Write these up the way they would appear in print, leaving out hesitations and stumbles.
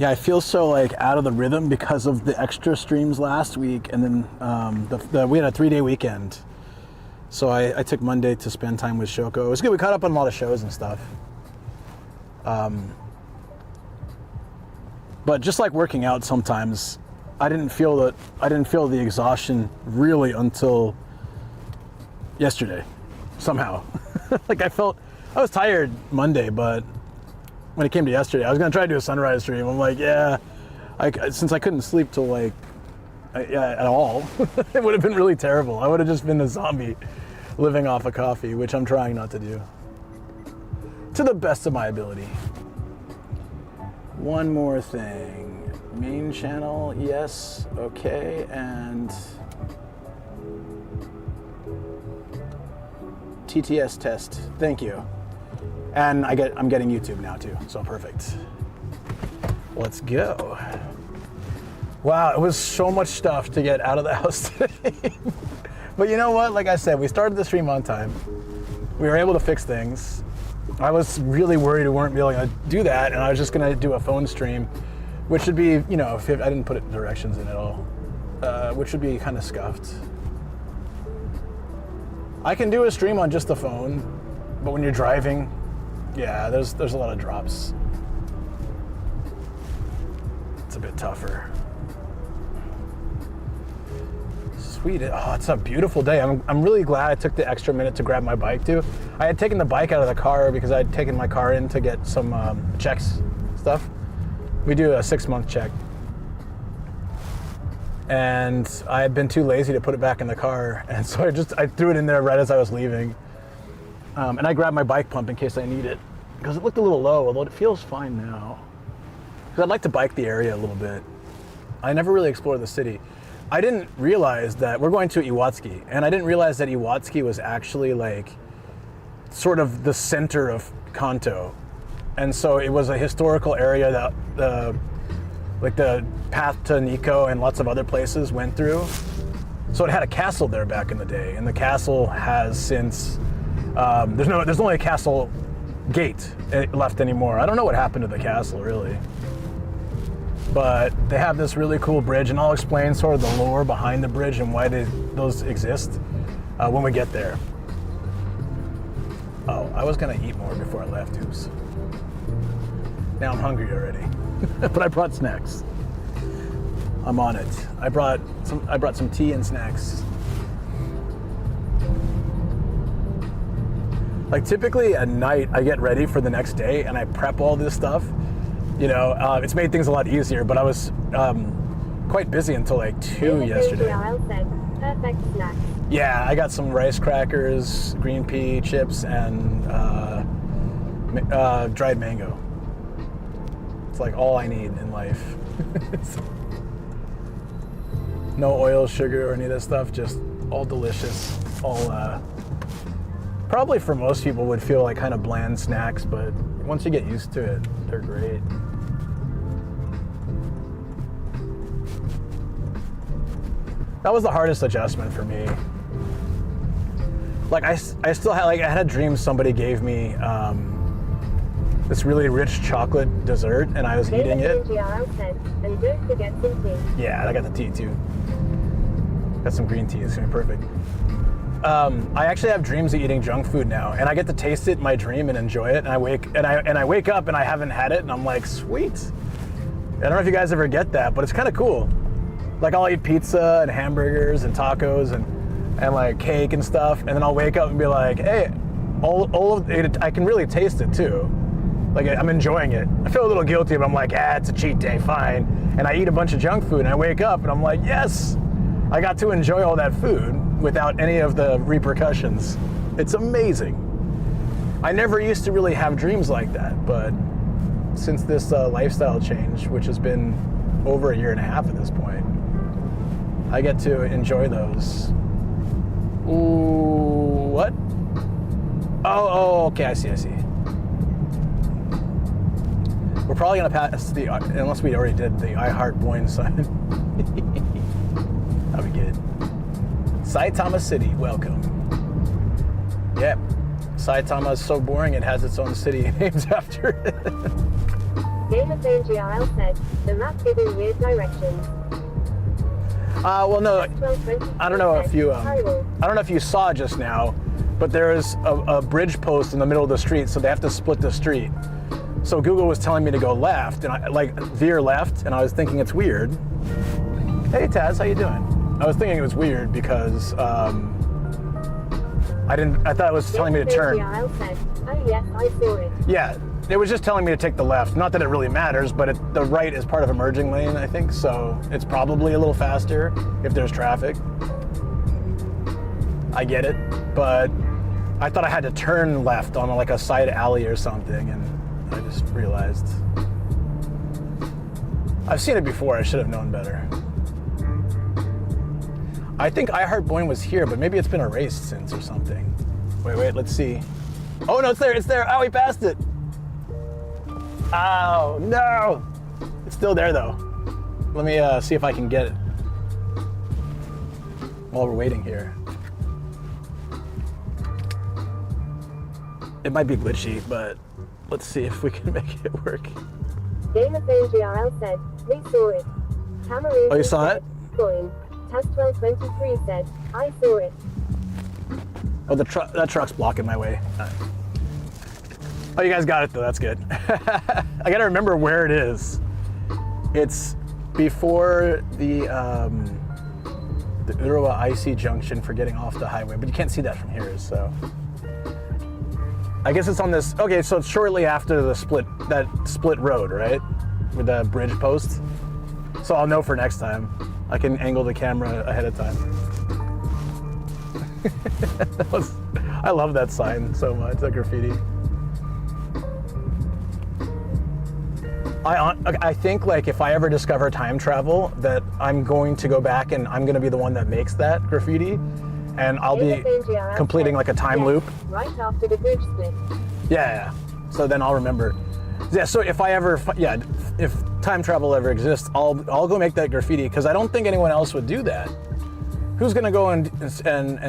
Yeah, I feel so like out of the rhythm because of the extra streams last week, and then we had a 3-day weekend. So I took Monday to spend time with Shoko. It was good. We caught up on a lot of shows and stuff. But just like working out sometimes, I didn't feel the exhaustion really until yesterday, somehow. Like I was tired Monday, but when it came to yesterday, I was gonna try to do a sunrise stream. I'm like, yeah, since I couldn't sleep till like, at all, it would have been really terrible. I would have just been a zombie living off of coffee, which I'm trying not to do, to the best of my ability. One more thing. Main channel, yes, okay, and TTS test, thank you. And I'm getting YouTube now too, so perfect. Let's go. Wow, it was so much stuff to get out of the house today. But you know what, like I said, we started the stream on time. We were able to fix things. I was really worried we weren't able to do that, and I was just gonna do a phone stream, which would be, you know, if I didn't put directions in at all, which would be kind of scuffed. I can do a stream on just the phone, but when you're driving, yeah, there's a lot of drops. It's a bit tougher. Sweet. Oh, it's a beautiful day. I'm really glad I took the extra minute to grab my bike too. I had taken the bike out of the car because I had taken my car in to get some checks stuff. We do a 6-month check. And I had been too lazy to put it back in the car, and so I threw it in there right as I was leaving. And I grabbed my bike pump in case I need it, because it looked a little low, although it feels fine now. Because I'd like to bike the area a little bit. I never really explored the city. I didn't realize that we're going to Iwatski, and I didn't realize that Iwatski was actually like sort of the center of Kanto. And so it was a historical area that like the path to Nikko and lots of other places went through. So it had a castle there back in the day, and the castle has since, there's only a castle gate left anymore. I don't know what happened to the castle really. But they have this really cool bridge, and I'll explain sort of the lore behind the bridge and why those exist when we get there. Oh, I was gonna eat more before I left, oops. Now I'm hungry already, but I brought snacks. I'm on it. I brought some tea and snacks. Like typically at night, I get ready for the next day and I prep all this stuff. You know, it's made things a lot easier, but I was quite busy until like 2 yesterday. Perfect snacks. Yeah, I got some rice crackers, green pea chips, and dried mango. It's like all I need in life. No oil, sugar, or any of that stuff, just all delicious. All probably for most people would feel like kind of bland snacks, but once you get used to it, they're great. That was the hardest adjustment for me. Like I still had, like I had a dream somebody gave me this really rich chocolate dessert, and I was eating it. And don't forget some tea. Yeah, I got the tea too. Got some green tea, it's gonna be perfect. I actually have dreams of eating junk food now, and I get to taste it in my dream and enjoy it. And I wake up and I haven't had it, and I'm like, sweet. I don't know if you guys ever get that, but it's kind of cool. Like I'll eat pizza and hamburgers and tacos and like cake and stuff, and then I'll wake up and be like, hey, all of it, I can really taste it too. Like I'm enjoying it. I feel a little guilty, but I'm like, it's a cheat day, fine. And I eat a bunch of junk food, and I wake up and I'm like, yes, I got to enjoy all that food without any of the repercussions. It's amazing. I never used to really have dreams like that, but since this lifestyle change, which has been over 1.5 years at this point, I get to enjoy those. Ooh, what? Oh, okay, I see. We're probably gonna pass unless we already did, the I Heart Boyne sign. That'd be good. Saitama City, welcome. Yep, Saitama is so boring it has its own city named after it. Game of GRL said, the map giving weird directions. Well, no, Test 1223 I don't know if said, you, Hyrule. I don't know if you saw just now, but there is a bridge post in the middle of the street, so they have to split the street. So Google was telling me to go left, and I like veer left, and I was thinking it's weird. Hey Taz, how you doing? I was thinking it was weird because I thought it was telling me to turn. GRL said, oh yes, I saw it. Yeah, it was just telling me to take the left. Not that it really matters, but the right is part of a merging lane, I think, so it's probably a little faster if there's traffic. I get it, but I thought I had to turn left on like a side alley or something, and I just realized. I've seen it before, I should have known better. I think I Heart Boing was here, but maybe it's been erased since or something. Wait, let's see. Oh no, it's there. Oh, we passed it. Oh, no. It's still there though. Let me see if I can get it while we're waiting here. It might be glitchy, but let's see if we can make it work. Game of GRL said, we saw it. Cameroon. Oh, you saw it? Boing. Test 1223 said, I saw it. Oh, that truck's blocking my way. Oh, you guys got it though, that's good. I gotta remember where it is. It's before the Iwatski junction for getting off the highway, but you can't see that from here, so. I guess it's on this, okay, so it's shortly after that split road, right? With the bridge post. So I'll know for next time. I can angle the camera ahead of time. I love that sign so much, that graffiti. I think like if I ever discover time travel, that I'm going to go back and I'm going to be the one that makes that graffiti, and I'll be completing like a time loop. Right after the bridge split. Yeah. So then I'll remember. Yeah. So if I ever, if time travel ever exists, I'll go make that graffiti because I don't think anyone else would do that. Who's gonna go and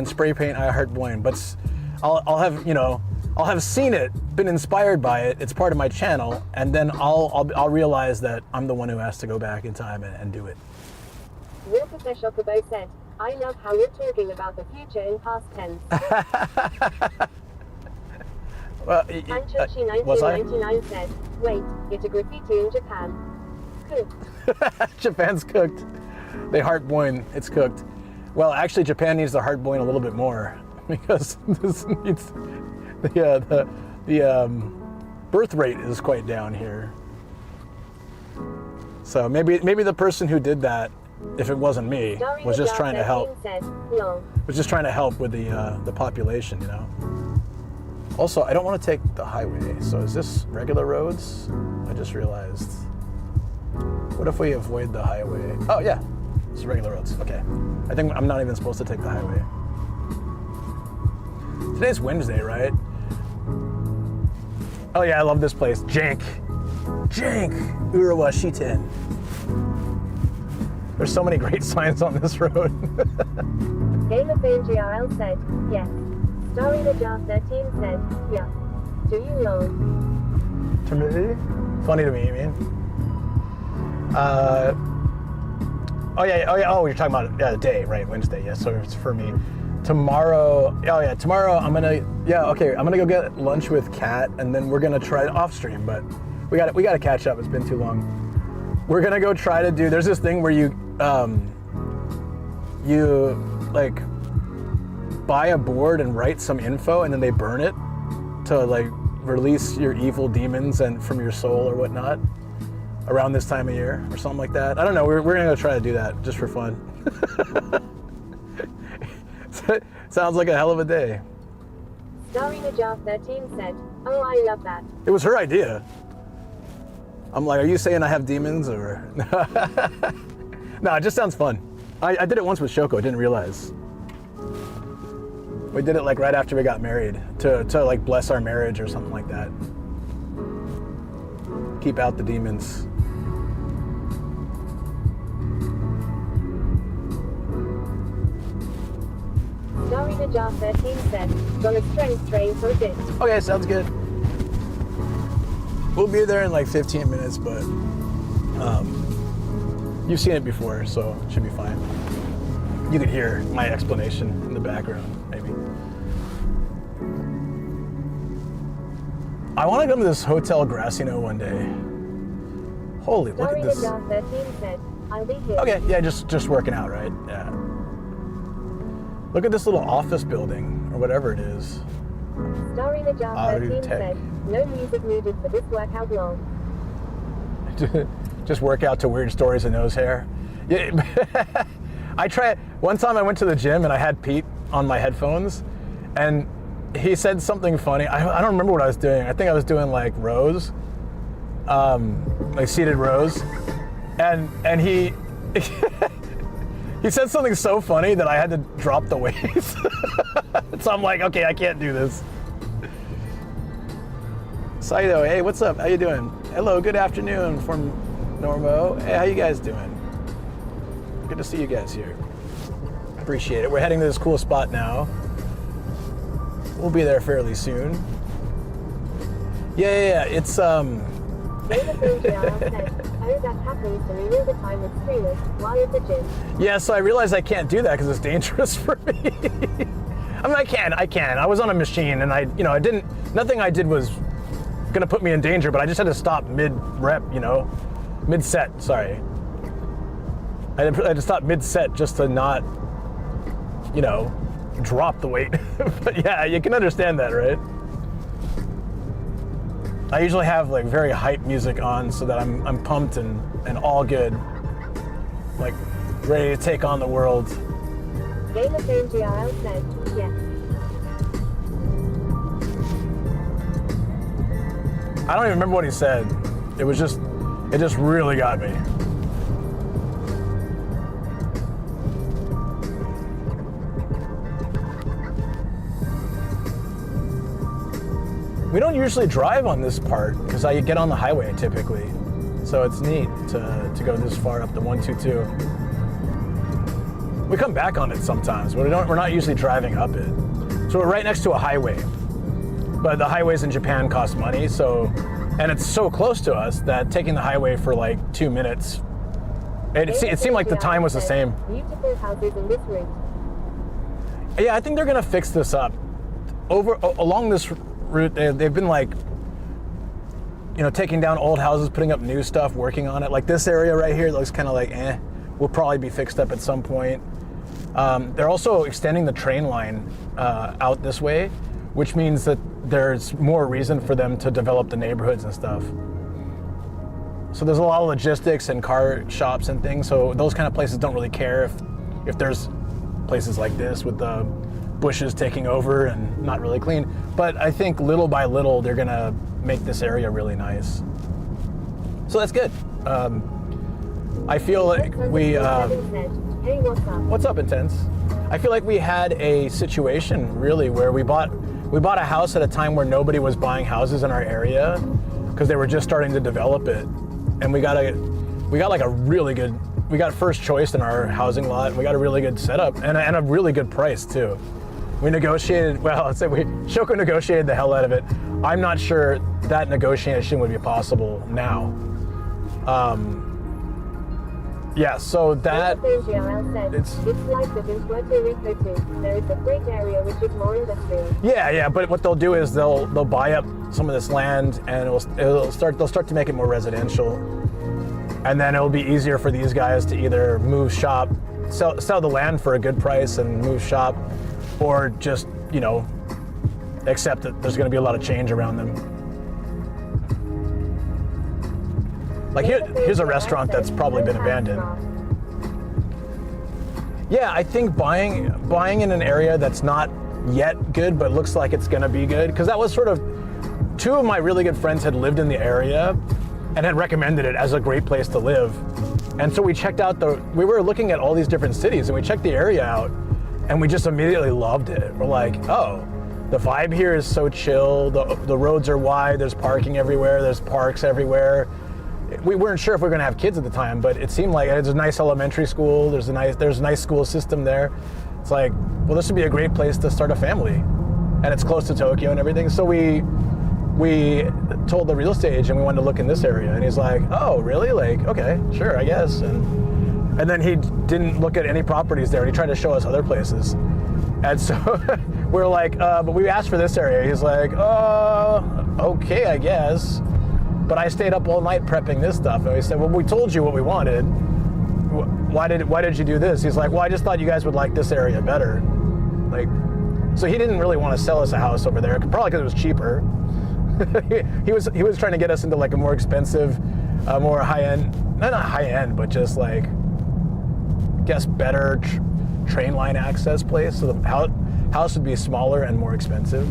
spray paint I Heart Boing? But I'll have seen it, been inspired by it. It's part of my channel, and then I'll realize that I'm the one who has to go back in time and do it. Real Professor Kubo said, I love how you're talking about the future in past tense. Well, Anchochi was I? 1999 said, wait, get a graffiti in Japan. Cooked. Japan's cooked. They Heart Boing, it's cooked. Well, actually, Japan needs the Heart Boing a little bit more because this needs the birth rate is quite down here. So maybe the person who did that, if it wasn't me, was just trying to help. Was just trying to help with the population, you know. Also, I don't want to take the highway. So is this regular roads? I just realized. What if we avoid the highway? Oh yeah, it's regular roads. Okay. I think I'm not even supposed to take the highway. Today's Wednesday, right? Oh yeah, I love this place. Jank, Iwatski. There's so many great signs on this road. Game of GRL said, yes. Starring the Jar 13 said, yeah. Do you know? To me? Funny to me, you mean? Oh, you're talking about the day, right? Wednesday, yeah, so it's for me. Tomorrow, I'm gonna go get lunch with Kat, and then we're gonna try off stream, but we gotta catch up, it's been too long. We're gonna go try to do, there's this thing where you like buy a board and write some info and then they burn it to like release your evil demons and from your soul or whatnot around this time of year or something like that. I don't know, we're gonna go try to do that just for fun. Sounds like a hell of a day. Starring the Jar 13 said, oh, I love that. It was her idea. I'm like, are you saying I have demons or? No, it just sounds fun. I did it once with Shoko, I didn't realize. We did it like right after we got married to like bless our marriage or something like that. Keep out the demons. Starring the Jar 13 said, got a strength train for a bit. Okay, sounds good. We'll be there in like 15 minutes, but you've seen it before, so it should be fine. You could hear my explanation in the background, maybe. I want to come to this Hotel Grassino one day. Holy, look at this. Starry the 13 said, I'll be here. Okay, yeah, just working out, right? Yeah. Look at this little office building, or whatever it is. Starry the Jar 13 Tech. said, no music needed for this workout long. Just work out to weird stories of nose hair. Yeah, I tried. One time I went to the gym and I had Pete on my headphones, and he said something funny. I don't remember what I was doing. I think I was doing like rows, like seated rows, and he he said something so funny that I had to drop the weights. So I'm like, okay, I can't do this. Saito, hey, what's up? How you doing? Hello, good afternoon from Normo. Hey, how you guys doing? Good to see you guys here. Appreciate it. We're heading to this cool spot now. We'll be there fairly soon. Yeah. It's Yeah, so I realized I can't do that because it's dangerous for me. I mean, I can. I was on a machine, and nothing I did was gonna put me in danger, but I just had to stop mid-rep, mid-set, sorry. I had to stop mid-set just to not, drop the weight. But yeah, you can understand that, right? I usually have like very hype music on so that I'm pumped and all good. Like ready to take on the world. Game of NGRL said, yes. I don't even remember what he said. It just really got me. We don't usually drive on this part because I get on the highway typically. So it's neat to go this far up the 122. We come back on it sometimes, but we're not usually driving up it. So we're right next to a highway. But the highways in Japan cost money, and it's so close to us that taking the highway for like 2 minutes, it seemed like the time was the same. Beautiful houses in this route. Yeah, I think they're gonna fix this up. Along this route, they've been like, taking down old houses, putting up new stuff, working on it. Like this area right here looks kind of like, will probably be fixed up at some point. They're also extending the train line out this way, which means that there's more reason for them to develop the neighborhoods and stuff. So there's a lot of logistics and car shops and things, so those kind of places don't really care if there's places like this with the bushes taking over and not really clean. But I think little by little they're gonna make this area really nice. So that's good. I feel like we... Hey, what's up? What's up, Intense? I feel like we had a situation really where we bought a house at a time where nobody was buying houses in our area because they were just starting to develop it, and we got first choice in our housing lot. And we got a really good setup and a really good price too. We negotiated. Well, let's say Shoko negotiated the hell out of it. I'm not sure that negotiation would be possible now. Yeah, so that it's like the in Puerto Rico too. There is a great area which is more industrial. Yeah, but what they'll do is they'll buy up some of this land and they'll start to make it more residential, and then it'll be easier for these guys to either move shop, sell the land for a good price and move shop, or just accept that there's going to be a lot of change around them. Like here's a restaurant that's probably been abandoned. Yeah, I think buying in an area that's not yet good but looks like it's gonna be good, because that was sort of, two of my really good friends had lived in the area and had recommended it as a great place to live. And so we checked out we were looking at all these different cities and we checked the area out and we just immediately loved it. We're like, oh, the vibe here is so chill, the roads are wide, there's parking everywhere, there's parks everywhere. We weren't sure if we were going to have kids at the time, but it seemed like there's a nice elementary school. There's a nice school system there. It's like, well, this would be a great place to start a family, and it's close to Tokyo and everything. So we told the real estate agent we wanted to look in this area, and he's like, "Oh, really? Like, okay, sure, I guess." And then he didn't look at any properties there, and he tried to show us other places. And so we're like, "But we asked for this area." He's like, okay, I guess." But I stayed up all night prepping this stuff, and we said, "Well, we told you what we wanted. Why did you do this?" He's like, "Well, I just thought you guys would like this area better." Like, so he didn't really want to sell us a house over there, probably because it was cheaper. he was trying to get us into like a more expensive, more high end, not high end, but just like, I guess better train line access place. So the house would be smaller and more expensive.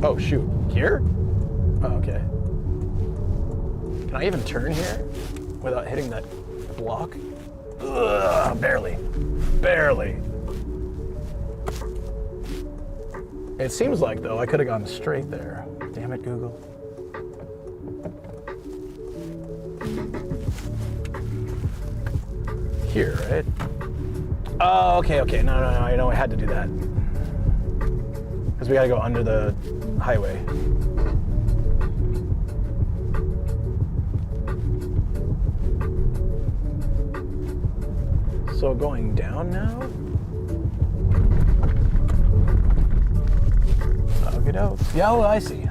Oh shoot, here? Oh, okay. Can I even turn here without hitting that block? Ugh, barely. It seems like, though, I could have gone straight there. Damn it, Google. Here, right? Oh, okay. No, I know I had to do that. Because we gotta go under the highway. So going down now? Okey-dokes. Yeah, oh, I see.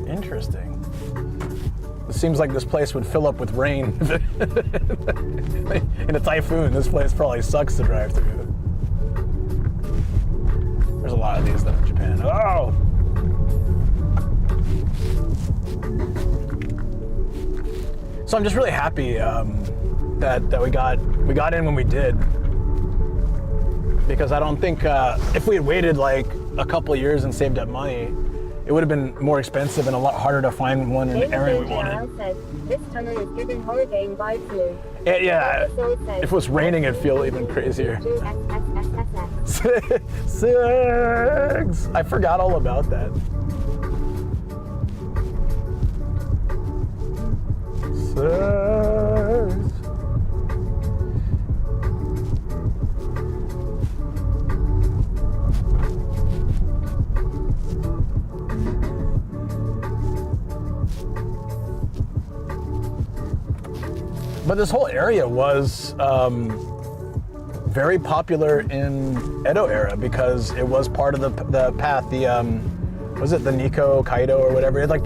Interesting. It seems like this place would fill up with rain. In a typhoon, this place probably sucks to drive through. There's a lot of these though in Japan. Oh! So I'm just really happy that we got in when we did, because I don't think if we had waited like a couple of years and saved up money, it would have been more expensive and a lot harder to find one in the area we wanted. Said, this tunnel is giving holiday vibes new. Yeah. If it was raining, it'd feel even crazier. Six. I forgot all about that. Six. But this whole area was very popular in Edo era because it was part of the path. Was it the Nikko Kaido or whatever? It's like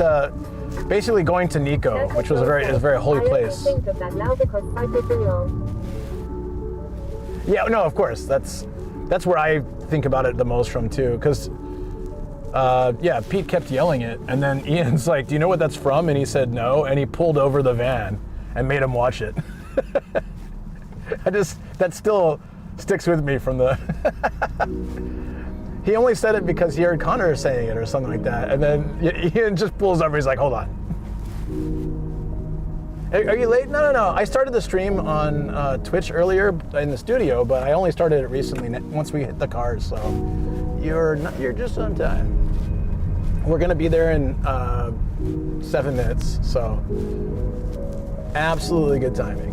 basically going to Nikko, which was a very holy place. I only think of that now because I've been long. Yeah, no, of course. That's where I think about it the most from too, because Pete kept yelling it, and then Ian's like, "Do you know what that's from?" And he said no, and he pulled over the van and made him watch it. That still sticks with me from the... He only said it because he heard Connor saying it or something like that, and then Ian just pulls over, he's like, "Hold on. Are you late?" No. I started the stream on Twitch earlier in the studio, but I only started it recently once we hit the cars, so you're just on time. We're gonna be there in 7 minutes, so absolutely good timing.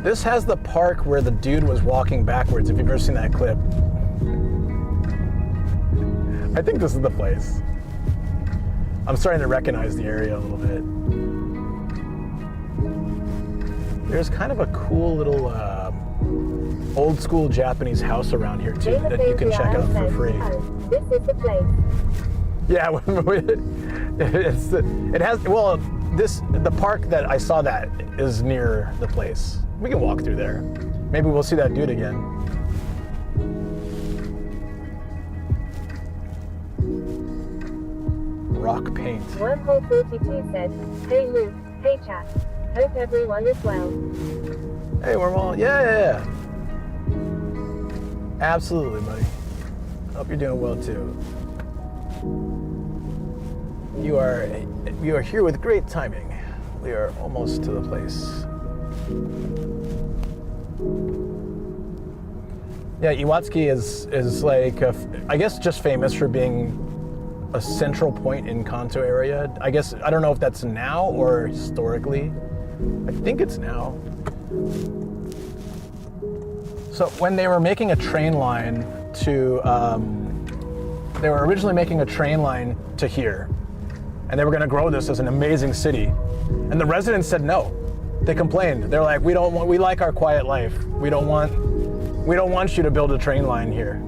This has the park where the dude was walking backwards, if you've ever seen that clip. I think this is the place. I'm starting to recognize the area a little bit. There's kind of a cool little old school Japanese house around here too that you can check out for free. This is the place. Yeah, the park that I saw that is near the place. We can walk through there. Maybe we'll see that dude again. Rock paint. Wormhole 42 said, "Hey Luke, hey chat. Hope everyone is well." Hey Wormhole, yeah. Absolutely, buddy. Hope you're doing well too. You are here with great timing. We are almost to the place. Yeah, Iwatsuki is like I guess just famous for being a central point in Kanto area. I guess I don't know if that's now or historically. I think it's now. So when they were making a train line to, they were originally making a train line to here. And they were going to grow this as an amazing city. And the residents said no. They complained. They're like, we like our quiet life. We don't want you to build a train line here.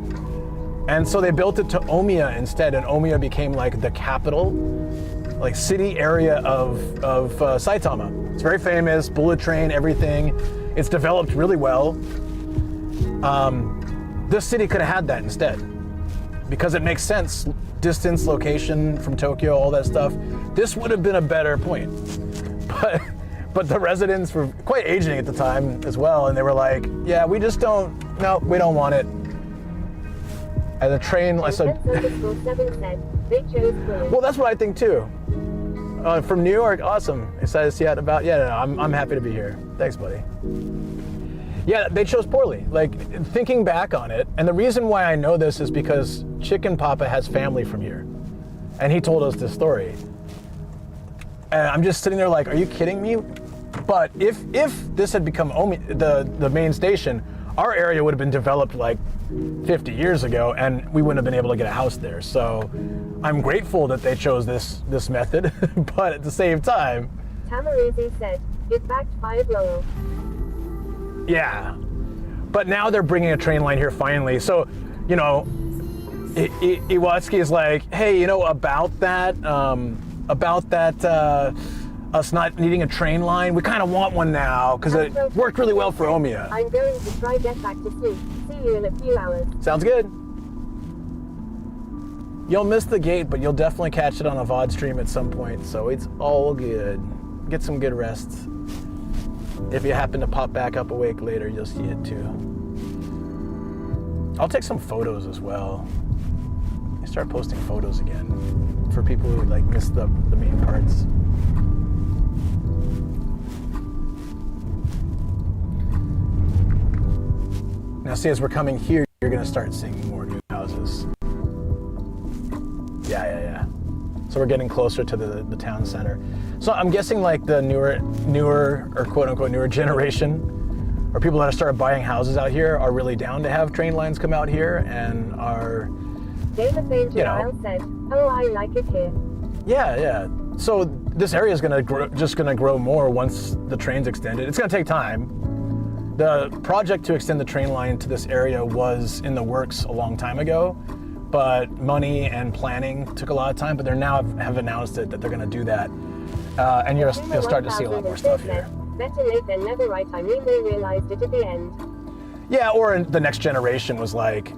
And so they built it to Omiya instead, and Omiya became like the capital, like city area of Saitama. It's very famous, bullet train, everything. It's developed really well. This city could have had that instead, because it makes sense. Distance, location from Tokyo, all that stuff. This would have been a better point. But the residents were quite aging at the time as well, and they were like, yeah, we don't want it. And the train, I said, well, that's what I think too. From New York, awesome. Excited to see about, I'm happy to be here. Thanks, buddy. Yeah, they chose poorly. Like, thinking back on it, and the reason why I know this is because Chicken Papa has family from here. And he told us this story. And I'm just sitting there like, are you kidding me? But if this had become the main station, our area would have been developed like 50 years ago, and we wouldn't have been able to get a house there. So I'm grateful that they chose this method, but at the same time... Tamaruzi said, it backfired Lowell. Yeah, but now they're bringing a train line here finally. So, you know, Iwatski is like, hey, you know, about that, us not needing a train line, we kind of want one now because it worked really well for Omiya. I'm going to try get back to sleep. See you in a few hours. Sounds good. You'll miss the gate, but you'll definitely catch it on a VOD stream at some point, so it's all good. Get some good rest. If you happen to pop back up awake later, you'll see it too. I'll take some photos as well. I start posting photos again for people who like missed the main parts. Now see, as we're coming here, you're gonna start seeing more new houses. Yeah. So we're getting closer to the town center. So I'm guessing like the newer or quote unquote newer generation, or people that have started buying houses out here, are really down to have train lines come out here and are, you know, said, oh, I like it here. Yeah. So this area is just gonna grow more once the train's extended. It's gonna take time. The project to extend the train line to this area was in the works a long time ago, but money and planning took a lot of time, but they now have announced that they're gonna do that. And you'll start to see a lot more stuff here. Better late than never, right? I mean, they realized it at the end. Yeah, or the next generation was like,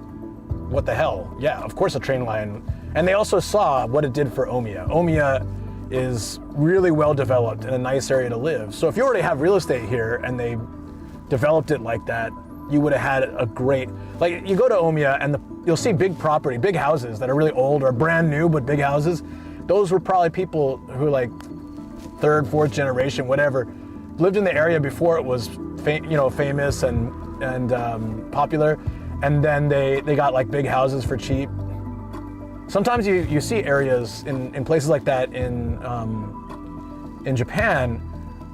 what the hell? Yeah, of course a train line. And they also saw what it did for Omiya. Omiya is really well developed and a nice area to live. So if you already have real estate here and they developed it like that, you would have had a great, like you go to Omiya and you'll see big property, big houses that are really old or brand new, but big houses. Those were probably people who like third, fourth generation, whatever, lived in the area before it was famous and popular. And then they got like big houses for cheap. Sometimes you see areas in places like that in Japan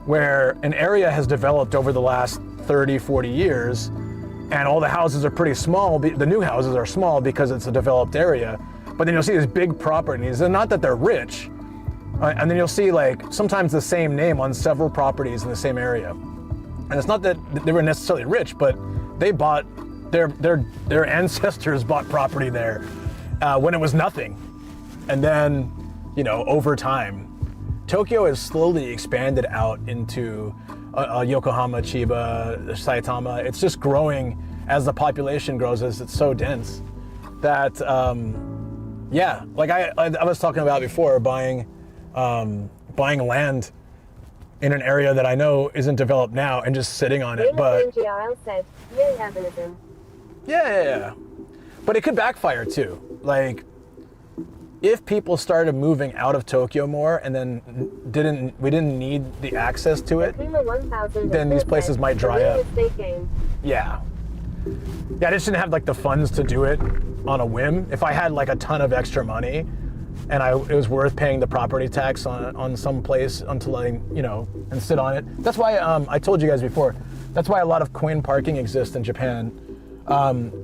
where an area has developed over the last 30, 40 years, and all the houses are pretty small. The new houses are small because it's a developed area, but then you'll see these big properties, and not that they're rich, and then you'll see like sometimes the same name on several properties in the same area. And it's not that they were necessarily rich, but they bought, their ancestors bought property there when it was nothing. And then, you know, over time, Tokyo has slowly expanded out into Yokohama, Chiba, Saitama. It's just growing as the population grows, as it's so dense that, yeah, like I was talking about before, buying land in an area that I know isn't developed now and just sitting on it. But yeah. But it could backfire too. Like, if people started moving out of Tokyo more and then we didn't need the access to it, then these places might dry up. Yeah, I just didn't have like the funds to do it on a whim. If I had like a ton of extra money and it was worth paying the property tax on some place until and sit on it. That's why I told you guys before, that's why a lot of coin parking exists in Japan.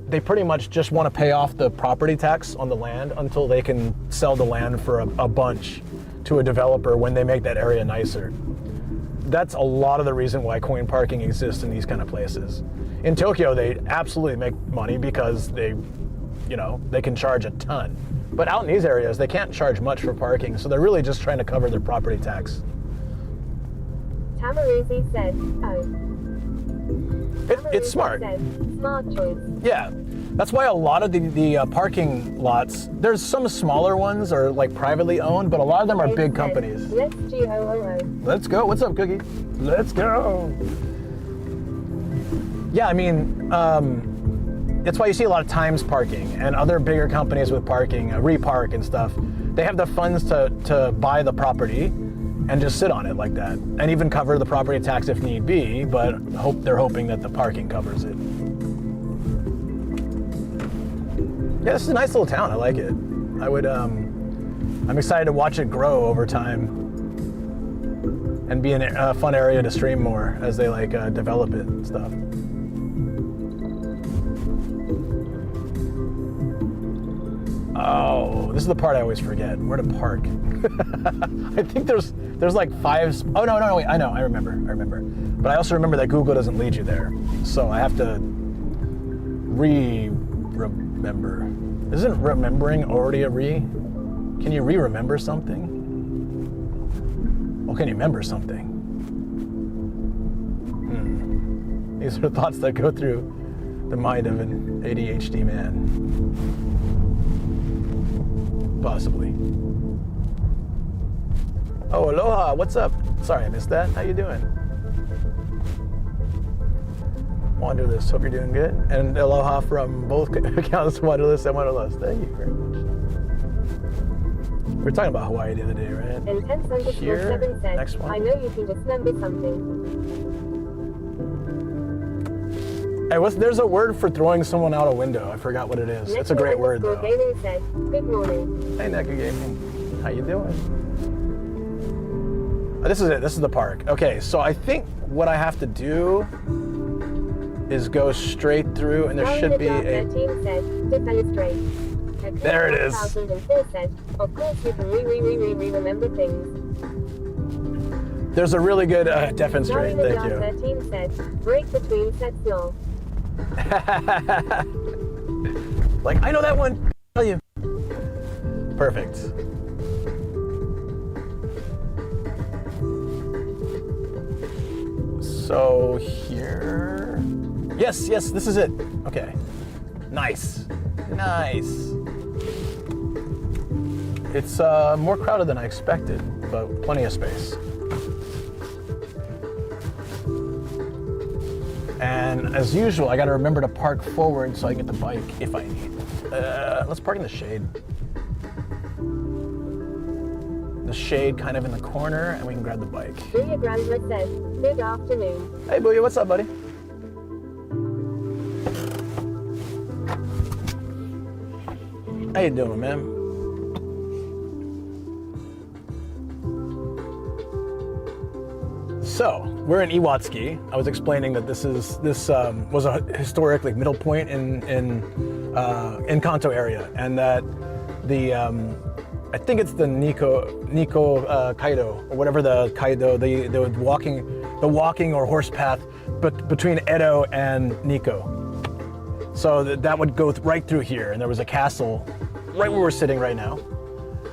they pretty much just want to pay off the property tax on the land until they can sell the land for a bunch to a developer when they make that area nicer. That's a lot of the reason why coin parking exists in these kind of places. In Tokyo, they absolutely make money because they can charge a ton. But out in these areas, they can't charge much for parking, so they're really just trying to cover their property tax. Tamaruzi said, oh. It's smart. Said, smart choice. Yeah, that's why a lot of the parking lots, there's some smaller ones are like privately owned, but a lot of them are big companies. Let's go. Let's go. What's up, Cookie? Let's go. Yeah, I mean, that's why you see a lot of Times parking and other bigger companies with parking, Repark and stuff. They have the funds to buy the property and just sit on it like that, and even cover the property tax if need be. But they're hoping that the parking covers it. Yeah, this is a nice little town. I like it. I'm excited to watch it grow over time and be a fun area to stream more as they develop it and stuff. Oh, this is the part I always forget. Where to park. I think there's like 5. Oh, no, wait, I remember. But I also remember that Google doesn't lead you there. So I have to remember. Isn't remembering already a Can you remember something? Well, can you remember something? These are thoughts that go through the mind of an ADHD man. Possibly. Oh, aloha, what's up? Sorry, I missed that. How you doing? Wanderlust, hope you're doing good. And aloha from both accounts, Wanderlust and Wanderlust. Thank you very much. We were talking about Hawaii the other day, right? Here, next one. I know you can just remember something. Hey, there's a word for throwing someone out a window. I forgot what it is. It's a great word, though. Gaming said, good morning. Hey, Neku Gaming. How you doing? This is it. This is the park. Okay, so I think what I have to do is go straight through, and there should be a... There it is. Of course you can remember things. There's a really good Deaf and Straight. Thank you. 13 said, break between sets, y'all. Like, I know that one. Tell you. Perfect. So here. Yes, this is it. Okay. Nice. It's more crowded than I expected, but plenty of space. And as usual, I gotta remember to park forward so I can get the bike if I need. Let's park in the shade. The shade kind of in the corner, and we can grab the bike. Booyah Grandma said, good afternoon. Hey Booyah, what's up, buddy? How you doing, man? So, we're in Iwatski. I was explaining that this was a historic middle point in Kanto area, and that the I think it's the Nikko Kaido, or whatever the Kaido, the walking or horse path, but between Edo and Nikko. So that would go right through here, and there was a castle right where we're sitting right now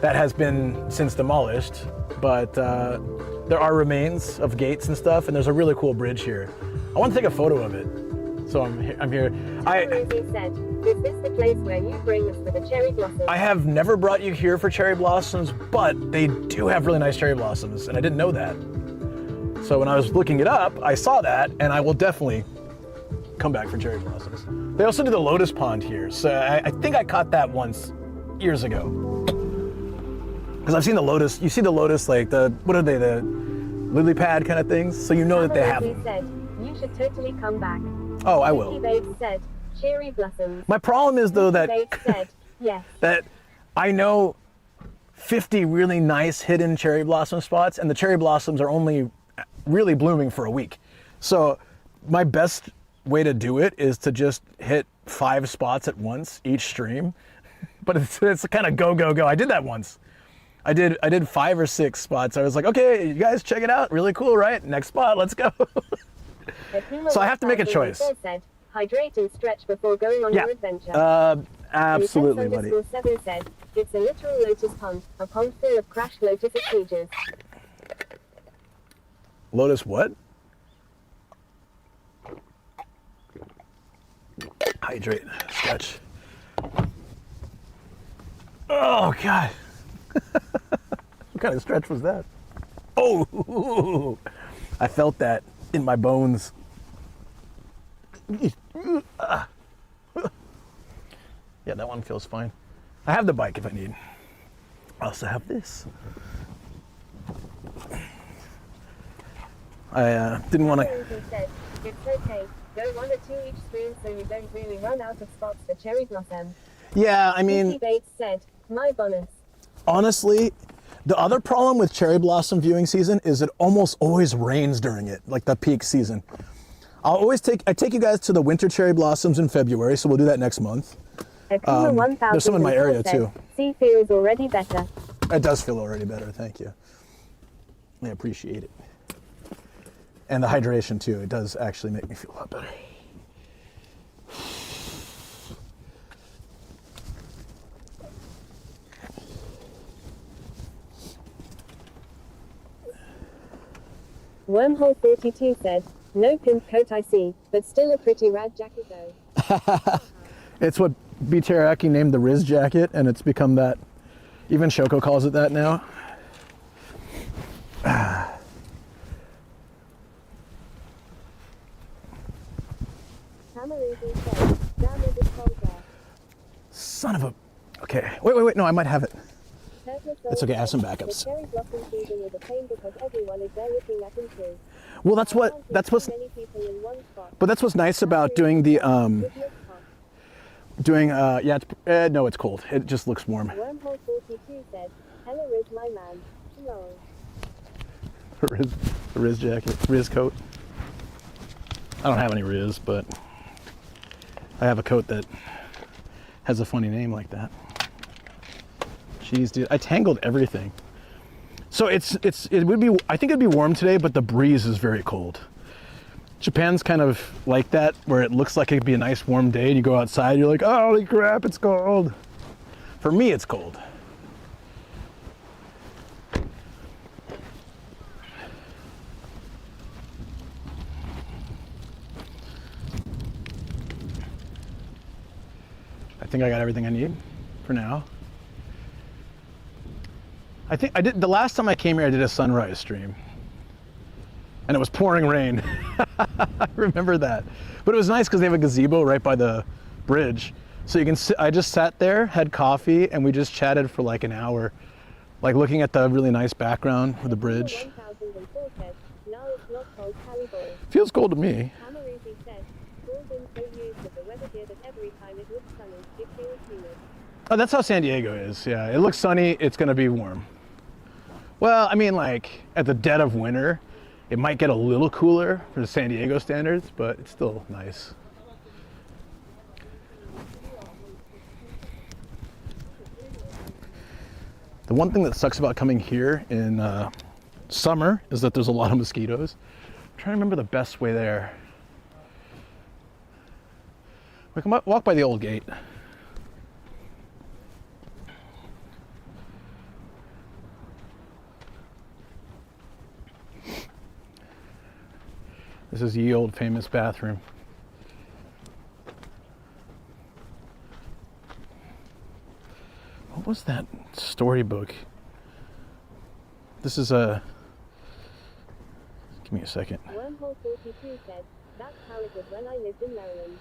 that has been since demolished, but there are remains of gates and stuff, and there's a really cool bridge here. I want to take a photo of it, so I'm here. Said, is this the place where you bring us for the cherry blossoms? I have never brought you here for cherry blossoms, but they do have really nice cherry blossoms, and I didn't know that. So when I was looking it up, I saw that, and I will definitely come back for cherry blossoms. They also do the lotus pond here, so I think I caught that once years ago. Because I've seen the lotus, you see the lotus, what are they, the lily pad kind of things? So you know that they have them. Said, you should totally come back. Oh, I will. Babe said, cherry blossoms. My problem is though that, said, yes. that I know 50 really nice hidden cherry blossom spots, and the cherry blossoms are only really blooming for a week. So my best way to do it is to just hit 5 spots at once each stream, but it's kind of go. I did that once. I did 5 or 6 spots. I was like, okay, you guys check it out. Really cool, right? Next spot, let's go. So I have to make a choice. Said, hydrate and stretch before going on your adventure. Absolutely, buddy. 7 said, it's a literal lotus pond, a pond full of crashed lotus cages. Lotus what? Hydrate, stretch. Oh, God. What kind of stretch was that? Oh, I felt that in my bones. Yeah, that one feels fine. I have the bike if I need. I also have this. I didn't want to... It's okay. Go 1 or 2 each stream so you don't really run out of spots for cherry blossom. Yeah, I mean... Mickey Bates said, my bonus. Honestly, the other problem with cherry blossom viewing season is it almost always rains during it, like the peak season. I take you guys to the winter cherry blossoms in February, so we'll do that next month. There's some in my area too. See, feels already better. It does feel already better, thank you. I appreciate it. And the hydration too, it does actually make me feel a lot better. Wormhole 42 said, no pimp coat I see, but still a pretty rad jacket though. It's what B. Teriyaki named the Riz jacket, and it's become that. Even Shoko calls it that now. Son of a... Okay, wait, no, I might have it. It's okay, I have some backups. Well, that's what's nice about doing the, no, it's cold. It just looks warm. Wormhole 42 said, hello Riz, my man. Hello. Riz jacket, Riz coat. I don't have any Riz, but I have a coat that has a funny name like that. Jeez, dude, I tangled everything. So it would be, I think it'd be warm today, but the breeze is very cold. Japan's kind of like that, where it looks like it'd be a nice warm day and you go outside, you're like, oh, holy crap, it's cold. For me, it's cold. I think I got everything I need for now. I think I did, the last time I came here, I did a sunrise stream. And it was pouring rain. I remember that. But it was nice because they have a gazebo right by the bridge. So you can sit, I just sat there, had coffee, and we just chatted for like an hour. Like looking at the really nice background of the bridge. Feels cold to me. Oh, that's how San Diego is. Yeah, it looks sunny, it's gonna be warm. Well, I mean, like at the dead of winter, it might get a little cooler for the San Diego standards, but it's still nice. The one thing that sucks about coming here in summer is that there's a lot of mosquitoes. I'm trying to remember the best way there. We can walk by the old gate. This is ye old famous bathroom. What was that storybook? This is a... Give me a second. Wormhole 42 said, that's how it was when I lived in Maryland.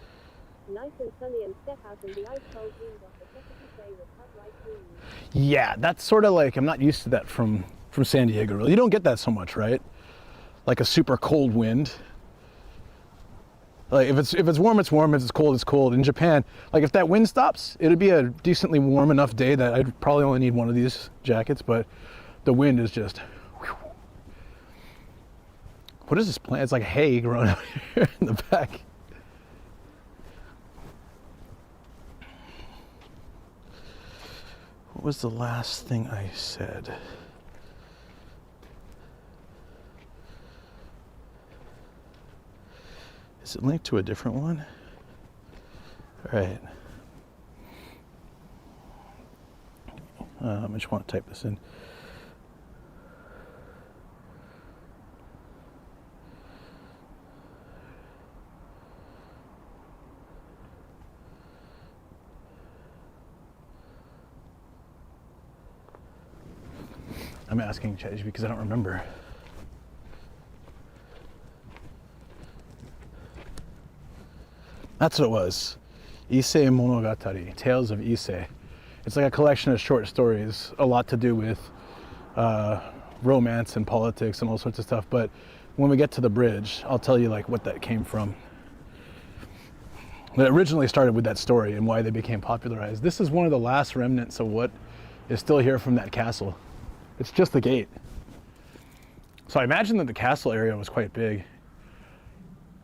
Nice and sunny and step out in the ice cold wind off the Chesapeake Bay with cut right through you. Yeah, that's sort of like, I'm not used to that from San Diego, really. You don't get that so much, right? Like a super cold wind. Like if it's warm, it's warm. If it's cold, it's cold. In Japan, like if that wind stops, it'd be a decently warm enough day that I'd probably only need one of these jackets, but the wind is just... Whew. What is this plant? It's like hay growing out here in the back. What was the last thing I said? Is it linked to a different one? All right. I just want to type this in. I'm asking ChatGPT because I don't remember. That's what it was. Ise Monogatari, Tales of Ise. It's like a collection of short stories, a lot to do with romance and politics and all sorts of stuff. But when we get to the bridge, I'll tell you like what that came from. It originally started with that story and why they became popularized. This is one of the last remnants of what is still here from that castle. It's just the gate. So I imagine that the castle area was quite big.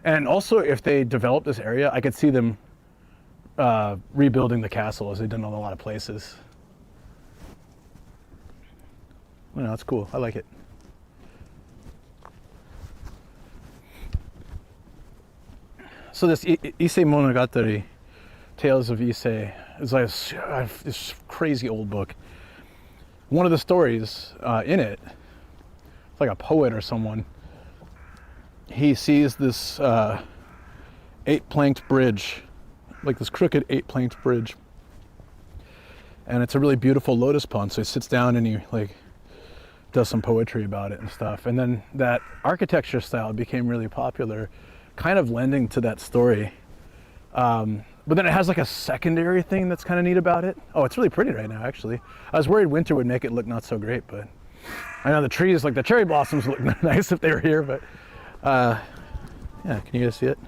And also if they developed this area, I could see them rebuilding the castle as they've done in a lot of places. You know, that's cool. I like it. So this Ise Monogatari, Tales of Ise, is like this crazy old book. One of the stories in it, it's like a poet or someone, he sees this 8-planked bridge, like this crooked 8-planked bridge. And it's a really beautiful lotus pond. So he sits down and he like does some poetry about it and stuff. And then that architecture style became really popular, kind of lending to that story. But then it has like a secondary thing that's kind of neat about it. Oh, it's really pretty right now, actually. I was worried winter would make it look not so great, but I know the trees, like the cherry blossoms, look nice if they were here, but yeah, can you guys see it?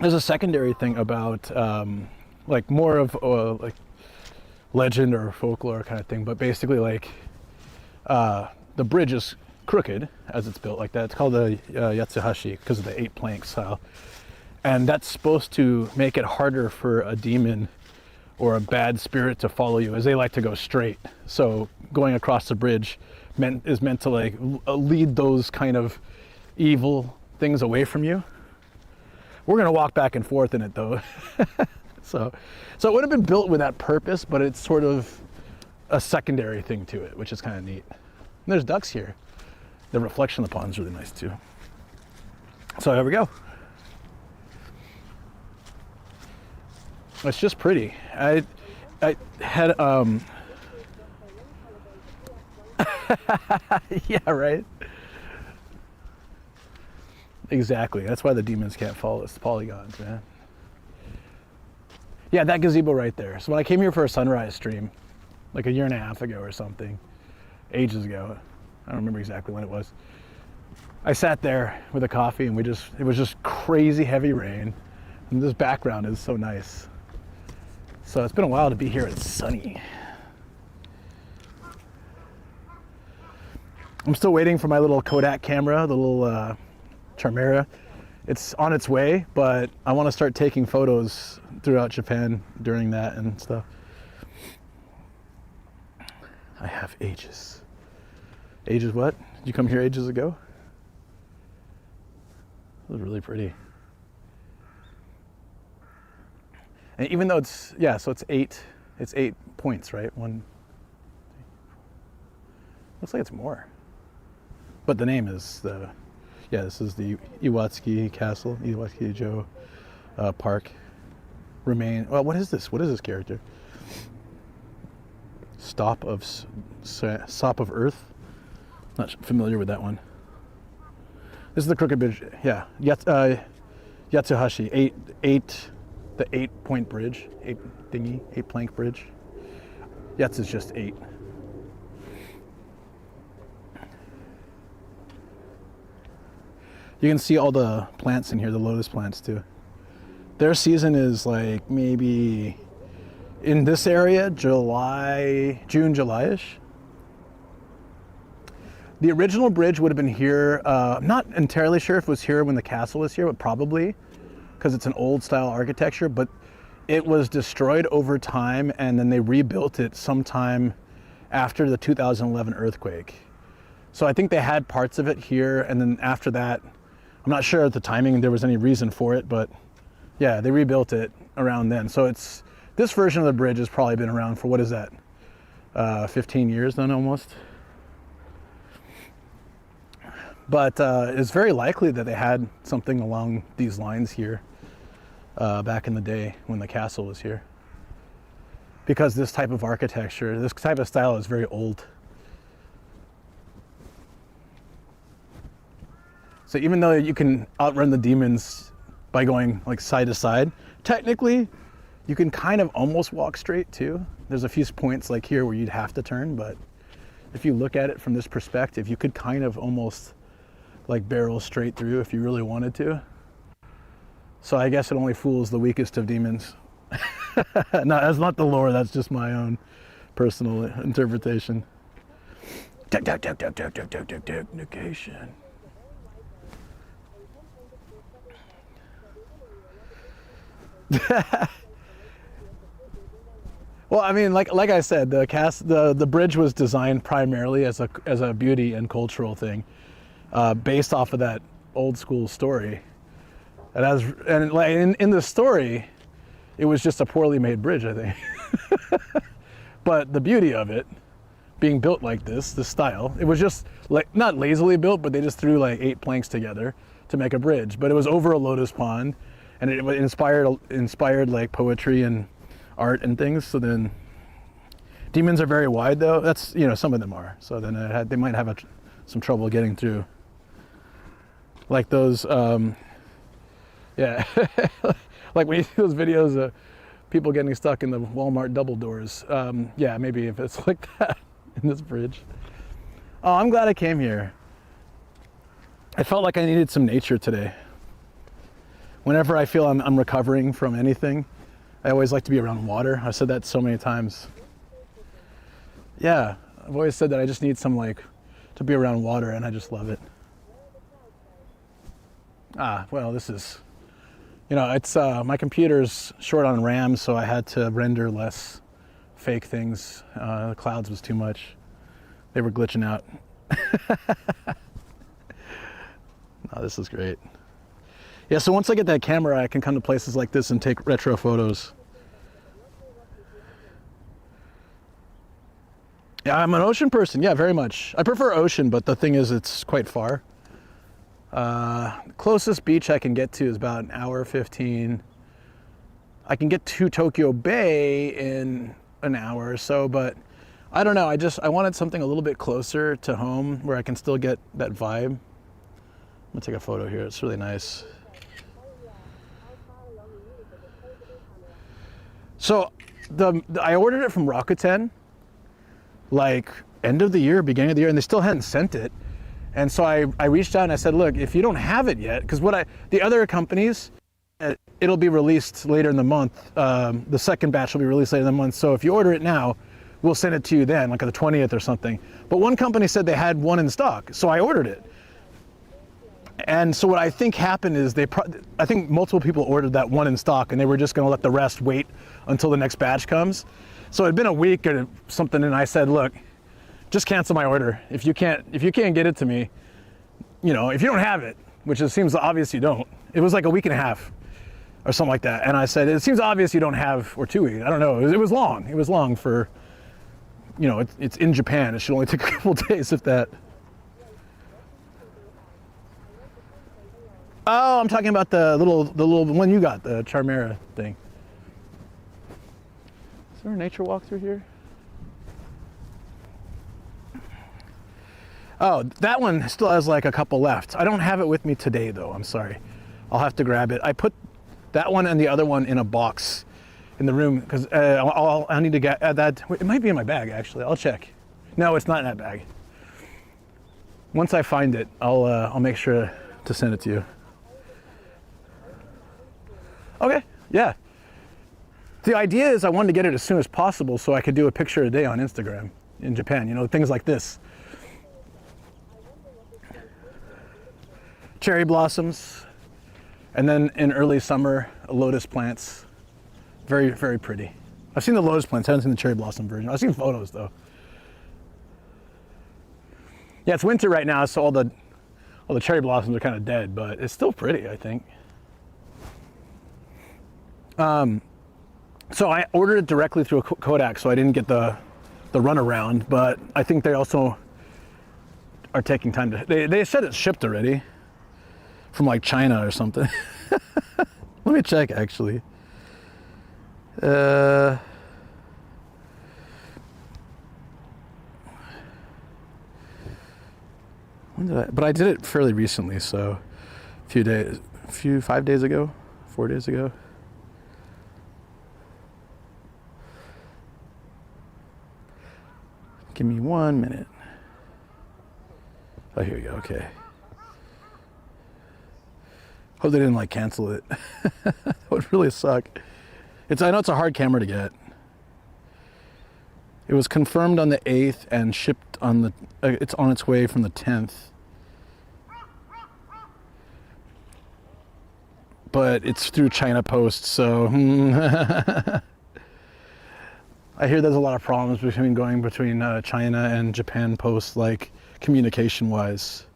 There's a secondary thing about like more of like legend or folklore kind of thing, but basically like the bridge is crooked as it's built like that. It's called the Yatsuhashi because of the 8-plank style. And that's supposed to make it harder for a demon or a bad spirit to follow you, as they like to go straight. So going across the bridge is meant to like lead those kind of evil things away from you. We're gonna walk back and forth in it though. So it would have been built with that purpose, but it's sort of a secondary thing to it, which is kind of neat. And there's ducks here. The reflection of the pond is really nice too. So there we go. It's just pretty. I had yeah, right. Exactly. That's why the demons can't follow us, the polygons, man. Yeah, that gazebo right there. So when I came here for a sunrise stream, like a year and a half ago or something, ages ago, I don't remember exactly when it was, I sat there with a coffee and it was just crazy heavy rain. And this background is so nice. So it's been a while to be here. It's sunny. I'm still waiting for my little Kodak camera, the little Charmera. It's on its way, but I want to start taking photos throughout Japan during that and stuff. I have ages. Ages what? Did you come here ages ago? It was really pretty. And even though it's, yeah, so it's 8 points, right? 1, 2, 3, 4. Looks like it's more. But the name is this is the Iwatski Castle, Iwatski Joe Park. Well, what is this? What is this character? Sop of Earth? Not familiar with that one. This is the crooked bridge. Yeah, Yatsuhashi, the 8-point bridge, 8-plank bridge. Yats is just 8. You can see all the plants in here, the lotus plants too. Their season is like maybe in this area, June, July-ish. The original bridge would have been here. I'm not entirely sure if it was here when the castle was here, but probably, because it's an old style architecture. But it was destroyed over time, and then they rebuilt it sometime after the 2011 earthquake. So I think they had parts of it here, and then after that, I'm not sure at the timing there was any reason for it, but yeah, they rebuilt it around then. So it's, this version of the bridge has probably been around for, what is that, 15 years then almost. But it's very likely that they had something along these lines here back in the day when the castle was here. Because this type of architecture, this type of style is very old. So even though you can outrun the demons by going like side to side, technically you can kind of almost walk straight too. There's a few points like here where you'd have to turn, but if you look at it from this perspective, you could kind of almost like barrel straight through if you really wanted to. So I guess it only fools the weakest of demons. No, that's not the lore, that's just my own personal interpretation. Negation. Well, I mean, like I said, the bridge was designed primarily as a beauty and cultural thing, based off of that old school story. And like in the story, it was just a poorly made bridge, I think. But the beauty of it, being built like this style, it was just like not lazily built, but they just threw like 8 planks together to make a bridge. But it was over a lotus pond, and it inspired like poetry and art and things. So then, demons are very wide though. That's, you know, some of them are. So then they might have some trouble getting through. Like those, yeah, like when you see those videos of people getting stuck in the Walmart double doors. Yeah, maybe if it's like that in this bridge. Oh, I'm glad I came here. I felt like I needed some nature today. Whenever I feel I'm recovering from anything, I always like to be around water. I've said that so many times. Yeah, I've always said that I just need some to be around water, and I just love it. Well, this is, you know, it's my computer's short on RAM, so I had to render less fake things. The clouds was too much. They were glitching out. No, this is great. Yeah, so once I get that camera, I can come to places like this and take retro photos. Yeah, I'm an ocean person. Yeah, very much. I prefer ocean, but the thing is, it's quite far. Closest beach I can get to is about an hour 15. I can get to Tokyo Bay in an hour or so, but I don't know. I wanted something a little bit closer to home where I can still get that vibe. I'm gonna take a photo here. It's really nice. So I ordered it from Rakuten, like end of the year, beginning of the year, and they still hadn't sent it. And so I reached out and I said, look, if you don't have it yet, because the other companies, it'll be released later in the month. The second batch will be released later in the month. So if you order it now, we'll send it to you then, like on the 20th or something. But one company said they had one in stock, so I ordered it. And so what I think happened is I think multiple people ordered that one in stock, and they were just going to let the rest wait until the next batch comes. So it'd been a week or something, and I said, look, just cancel my order. If you can't get it to me, you know, if you don't have it, which it seems obvious you don't. It was like a week and a half or something like that. And I said, it seems obvious you don't have, or 2 weeks. I don't know. It was long. It was long for, you know, it's in Japan. It should only take a couple days, if that. Oh, I'm talking about the little one you got, the Charmera thing. Is there a nature walk through here? Oh, that one still has like a couple left. I don't have it with me today though, I'm sorry. I'll have to grab it. I put that one and the other one in a box in the room because I'll need to add that. It might be in my bag actually, I'll check. No, it's not in that bag. Once I find it, I'll make sure to send it to you. Okay, yeah. The idea is I wanted to get it as soon as possible so I could do a picture a day on Instagram in Japan, you know, things like this. Cherry blossoms, and then in early summer, lotus plants Very, very pretty. I've seen the lotus plants, I haven't seen the cherry blossom version. I've seen photos though. Yeah, it's winter right now, so all the cherry blossoms are kind of dead, but it's still pretty, I think. So I ordered it directly through a Kodak, so I didn't get the runaround, but I think they also are taking time to, they said it's shipped already from like China or something. Let me check actually. When did but I did it fairly recently, so a few days, 5 days ago, 4 days ago. Give me 1 minute. Oh, here we go, okay. Hope they didn't like cancel it. That would really suck. I know it's a hard camera to get. It was confirmed on the 8th and shipped on the, it's on its way from the 10th. But it's through China Post, so I hear there's a lot of problems between China and Japan Post, like communication-wise.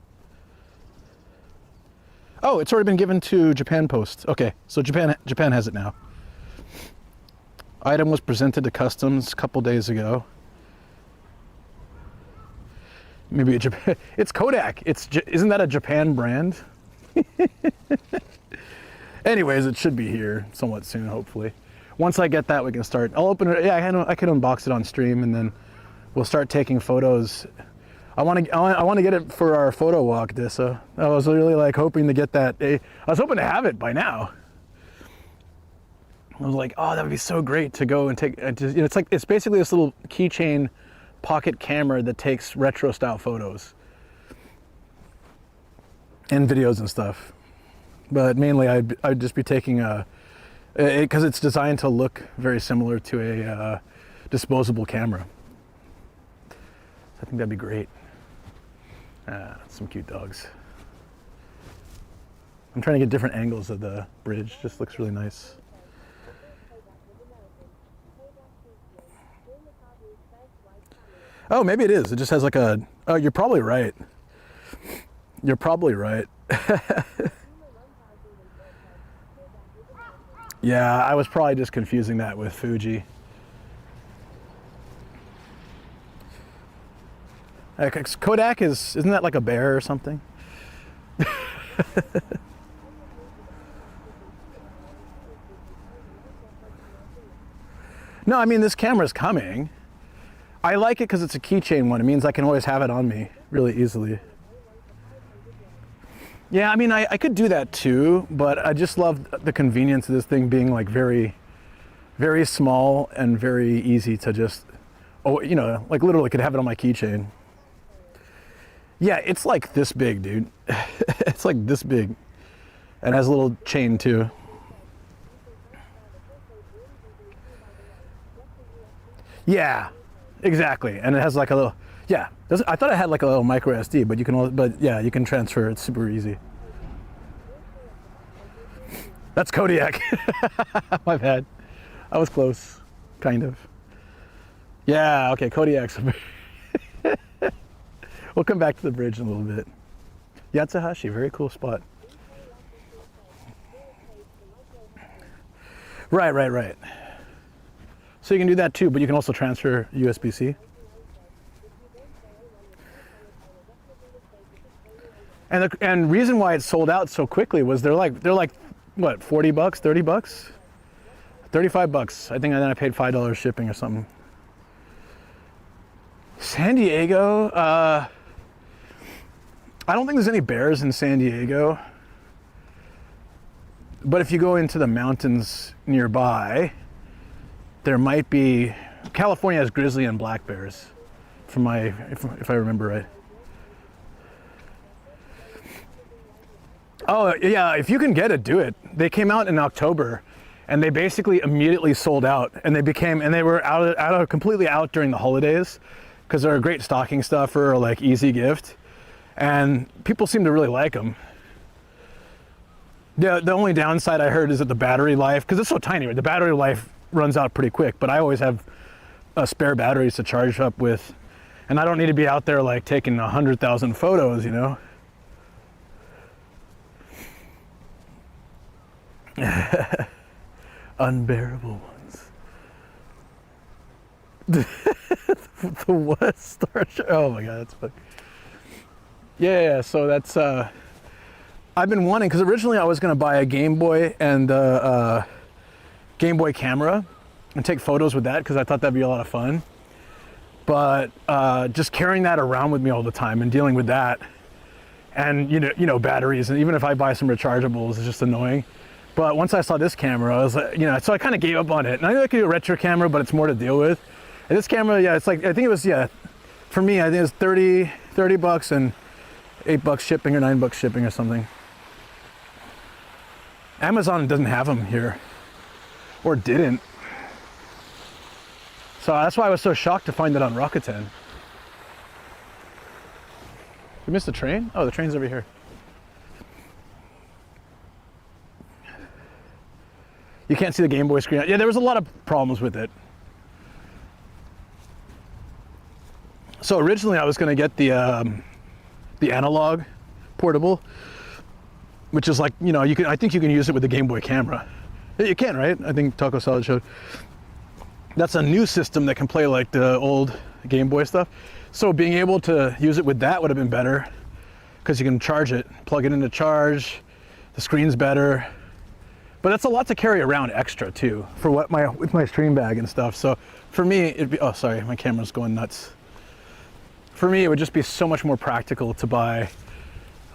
Oh, it's already been given to Japan Post. Okay, so Japan has it now. Item was presented to customs a couple days ago. Maybe Japan. It's Kodak. Isn't that a Japan brand? Anyways, it should be here somewhat soon, hopefully. Once I get that, we can start. I'll open it. Yeah, I can unbox it on stream, and then we'll start taking photos. I want to get it for our photo walk, Dissa. I was really like hoping to get that. I was hoping to have it by now. I was like, oh, that would be so great to go and take. It's basically this little keychain pocket camera that takes retro style photos and videos and stuff. But mainly, I'd just be taking because it's designed to look very similar to a disposable camera. I think that'd be great. Some cute dogs. I'm trying to get different angles of the bridge. Just looks really nice. Oh, maybe it is. It just has like a. Oh, you're probably right. You're probably right. Yeah, I was probably just confusing that with Fuji. Kodak isn't that like a bear or something? No, I mean, this camera's coming. I like it because it's a keychain one. It means I can always have it on me really easily. Yeah, I mean, I could do that too, but I just love the convenience of this thing being like very, very small and very easy to just, like literally could have it on my keychain. Yeah, it's like this big, dude. It's like this big. And it has a little chain too. Yeah, exactly. And it has like a little, yeah. I thought it had like a little micro SD, but you can transfer. It's super easy. That's Kodiak. My bad. I was close, kind of. Yeah, okay, Kodiak's. We'll come back to the bridge in a little bit. Yatsuhashi, very cool spot. Right. So you can do that too, but you can also transfer USB-C. And reason why it sold out so quickly was they're like what, 40 bucks, 30 bucks? 35 bucks. I think, and then I paid $5 shipping or something. San Diego, I don't think there's any bears in San Diego. But if you go into the mountains nearby, there might be. California has grizzly and black bears, if I remember right. Oh yeah, if you can get it, do it. They came out in October, and they basically immediately sold out, and they were completely out during the holidays, because they're a great stocking stuffer or like easy gift, and people seem to really like them. The only downside I heard is that the battery life, because it's so tiny, right? The battery life runs out pretty quick, but I always have spare batteries to charge up with, and I don't need to be out there like taking 100,000 photos, you know. Unbearable ones. The what? Star Trek? Oh my god, that's funny. Yeah, so that's I've been wanting, because originally I was going to buy a Game Boy and Game Boy camera and take photos with that, because I thought that'd be a lot of fun. But just carrying that around with me all the time and dealing with that, and you know batteries, and even if I buy some rechargeables, it's just annoying. But once I saw this camera, I was like, so I kind of gave up on it. And I know I could do a retro camera, but it's more to deal with. And this camera, yeah, it's like, I think it was, yeah, for me, I think it was 30 bucks and $8 shipping or $9 shipping or something. Amazon doesn't have them here, or didn't. So that's why I was so shocked to find it on Rakuten. We missed the train? Oh, the train's over here. You can't see the Game Boy screen. Yeah, there was a lot of problems with it. So originally I was going to get the analog portable, which is like, I think you can use it with the Game Boy camera. You can, right? I think Taco Salad showed. That's a new system that can play like the old Game Boy stuff. So being able to use it with that would have been better, because you can charge it, plug it into charge, the screen's better. But that's a lot to carry around extra too, for with my stream bag and stuff. So for me, it'd be, oh sorry, my camera's going nuts. For me, it would just be so much more practical to buy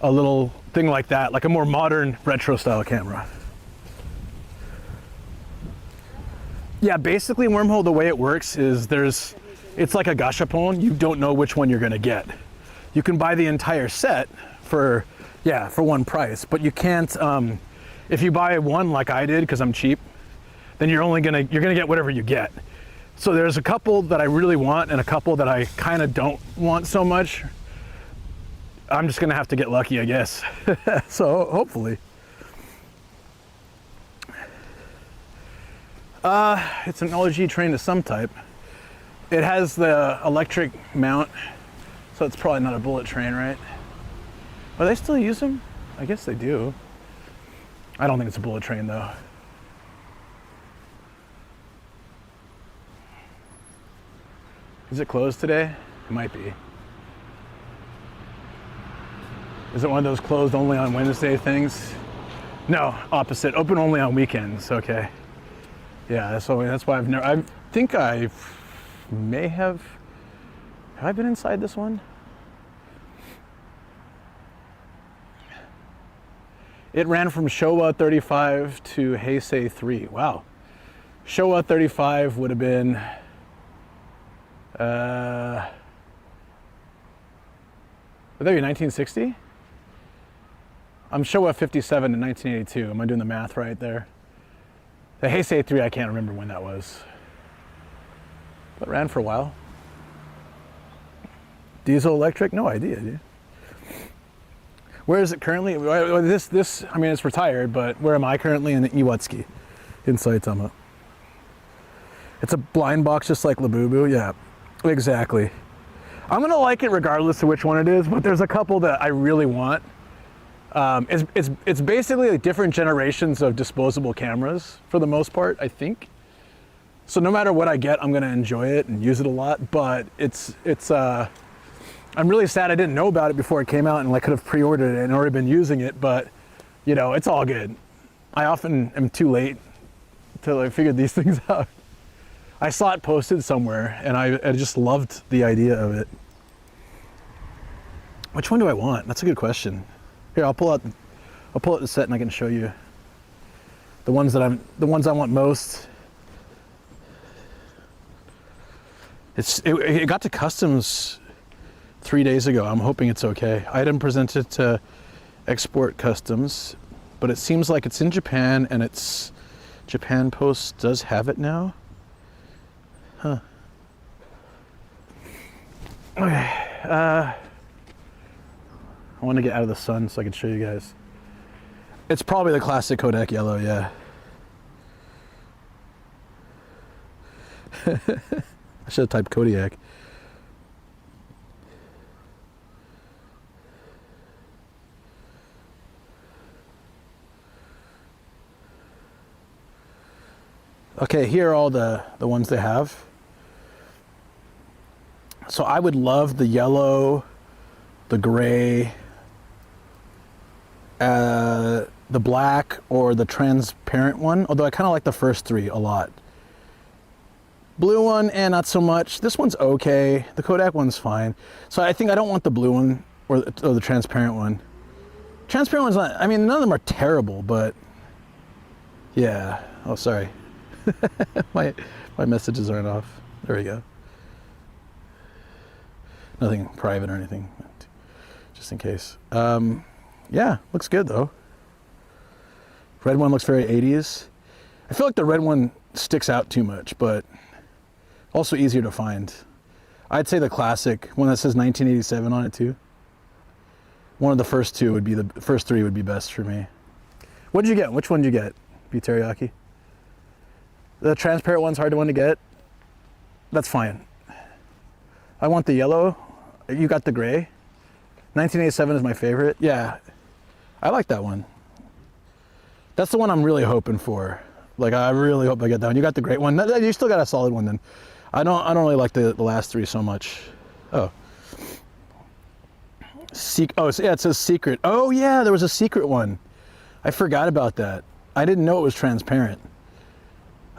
a little thing like that, like a more modern retro style camera. Yeah, basically Wormhole, the way it works is it's like a gashapon. You don't know which one you're gonna get. You can buy the entire set for one price, but you can't, if you buy one like I did, because I'm cheap, then you're gonna get whatever you get. So there's a couple that I really want and a couple that I kind of don't want so much. I'm just gonna have to get lucky, I guess. So hopefully. It's an LG train of some type. It has the electric mount, so it's probably not a bullet train, right? Are they still use them? I guess they do. I don't think it's a bullet train though. Is it closed today? It might be. Is it one of those closed only on Wednesday things? No, opposite. Open only on weekends. Okay. Yeah, that's why I think I may have I been inside this one? It ran from Showa 35 to Heisei 3. Wow. Showa 35 would have been would that be 1960? I'm Showa 57 in 1982. Am I doing the math right there? The Heisei 3, I can't remember when that was. But it ran for a while. Diesel electric? No idea, dude. Where is it currently? This, I mean, it's retired, but where am I currently? In Iwatski, in Saitama. It's a blind box just like Labubu, yeah, exactly. I'm gonna like it regardless of which one it is, but there's a couple that I really want. It's basically like different generations of disposable cameras for the most part, I think. So no matter what I get, I'm gonna enjoy it and use it a lot, but I'm really sad I didn't know about it before it came out and I could have pre-ordered it and already been using it, but you know, it's all good. I often am too late to like figure these things out. I saw it posted somewhere and I just loved the idea of it. Which one do I want? That's a good question. Here, I'll pull out the set and I can show you the ones I want most. It got to customs 3 days ago. I'm hoping it's okay. Item presented to export customs, but it seems like it's in Japan and it's Japan Post does have it now. Huh. Okay. I want to get out of the sun so I can show you guys. It's probably the classic Kodak yellow, yeah. I should have typed Kodiak. Okay, here are all the ones they have. So I would love the yellow, the gray, the black, or the transparent one, although I kind of like the first three a lot. Blue one, not so much. This one's okay. The Kodak one's fine. So I think I don't want the blue one or the transparent one. Transparent one's not, I mean, none of them are terrible, but yeah. Oh, sorry. my messages aren't off. There we go. Nothing private or anything, just in case. Yeah, looks good though. Red one looks very 80s. I feel like the red one sticks out too much, but also easier to find. I'd say the classic one that says 1987 on it too. One of the first two would be the first three would be best for me. What did you get? Which one did you get? Beef teriyaki. The transparent one's hard one to get. That's fine. I want the yellow. You got the gray. 1987 is my favorite. Yeah, I like that one. That's the one I'm really hoping for. Like, I really hope I get that one. You got the great one. You still got a solid one then. I don't really like the last three so much. Oh. Oh, yeah, it says secret. Oh yeah, there was a secret one. I forgot about that. I didn't know it was transparent.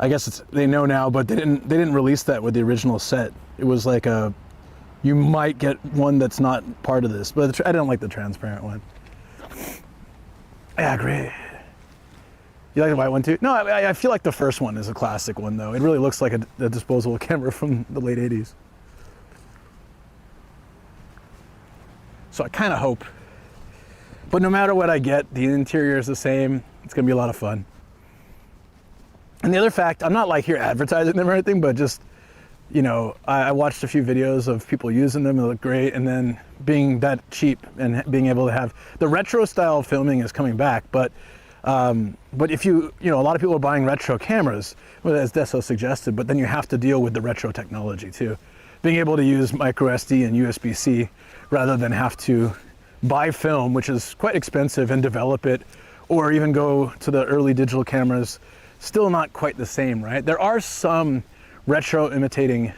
I guess they know now, but they didn't release that with the original set. It was like you might get one that's not part of this, but I don't like the transparent one. Yeah, great. You like the white one too? No, I feel like the first one is a classic one though. It really looks like a disposable camera from the late 80s. So I kind of hope. But no matter what I get, the interior is the same. It's gonna be a lot of fun. And the other fact, I'm not like here advertising them or anything, but just, you know, I watched a few videos of people using them. They look great. And then being that cheap and being able to have the retro style filming is coming back. But if you know, a lot of people are buying retro cameras, well, as Deso suggested, but then you have to deal with the retro technology too. Being able to use micro SD and USB-C rather than have to buy film, which is quite expensive, and develop it, or even go to the early digital cameras. Still not quite the same, right? There are some retro imitating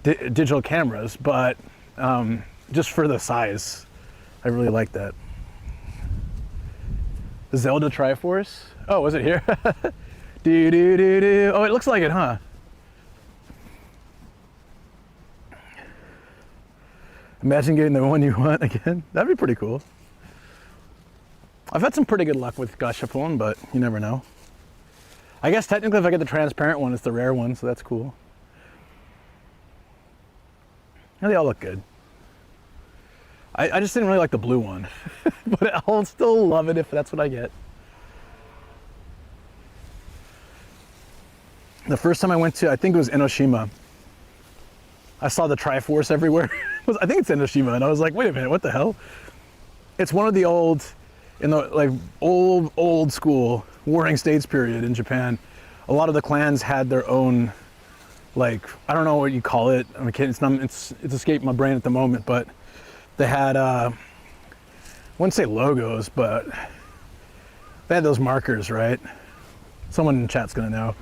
digital cameras, but just for the size, I really like that. The Zelda Triforce. Oh, was it here? Do do do do. Oh, it looks like it, huh? Imagine getting the one you want again. That'd be pretty cool. I've had some pretty good luck with Gacha phone, but you never know. I guess technically if I get the transparent one, it's the rare one, so that's cool. And they all look good. I just didn't really like the blue one, but I'll still love it if that's what I get. The first time I went to, I think it was Enoshima, I saw the Triforce everywhere. I think it's Enoshima, and I was like, wait a minute, what the hell? It's one of the old, in the like old school Warring States period in Japan. A lot of the clans had their own, like, I don't know what you call it. I mean, it's escaped my brain at the moment, but they had, I wouldn't say logos, but they had those markers, right? Someone in chat's gonna know.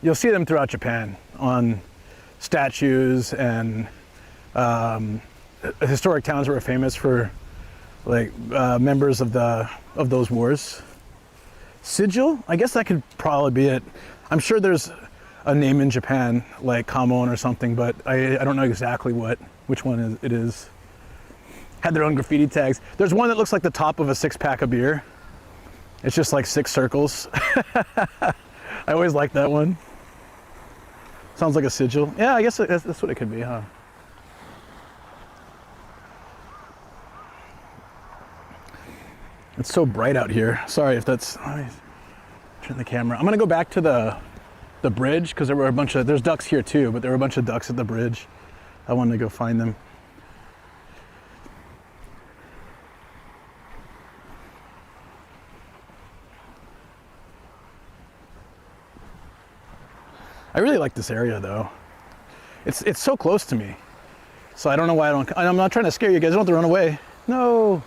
You'll see them throughout Japan on statues and historic towns that were famous for like members of those wars. Sigil, I guess that could probably be it. I'm sure there's a name in Japan like Kamon or something, but I don't know exactly which one it is. Had their own graffiti tags. There's one that looks like the top of a 6-pack of beer. It's just like 6 circles. I always like that one. Sounds like a sigil. Yeah, I guess that's what it could be, huh? It's so bright out here. Sorry if that's, let me turn the camera. I'm gonna go back to the bridge because there were a bunch of, there's ducks here too, but there were a bunch of ducks at the bridge. I wanted to go find them. I really like this area though. It's so close to me. So I don't know why I'm not trying to scare you guys. I don't have to run away. No.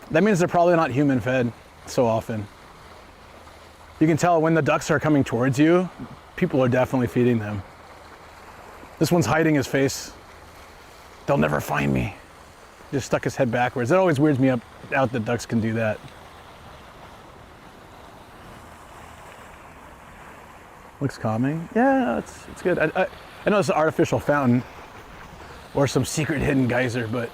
That means they're probably not human fed so often. You can tell when the ducks are coming towards you, people are definitely feeding them. This one's hiding his face. They'll never find me. Just stuck his head backwards. It always weirds me out that ducks can do that. Looks calming. Yeah, it's good. I know it's an artificial fountain or some secret hidden geyser, but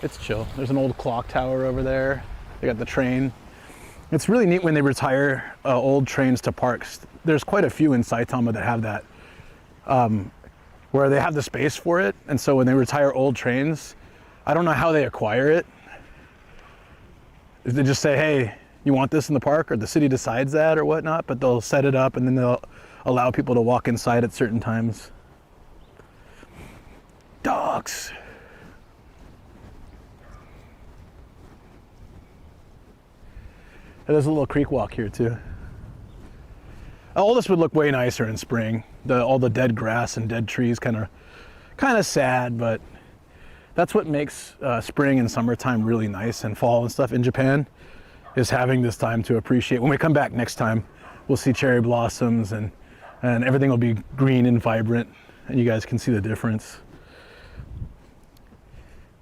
it's chill. There's an old clock tower over there. They got the train. It's really neat when they retire old trains to parks. There's quite a few in Saitama that have that, where they have the space for it. And so when they retire old trains, I don't know how they acquire it. If they just say, hey, you want this in the park, or the city decides that or whatnot, but they'll set it up and then they'll allow people to walk inside at certain times. Dogs. There's a little creek walk here too. All this would look way nicer in spring. All the dead grass and dead trees, kind of sad, but that's what makes spring and summertime really nice, and fall and stuff in Japan, is having this time to appreciate. When we come back next time, we'll see cherry blossoms and everything will be green and vibrant, and you guys can see the difference.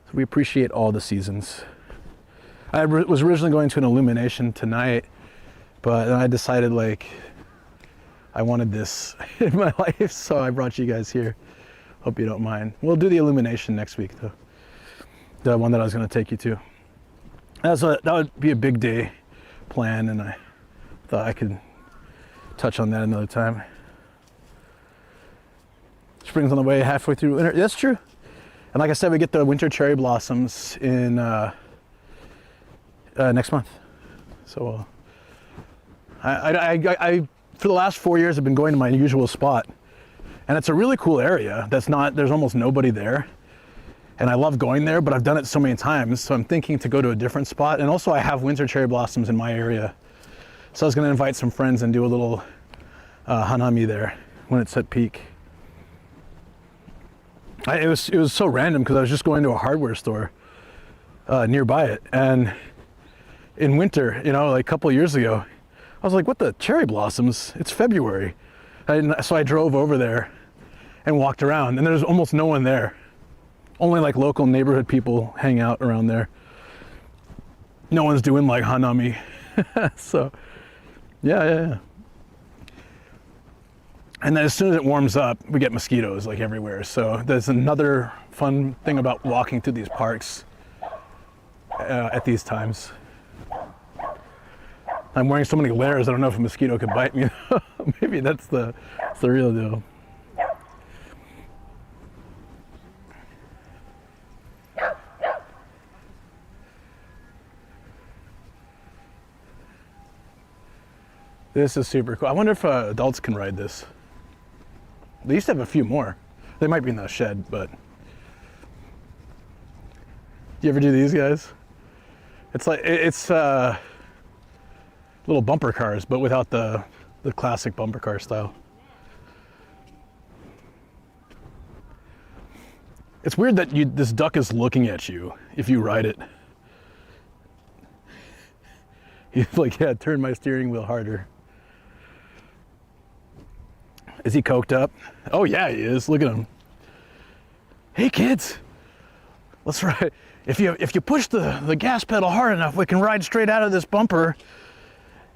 So we appreciate all the seasons. I was originally going to an illumination tonight, but then I decided I wanted this in my life, so I brought you guys here. Hope you don't mind. We'll do the illumination next week though. The one that I was going to take you to. That would be a big day plan, and I thought I could touch on that another time. Spring's on the way, halfway through winter. That's true. And like I said, we get the winter cherry blossoms in next month. So I for the last 4 years I've been going to my usual spot, and it's a really cool area. There's almost nobody there, and I love going there, but I've done it so many times, so I'm thinking to go to a different spot. And also I have winter cherry blossoms in my area, so I was going to invite some friends and do a little hanami there when it's at peak. It was so random because I was just going to a hardware store nearby it, and in winter, like a couple years ago, I was like, what the cherry blossoms? It's February. So I drove over there and walked around, and there's almost no one there. Only local neighborhood people hang out around there. No one's doing hanami. So yeah. And then as soon as it warms up, we get mosquitoes everywhere. So there's another fun thing about walking through these parks at these times. I'm wearing so many layers, I don't know if a mosquito could bite me. Maybe that's the real deal. This is super cool. I wonder if adults can ride this. They used to have a few more. They might be in the shed, but. Do you ever do these guys? It's little bumper cars, but without the classic bumper car style. It's weird that this duck is looking at you if you ride it. He's like, yeah, turn my steering wheel harder. Is he coked up? Oh yeah, he is. Look at him. Hey kids, let's ride. If you push the gas pedal hard enough, we can ride straight out of this bumper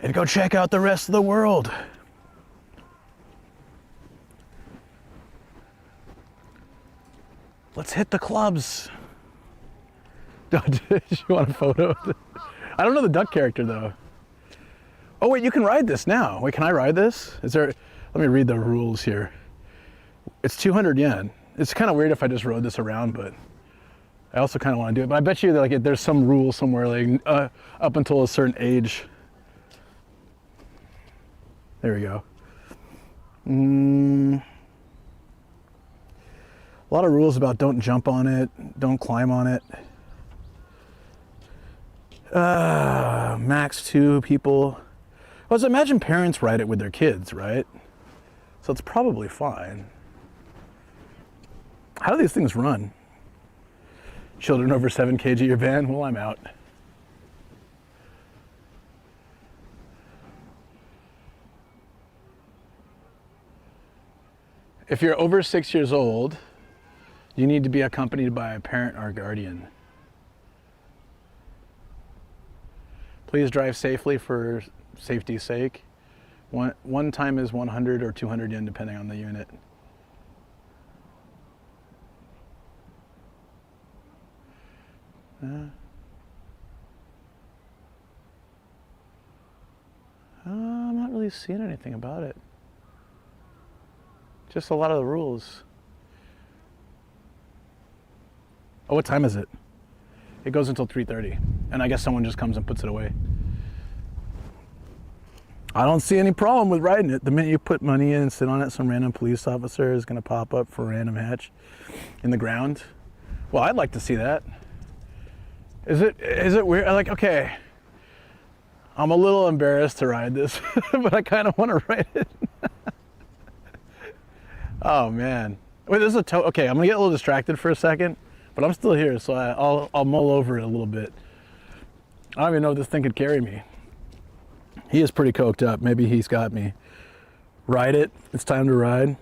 and go check out the rest of the world. Let's hit the clubs. Do you want a photo? I don't know the duck character though. Oh wait, you can ride this now. Wait, can I ride this? Let me read the rules here. It's 200 yen. It's kind of weird if I just rode this around, but I also kind of want to do it. But I bet you there's some rule somewhere up until a certain age. There we go. A lot of rules about don't jump on it, don't climb on it. Max 2 people. Well, so imagine parents ride it with their kids, right? So it's probably fine. How do these things run? Children over 7 kg your van? Well, I'm out. If you're over 6 years old, you need to be accompanied by a parent or guardian. Please drive safely for safety's sake. One time is 100 or 200 yen depending on the unit. I'm not really seeing anything about it. Just a lot of the rules. Oh, what time is it? It goes until 3:30, and I guess someone just comes and puts it away. I don't see any problem with riding it. The minute you put money in and sit on it, some random police officer is going to pop up for a random hatch in the ground. Well, I'd like to see that. Is it weird? Like, okay, I'm a little embarrassed to ride this, but I kind of want to ride it. Oh man. Wait, this is a okay, I'm gonna get a little distracted for a second, but I'm still here, so I'll mull over it a little bit. I don't even know if this thing could carry me. He is pretty coked up. Maybe he's got me. Ride it. It's time to ride.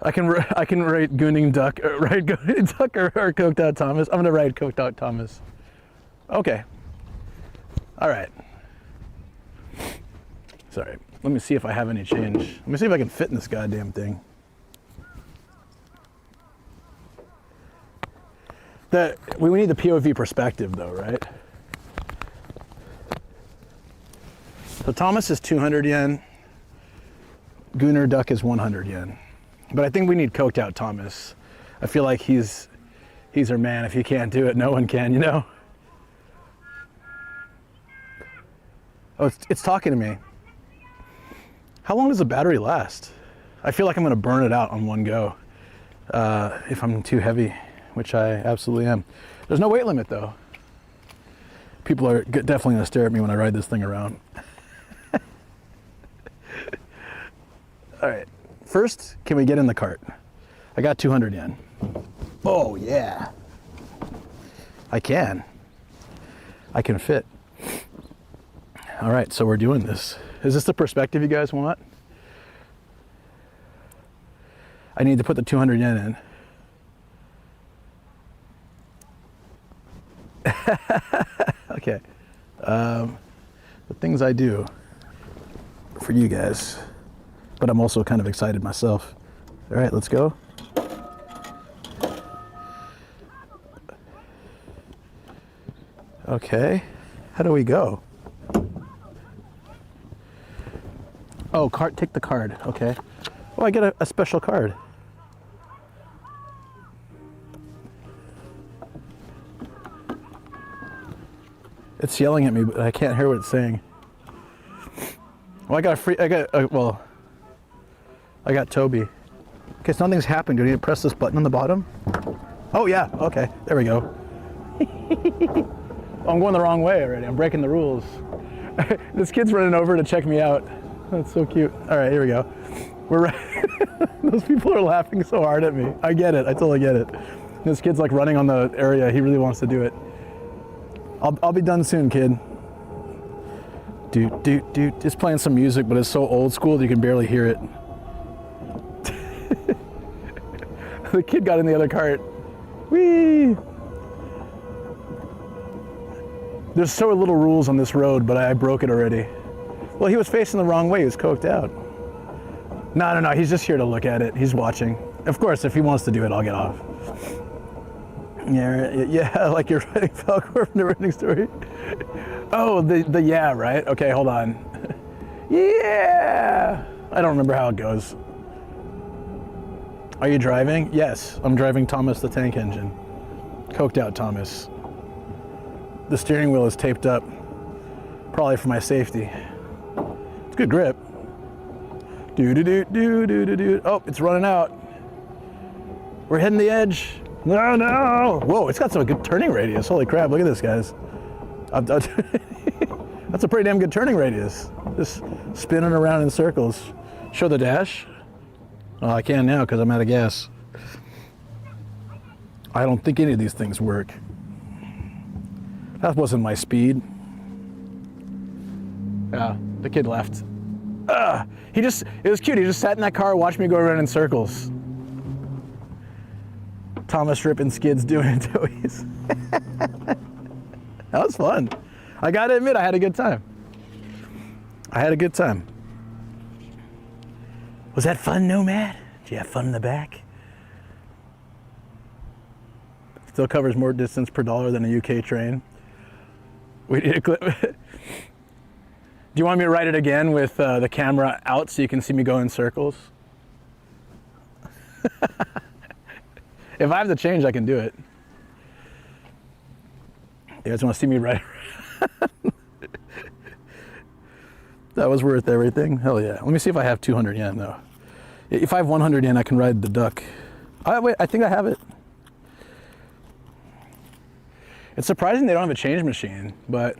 I can ride Gooning Duck, ride Gooning Duck or Coked Out Thomas. I'm gonna ride Coked Out Thomas. Okay. All right. Sorry. Let me see if I have any change. Let me see if I can fit in this goddamn thing. We need the POV perspective though, right? So Thomas is 200 yen. Gunnar Duck is 100 yen. But I think we need Coked Out Thomas. I feel like he's our man. If he can't do it, no one can, you know? Oh, it's talking to me. How long does the battery last? I feel like I'm gonna burn it out on one go if I'm too heavy, which I absolutely am. There's no weight limit though. People are definitely gonna stare at me when I ride this thing around. All right, first, can we get in the cart? I got 200 yen. Oh yeah, I can fit. All right, so we're doing this. Is this the perspective you guys want? I need to put the 200 yen in. Okay. The things I do for you guys, but I'm also kind of excited myself. All right, let's go. Okay, how do we go? Oh, take the card, okay. Oh, I get a special card. It's yelling at me, but I can't hear what it's saying. Well, I got Toby. Okay, so nothing's happened. Do I need to press this button on the bottom? Oh yeah, okay, there we go. Oh, I'm going the wrong way already. I'm breaking the rules. This kid's running over to check me out. That's so cute. All right, here we go. We're right. Those people are laughing so hard at me. I get it. I totally get it. This kid's like running on the area. He really wants to do it. I'll be done soon, kid. Dude. It's playing some music, but it's so old school that you can barely hear it. The kid got in the other cart. Whee! There's so little rules on this road, but I broke it already. Well, he was facing the wrong way. He was coked out. No. He's just here to look at it. He's watching. Of course, if he wants to do it, I'll get off. Yeah, like you're writing Falcor from the Running Story. Oh, the yeah, right? Okay, hold on. Yeah! I don't remember how it goes. Are you driving? Yes, I'm driving Thomas the Tank Engine. Coked Out Thomas. The steering wheel is taped up, probably for my safety. It's good grip. Do. Oh, it's running out. We're hitting the edge. No. Whoa, it's got some good turning radius. Holy crap, look at this, guys. That's a pretty damn good turning radius. Just spinning around in circles. Show the dash. Oh, I can now because I'm out of gas. I don't think any of these things work. That wasn't my speed. Yeah, the kid left. It was cute. He just sat in that car, watched me go around in circles. Thomas ripping skids doing toys. That was fun. I gotta admit, I had a good time. Was that fun, Nomad? Did you have fun in the back? Still covers more distance per dollar than a UK train. We need a clip. Do you want me to write it again with the camera out so you can see me go in circles? If I have the change, I can do it. You guys want to see me write? That was worth everything. Hell yeah. Let me see if I have 200 yen though. If I have 100 yen, I can ride the duck. Wait, I think I have it. It's surprising they don't have a change machine, but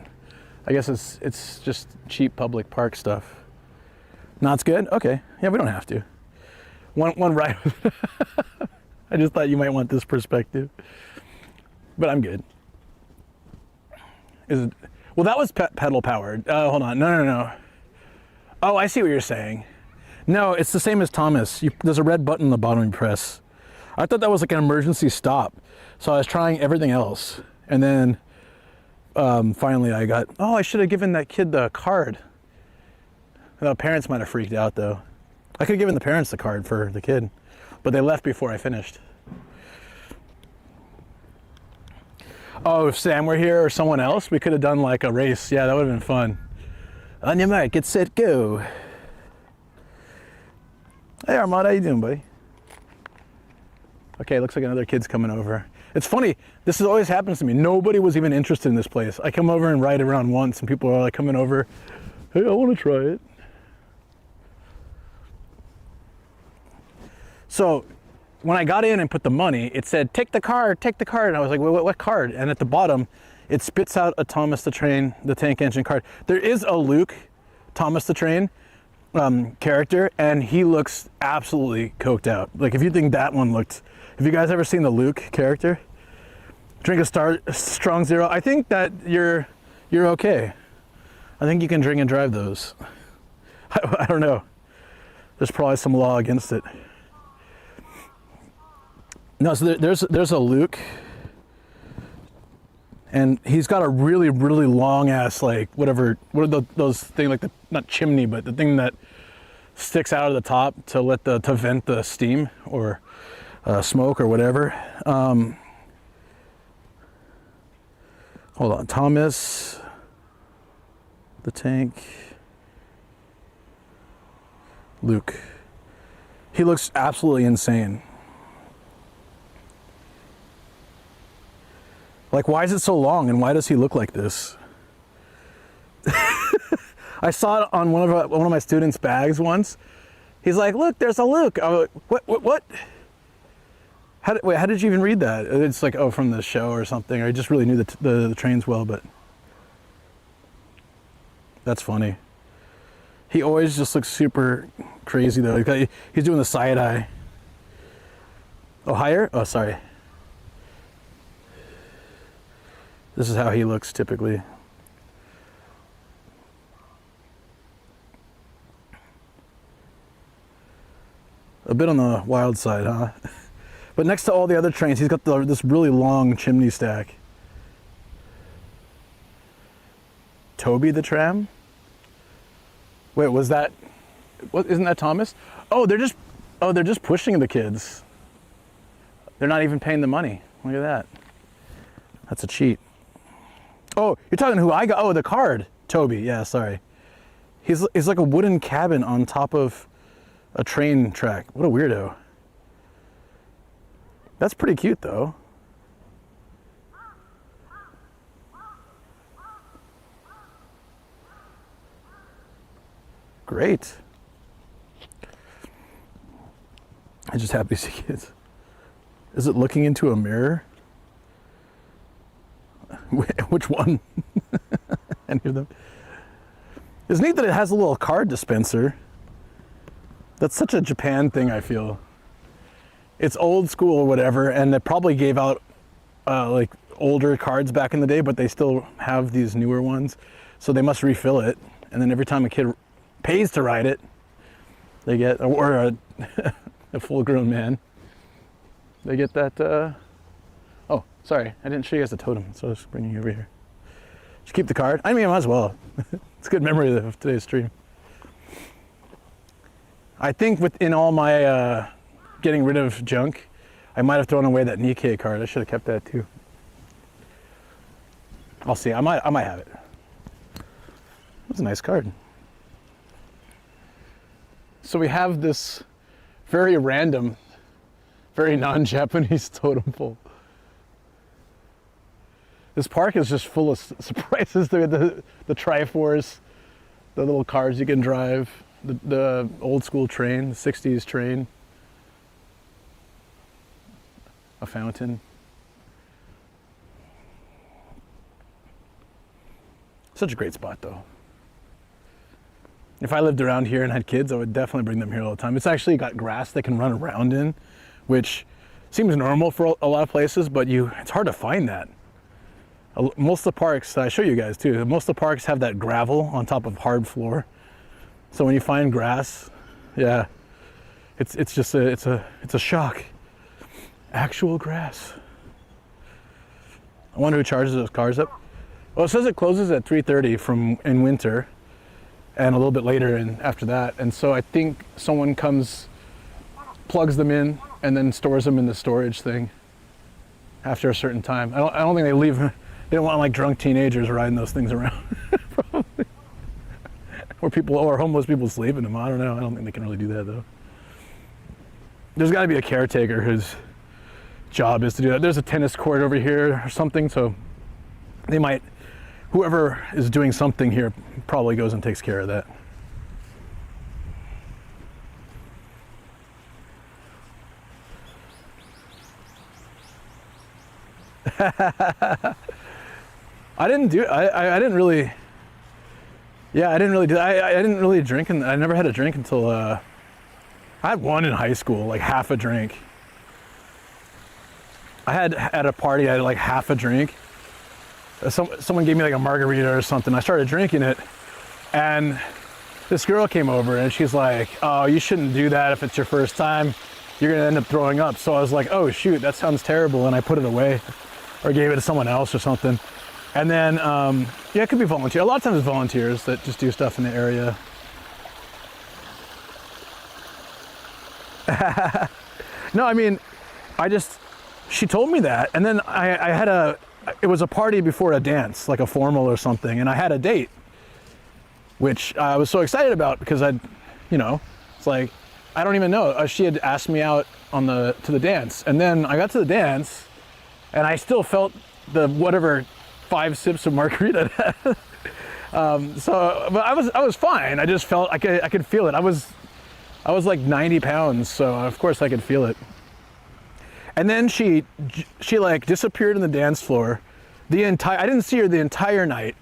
I guess it's just cheap public park stuff. Not good? Okay. Yeah, we don't have to. One ride. I just thought you might want this perspective. But I'm good. Is it? Well, that was pedal powered. Hold on. No. Oh, I see what you're saying. No, it's the same as Thomas. There's a red button on the bottom you press. I thought that was like an emergency stop. So I was trying everything else. And then finally I got, I should have given that kid the card. The parents might have freaked out though. I could have given the parents the card for the kid, but they left before I finished. Oh, if Sam were here or someone else, we could have done like a race. Yeah, that would have been fun. On your mark, get set, go. Hey Armand, how you doing, buddy? Okay, looks like another kid's coming over. It's funny, this always happens to me. Nobody was even interested in this place. I come over and ride around once and people are like coming over, hey, I want to try it. So when I got in and put the money, it said, take the card. And I was like, what card? And at the bottom, it spits out a Thomas the Tank Engine card. There is a Luke, Thomas the Train character, and he looks absolutely coked out. Like if you think that one looked, have you guys ever seen the Luke character? Drink a strong zero. I think that you're okay. I think you can drink and drive those. I don't know. There's probably some law against it. No, so there's a Luke, and he's got a really long ass, like what are those things, like not chimney, but the thing that sticks out of the top to vent the steam or smoke or whatever. Hold on, Thomas the Tank Luke. He looks absolutely insane. Like, why is it so long and why does he look like this? I saw it on one of my students' bags once. He's like, look, there's a Luke. I was like, what? How did you even read that? It's like, oh, from the show or something. Or I just really knew the trains well, but that's funny. He always just looks super crazy though. He's doing the side eye. Oh, higher? Oh, sorry. This is how he looks typically. A bit on the wild side, huh? But next to all the other trains, he's got this really long chimney stack. Toby the tram? Wait, was that? What? Isn't that Thomas? Oh, they're just pushing the kids. They're not even paying the money. Look at that. That's a cheat. Oh, you're talking who I got? Oh, the card. Toby. Yeah, sorry. He's like a wooden cabin on top of a train track. What a weirdo. That's pretty cute though. Great. I'm just happy to see kids. Is it looking into a mirror? Which one? any of them. It's neat that it has a little card dispenser. That's such a Japan thing, I feel. It's old school or whatever, and they probably gave out like older cards back in the day, but they still have these newer ones. So they must refill it, and then every time a kid pays to ride it, they get, or a full-grown man, they get that. Oh, sorry, I didn't show you guys the totem, so I was bringing you over here. Just keep the card. I mean, I might as well. It's a good memory of today's stream. I think within all my getting rid of junk, I might have thrown away that Nikkei card. I should have kept that too. I'll see. I might have it. That's a nice card. So we have this very random, very non-Japanese totem pole. This park is just full of surprises. The Triforce, the little cars you can drive, the old school train, the 60s train, a fountain. Such a great spot though. If I lived around here and had kids, I would definitely bring them here all the time. It's actually got grass they can run around in, which seems normal for a lot of places, but it's hard to find that. Most of the parks, I show you guys too, most of the parks have that gravel on top of hard floor. So when you find grass, yeah, it's just a shock. Actual grass. I wonder who charges those cars up. Well, it says it closes at 3:30 in winter, and a little bit later and after that. And so I think someone comes, plugs them in, and then stores them in the storage thing after a certain time. I don't think they leave. They don't want like drunk teenagers riding those things around. Probably. Or homeless people sleep in them. I don't know. I don't think they can really do that though. There's got to be a caretaker whose job is to do that. There's a tennis court over here or something, so they might, whoever is doing something here probably goes and takes care of that. I didn't really drink, and I never had a drink until I had one in high school, like half a drink. I had at a party, I had like half a drink. Someone gave me like a margarita or something. I started drinking it, and this girl came over and she's like, "Oh, you shouldn't do that if it's your first time. You're gonna end up throwing up." So I was like, "Oh shoot, that sounds terrible," and I put it away, or gave it to someone else or something. And then, yeah, it could be volunteer. A lot of times it's volunteers that just do stuff in the area. No, I mean, she told me that, and then I had it was a party before a dance, like a formal or something, and I had a date, which I was so excited about because it's like, I don't even know. She had asked me out to the dance, and then I got to the dance, and I still felt the whatever 5 sips of margarita. But I was fine. I just felt I could feel it. I was like 90 pounds, so of course I could feel it. And then she like disappeared in the dance floor. I didn't see her the entire night.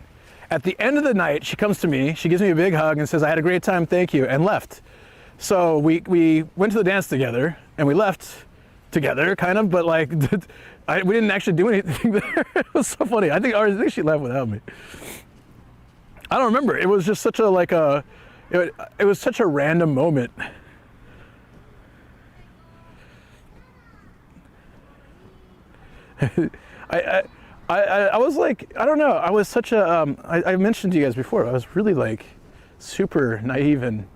At the end of the night, she comes to me, she gives me a big hug and says, "I had a great time, thank you," and left. So we went to the dance together, and we left together, kind of, but like, we didn't actually do anything there. It was so funny. I think she left without me. I don't remember. It was just such it was such a random moment. I was like, I don't know. I was such a, I mentioned to you guys before, I was really like super naive, and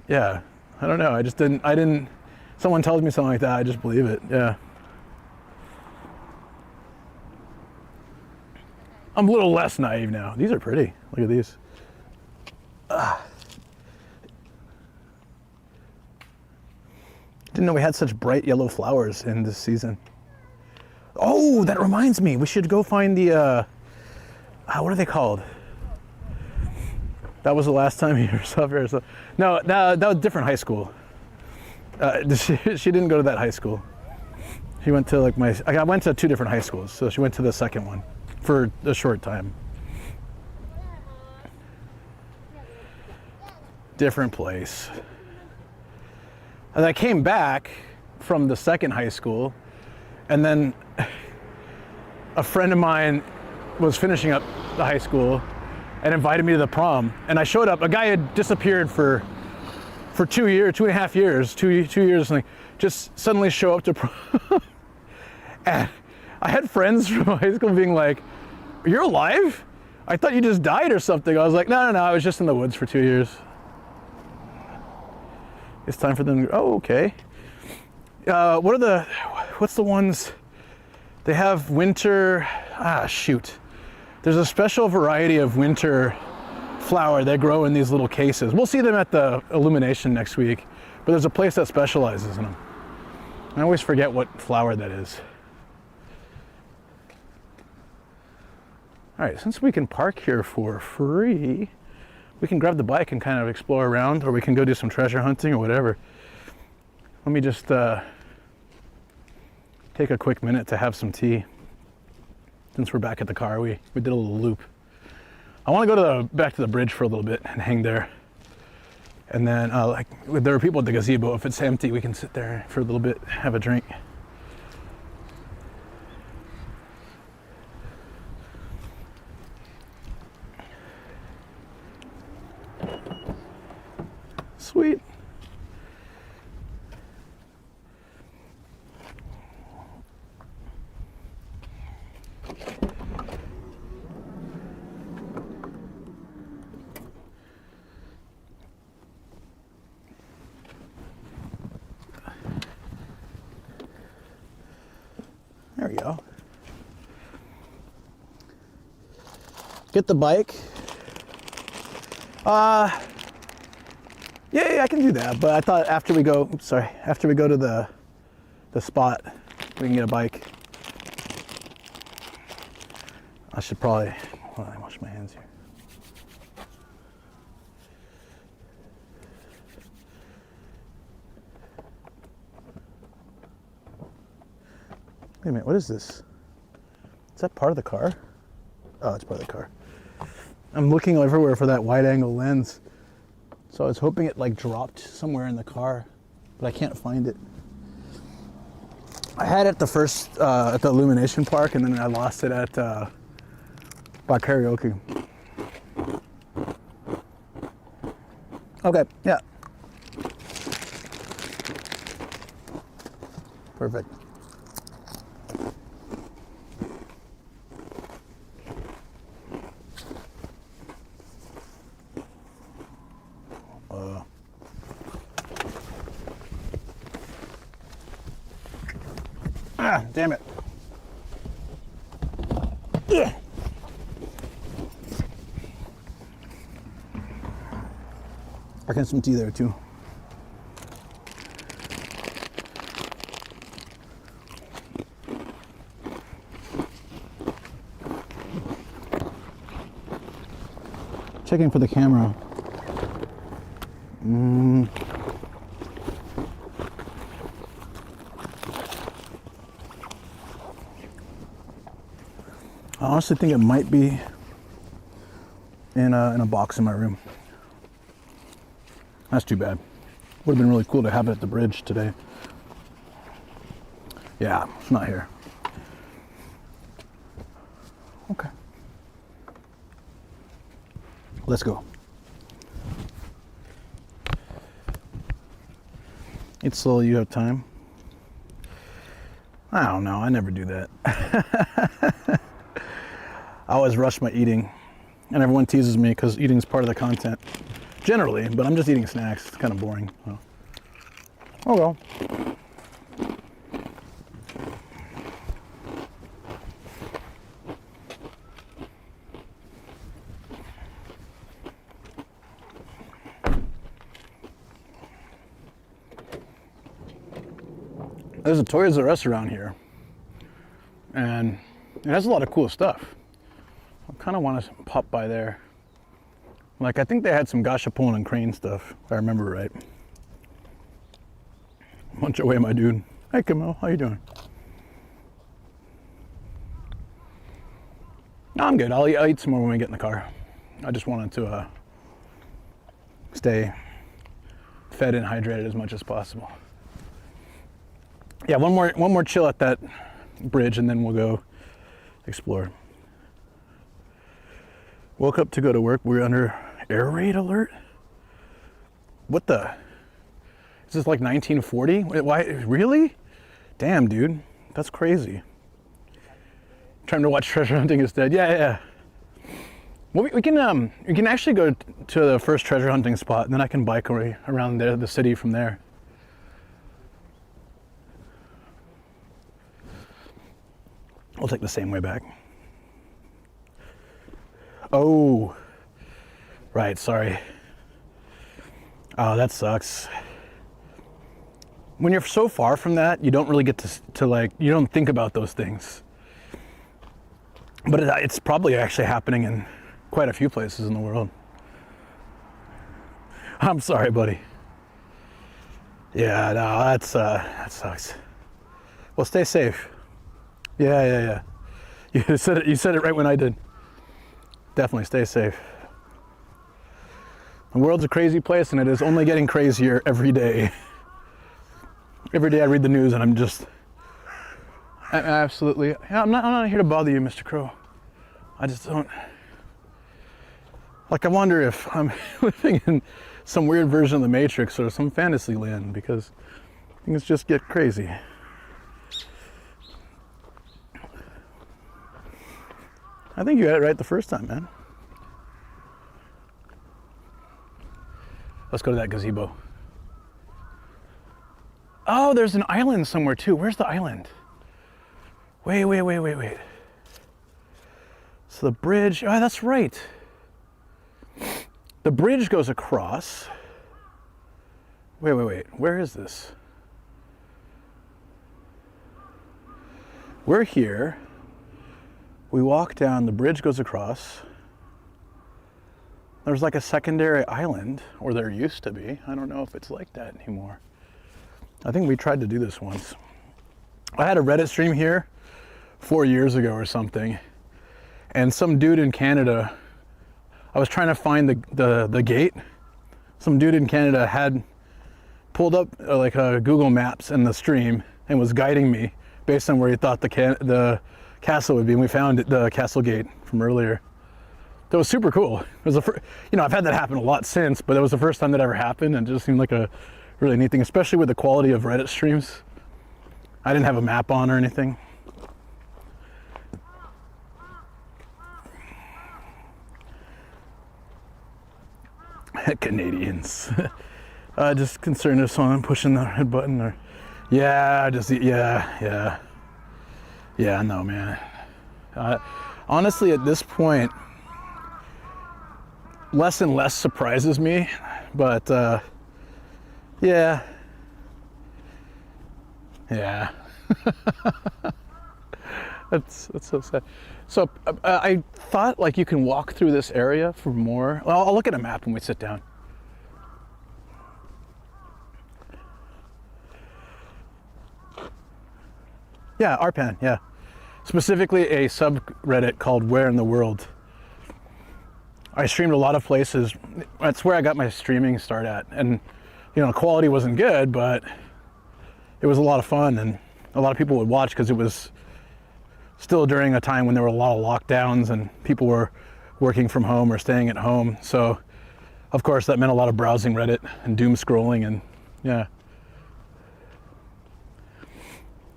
yeah, I don't know. I didn't, someone tells me something like that, I just believe it. Yeah. I'm a little less naive now. These are pretty. Look at these. Didn't know we had such bright yellow flowers in this season. Oh, that reminds me. We should go find the, what are they called? That was the last time you saw her. No, that was a different high school. She didn't go to that high school. She went to I went to 2 different high schools, so she went to the second one for a short time. different place. And I came back from the second high school, and then a friend of mine was finishing up the high school and invited me to the prom. And I showed up. A guy had disappeared for 2 years, 2.5 years, two years, and just suddenly show up to prom. And I had friends from high school being like, "You're alive? I thought you just died or something." I was like, no, I was just in the woods for 2 years. It's time for them to, oh, okay. What's the ones? They have winter, shoot. There's a special variety of winter flower they grow in these little cases. We'll see them at the Illumination next week, but there's a place that specializes in them. I always forget what flower that is. All right, since we can park here for free, we can grab the bike and kind of explore around, or we can go do some treasure hunting or whatever. Let me just take a quick minute to have some tea. Since we're back at the car, we did a little loop. I want to go back to the bridge for a little bit and hang there. And then, there are people at the gazebo. If it's empty, we can sit there for a little bit, have a drink. Sweet. There we go. Get the bike. Yeah, I can do that. But I thought after we go to the spot, we can get a bike. I should probably, hold on, wash my hands here. Wait a minute, what is this? Is that part of the car? Oh, it's part of the car. I'm looking everywhere for that wide angle lens. So I was hoping it like dropped somewhere in the car, but I can't find it. I had it at the Illumination Park, and then I lost it at by karaoke. Okay, yeah. Perfect. Damn it. Yeah. I got some tea there too. Checking for the camera. I honestly think it might be in a box in my room. That's too bad. Would have been really cool to have it at the bridge today. Yeah, it's not here. Okay. Let's go. Eat slow, you have time. I don't know, I never do that. I always rush my eating, and everyone teases me because eating is part of the content. Generally, but I'm just eating snacks. It's kind of boring. So. Oh well. There's a Toys R Us around here, and it has a lot of cool stuff. I kind of want to pop by there. Like, I think they had some Gacha pulling and crane stuff, if I remember right. Munch away, my dude. Hey, Camille, how you doing? No, I'm good. I'll eat some more when we get in the car. I just wanted to stay fed and hydrated as much as possible. Yeah, one more chill at that bridge, and then we'll go explore. Woke up to go to work. We're under air raid alert. What the? Is this like 1940? Why? Really? Damn, dude, that's crazy. Trying to watch treasure hunting instead. Yeah. Well, we can actually go to the first treasure hunting spot, and then I can bike around the city from there. We'll take the same way back. Oh, right, sorry. Oh, that sucks. When you're so far from that, you don't really get to like, you don't think about those things. But it's probably actually happening in quite a few places in the world. I'm sorry, buddy. Yeah, no, that sucks. Well, stay safe. Yeah. You said it right when I did. Definitely stay safe. The world's a crazy place, and it is only getting crazier every day. Every day I read the news, and I'm absolutely. Yeah, I'm not here to bother you, Mr. Crow. I just don't. Like, I wonder if I'm living in some weird version of the Matrix or some fantasy land, because things just get crazy. I think you got it right the first time, man. Let's go to that gazebo. Oh, there's an island somewhere too. Where's the island? Wait. So the bridge, oh, that's right. The bridge goes across. Wait. Where is this? We're here. We walk down, the bridge goes across. There's like a secondary island, or there used to be. I don't know if it's like that anymore. I think we tried to do this once. I had a Reddit stream here 4 years ago or something, and some dude in Canada, I was trying to find the gate. Some dude in Canada had pulled up like Google Maps in the stream and was guiding me based on where he thought the castle would be, and we found the castle gate from earlier. That was super cool. It was I've had that happen a lot since, but it was the first time that ever happened, and it just seemed like a really neat thing, especially with the quality of Reddit streams. I didn't have a map on or anything. Canadians. Just concerned if someone pushing the red button, or yeah, no, man. Honestly, at this point, less and less surprises me, but yeah. That's so sad. So I thought like you can walk through this area for more. Well, I'll look at a map when we sit down. Yeah, RPAN, yeah. Specifically a subreddit called Where in the World. I streamed a lot of places. That's where I got my streaming start at. And, quality wasn't good, but it was a lot of fun, and a lot of people would watch because it was still during a time when there were a lot of lockdowns and people were working from home or staying at home. So, of course, that meant a lot of browsing Reddit and doom scrolling, and yeah.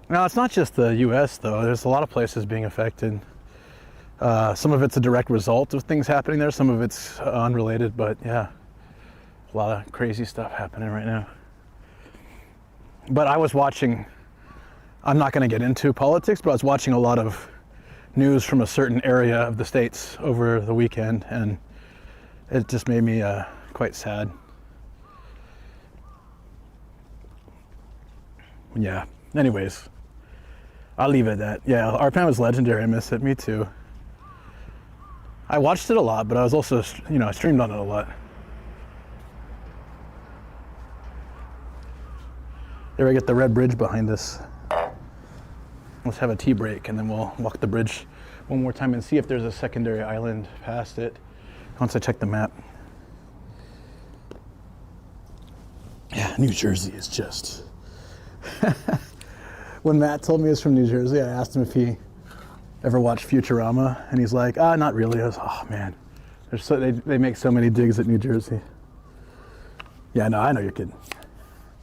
Now, it's not just the US, though. There's a lot of places being affected. Some of it's a direct result of things happening there. Some of it's unrelated, but yeah, a lot of crazy stuff happening right now. But I was watching, I'm not going to get into politics, but I was watching a lot of news from a certain area of the States over the weekend, and it just made me quite sad. Yeah, anyways, I'll leave it at that. Yeah, RPAN was legendary. I miss it. Me too. I watched it a lot, but I was also, I streamed on it a lot. There we get the red bridge behind us. Let's have a tea break, and then we'll walk the bridge one more time and see if there's a secondary island past it once I check the map. New Jersey is just... When Matt told me he was from New Jersey, I asked him if he ever watched Futurama, and he's like, not really. I was, oh man, they make so many digs at New Jersey. Yeah, no, I know you're kidding.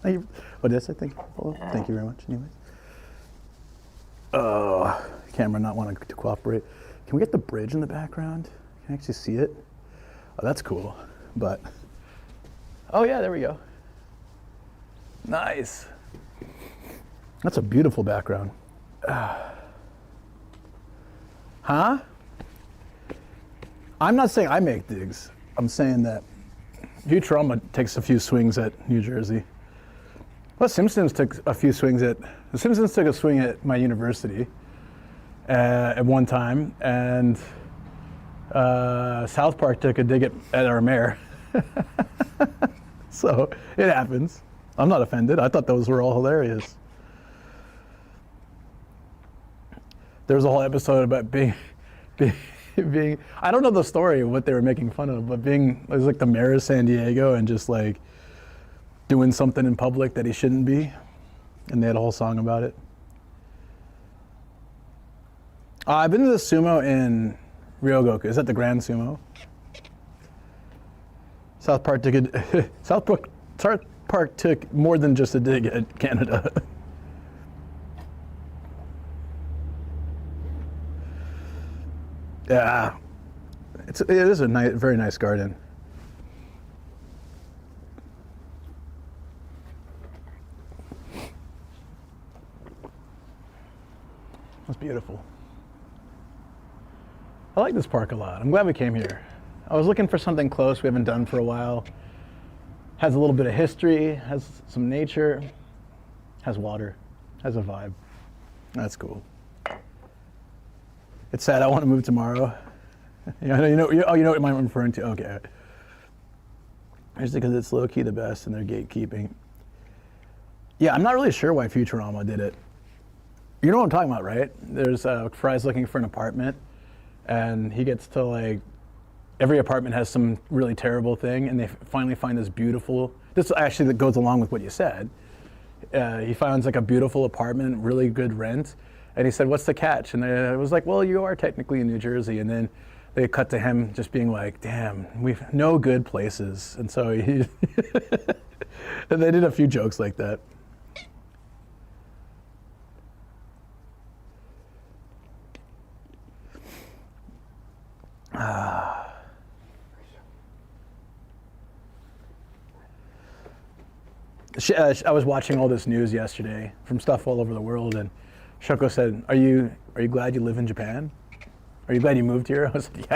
What did I say? Thank you. Hello. Thank you very much. Anyways. Camera not wanting to cooperate. Can we get the bridge in the background? Can I actually see it? Oh, that's cool. But, oh yeah, there we go. Nice. That's a beautiful background. Huh? I'm not saying I make digs. I'm saying that Futurama takes a few swings at New Jersey. Well, Simpsons took a few swings at... The Simpsons took a swing at my university at one time, and South Park took a dig at our mayor. So, it happens. I'm not offended. I thought those were all hilarious. There was a whole episode about being, I don't know the story of what they were making fun of, but it was like the mayor of San Diego and just like doing something in public that he shouldn't be. And they had a whole song about it. I've been to the sumo in Ryogoku. Is that the Grand Sumo? South Park took more than just a dig at Canada. Yeah, it is a very nice garden. That's beautiful. I like this park a lot. I'm glad we came here. I was looking for something close we haven't done for a while. Has a little bit of history, has some nature, has water, has a vibe. That's cool. It's sad I want to move tomorrow. You know what I'm referring to? Okay. Just because it's low-key the best and they're gatekeeping. Yeah, I'm not really sure why Futurama did it. You know what I'm talking about, right? There's Fry's looking for an apartment, and he gets to like, every apartment has some really terrible thing, and they finally find this beautiful, this actually that goes along with what you said. He finds like a beautiful apartment, really good rent, and he said, what's the catch? And it was like, well, you are technically in New Jersey. And then they cut to him just being like, damn, we've no good places. And so he, and they did a few jokes like that. I was watching all this news yesterday from stuff all over the world, and Shoko said, are you glad you live in Japan? Are you glad you moved here? I was like,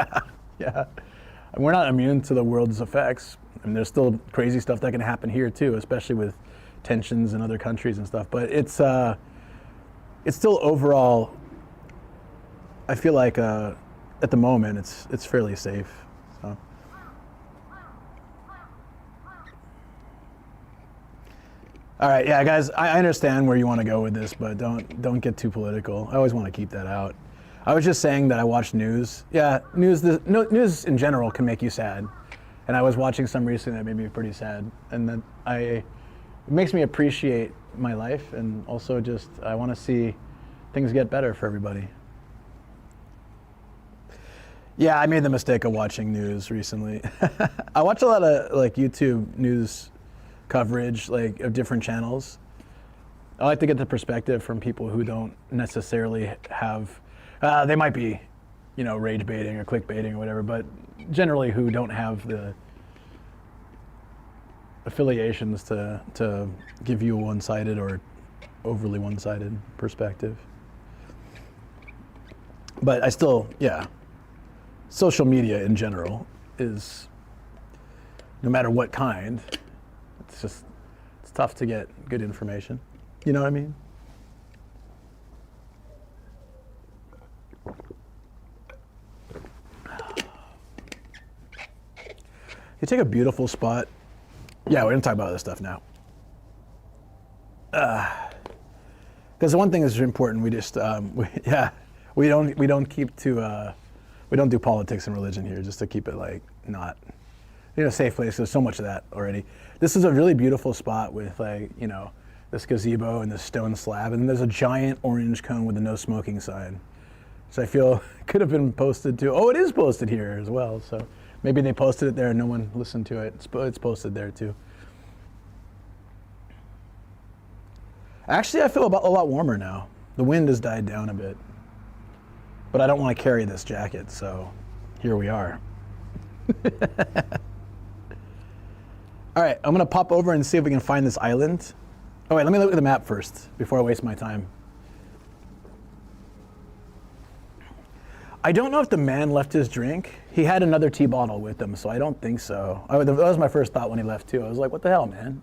yeah. And we're not immune to the world's effects. I mean, there's still crazy stuff that can happen here too, especially with tensions in other countries and stuff. But it's still overall, I feel like at the moment it's fairly safe. So. All right, yeah, guys, I understand where you want to go with this, but don't get too political. I always want to keep that out. I was just saying that I watched news. Yeah, news in general can make you sad, and I was watching some recently that made me pretty sad, and that it makes me appreciate my life, and also just I want to see things get better for everybody. Yeah, I made the mistake of watching news recently. I watch a lot of like YouTube news coverage, like of different channels. I like to get the perspective from people who don't necessarily have, they might be, rage baiting or clickbaiting or whatever, but generally who don't have the affiliations to give you a one-sided or overly one-sided perspective. But I still, social media in general is, no matter what kind, it's tough to get good information. You know what I mean? You take a beautiful spot. Yeah, we're gonna talk about this stuff now. Because the one thing that's important, we just, we don't do politics and religion here, just to keep it like not. safe place. There's so much of that already. This is a really beautiful spot with like, this gazebo and this stone slab, and then there's a giant orange cone with a no smoking sign. So I feel it could have been posted too. Oh, it is posted here as well. So maybe they posted it there and no one listened to it. It's posted there too. Actually, I feel a lot warmer now. The wind has died down a bit. But I don't want to carry this jacket, so here we are. All right, I'm gonna pop over and see if we can find this island. Oh wait, let me look at the map first before I waste my time. I don't know if the man left his drink. He had another tea bottle with him, so I don't think so. That was my first thought when he left too. I was like, what the hell, man?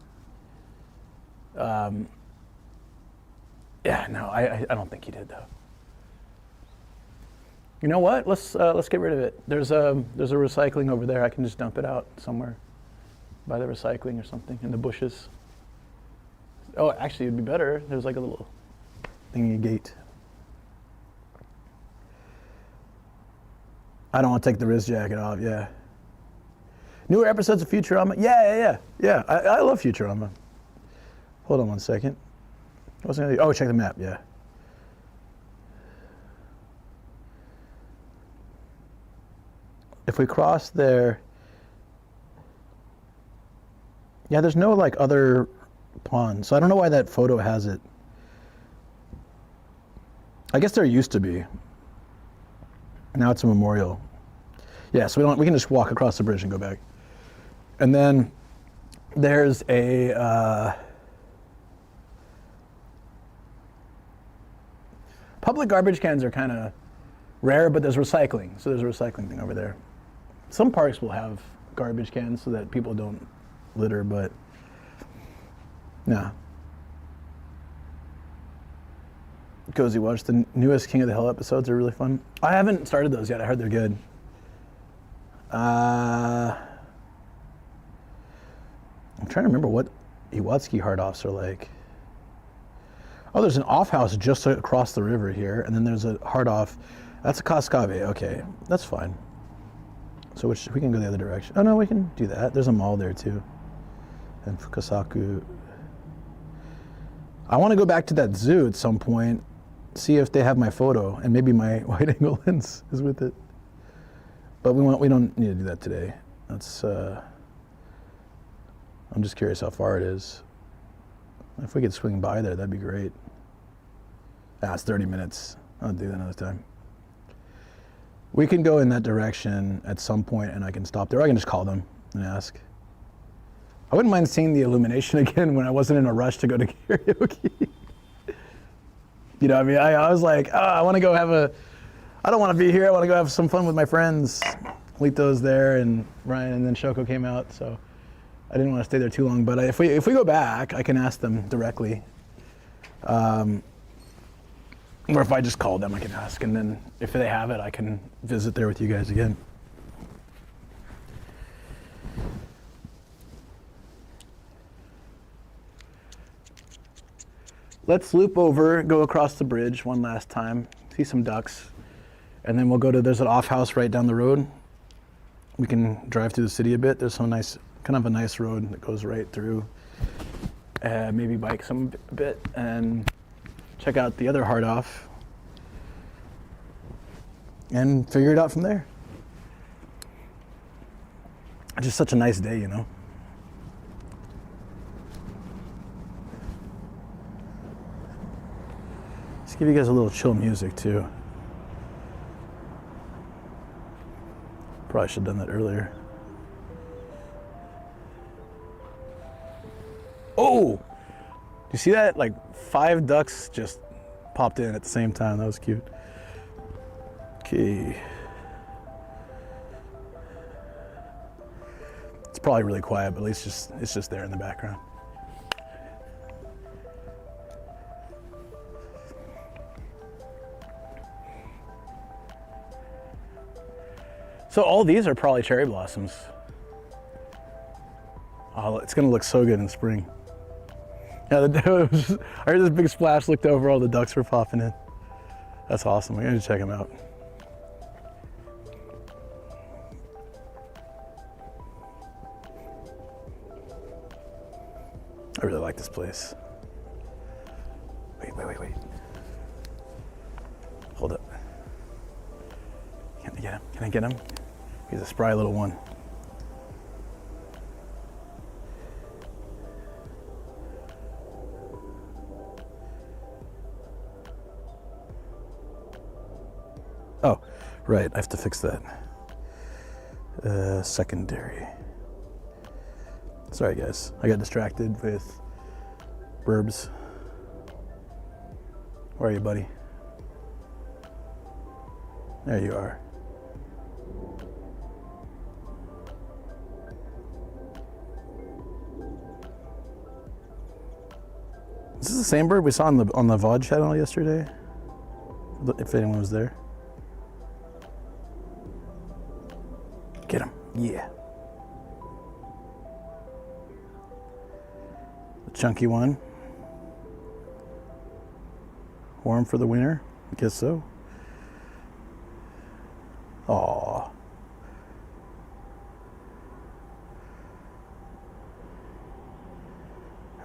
Yeah, no, I don't think he did though. You know what? Let's get rid of it. There's a recycling over there. I can just dump it out somewhere by the recycling or something in the bushes. Oh, actually, it'd be better. There's like a little thingy gate. I don't want to take the wrist jacket off. Yeah. Newer episodes of Futurama. Yeah. I love Futurama. Hold on one second. What's I gonna do? Oh, check the map. Yeah. If we cross there, yeah, there's no like other pond, so I don't know why that photo has it. I guess there used to be. Now it's a memorial. Yeah, so we can just walk across the bridge and go back. And then there's a public garbage cans are kind of rare, but there's recycling. So there's a recycling thing over there. Some parks will have garbage cans so that people don't litter, but nah. Cozy Watch, the newest King of the Hill episodes are really fun. I haven't started those yet. I heard they're good. I'm trying to remember what Iwatski hard-offs are like. Oh, there's an off-house just across the river here, and then there's a hard-off. That's a Kaskabe. Okay, that's fine. So we can go the other direction. Oh no, we can do that. There's a mall there too. And Fukasaku. I want to go back to that zoo at some point, see if they have my photo, and maybe my wide angle lens is with it. But we don't need to do that today. That's I'm just curious how far it is. If we could swing by there, that'd be great. It's 30 minutes. I'll do that another time. We can go in that direction at some point and I can stop there. Or I can just call them and ask. I wouldn't mind seeing the illumination again when I wasn't in a rush to go to karaoke. You know what I mean? I was like, I want to go I don't want to be here. I want to go have some fun with my friends. Lito's there and Ryan, and then Shoko came out, so I didn't want to stay there too long. But if we go back, I can ask them directly. Or if I just called them, I can ask, and then if they have it, I can visit there with you guys again. Let's loop over, go across the bridge one last time, see some ducks, and then we'll go to, there's an off house right down the road. We can drive through the city a bit. There's some nice, kind of a nice road that goes right through. Maybe bike some a bit and check out the other hard off and figure it out from there. It's just such a nice day, you know. Let's give you guys a little chill music too. Probably should have done that earlier. Oh! Do you see that? Like 5 ducks just popped in at the same time. That was cute. Okay. It's probably really quiet, but at least it's just there in the background. So all these are probably cherry blossoms. Oh, it's gonna look so good in spring. Yeah, I heard this big splash, looked over, all the ducks were popping in. That's awesome, we're gonna check them out. place. Wait. Hold up. Can I get him? Can I get him? He's a spry little one. Oh, right, I have to fix that. Secondary. Sorry guys, I got distracted with burbs. Where are you, buddy? There you are. Is this the same bird we saw on the VOD channel yesterday? If anyone was there. Get him. Yeah. The chunky one. Warm for the winter? I guess so. Aww.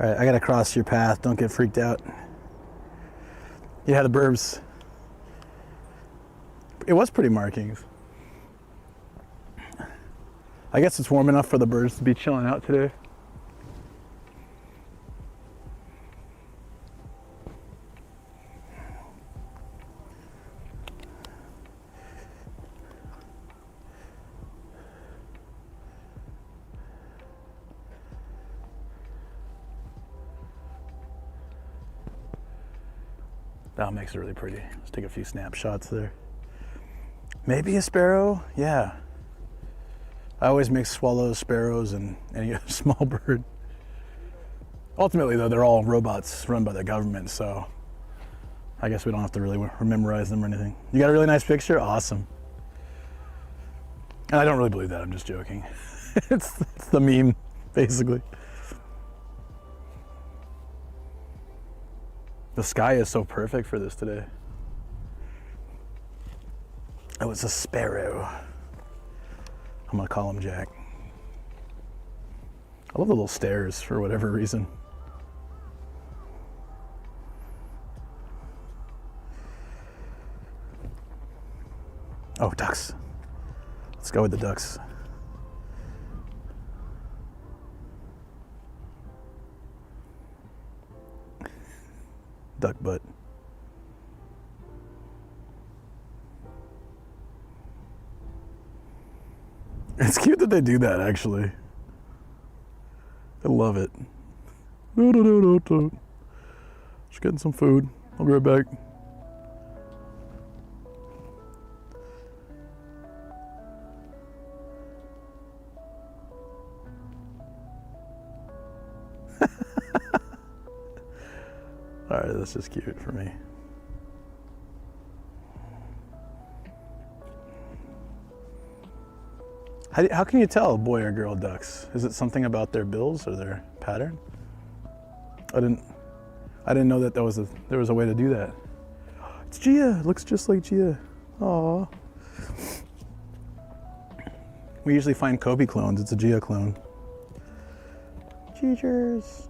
All right, I gotta cross your path. Don't get freaked out. Yeah, the burbs. It was pretty markings. I guess it's warm enough for the birds to be chilling out today. That makes it really pretty. Let's take a few snapshots there. Maybe a sparrow? Yeah. I always mix swallows, sparrows, and any small bird. Ultimately, though, they're all robots run by the government, so I guess we don't have to really memorize them or anything. You got a really nice picture? Awesome. And I don't really believe that. I'm just joking. It's the meme, basically. The sky is so perfect for this today. Oh, it's a sparrow. I'm gonna call him Jack. I love the little stairs for whatever reason. Oh, ducks. Let's go with the ducks. Duck butt. It's cute that they do that, actually. I love it. Just getting some food. I'll be right back. All right, that's just cute for me. How can you tell boy or girl ducks? Is it something about their bills or their pattern? I didn't know that there was a way to do that. It's Gia. It looks just like Gia. Aw. We usually find Kobe clones. It's a Gia clone. Cheers.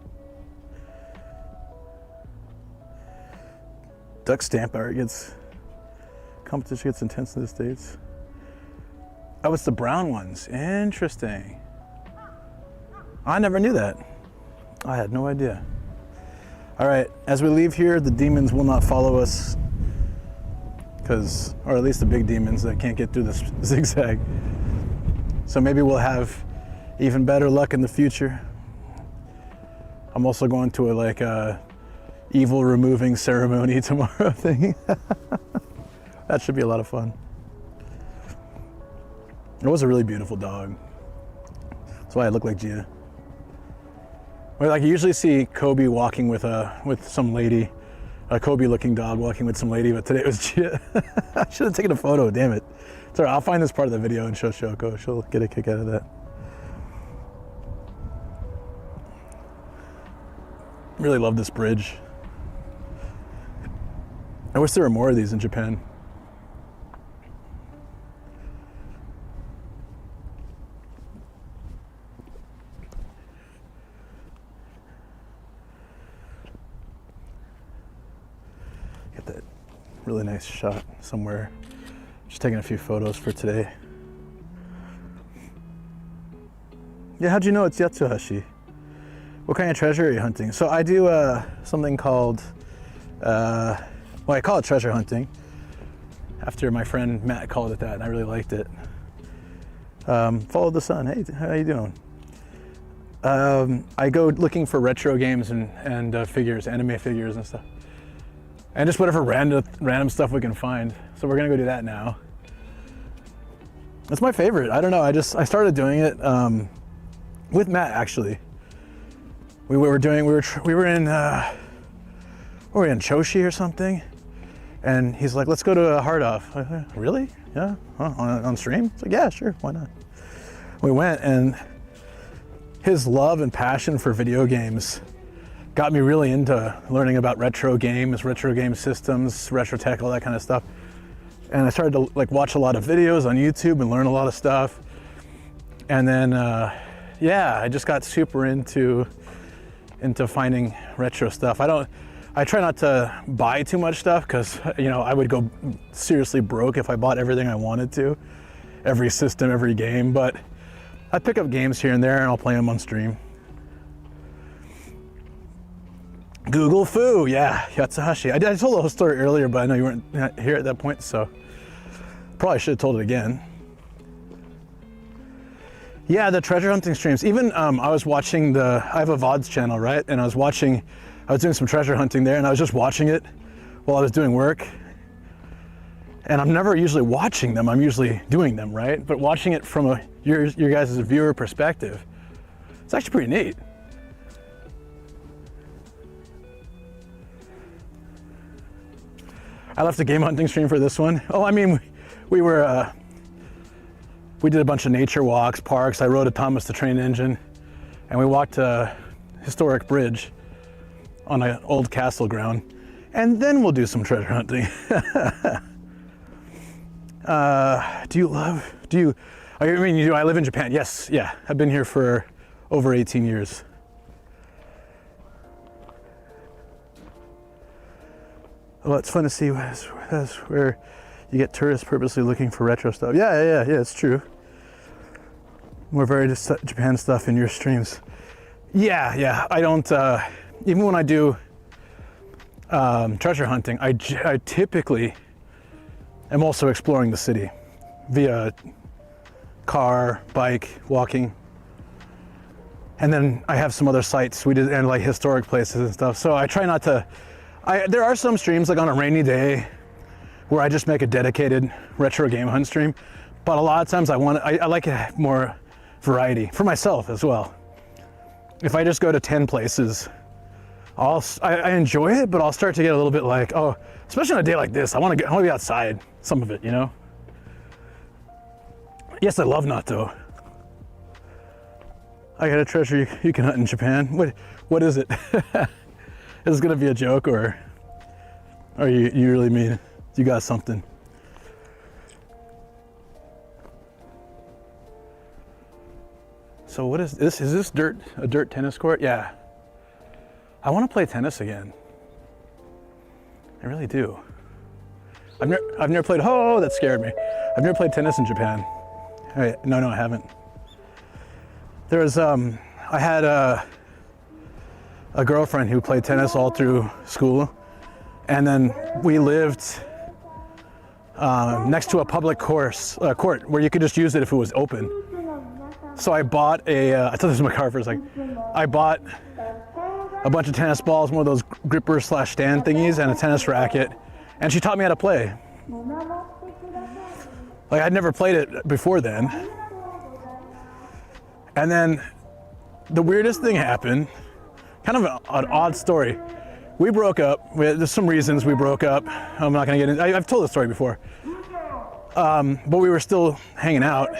Duck stamp art competition gets intense in the States. Oh, it's the brown ones. Interesting. I never knew that. I had no idea. All right, as we leave here, the demons will not follow us or at least the big demons that can't get through this zigzag. So maybe we'll have even better luck in the future. I'm also going to a evil removing ceremony tomorrow thing. That should be a lot of fun. It was a really beautiful dog. That's why I look like Gia. Well, like you usually see Kobe walking with some lady, a Kobe-looking dog walking with some lady, but today it was Gia. I should have taken a photo. Damn it. It's all right. I'll find this part of the video and show Shoko. She'll get a kick out of that. Really love this bridge. I wish there were more of these in Japan. Get that really nice shot somewhere. Just taking a few photos for today. Yeah, how'd you know it's Yatsuhashi? What kind of treasure are you hunting? So I do something called, well, I call it treasure hunting. After my friend Matt called it that, and I really liked it. Follow the sun. Hey, how you doing? I go looking for retro games and figures, anime figures and stuff. And just whatever random stuff we can find. So we're gonna go do that now. That's my favorite. I don't know, I started doing it with Matt actually. We were in Choshi or something. And he's like, let's go to a hard off. Really? Yeah? Huh? On stream? It's like, yeah, sure, why not? We went, and his love and passion for video games got me really into learning about retro games, retro game systems, retro tech, all that kind of stuff. And I started to like watch a lot of videos on YouTube and learn a lot of stuff. And then, yeah, I just got super into finding retro stuff. I try not to buy too much stuff because, you know, I would go seriously broke if I bought everything I wanted to, every system, every game, but I pick up games here and there and I'll play them on stream. Google Foo, yeah, Yatsuhashi. I told the whole story earlier, but I know you weren't here at that point, so probably should have told it again. Yeah, the treasure hunting streams. Even I was watching I have a VODs channel, right? And I was doing some treasure hunting there, and I was just watching it while I was doing work. And I'm never usually watching them, I'm usually doing them, right? But watching it from your guys' viewer perspective, it's actually pretty neat. I left the game hunting stream for this one. Oh, I mean, we did a bunch of nature walks, parks. I rode a Thomas the Train Engine, and we walked a historic bridge on an old castle ground, and then we'll do some treasure hunting. Do I live in Japan? Yes, yeah. I've been here for over 18 years. Well, it's fun to see that's where you get tourists purposely looking for retro stuff. Yeah, it's true. More very Japan stuff in your streams. Yeah, I don't, even when I do treasure hunting, I typically am also exploring the city via car, bike, walking. And then I have some other sites we did, and like historic places and stuff. So I try not to, there are some streams like on a rainy day where I just make a dedicated retro game hunt stream. But a lot of times I like to have more variety for myself as well. If I just go to 10 places, I enjoy it, but I'll start to get a little bit like, oh, especially on a day like this, I want to be outside, some of it, you know? Yes, I love natto. I got a treasure you can hunt in Japan. What is it? Is this gonna be a joke, or you really mean it? You got something? So what is this? Is this a dirt tennis court? Yeah. I want to play tennis again. I really do. I've never played. Oh, that scared me. I've never played tennis in Japan. No, I haven't. There was I had a girlfriend who played tennis all through school, and then we lived next to a public court where you could just use it if it was open. So I bought I took this in my car for a second. I bought a bunch of tennis balls, one of those gripper/stand thingies, and a tennis racket, and she taught me how to play. Like, I'd never played it before then. And then the weirdest thing happened, kind of an odd story. We broke up. There's some reasons we broke up. I'm not gonna get into. I've told the story before. But we were still hanging out.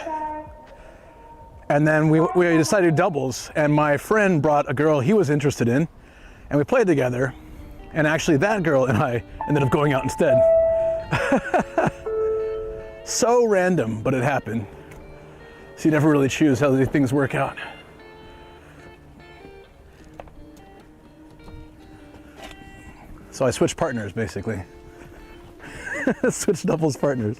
And then we decided to do doubles, and my friend brought a girl he was interested in, and we played together. And actually that girl and I ended up going out instead. So random, but it happened. So you never really choose how these things work out. So I switched partners, basically. Switch doubles partners.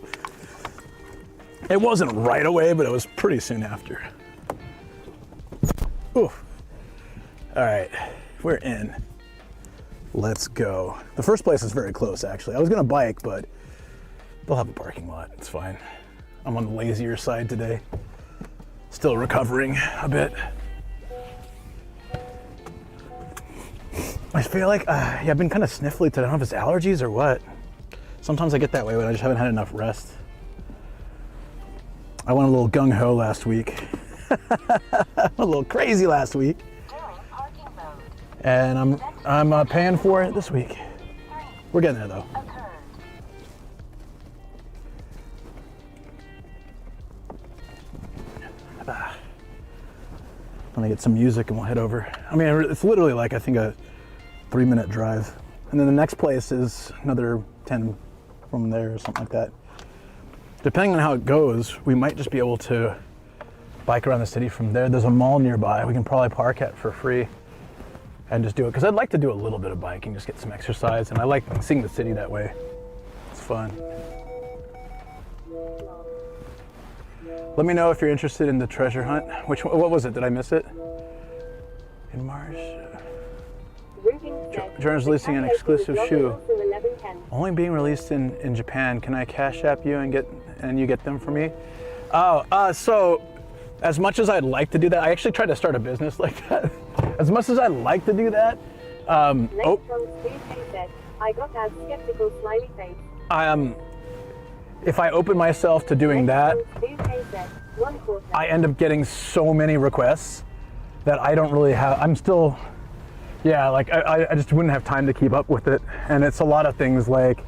It wasn't right away, but it was pretty soon after. Ooh. All right, we're in. Let's go. The first place is very close, actually. I was gonna bike, but they'll have a parking lot. It's fine. I'm on the lazier side today. Still recovering a bit. I feel like, yeah, I've been kind of sniffly today. I don't know if it's allergies or what. Sometimes I get that way when I just haven't had enough rest. I went a little gung-ho last week. A little crazy last week. And I'm paying for it this week. We're getting there though. I'm gonna get some music and we'll head over. I mean, it's literally like, I think a 3-minute drive. And then the next place is another 10 from there or something like that. Depending on how it goes, we might just be able to bike around the city from there. There's a mall nearby we can probably park at for free and just do it. Because I'd like to do a little bit of biking, just get some exercise. And I like seeing the city that way. It's fun. Let me know if you're interested in the treasure hunt. What was it? Did I miss it? In March? Jordan's releasing an exclusive shoe. Only being released in Japan. Can I cash app you and you get them for me? Oh, so as much as I'd like to do that, I actually tried to start a business like that. As much as I'd like to do that, oh. I got that skeptical smiley face. If I open myself to doing that, I end up getting so many requests that I don't really have. I'm still, yeah, like I just wouldn't have time to keep up with it. And it's a lot of things like,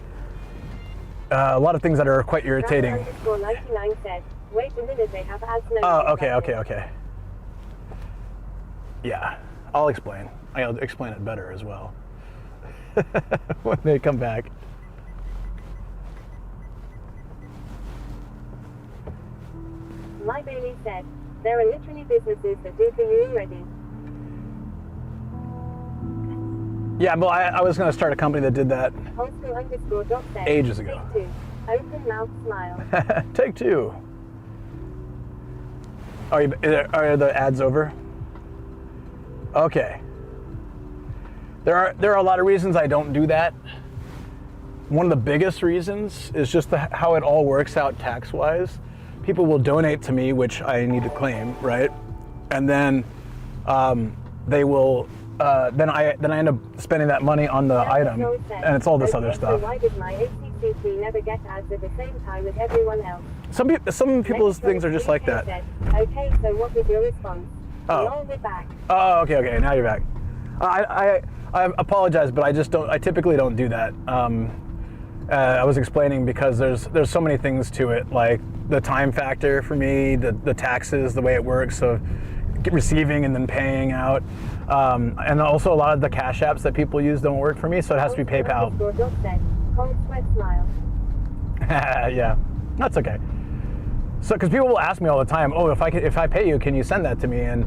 a lot of things that are quite irritating. Wait a minute, they have ads now. Oh, okay. Yeah, I'll explain. I'll explain it better as well when they come back. My Bailey said, there are literally businesses that do for you already. Yeah, well, I was going to start a company that did that ages ago. Take 2. Open mouth smile. Take 2. Are the ads over? Okay. There are a lot of reasons I don't do that. One of the biggest reasons is just how it all works out tax-wise. People will donate to me, which I need to claim, right? And then they will. Then I end up spending that money on the item, and it's all this other stuff. So why did my HTTP never get ads at the same time as everyone else? Some people's things are just like that. Okay, so what was your response? Oh. We're back. Oh, okay. Now you're back. I apologize, but I typically don't do that. I was explaining because there's so many things to it, like the time factor for me, the taxes, the way it works, so receiving and then paying out, and also a lot of the cash apps that people use don't work for me, so it has to be PayPal. Yeah, that's okay. So, because people will ask me all the time, oh, if I pay you, can you send that to me? And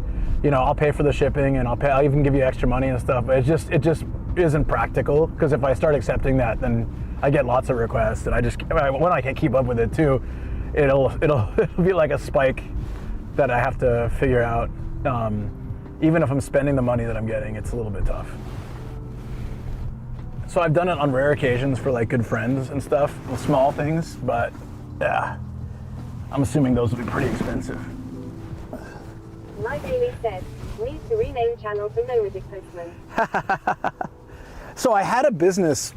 I'll pay for the shipping, and I'll even give you extra money and stuff. But it just isn't practical, because if I start accepting that, then I get lots of requests, and when I can't keep up with it too, it'll be like a spike that I have to figure out. Even if I'm spending the money that I'm getting, it's a little bit tough. So I've done it on rare occasions for like good friends and stuff, small things, but yeah, I'm assuming those will be pretty expensive. My Bailey said, need to rename channel to Nomadic Postman. So I had a business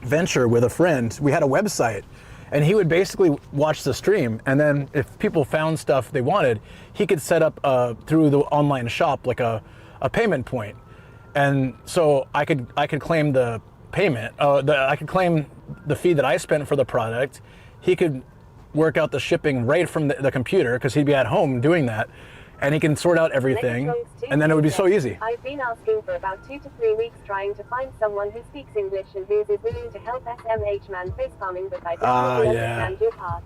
venture with a friend. We had a website, and he would basically watch the stream, and then if people found stuff they wanted, he could set up through the online shop like a payment point. And so I could claim the payment, I could claim the fee that I spent for the product. He could work out the shipping right from the computer, because he'd be at home doing that, and he can sort out everything, and then it would be so easy. I've been asking for about 2 to 3 weeks trying to find someone who speaks English and who is willing to help SMH man face farming, but I don't really understand your part.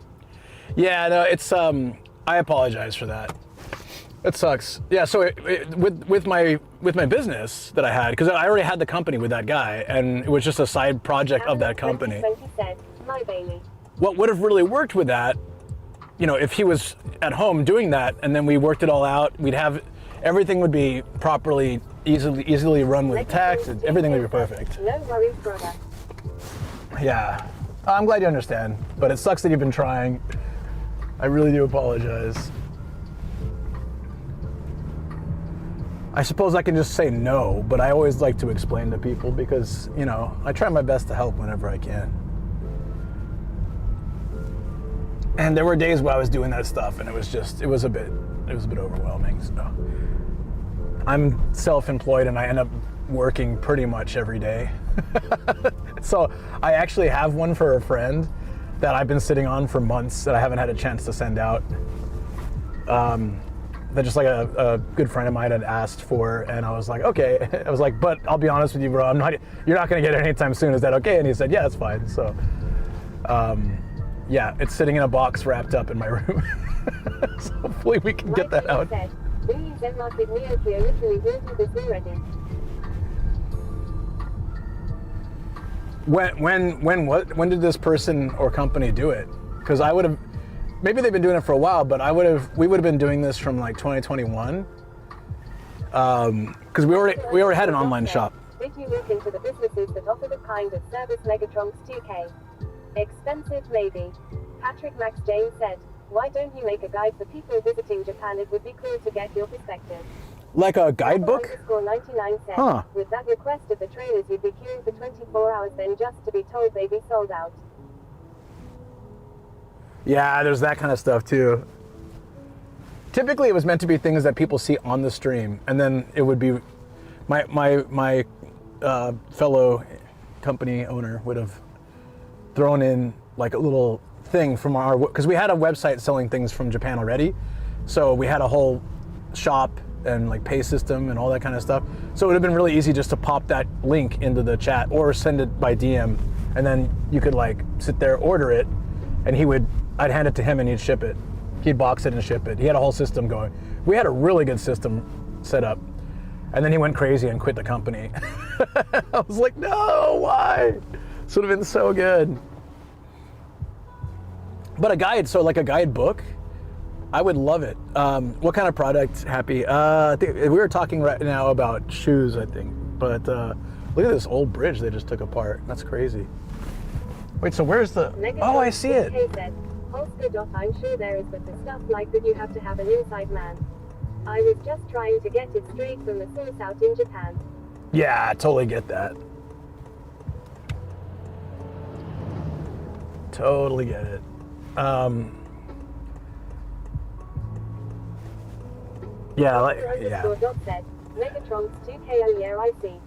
Yeah, no, it's I apologize for that. It sucks. Yeah, so with my business that I had, because I already had the company with that guy, and it was just a side project of that company. My Bailey. What would have really worked with that, you know, if he was at home doing that and then we worked it all out, we'd have, everything would be properly, easily run with text, and everything would be perfect. No worries, brother. Yeah, I'm glad you understand, but it sucks that you've been trying. I really do apologize. I suppose I can just say no, but I always like to explain to people because, you know, I try my best to help whenever I can. And there were days where I was doing that stuff and it was a bit overwhelming. So I'm self-employed and I end up working pretty much every day. So I actually have one for a friend that I've been sitting on for months that I haven't had a chance to send out. That just like a good friend of mine had asked for, and I was like, okay. I was like, but I'll be honest with you, bro, you're not gonna get it anytime soon. Is that okay? And he said, yeah, it's fine. So, yeah, it's sitting in a box wrapped up in my room. So hopefully we can get that out. When did this person or company do it? Because I would have, maybe they've been doing it for a while, but we would have been doing this from like 2021. Because we already had an online shop. Did you look into the businesses that offer the kind of service Megatron's 2K? Expensive maybe. Patrick Max James said, why don't you make a guide for people visiting Japan? It would be cool to get your perspective. Like a guidebook? _99 said, huh. With that request of the trailers, you'd be queuing for 24 hours then just to be told they'd be sold out. Yeah, there's that kind of stuff too. Typically it was meant to be things that people see on the stream, and then it would be my fellow company owner would have thrown in like a little thing from our, because we had a website selling things from Japan already, so we had a whole shop and like pay system and all that kind of stuff. So it would have been really easy just to pop that link into the chat or send it by DM, and then you could like sit there, order it, and I'd hand it to him and he'd ship it. He'd box it and ship it. He had a whole system going. We had a really good system set up, and then he went crazy and quit the company. I was like, no, why? This would have been so good. But a guide, so like a guidebook, I would love it. What kind of product, Happy? I think we were talking right now about shoes, I think. But look at this old bridge they just took apart. That's crazy. Wait, so where's the... Oh, I see it. I'm sure there is, but the stuff like that you have to have an inside man. I was just trying to get it straight from the source out in Japan. Yeah, I totally get that. Totally get it. Yeah, yeah. Said, Megatron's 2K, yeah, I see.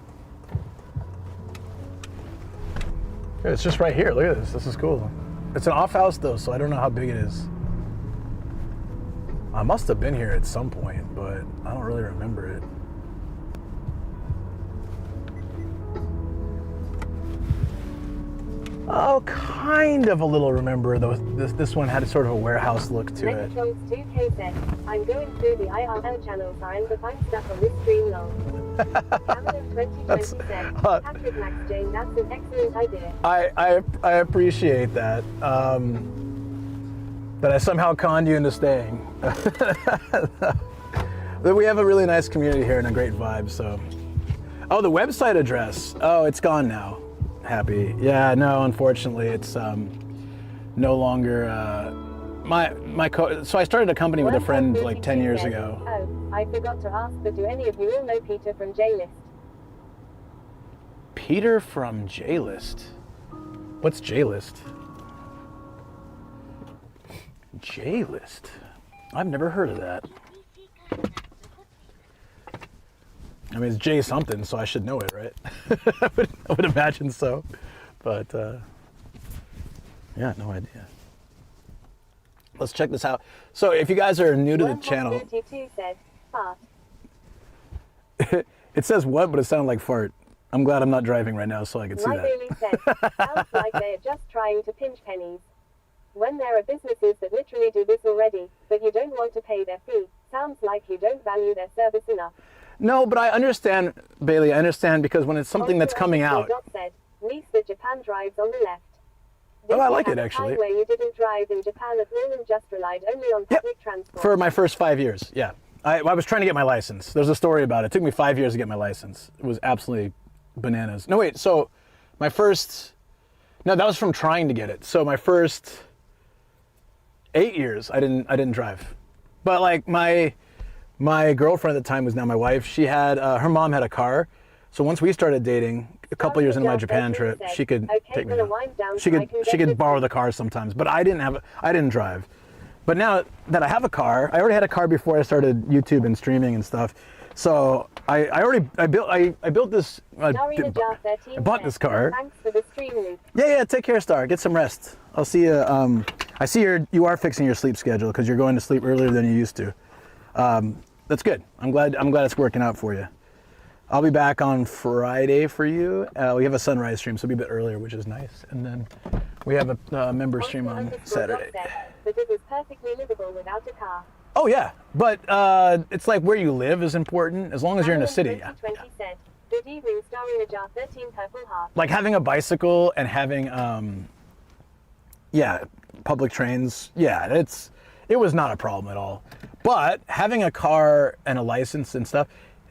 It's just right here. Look at this. This is cool. It's an off house though, so I don't know how big it is. I must have been here at some point, but I don't really remember it. Oh, kind of a little remember though. This one had sort of a warehouse look to it. Megatron's 2K said, I'm going through the IRL channels and but I'm stuck on this stream long. Cameron 2020 said, Patrick Max Jane, that's an excellent idea. I appreciate that. That I somehow conned you into staying. But we have a really nice community here and a great vibe, so. Oh, the website address. Oh, it's gone now. Happy. Yeah, no, unfortunately, it's no longer so I started a company with a friend like 10 years ago. Oh, I forgot to ask, but do any of you all know Peter from J-List? Peter from J-List? What's J-List? J-List? I've never heard of that. I mean, it's J something, so I should know it, right? I would imagine so. But, yeah, no idea. Let's check this out. So if you guys are new to the channel... said, fart. It says what, but it sounded like fart. I'm glad I'm not driving right now so I can see that. Really said, sounds like they're just trying to pinch pennies. When there are businesses that literally do this already, but you don't want to pay their fee, sounds like you don't value their service enough. No, but I understand, Bailey. I understand because when it's something that's coming out. Said, lease the Japan drives on the left. Oh, I like Did it you have a actually. time where you didn't drive in Japan at all and just relied only on Yep. public transport? For my first 5 years, yeah. I was trying to get my license. There's a story about it. It took me 5 years to get my license. It was absolutely bananas. No, wait. So my first, no, that was from trying to get it. So my first 8 years, I didn't drive. But like my girlfriend at the time was now my wife. She had her mom had a car. So once we started dating, a couple years into my Japan trip, she could take me. She could borrow the car sometimes, but I didn't drive. But now that I have a car, I already had a car before I started YouTube and streaming and stuff. So I built this. I bought this car. Thanks for the stream loop. Yeah. Take care, Star. Get some rest. I'll see you. I see you are fixing your sleep schedule because you're going to sleep earlier than you used to. That's good. I'm glad it's working out for you. I'll be back on Friday for you. We have a sunrise stream, so it'll be a bit earlier, which is nice. And then we have a member stream on Saturday. But it is perfectly livable without a car. Oh yeah, but it's like where you live is important, as long as you're in a city. Yeah. Said, good evening, Starry Najar 13 Purple Heart. Like having a bicycle and having public trains, it was not a problem at all. But having a car and a license and stuff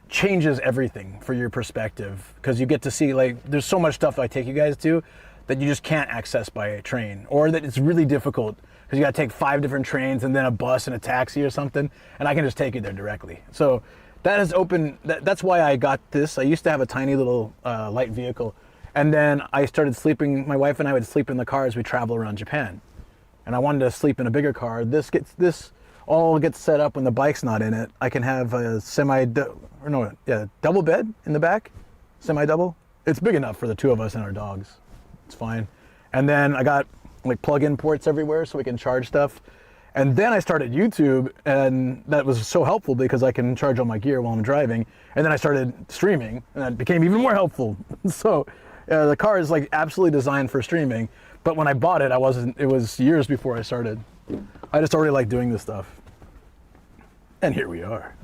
changes everything for your perspective, because you get to see, like, there's so much stuff I take you guys to that you just can't access by a train, or that it's really difficult because you got to take 5 different trains and then a bus and a taxi or something, and I can just take you there directly. So that has opened, that's why I got this. I used to have a tiny little light vehicle, and then I started sleeping, my wife and I would sleep in the car as we travel around Japan, and I wanted to sleep in a bigger car. This all gets set up when the bike's not in it. I can have a double bed in the back, semi-double. It's big enough for the 2 of us and our dogs. It's fine. And then I got like plug-in ports everywhere so we can charge stuff. And then I started YouTube, and that was so helpful because I can charge all my gear while I'm driving. And then I started streaming, and that became even more helpful. So the car is like absolutely designed for streaming. But when I bought it, it was years before I started. I just already like doing this stuff. And here we are.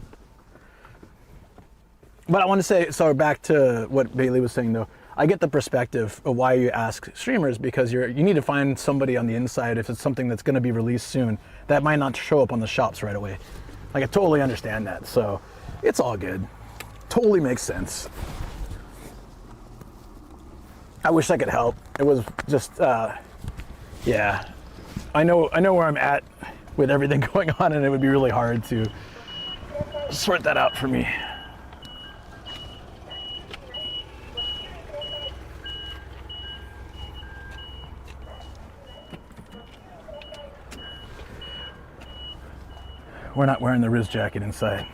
But I want to say, so back to what Bailey was saying though, I get the perspective of why you ask streamers, because you need to find somebody on the inside if it's something that's going to be released soon that might not show up on the shops right away. Like, I totally understand that, so it's all good. Totally makes sense. I wish I could help. It was just, yeah. I know where I'm at with everything going on, and it would be really hard to sort that out for me. We're not wearing the Riz jacket inside.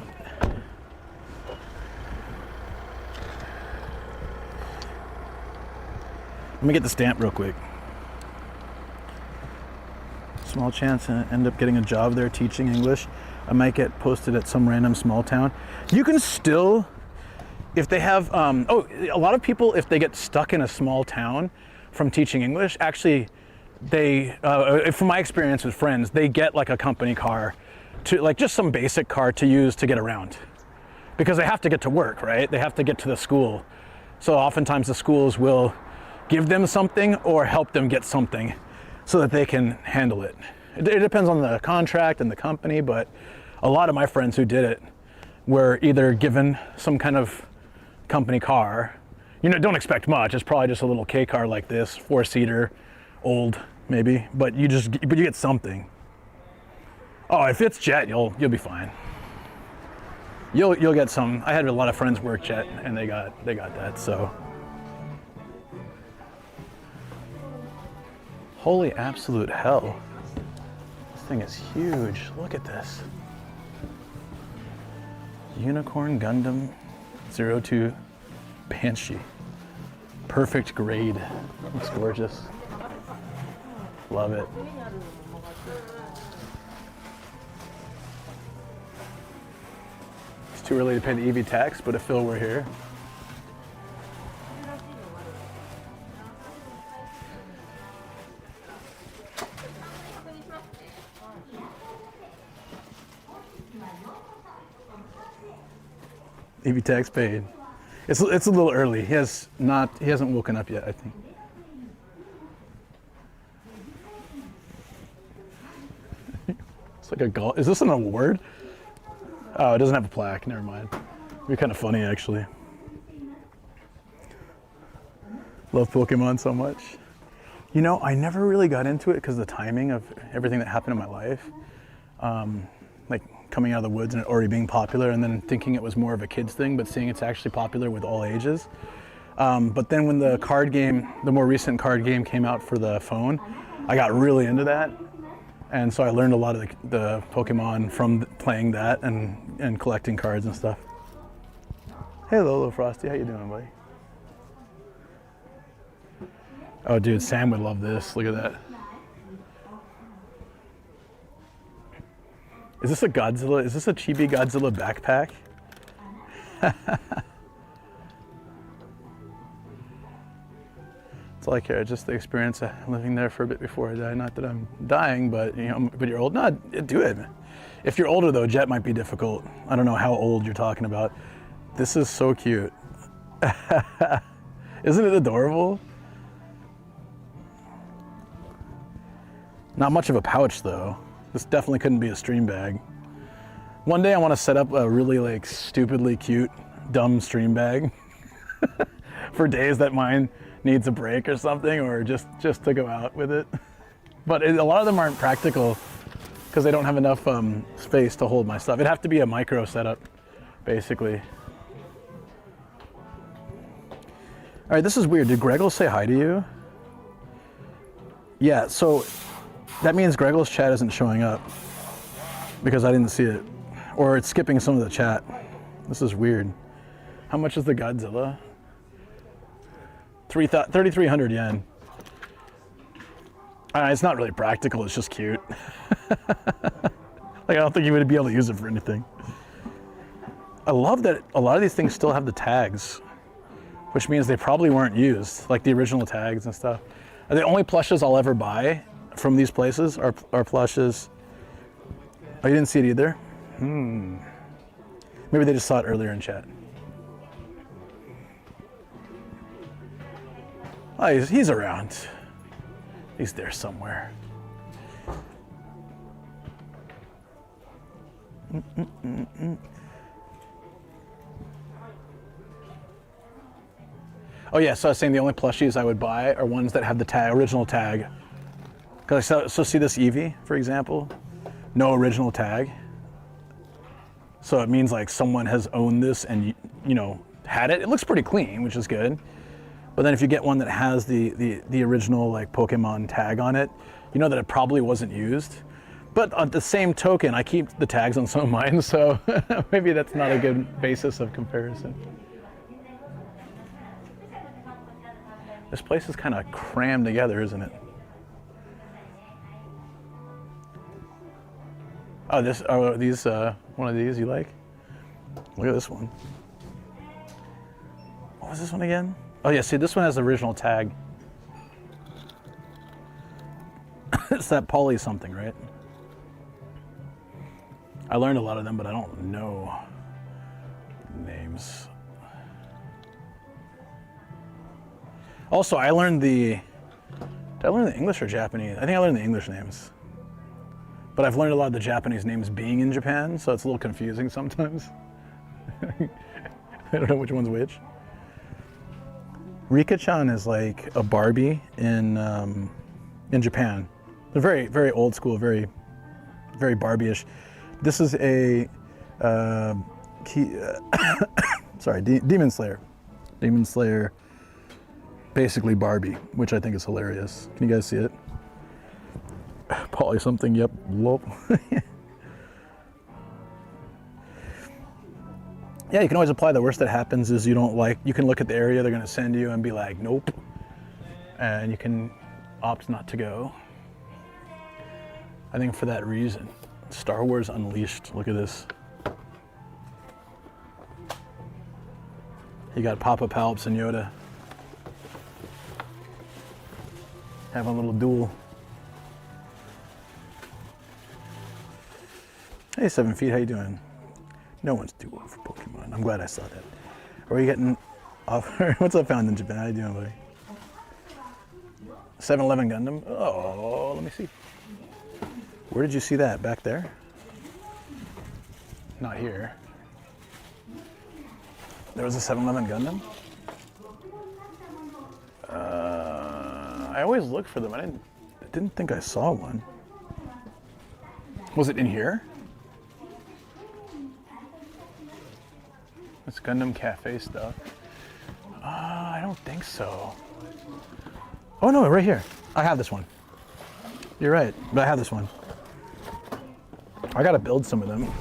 Let me get the stamp real quick. Small chance to end up getting a job there teaching English. I might get posted at some random small town. You can still, if they have, a lot of people, if they get stuck in a small town from teaching English, actually, from my experience with friends, they get like a company car, to like just some basic car to use to get around, because they have to get to work, right? They have to get to the school. So oftentimes the schools will give them something or help them get something so that they can handle it. It depends on the contract and the company, but a lot of my friends who did it were either given some kind of company car. You know, don't expect much. It's probably just a little K car like this, 4-seater, old maybe, but you get something. Oh, if it's jet, you'll be fine. You'll get some. I had a lot of friends work jet, and they got that. So, holy absolute hell! This thing is huge. Look at this. Unicorn Gundam 02 Banshee. Perfect grade. It's gorgeous. Love it. It's too early to pay the EV tax, but if Phil were here. EV tax paid. It's a little early. He hasn't woken up yet, I think. It's like a golf. Is this an award? Oh, it doesn't have a plaque. Never mind. It'd be kind of funny, actually. Love Pokemon so much. You know, I never really got into it because of the timing of everything that happened in my life. Like coming out of the woods and it already being popular, and then thinking it was more of a kid's thing, but seeing it's actually popular with all ages. But then when the card game, the more recent card game came out for the phone, I got really into that. And so I learned a lot of the Pokemon from playing that and collecting cards and stuff. Hey Lolo Frosty, how you doing, buddy? Oh dude, Sam would love this. Look at that. Is this a Godzilla? Is this a Chibi Godzilla backpack? That's all I care. Just the experience of living there for a bit before I die. Not that I'm dying, but you know, but you're old. No, do it. If you're older though, Jet might be difficult. I don't know how old you're talking about. This is so cute. Isn't it adorable? Not much of a pouch though. This definitely couldn't be a stream bag. One day I want to set up a really like stupidly cute, dumb stream bag for days that mine needs a break or something, or just to go out with it. But a lot of them aren't practical because they don't have enough space to hold my stuff. It'd have to be a micro setup, basically. All right, this is weird. Did Greggle say hi to you? Yeah, so that means Greggle's chat isn't showing up because I didn't see it. Or it's skipping some of the chat. This is weird. How much is the Godzilla? 3,300 yen. It's not really practical, it's just cute. Like, I don't think you would be able to use it for anything. I love that a lot of these things still have the tags, which means they probably weren't used, like the original tags and stuff. The only plushes I'll ever buy from these places are plushes. Oh, you didn't see it either? Maybe they just saw it earlier in chat. Oh, he's around. He's there somewhere. Oh yeah, so I was saying the only plushies I would buy are ones that have the tag, original tag. Because so see this Eevee, for example, no original tag. So it means like someone has owned this and you know had it. It looks pretty clean, which is good. But then if you get one that has the original like Pokemon tag on it, you know that it probably wasn't used. But on the same token, I keep the tags on some of mine, so maybe that's not a good basis of comparison. This place is kind of crammed together, isn't it? Oh, these one of these you like? Look at this one. What was this one again? Oh yeah, see this one has the original tag. It's that Poly something, right? I learned a lot of them, but I don't know names. Also, I learned did I learn the English or Japanese? I think I learned the English names. But I've learned a lot of the Japanese names being in Japan, so it's a little confusing sometimes. I don't know which one's which. Rika-chan is like a Barbie in Japan. They're very, very old school, very, very Barbie-ish. This is a sorry, Demon Slayer. Demon Slayer, basically Barbie, which I think is hilarious. Can you guys see it? Poly something, yep, lop. Yeah, you can always apply. The worst that happens is you can look at the area they're gonna send you and be like, nope. And you can opt not to go. I think for that reason, Star Wars Unleashed, look at this. You got Papa Palps and Yoda. Have a little duel. Hey, 7 feet, how you doing? No one's too old for Pokemon. I'm glad I saw that. Are you getting off? What's up, Found in Japan? How you doing, buddy? 7-Eleven Gundam? Oh, let me see. Where did you see that? Back there? Not here. There was a 7-Eleven Gundam? I always look for them. I didn't think I saw one. Was it in here? It's Gundam Cafe stuff. I don't think so. Oh no, right here. I have this one. You're right, but I have this one. I gotta build some of them.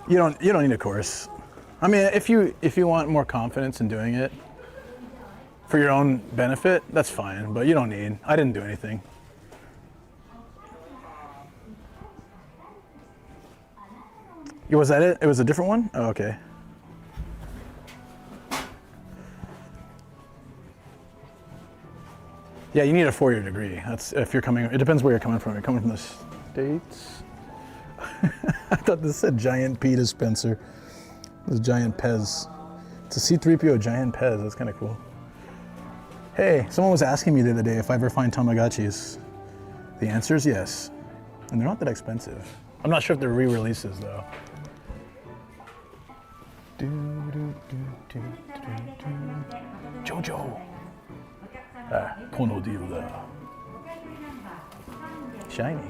You don't need a course. I mean, if you want more confidence in doing it for your own benefit, that's fine, but you don't need. I didn't do anything. Was that it? It was a different one? Oh, okay. Yeah, you need a 4-year degree. That's if you're coming. It depends where you're coming from. You're coming from the States. I thought this said giant pea dispenser. It was giant Pez. It's a C-3PO giant Pez. That's kind of cool. Hey, someone was asking me the other day if I ever find Tamagotchis. The answer is yes, and they're not that expensive. I'm not sure if they're re-releases though. Jojo. Kono deal da. Shiny.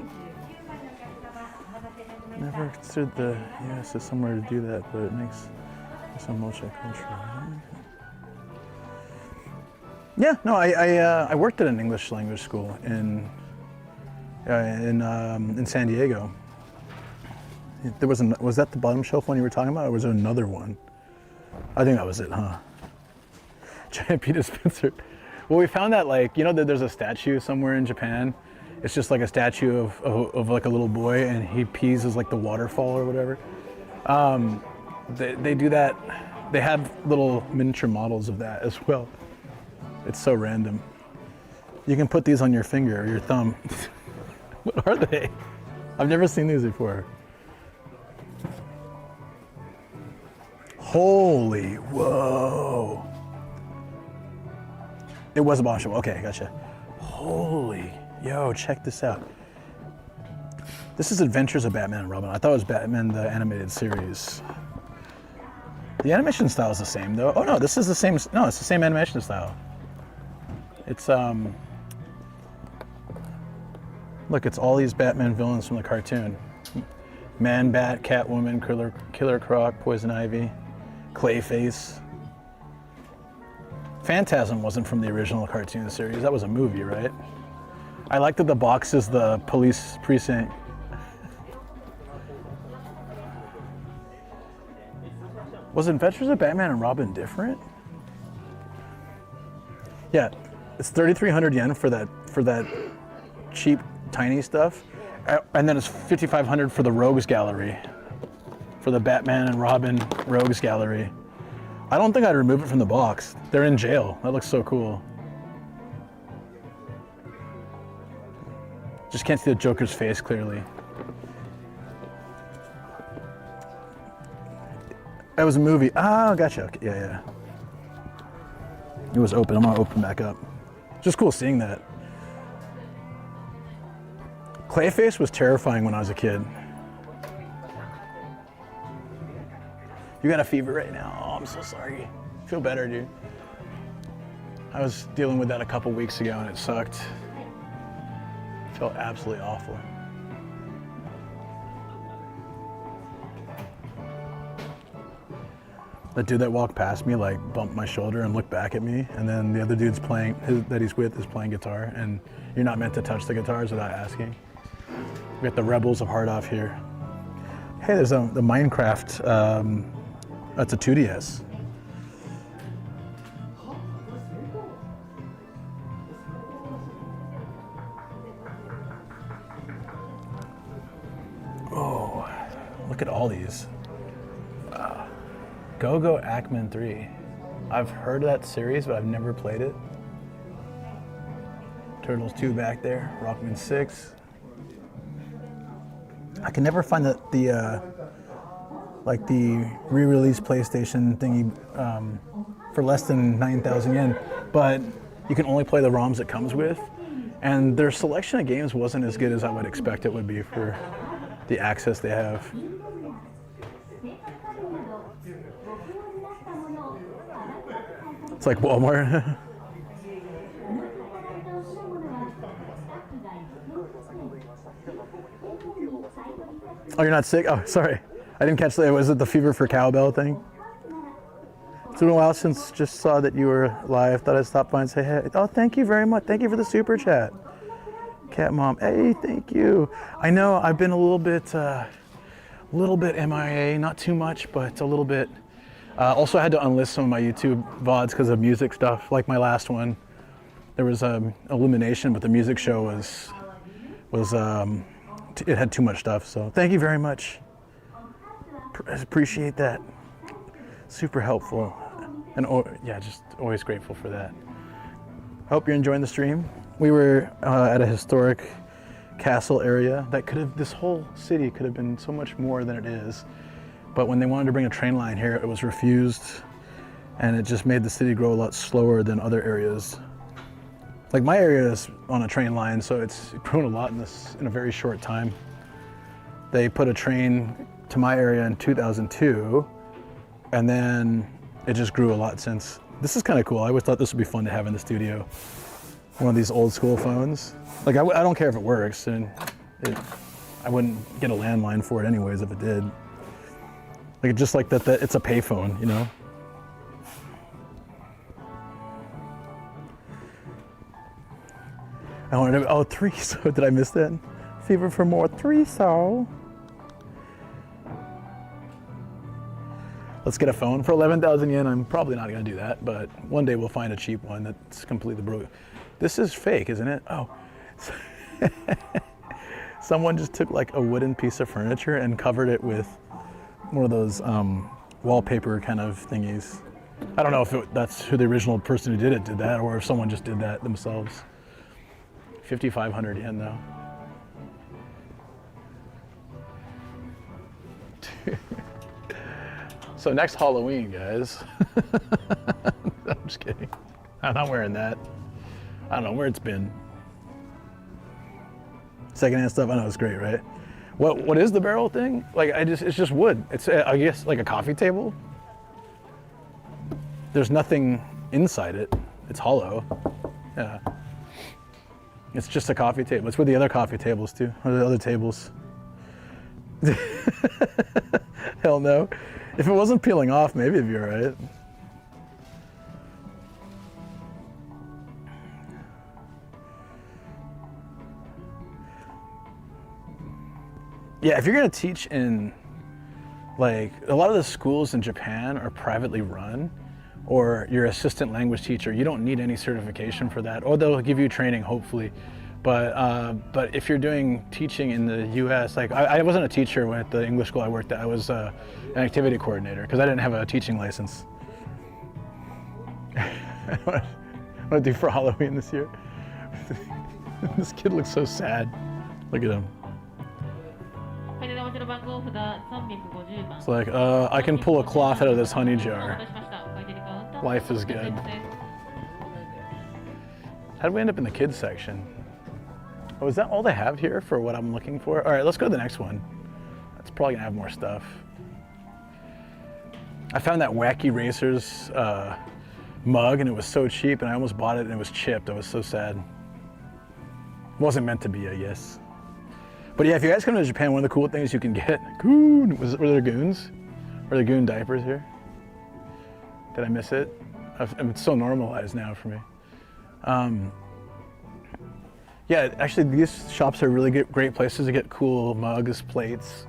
Never considered the US as somewhere to do that, but it makes some multicultural. Yeah, no, I worked at an English language school in San Diego. There was that the bottom shelf one you were talking about, or was there another one? I think that was it, huh? Giant pea dispenser. Well, we found that, like, you know that there's a statue somewhere in Japan. It's just like a statue of like a little boy, and he pees as like the waterfall or whatever. They do that. They have little miniature models of that as well. It's so random. You can put these on your finger or your thumb. What are they? I've never seen these before. Holy, whoa. It was a bomb show. Okay, gotcha. Holy, yo, check this out. This is Adventures of Batman and Robin. I thought it was Batman the animated series. The animation style is the same though. Oh no, this is the same. No, it's the same animation style. It's look, it's all these Batman villains from the cartoon. Man Bat, Catwoman, Killer Croc, Poison Ivy, Clayface. Phantasm wasn't from the original cartoon series. That was a movie, right? I like that the box is the police precinct. Was Adventures of Batman and Robin different? Yeah, it's 3,300 yen for that cheap, tiny stuff, and then it's 5,500 for the Rogues Gallery, for the Batman and Robin Rogues Gallery. I don't think I'd remove it from the box. They're in jail. That looks so cool. Just can't see the Joker's face clearly. That was a movie. Oh, gotcha. Okay. Yeah. It was open. I'm gonna open back up. Just cool seeing that. Clayface was terrifying when I was a kid. You got a fever right now. Oh, I'm so sorry. Feel better, dude. I was dealing with that a couple weeks ago and it sucked. Felt absolutely awful. The dude that walked past me like bumped my shoulder and looked back at me, and then the other dude's that he's with is playing guitar, and you're not meant to touch the guitars without asking. We got the Rebels of Hard Off here. Hey, there's the Minecraft. That's a 2DS. Oh, look at all these. Go-Go Ackman 3. I've heard of that series, but I've never played it. Turtles 2 back there. Rockman 6. I can never find the re-release PlayStation thingy for for less than 9,000 yen, but you can only play the ROMs it comes with. And their selection of games wasn't as good as I would expect it would be for the access they have. It's like Walmart. Oh, you're not sick? Oh, sorry. I didn't catch that. Was it the fever for cowbell thing? It's been a while since just saw that you were live. Thought I'd stop by and say hey. Oh, thank you very much. Thank you for the super chat. Cat mom. Hey, thank you. I know I've been a little bit MIA. Not too much, but a little bit. Also, I had to unlist some of my YouTube VODs because of music stuff. Like my last one, there was Illumination, but the music show was it had too much stuff. So thank you very much. Appreciate that. Super helpful, and yeah, just always grateful for that. Hope you're enjoying the stream. We were at a historic castle area that could have, this whole city could have been so much more than it is. But when they wanted to bring a train line here, it was refused, and it just made the city grow a lot slower than other areas. Like my area is on a train line, so it's grown a lot in a very short time. They put a train to my area in 2002, and then it just grew a lot since. This is kind of cool. I always thought this would be fun to have in the studio. One of these old school phones. Like I don't care if it works, and I wouldn't get a landline for it anyways if it did. Like just like that it's a payphone, you know? I wanted to, 3, so did I miss that? Fever for more, 3, so. Let's get a phone for 11,000 yen. I'm probably not gonna do that, but one day we'll find a cheap one that's completely broken. This is fake, isn't it? Oh. Someone just took like a wooden piece of furniture and covered it with one of those wallpaper kind of thingies. I don't know if that's who the original person who did that, or if someone just did that themselves. 5,500 yen though. So next Halloween, guys. I'm just kidding. I'm not wearing that. I don't know where it's been. Secondhand stuff, I know it's great, right? What is the barrel thing? Like it's just wood. It's I guess like a coffee table. There's nothing inside it. It's hollow. Yeah. It's just a coffee table. It's with the other coffee tables too, or the other tables. Hell no. If it wasn't peeling off, maybe it'd be all right. Yeah, if you're gonna teach in, like, a lot of the schools in Japan are privately run, or your assistant language teacher, you don't need any certification for that, or they'll give you training, hopefully. But if you're doing teaching in the US, like I wasn't a teacher at the English school I worked at, I was an activity coordinator, because I didn't have a teaching license. What do I do for Halloween this year? This kid looks so sad. Look at him. It's like, I can pull a cloth out of this honey jar. Life is good. How did we end up in the kids section? Oh, is that all they have here for what I'm looking for? All right, let's go to the next one. That's probably gonna have more stuff. I found that Wacky Racers mug, and it was so cheap, and I almost bought it, and it was chipped. I was so sad. It wasn't meant to be, I guess. But yeah, if you guys come to Japan, one of the cool things you can get, goon, were there goons? Were there goon diapers here? Did I miss it? It's so normalized now for me. Yeah, actually these shops are really great places to get cool mugs, plates,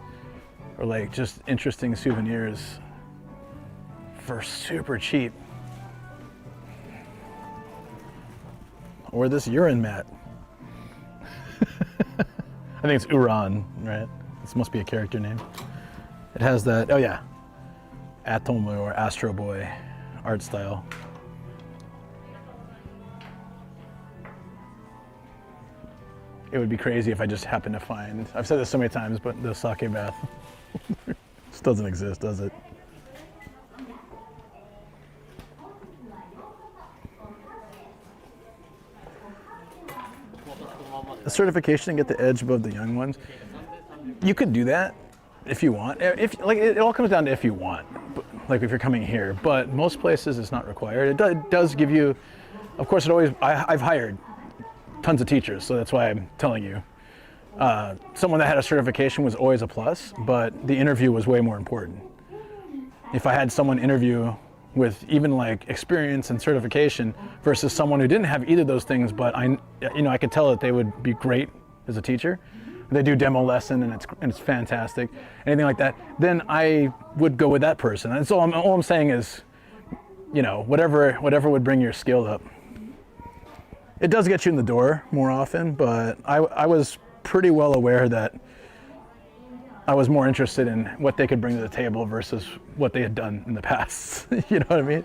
or like just interesting souvenirs for super cheap. Or this urine mat. I think it's Uran, right? This must be a character name. It has that, oh yeah, Atomo or Astro Boy art style. It would be crazy if I just happened to find, I've said this so many times, but the sake bath just doesn't exist, does it? a certification and get the edge above the young ones. You could do that if you want. If like it all comes down to if you want. Like if you're coming here, but most places it's not required. It does give you, of course. I've hired tons of teachers, so that's why I'm telling you. Someone that had a certification was always a plus, but the interview was way more important. If I had someone interview with even like experience and certification versus someone who didn't have either of those things, but I could tell that they would be great as a teacher. They do demo lesson and it's fantastic, anything like that, then I would go with that person. And so all I'm saying is, whatever would bring your skill up. It does get you in the door more often, but I was pretty well aware that I was more interested in what they could bring to the table versus what they had done in the past. You know what I mean?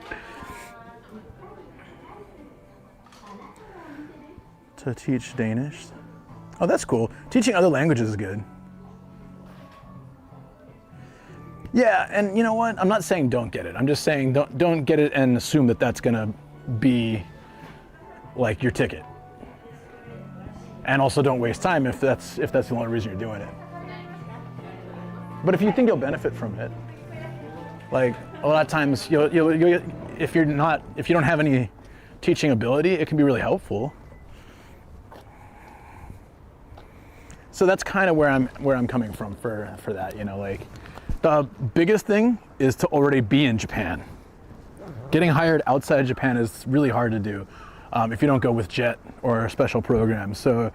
To teach Danish. Oh, that's cool. Teaching other languages is good. Yeah, and you know what? I'm not saying don't get it. I'm just saying don't get it and assume that that's gonna be like your ticket. And also don't waste time if that's the only reason you're doing it. But if you think you'll benefit from it, like a lot of times you'll if you don't have any teaching ability, it can be really helpful. So that's kind of where I'm coming from for that, like the biggest thing is to already be in Japan. Getting hired outside of Japan is really hard to do if you don't go with JET or special programs. So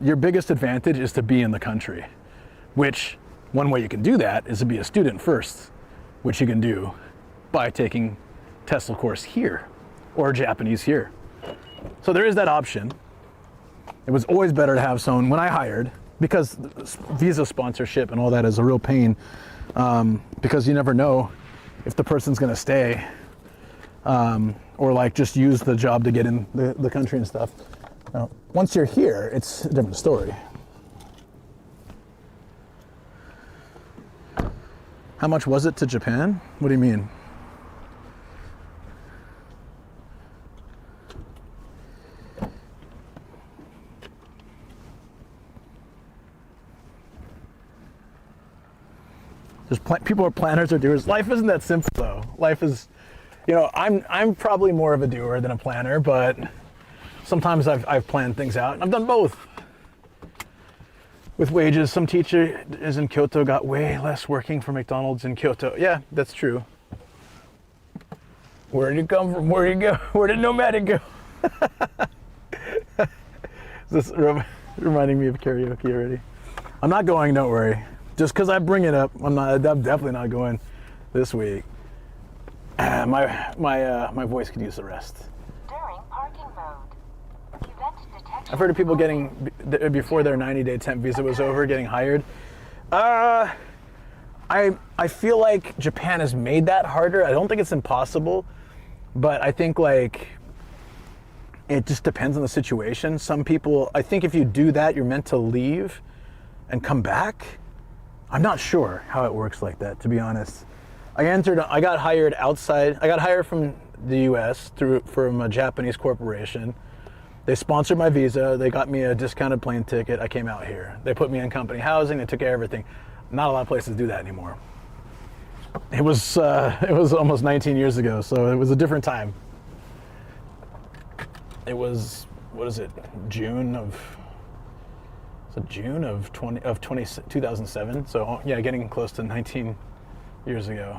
your biggest advantage is to be in the country, which one way you can do that is to be a student first, which you can do by taking TESOL course here or Japanese here. So there is that option. It was always better to have someone when I hired, because visa sponsorship and all that is a real pain, because you never know if the person's going to stay or like just use the job to get in the country and stuff. Now, once you're here, it's a different story. How much was it to Japan? What do you mean? People are planners or doers. Life isn't that simple though. Life is, I'm probably more of a doer than a planner, but sometimes I've planned things out. I've done both. With wages, some teachers in Kyoto got way less working for McDonald's in Kyoto. Yeah, that's true. Where did you come from? Where did you go? Where did Nomadic go? Is this reminding me of karaoke already? I'm not going, don't worry. Just because I bring it up, I'm definitely not going this week. My voice could use the rest. During parking mode, event detection. I've heard of people getting, before their 90-day temp visa was over, getting hired. I feel like Japan has made that harder. I don't think it's impossible, but I think like it just depends on the situation. Some people, I think if you do that, you're meant to leave and come back. I'm not sure how it works like that, to be honest. I got hired outside. I got hired from the US from a Japanese corporation. They sponsored my visa. They got me a discounted plane ticket. I came out here. They put me in company housing. They took care of everything. Not a lot of places do that anymore. It was almost 19 years ago, so it was a different time. It was, June of 2007. So yeah, getting close to 19 years ago.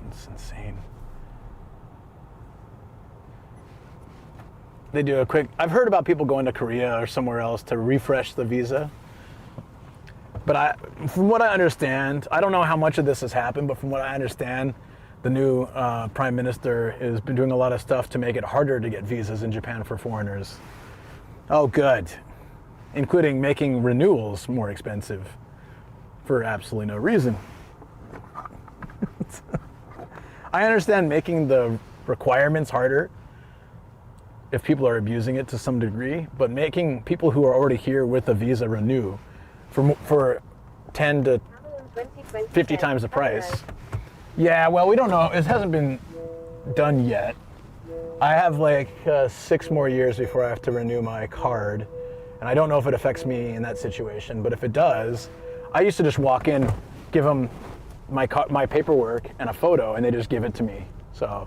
It's insane. They do I've heard about people going to Korea or somewhere else to refresh the visa. But from what I understand, I don't know how much of this has happened, but from what I understand, the new prime minister has been doing a lot of stuff to make it harder to get visas in Japan for foreigners. Oh, good. Including making renewals more expensive for absolutely no reason. I understand making the requirements harder if people are abusing it to some degree, but making people who are already here with a visa renew for 10 to 50 times the price. Yeah, well, we don't know. It hasn't been done yet. I have like 6 more years before I have to renew my card. And I don't know if it affects me in that situation, but if it does, I used to just walk in, give them my paperwork and a photo, and they just give it to me. So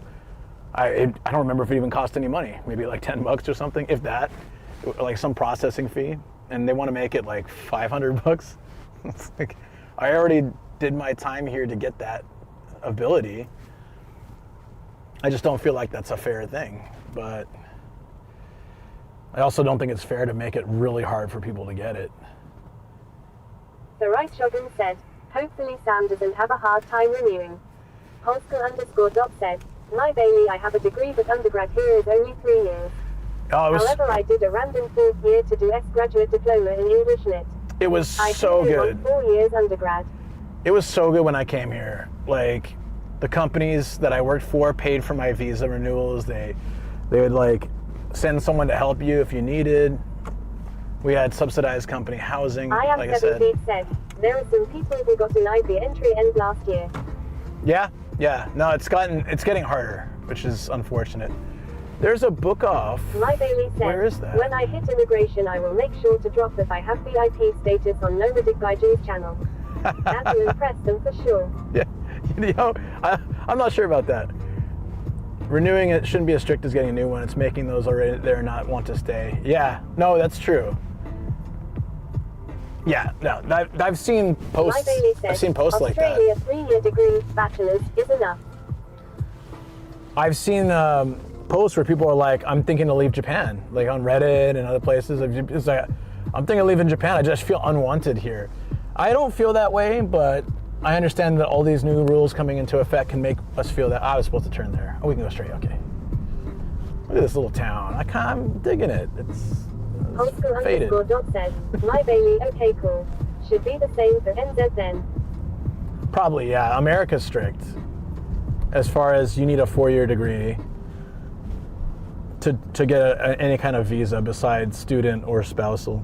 I don't remember if it even cost any money, maybe like $10 or something, if that, like some processing fee. And they want to make it like $500. It's like, I already did my time here to get that ability. I just don't feel like that's a fair thing. But I also don't think it's fair to make it really hard for people to get it. The right shogun said, hopefully Sam doesn't have a hard time renewing. Holsker_dot said, my baby, I have a degree, but undergrad here is only 3 years. However, I did a random 4th year to do graduate diploma in English Lit. It was so good. 4 years undergrad. It was so good when I came here. Like, the companies that I worked for paid for my visa renewals. They would like send someone to help you if you needed. We had subsidized company housing. I am like 7 feet said, there are some people who got denied the entry end last year. Yeah. No, it's getting harder, which is unfortunate. There's a book off. My Bailey said, where is that? When I hit immigration, I will make sure to drop if I have VIP status on Nomadic Gaijin's channel. That will impress them for sure. Yeah, you know, I'm not sure about that. Renewing it shouldn't be as strict as getting a new one. It's making those already there not want to stay. Yeah, no, that's true. Yeah, no, I've seen posts. My Bailey said, I've seen posts like that. Australia 3-year degree, bachelor's is enough. I've seen posts where people are like, I'm thinking to leave Japan, like on Reddit and other places. It's like, I'm thinking of leaving Japan. I just feel unwanted here. I don't feel that way, but I understand that all these new rules coming into effect can make us feel that I was supposed to turn there. Oh, we can go straight. Okay. Look at this little town. I'm digging it. It's faded. Holsker_dot said, my Bailey, okay, cool. Should be the same for NZ then. Probably, yeah. America's strict. As far as you need a 4-year degree to get any kind of visa besides student or spousal.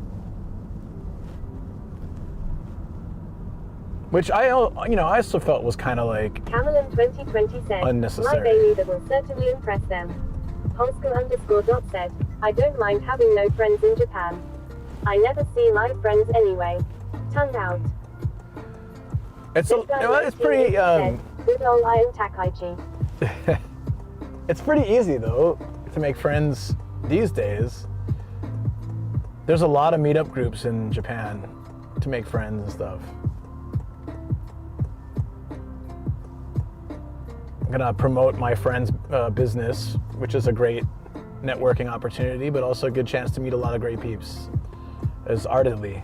Which I also felt was kind of like Camelin 2020 said, unnecessary. my Bailey, that will certainly impress them. Holsker_dot said, I don't mind having no friends in Japan. I never see my friends anyway. Tongue out. It's pretty good old Iron Takaichi. it's pretty easy though to make friends these days. There's a lot of meetup groups in Japan to make friends and stuff. I'm gonna promote my friend's business, which is a great networking opportunity, but also a good chance to meet a lot of great peeps, as Ardently.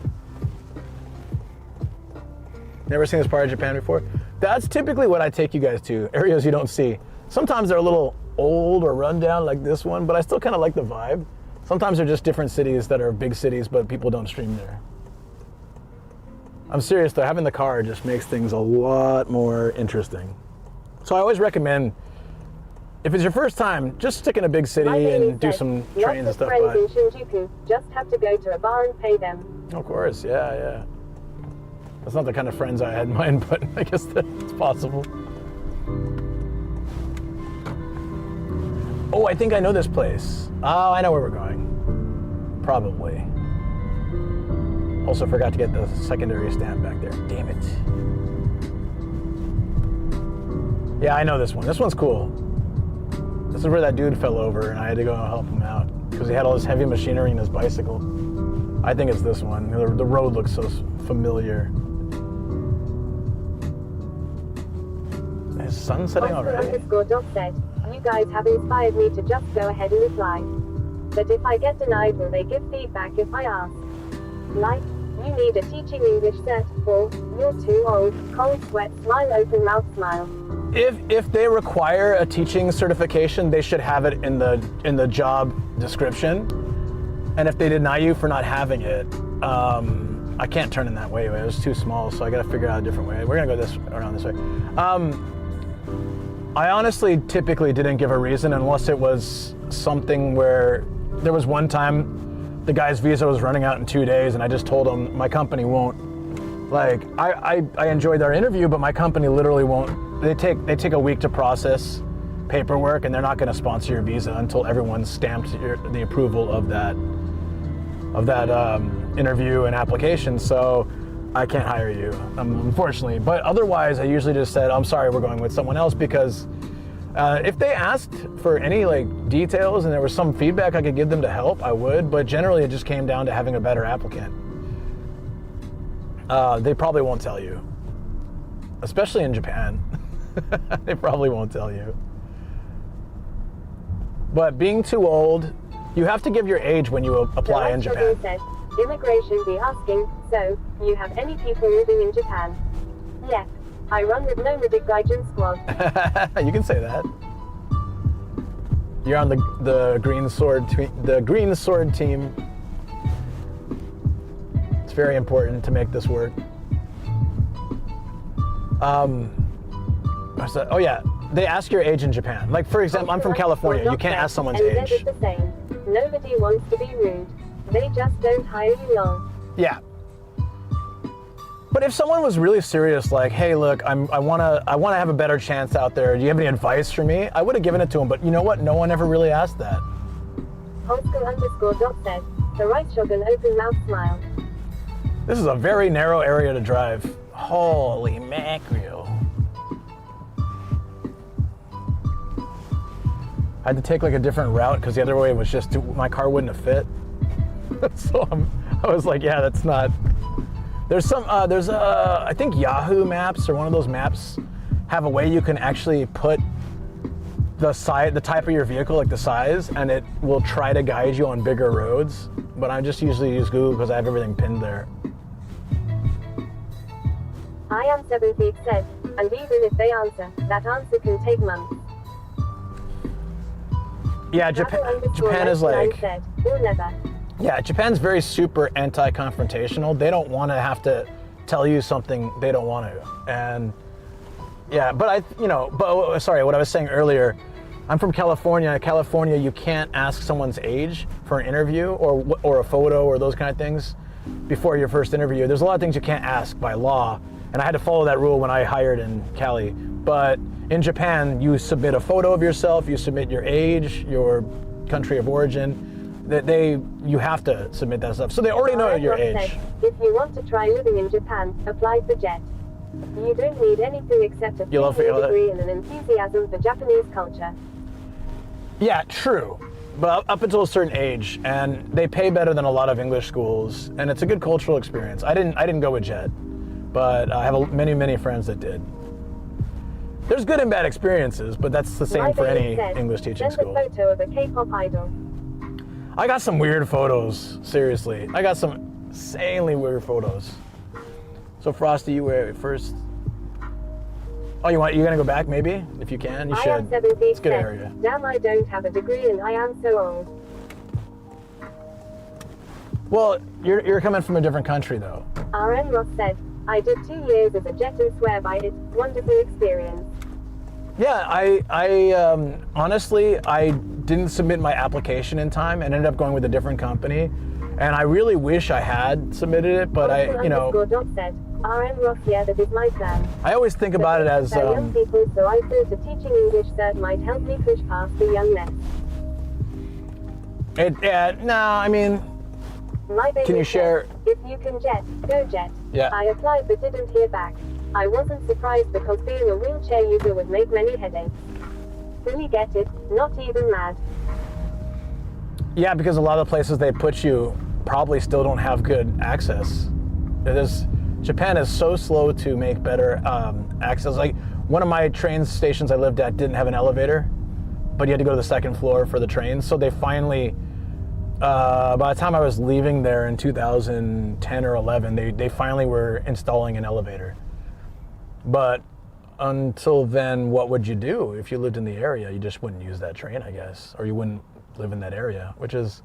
Never seen this part of Japan before? That's typically what I take you guys to, areas you don't see. Sometimes they're a little old or run down like this one, but I still kind of like the vibe. Sometimes they're just different cities that are big cities, but people don't stream there. I'm serious though, having the car just makes things a lot more interesting. So I always recommend, if it's your first time, just stick in a big city and do some trains and stuff. Lots of friends in Shinjuku, just have to go to a bar and pay them. Of course, yeah. That's not the kind of friends I had in mind, but I guess that's possible. Oh, I think I know this place. Oh, I know where we're going. Probably. Also forgot to get the secondary stamp back there. Damn it. Yeah, I know this one. This one's cool. This is where that dude fell over and I had to go help him out because he had all this heavy machinery in his bicycle. I think it's this one. The road looks so familiar. Is sun setting already? Holsker_dot said, you guys have inspired me to just go ahead and reply. But if I get denied, will they give feedback if I ask? Like, you need a teaching English cert, or you're too old, cold sweat, smile, open mouth smile. If they require a teaching certification, they should have it in the job description. And if they deny you for not having it, I can't turn in that way. It was too small, so I got to figure out a different way. We're gonna go around this way. I honestly typically didn't give a reason unless it was something where there was one time the guy's visa was running out in 2 days, and I just told him my company won't. Like I enjoyed our interview, but my company literally won't. They take a week to process paperwork, and they're not going to sponsor your visa until everyone's stamped the approval of that interview and application, so I can't hire you, unfortunately. But otherwise, I usually just said, I'm sorry, we're going with someone else, because if they asked for any like details and there was some feedback I could give them to help, I would, but generally it just came down to having a better applicant. They probably won't tell you, especially in Japan. They probably won't tell you. But being too old, you have to give your age when you apply in Japan. Said, immigration be asking, so, you have any people living in Japan? Yep. I run with Nomadic Gaijin squad. You can say that. You're on the green sword team. It's very important to make this work. Oh yeah, they ask your age in Japan. Like for example, I'm from California. You can't ask someone's age. And the same. Nobody wants to be rude. They just don't hire you long. Yeah. But if someone was really serious, like, hey, look, I wanna have a better chance out there. Do you have any advice for me? I would have given it to him. But you know what? No one ever really asked that. Homeschool_doc said, the right shogun open mouth smile. This is a very narrow area to drive. Holy mackerel. I had to take like a different route because the other way was just my car wouldn't have fit. So I was like, yeah, that's not. There's I think Yahoo Maps or one of those maps have a way you can actually put the type of your vehicle, like the size, and it will try to guide you on bigger roads. But I just usually use Google because I have everything pinned there. I am 7 feet said, and even if they answer, that answer can take months. Yeah, Japan is like. Said, we'll never. Yeah, Japan's very super anti-confrontational. They don't want to have to tell you something they don't want to. And yeah, but sorry, what I was saying earlier, I'm from California. In California, you can't ask someone's age for an interview or a photo or those kind of things before your first interview. There's a lot of things you can't ask by law, and I had to follow that rule when I hired in Cali. But in Japan, you submit a photo of yourself, you submit your age, your country of origin. You have to submit that stuff. So they already know your age. Said, if you want to try living in Japan, apply for JET. You don't need anything except a degree and an enthusiasm for Japanese culture. Yeah, true. But up until a certain age, and they pay better than a lot of English schools, and it's a good cultural experience. I didn't go with JET, but I have many friends that did. There's good and bad experiences, but that's the same for any English teaching school. Send a photo of a K-pop idol. I got some weird photos, seriously. I got some insanely weird photos. So Frosty, you were first. Oh, you gonna go back maybe? If you can, you should. I am 7 feet. It's a good area. Damn, I don't have a degree and I am so old. Well, you're coming from a different country though. RN Ross said, I did 2 years as a jet and swear by it. Wonderful experience. Yeah, I honestly, I didn't submit my application in time and ended up going with a different company. And I really wish I had submitted it, but Doc said, RN Ross, yeah, that is my plan. I always think about it as young people, so I thought the teaching English cert might help me push past the youngness. I mean, can you share? If you can jet, go jet. Yeah. I applied but didn't hear back. I wasn't surprised because being a wheelchair user would make many headaches. Fully get it, not even mad. Yeah, because a lot of the places they put you probably still don't have good access. Japan is so slow to make better access. Like one of my train stations I lived at didn't have an elevator, but you had to go to the second floor for the trains. So they finally, by the time I was leaving there in 2010 or 11, they finally were installing an elevator. But until then, what would you do if you lived in the area? You just wouldn't use that train, I guess, or you wouldn't live in that area, which is,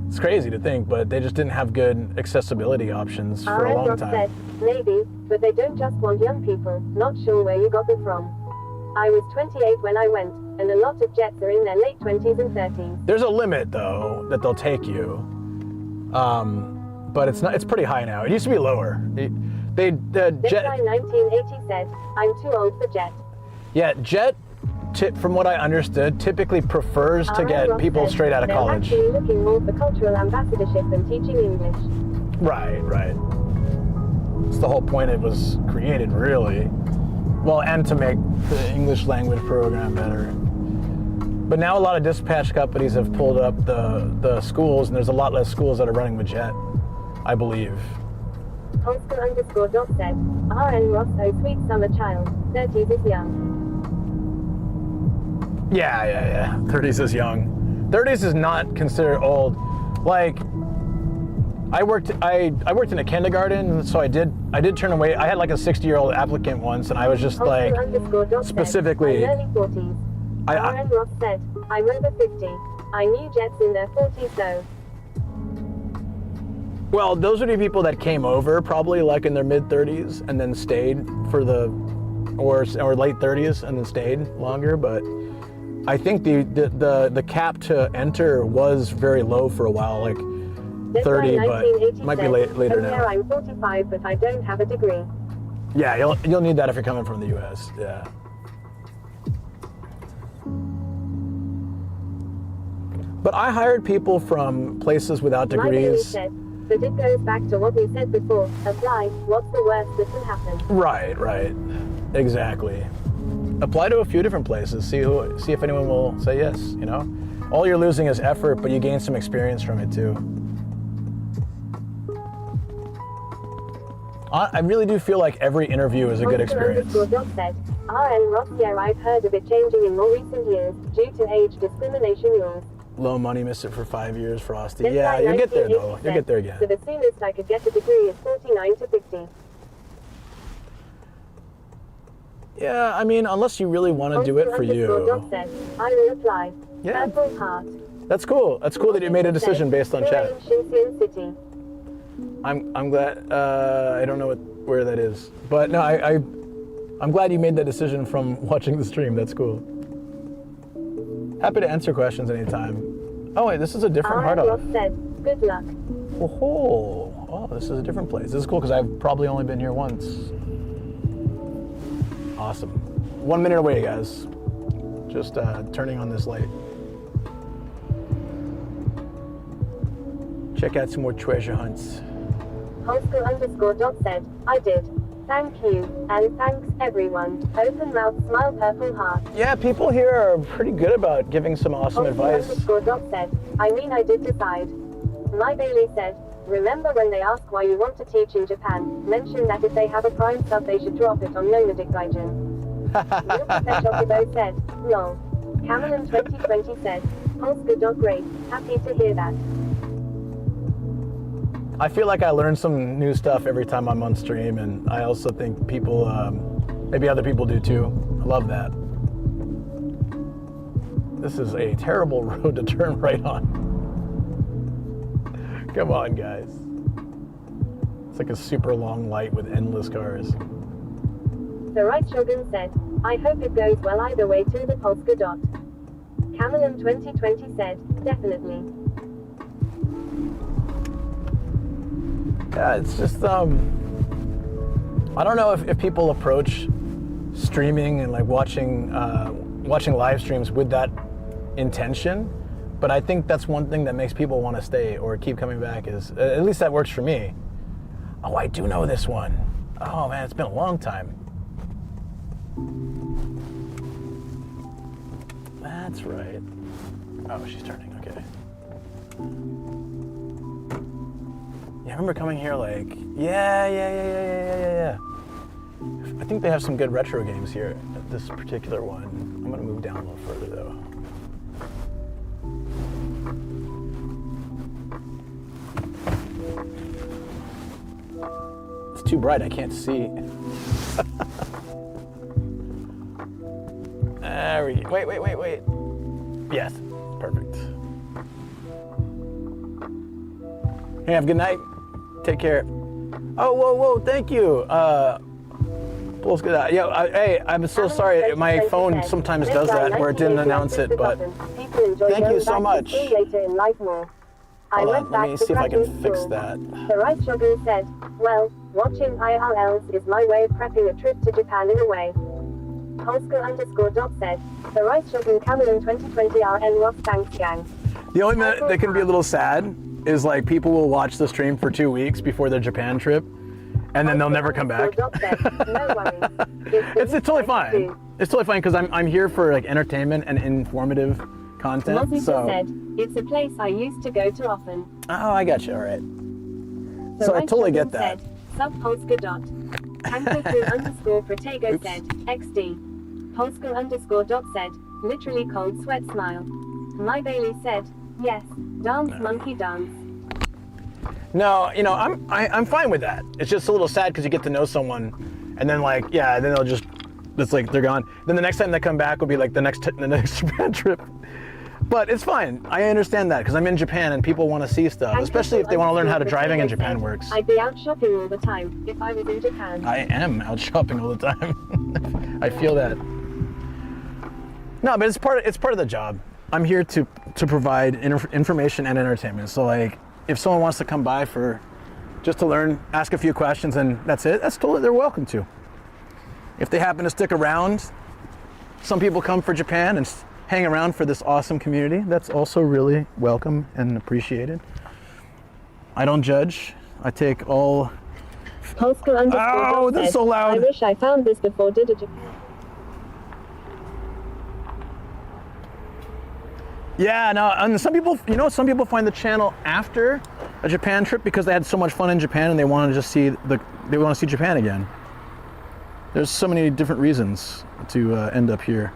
it's crazy to think, but they just didn't have good accessibility options for a long time. Said, maybe, but they don't just want young people. Not sure where you got them from. I was 28 when I went, and a lot of jets are in their late 20s and 30s. There's a limit, though, that they'll take you, but it's pretty high now. It used to be lower. Jet 1980 said, I'm too old for jet. Yeah, jet from what I understood, typically prefers to get Ross people said, straight out of they're college. actually looking more for cultural ambassadorship than teaching English. Right. It's the whole point it was created, really. Well, and to make the English language program better. But now a lot of dispatch companies have pulled up the schools, and there's a lot less schools that are running with Jet, I believe. Oscar_Doc said, RN Ross, oh sweet summer child, 30s is young. Yeah. 30s is young. 30s is not considered old. Like, I worked in a kindergarten, so I did turn away. I had like a 60-year-old applicant once, and I was just like, specifically. I'm early 40s. RN Ross said, I'm over 50. I knew Jets in their 40s though. Well, those would be people that came over probably like in their mid-30s and then stayed for or late 30s and then stayed longer. But I think the cap to enter was very low for a while, like 30, but might be later now. I'm 45, but I don't have a degree. Yeah, you'll need that if you're coming from the U.S. Yeah. But I hired people from places without degrees. Said, but it goes back to what we said before. Apply. What's the worst that can happen? Right. Exactly. Apply to a few different places. See if anyone will say yes. You know, all you're losing is effort, but you gain some experience from it too. I really do feel like every interview is a good experience. Doc said, RN Ross, yeah, I've heard of it changing in more recent years due to age discrimination rules. Low money, missed it for 5 years, Frosty. Yeah, you'll get there though. You'll get there again. So the soonest I could get a degree is 49 to 50. Yeah, I mean, unless you really want to do it for you. Doc said, I will apply. Yeah. Purple heart. That's cool. That's cool that you made a decision based on chat. Shinsein City. I'm glad. I don't know where that is, but no, I'm glad you made that decision from watching the stream. That's cool. Happy to answer questions anytime. Oh wait, this is a different heart off. Said, good luck. Oh, this is a different place. This is cool because I've probably only been here once. Awesome. 1 minute away, guys. Just turning on this light. Check out some more treasure hunts. Oscar_Doc said, I did. Thank you, and thanks everyone. Open mouth smile purple heart. Yeah, people here are pretty good about giving some awesome advice. Oscar_Doc said, I did decide. My Bailey said, remember when they ask why you want to teach in Japan, mention that if they have a Prime sub they should drop it on Nomadic Gaijin. Chocobo said, lol. Cameron 2020 said, Oscar_Doc great, happy to hear that. I feel like I learn some new stuff every time I'm on stream, and I also think people, maybe other people do too. I love that. This is a terrible road to turn right on. Come on, guys. It's like a super long light with endless cars. The right Shogun said, I hope it goes well either way to the Oscar_Doc. Cameron 2020 said, definitely. Yeah, it's just, I don't know if people approach streaming and like watching live streams with that intention, but I think that's one thing that makes people want to stay or keep coming back is, at least that works for me. Oh, I do know this one. Oh man, it's been a long time. That's right. Oh, she's turning, okay. Yeah, I remember coming here like, yeah. I think they have some good retro games here at this particular one. I'm gonna move down a little further though. It's too bright, I can't see. There we go. Wait. Yes, perfect. Hey, have a good night. Take care. Oh, whoa, thank you. Pulls good out. Hey, I'm so sorry. My phone sometimes does that where it didn't announce it, but thank you so much. Hold on, let me see if I can fix that. The right Shogun said, well, watching IRLs is my way of prepping a trip to Japan in a way. Polska_dot said, the rice shopping Cameron 2020 RN Ross Thanks Gang. The only minute that can be a little sad is like people will watch the stream for 2 weeks before their Japan trip, and then they'll never come back. No worries. It's totally fine. It's totally fine because I'm here for like entertainment and informative content. Mozzie So. said, it's a place I used to go to often. Oh, I got you. All right. The So I rice totally shopping get that. Said, sub Polska_dot. Kankoku_Protego said, XD. Polska_dot said, literally cold sweat smile. My Bailey said, yes, dance monkey dance. No, you know, I'm fine with that. It's just a little sad because you get to know someone, and then like, yeah, then they'll just, it's like they're gone. Then the next time they come back will be like the next Japan trip. But it's fine. I understand that because I'm in Japan and people want to see stuff, especially if they want to learn how to driving in Japan works. I'd be out shopping all the time if I was in Japan. I am out shopping all the time. I feel that. No, but it's part of the job. I'm here to provide information and entertainment. So like, if someone wants to come by for just to learn, ask a few questions, and that's it, that's totally, they're welcome to. If they happen to stick around, some people come for Japan and hang around for this awesome community. That's also really welcome and appreciated. I don't judge. I take all. Polska_dot that's said, so loud. I wish I found this before did a Japan. Yeah, no, and some people, you know, some people find the channel after a Japan trip because they had so much fun in Japan and they want to just see they want to see Japan again. There's so many different reasons to end up here.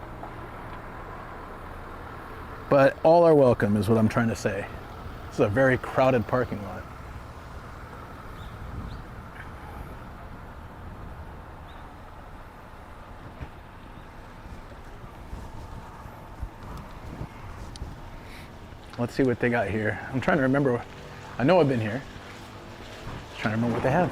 But all are welcome is what I'm trying to say. It's a very crowded parking lot. Let's see what they got here. I'm trying to remember. I know I've been here. Just trying to remember what they have.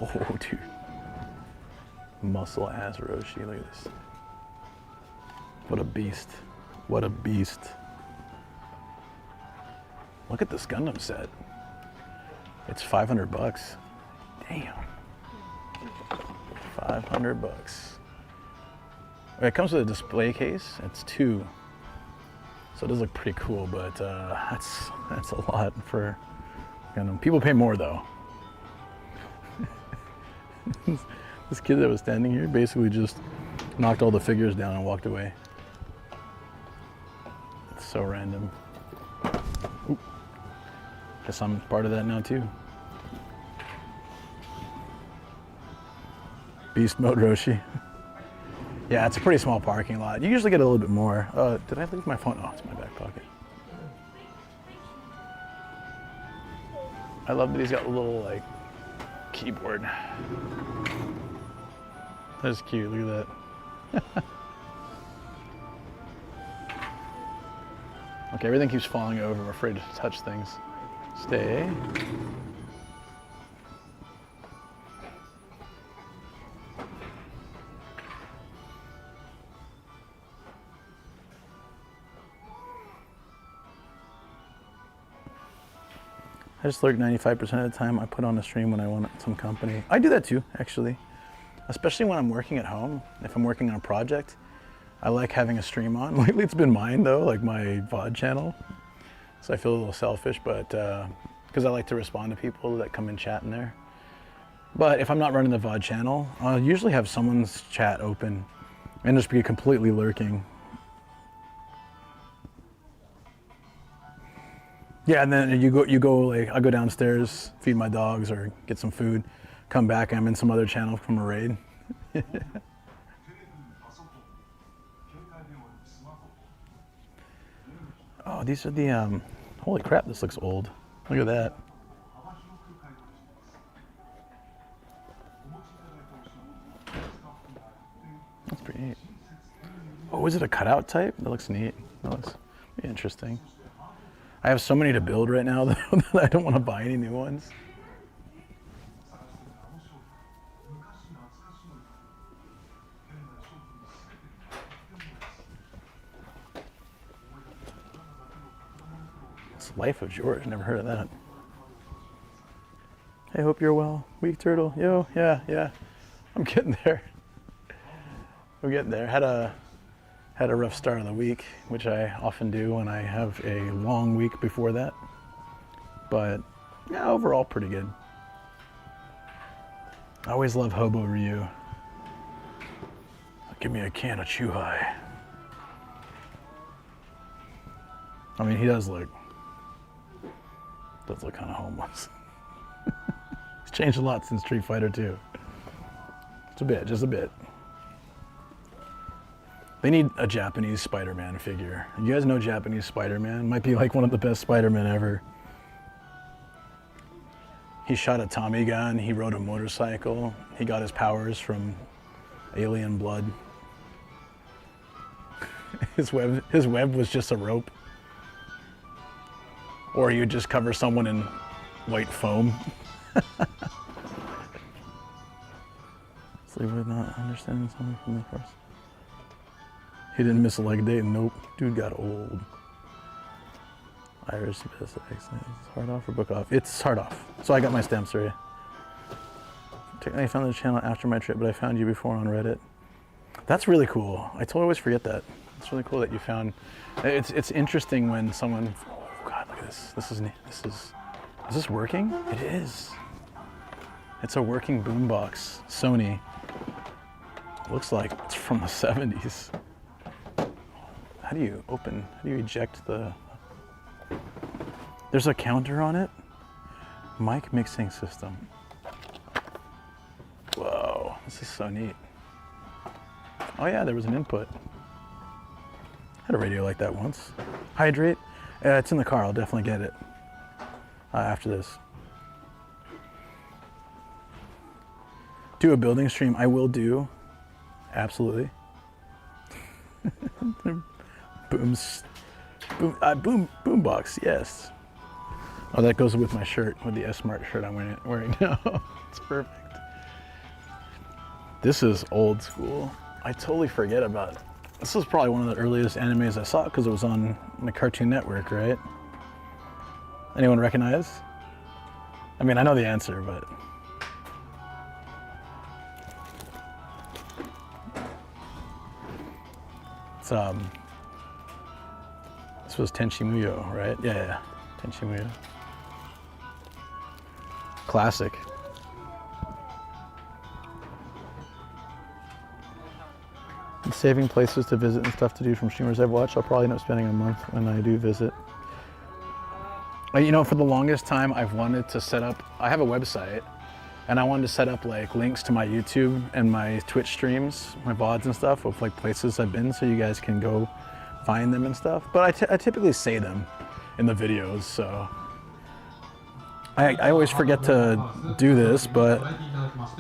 Oh, dude. Muscle ass Roshi. Look at this. What a beast. What a beast. Look at this Gundam set. It's 500 bucks. Damn. 500 bucks. It comes with a display case. It's 2, so it does look pretty cool. But that's a lot for Gundam. People pay more though. This kid that was standing here basically just knocked all the figures down and walked away. It's so random. Oop. Guess I'm part of that now too. Beast mode Roshi. Yeah, it's a pretty small parking lot. You usually get a little bit more. Did I leave my phone? Oh, it's in my back pocket. I love that he's got a little like keyboard. That's cute, look at that. Okay, everything keeps falling over. I'm afraid to touch things. Stay. I just lurk 95% of the time. I put on a stream when I want some company. I do that too, actually. Especially when I'm working at home. If I'm working on a project, I like having a stream on. Lately it's been mine though, like my VOD channel. So I feel a little selfish, but because I like to respond to people that come and chat in there. But if I'm not running the VOD channel, I'll usually have someone's chat open and just be completely lurking. Yeah, and then you go like, I go downstairs, feed my dogs or get some food, come back, I'm in some other channel from a raid. Oh, these are the, holy crap, this looks old. Look at that. That's pretty neat. Oh, is it a cutout type? That looks neat. That looks interesting. I have so many to build right now though, that I don't want to buy any new ones. It's Life of George, never heard of that. Hey, hope you're well. Weak turtle. Yo, yeah. I'm getting there. I'm getting there. Had a rough start of the week, which I often do when I have a long week before that. But yeah, overall pretty good. I always love Hobo Ryu. Give me a can of Chuhai. I mean, he does look kind of homeless. He's changed a lot since Street Fighter 2. Just a bit. They need a Japanese Spider-Man figure. You guys know Japanese Spider-Man? Might be like one of the best Spider-Men ever. He shot a Tommy gun, he rode a motorcycle, he got his powers from alien blood. His web was just a rope. Or you would just cover someone in white foam. Sleep with not understanding something from the course. He didn't miss a leg day. Nope. Dude got old. Irish best accent. It's hard off or book off? It's hard off. So I got my stamps already. Technically I found the channel after my trip, but I found you before on Reddit. That's really cool. I totally always forget that. It's really cool that you found. It's interesting when someone. Oh God, look at this. This is. Is this working? It is. It's a working boombox. Sony. Looks like it's from the 70s. How do you eject the... There's a counter on it. Mic mixing system. Whoa, this is so neat. Oh yeah, there was an input. I had a radio like that once. Hydrate. It's in the car, I'll definitely get it after this. Do a building stream, I will do. Absolutely. Boombox, yes. Oh, that goes with my shirt, with the S-Mart shirt I'm wearing now. It's perfect. This is old school. I totally forget about it. This was probably one of the earliest animes I saw because it was on the Cartoon Network, right? Anyone recognize? I mean, I know the answer, but... It's, this was Tenchi Muyo, right? Yeah. Tenchi Muyo. Classic. And saving places to visit and stuff to do from streamers I've watched. I'll probably end up spending a month when I do visit. You know, for the longest time, I've wanted to set up, I have a website, and I wanted to set up like links to my YouTube and my Twitch streams, my VODs and stuff of like places I've been so you guys can go find them and stuff. But I typically say them in the videos, so. I always forget to do this, but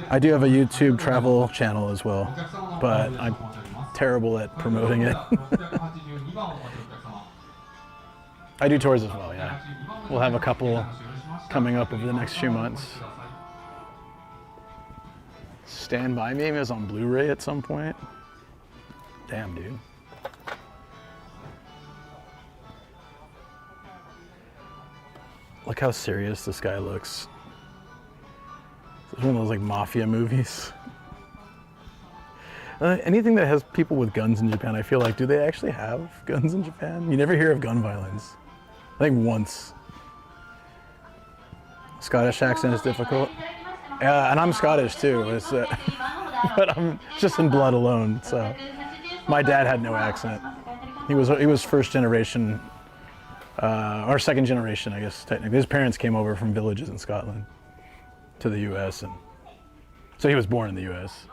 I do have a YouTube travel channel as well, but I'm terrible at promoting it. I do tours as well, yeah. We'll have a couple coming up over the next few months. Stand By Me is on Blu-ray at some point. Damn, dude. Look how serious this guy looks. It's one of those like mafia movies. Anything that has people with guns in Japan, I feel like, do they actually have guns in Japan? You never hear of gun violence. I think once. Scottish accent is difficult. Yeah, and I'm Scottish too, but I'm just in blood alone, so. My dad had no accent. He was first generation, or second generation, I guess, technically. His parents came over from villages in Scotland to the US, and so he was born in the US.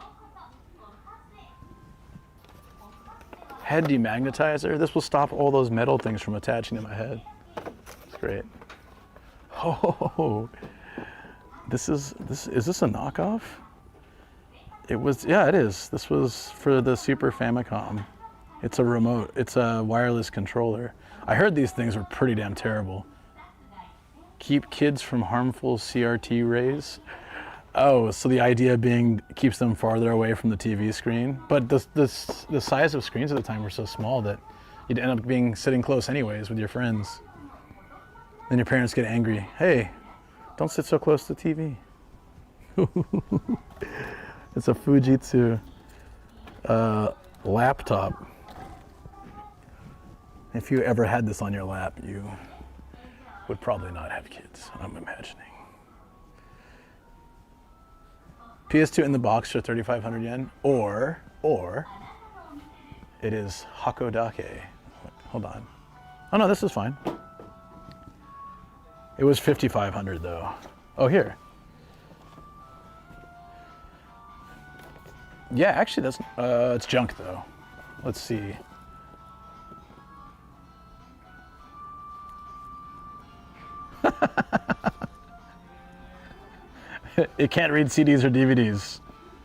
Head demagnetizer. This will stop all those metal things from attaching to my head. It's great. Oh, is this a knockoff? It was, yeah, it is. This was for the Super Famicom. It's a remote. It's a wireless controller. I heard these things were pretty damn terrible. Keep kids from harmful CRT rays. Oh, so the idea being keeps them farther away from the TV screen. But the size of screens at the time were so small that you'd end up sitting close anyways with your friends. Then your parents get angry. Hey, don't sit so close to the TV. It's a Fujitsu laptop. If you ever had this on your lap, you would probably not have kids, I'm imagining. PS2 in the box for 3,500 yen, or it is Hakodake. Hold on. Oh no, this is fine. It was 5,500 though. Oh, here. Yeah, actually that's, it's junk though. Let's see. It can't read CDs or DVDs,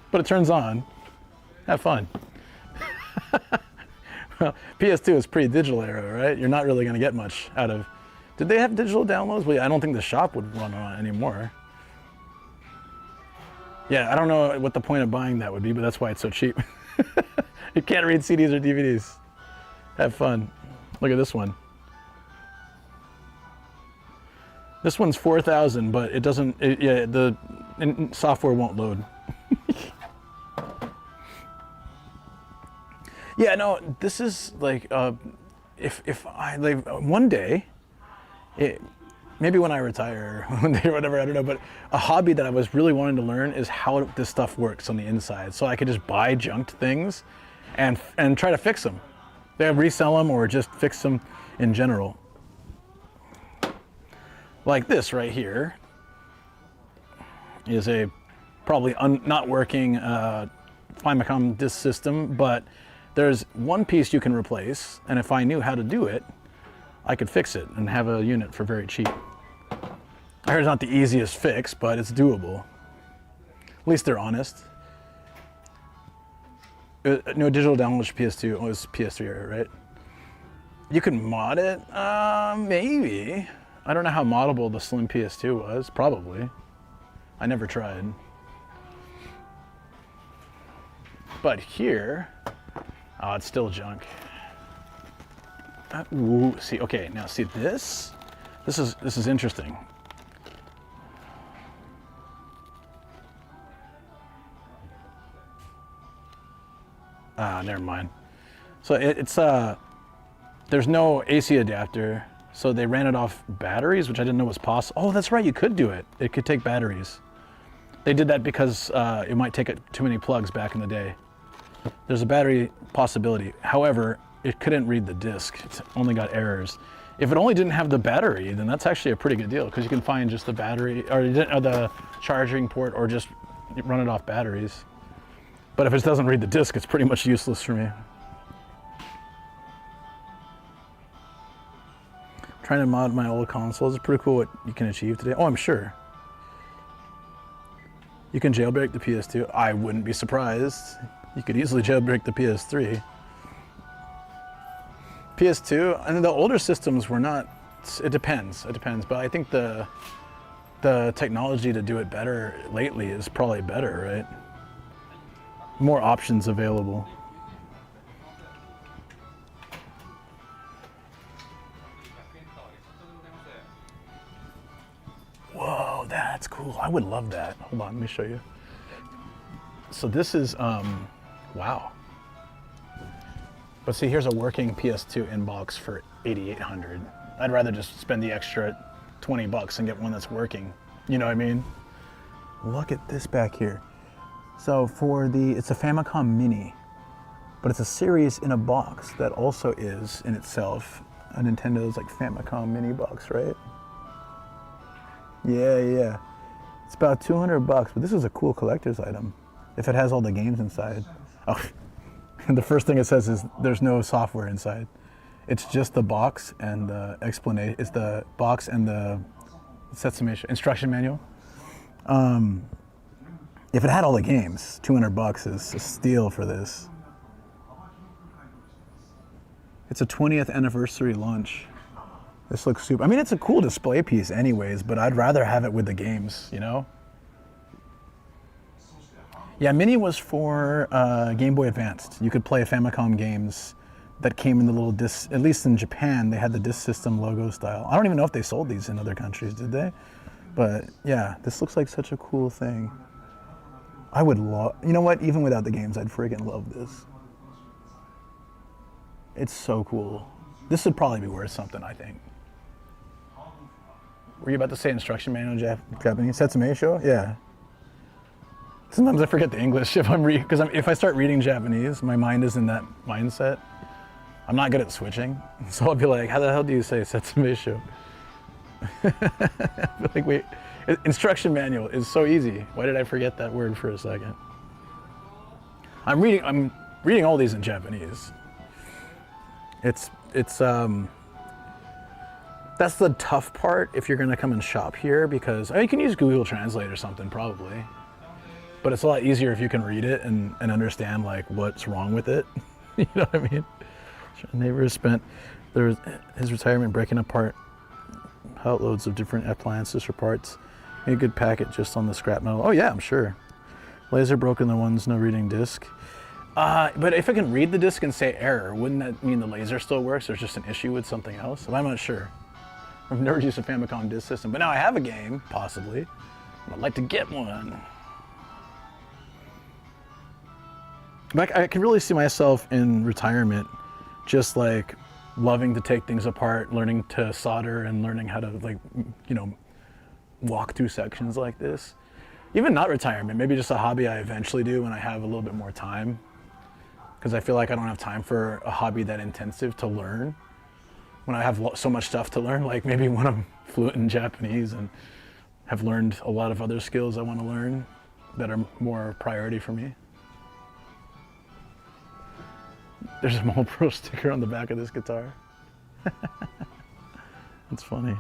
but it turns on. Have fun. Well, PS2 is pre-digital era, right? You're not really going to get much out of... Did they have digital downloads? Well, yeah, I don't think the shop would run on it anymore. Yeah, I don't know what the point of buying that would be, but that's why it's so cheap. It can't read CDs or DVDs. Have fun. Look at this one. This one's 4,000, but it doesn't. The software won't load. Yeah, no. This is like, if I like one day, maybe when I retire, one day or whatever, I don't know. But a hobby that I was really wanting to learn is how this stuff works on the inside, so I could just buy junked things, and try to fix them. They resell them or just fix them in general. Like this right here is a probably not working Famicom disk system, but there's one piece you can replace, and if I knew how to do it, I could fix it and have a unit for very cheap. I heard it's not the easiest fix, but it's doable. At least they're honest. No digital download for PS2. Oh, it was PS3 era, right? You can mod it? Maybe. I don't know how moddable the slim PS2 was. Probably. I never tried. But here, oh, it's still junk. Ooh, see, okay, now see this? This is interesting. Ah, never mind. So it's there's no AC adapter, so they ran it off batteries, which I didn't know was possible. Oh, that's right, you could do it. It could take batteries. They did that because it might take too many plugs back in the day. There's a battery possibility. However, it couldn't read the disc. It's only got errors. If it only didn't have the battery, then that's actually a pretty good deal, because you can find just the battery or the charging port, or just run it off batteries. But if it doesn't read the disc, it's pretty much useless for me. Trying to mod my old consoles is pretty cool what you can achieve today. Oh, I'm sure. You can jailbreak the PS2. I wouldn't be surprised. You could easily jailbreak the PS3. PS2, and the older systems were not, it depends, but I think the technology to do it better lately is probably better, right? More options available. Whoa, that's cool. I would love that. Hold on, let me show you. So this is, wow. But see, here's a working PS2 inbox for 8,800. I'd rather just spend the extra 20 bucks and get one that's working. You know what I mean? Look at this back here. So it's a Famicom Mini, but it's a series in a box that also is in itself a Nintendo's like Famicom Mini box, right? Yeah. It's about 200 bucks, but this is a cool collector's item if it has all the games inside. Oh, and the first thing it says is there's no software inside. It's just the box and the explanation. It's the box and the instruction manual. If it had all the games, 200 bucks is a steal for this. It's a 20th anniversary launch. This looks super. I mean, it's a cool display piece anyways, but I'd rather have it with the games, you know? Yeah, Mini was for Game Boy Advanced. You could play Famicom games that came in the little disc, at least in Japan, they had the disc system logo style. I don't even know if they sold these in other countries, did they? But yeah, this looks like such a cool thing. I would love, you know what? Even without the games, I'd freaking love this. It's so cool. This would probably be worth something, I think. Were you about to say instruction manual Japanese? Setsume show? Yeah. Sometimes I forget the English if I'm because if I start reading Japanese, my mind is in that mindset. I'm not good at switching, so I'll be like, "How the hell do you say Setsume show?" Like, wait, instruction manual is so easy. Why did I forget that word for a second? I'm reading all these in Japanese. It's that's the tough part if you're gonna come and shop here, because you can use Google Translate or something probably, but it's a lot easier if you can read it and understand like what's wrong with it. You know what I mean? Neighbor spent his retirement breaking apart loads of different appliances for parts. Made a good packet just on the scrap metal. Oh yeah, I'm sure. Laser broken the one's no reading disc. But if I can read the disc and say error, wouldn't that mean the laser still works? There's just an issue with something else? I'm not sure. I've never used a Famicom disc system, but now I have a game, possibly. I'd like to get one. But I can really see myself in retirement just like loving to take things apart, learning to solder and learning how to like, you know, walk through sections like this. Even not retirement, maybe just a hobby I eventually do when I have a little bit more time. Because I feel like I don't have time for a hobby that intensive to learn. When I have so much stuff to learn, like maybe when I'm fluent in Japanese and have learned a lot of other skills I want to learn that are more priority for me. There's a Mall Pro sticker on the back of this guitar. That's funny.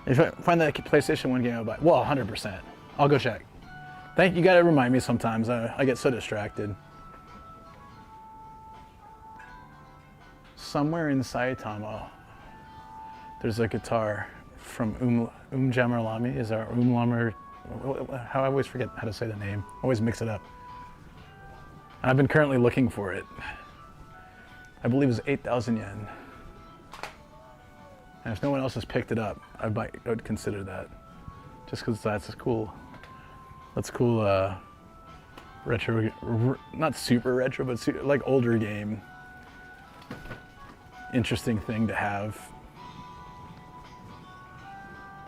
If I find that PlayStation 1 game, I'll buy. Well, 100%. I'll go check. Thank you. You gotta remind me sometimes. I get so distracted. Somewhere in Saitama, there's a guitar from Jamarlami. Is our Umlamer? How I always forget how to say the name. I always mix it up. I've been currently looking for it. I believe it's 8,000 yen. And if no one else has picked it up, I would consider that. Just because that's cool. That's cool retro, not super retro, but like older game. Interesting thing to have.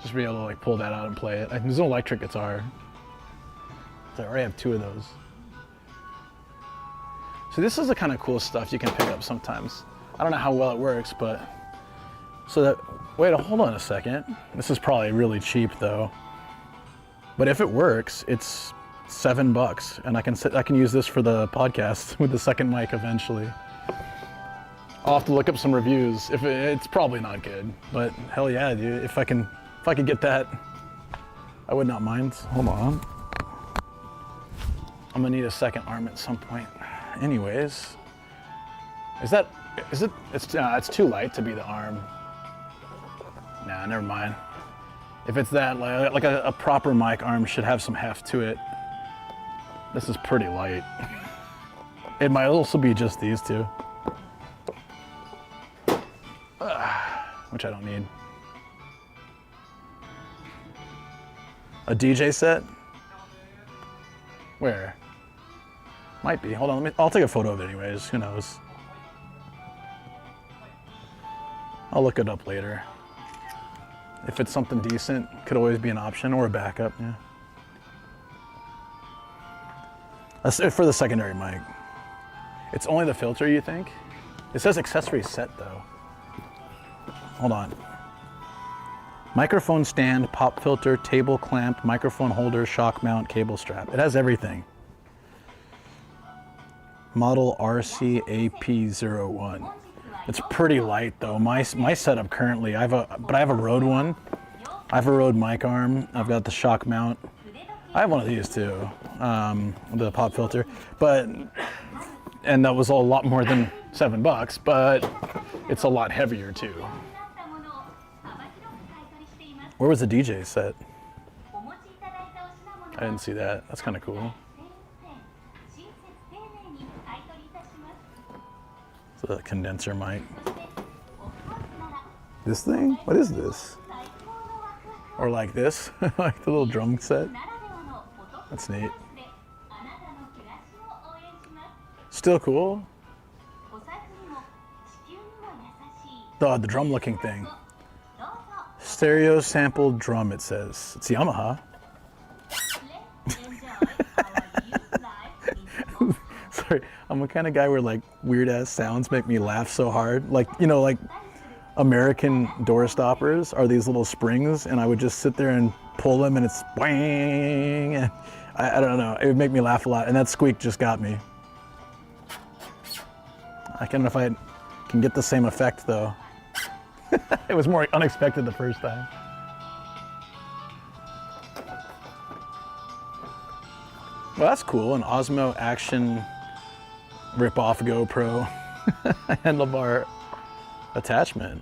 Just be able to like pull that out and play it. There's an electric guitar. So I already have 2 of those. So this is the kind of cool stuff you can pick up sometimes. I don't know how well it works, but hold on a second. This is probably really cheap though. But if it works, it's $7, and I can use this for the podcast with the second mic eventually. I'll have to look up some reviews. It's probably not good, but hell yeah, dude. If I could get that, I would not mind. Hold on. I'm gonna need a second arm at some point. Anyways, it's too light to be the arm. Nah, never mind. If it's that, like a proper mic arm should have some heft to it. This is pretty light. It might also be just these two. Which I don't need. A DJ set? Where? Might be. Hold on, I'll take a photo of it anyways. Who knows? I'll look it up later. If it's something decent, could always be an option or a backup, yeah. That's it for the secondary mic. It's only the filter, you think? It says accessory set though. Hold on. Microphone stand, pop filter, table clamp, microphone holder, shock mount, cable strap. It has everything. Model RCAP01. It's pretty light though. My setup currently, I have a Rode one. I have a Rode mic arm. I've got the shock mount. I have one of these too, the pop filter. And that was a lot more than $7, but it's a lot heavier too. Where was the DJ set? I didn't see that. That's kind of cool. It's a condenser mic. This thing? What is this? Or like this? Like the little drum set? That's neat. Still cool. The drum-looking thing. Stereo sampled drum, it says. It's Yamaha. Sorry, I'm the kind of guy where like weird-ass sounds make me laugh so hard. Like, you know, like American door stoppers are these little springs, and I would just sit there and pull them, and it's bang. And I don't know, it would make me laugh a lot, and that squeak just got me. I don't know if I can get the same effect though. It was more unexpected the first time. Well, that's cool. An Osmo Action rip-off GoPro handlebar attachment.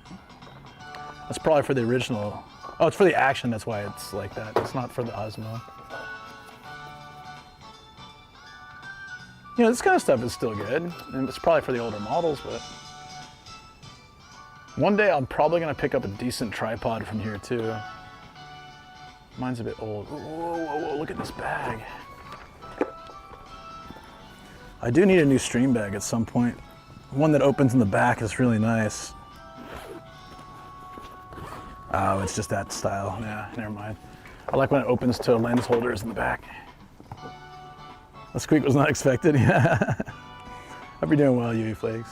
That's probably for the original. Oh, it's for the Action. That's why it's like that. It's not for the Osmo. You know, this kind of stuff is still good. And it's probably for the older models, but one day I'm probably gonna pick up a decent tripod from here too. Mine's a bit old. Whoa, whoa, whoa, look at this bag. I do need a new stream bag at some point. One that opens in the back is really nice. Oh, it's just that style. Yeah, never mind. I like when it opens to lens holders in the back. The squeak was not expected. Yeah. Hope you're doing well, UV Flakes.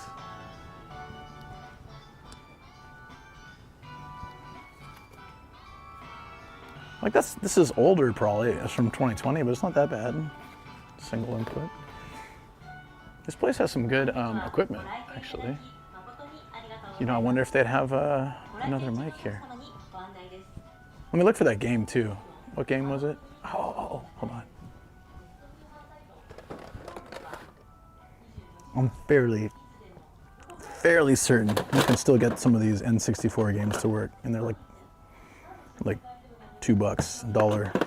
Like this is older probably. It's from 2020, but it's not that bad. Single input. This place has some good equipment, actually. You know, I wonder if they'd have another mic here. Let me look for that game too. What game was it? Oh, hold on. I'm fairly certain you can still get some of these N64 games to work, and they're like $2, $1.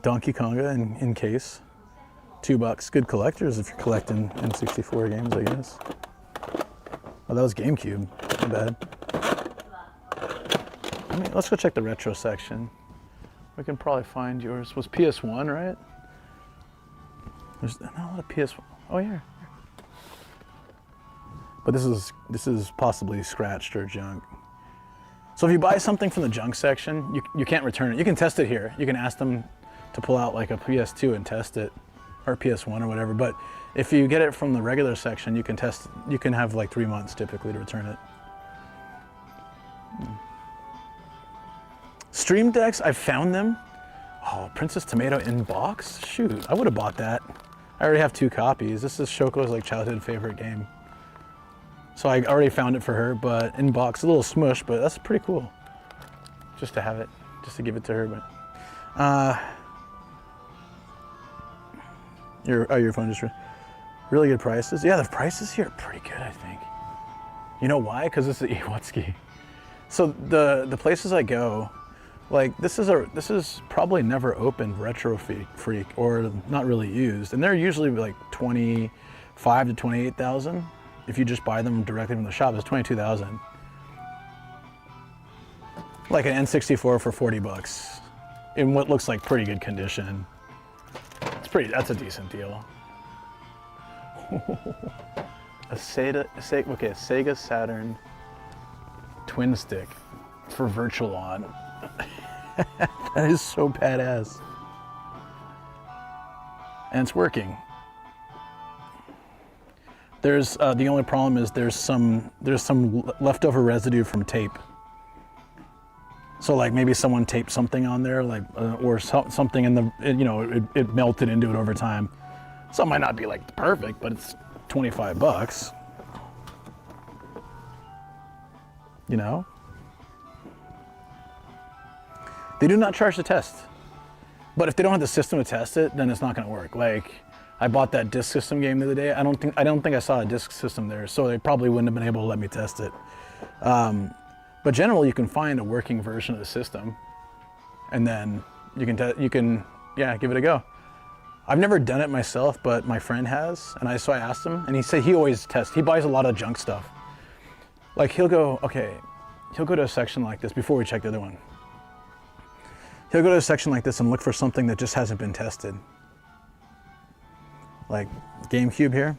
Donkey Konga in case. $2. Good collectors if you're collecting N64 games, I guess. Oh, that was GameCube. Not bad. I mean, let's go check the retro section. We can probably find yours. Was PS1, right? There's not a lot of PS1. Oh, yeah. But this is possibly scratched or junk. So if you buy something from the junk section, you can't return it. You can test it here. You can ask them to pull out like a PS2 and test it, or PS1 or whatever. But if you get it from the regular section, you can test. You can have like 3 months typically to return it. Stream decks, I found them. Oh, Princess Tomato in box? Shoot, I would have bought that. I already have 2 copies. This is Shoko's like childhood favorite game. So I already found it for her, but in box, a little smush, but that's pretty cool. Just to have it, just to give it to her, but. Your phone just really good prices. Yeah, the prices here are pretty good, I think. You know why? Because this is Iwatski. So the places I go, like this is probably never opened Retro Freak or not really used, and they're usually like 25 to 28,000. If you just buy them directly from the shop, it's 22,000. Like an N64 for $40 in what looks like pretty good condition. That's a decent deal. A Sega Saturn twin stick for Virtual On. That is so badass. And it's working. There's the only problem is there's some leftover residue from tape. So like maybe someone taped something on there, like or something in the it melted into it over time. So it might not be like perfect, but it's $25. You know. They do not charge the test, but if they don't have the system to test it, then it's not going to work. Like I bought that disc system game the other day. I don't think I saw a disc system there, so they probably wouldn't have been able to let me test it. But generally, you can find a working version of the system, and then you can give it a go. I've never done it myself, but my friend has, and so I asked him, and he said he always tests. He buys a lot of junk stuff. Like he'll go to a section like this before we check the other one. he'll go to a section like this and look for something that just hasn't been tested. Like GameCube here.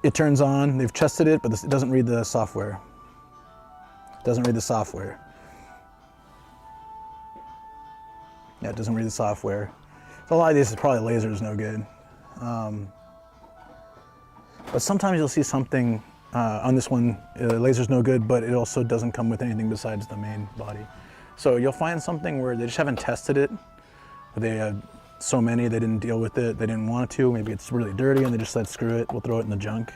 It turns on, they've tested it, but it doesn't read the software. It doesn't read the software. Yeah, it doesn't read the software. So a lot of these is probably lasers no good. But sometimes you'll see something on this one, laser's no good, but it also doesn't come with anything besides the main body. So you'll find something where they just haven't tested it. They had so many, they didn't deal with it, they didn't want to. Maybe it's really dirty and they just said, screw it, we'll throw it in the junk.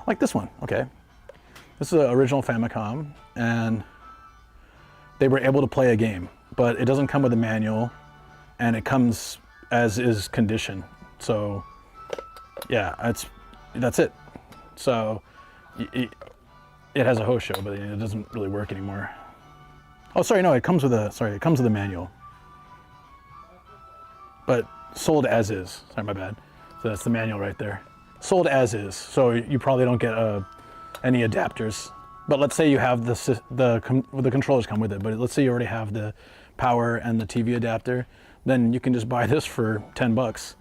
Like this one, okay. This is an original Famicom, and they were able to play a game, but it doesn't come with a manual, and it comes as is condition. So yeah, that's it. So it has a host show, but it doesn't really work anymore. Oh, sorry, no, it comes with a manual, but sold as is. Sorry, my bad. So that's the manual right there. Sold as is. So you probably don't get any adapters. But let's say you have the controllers come with it, but let's say you already have the power and the TV adapter, then you can just buy this for 10 bucks.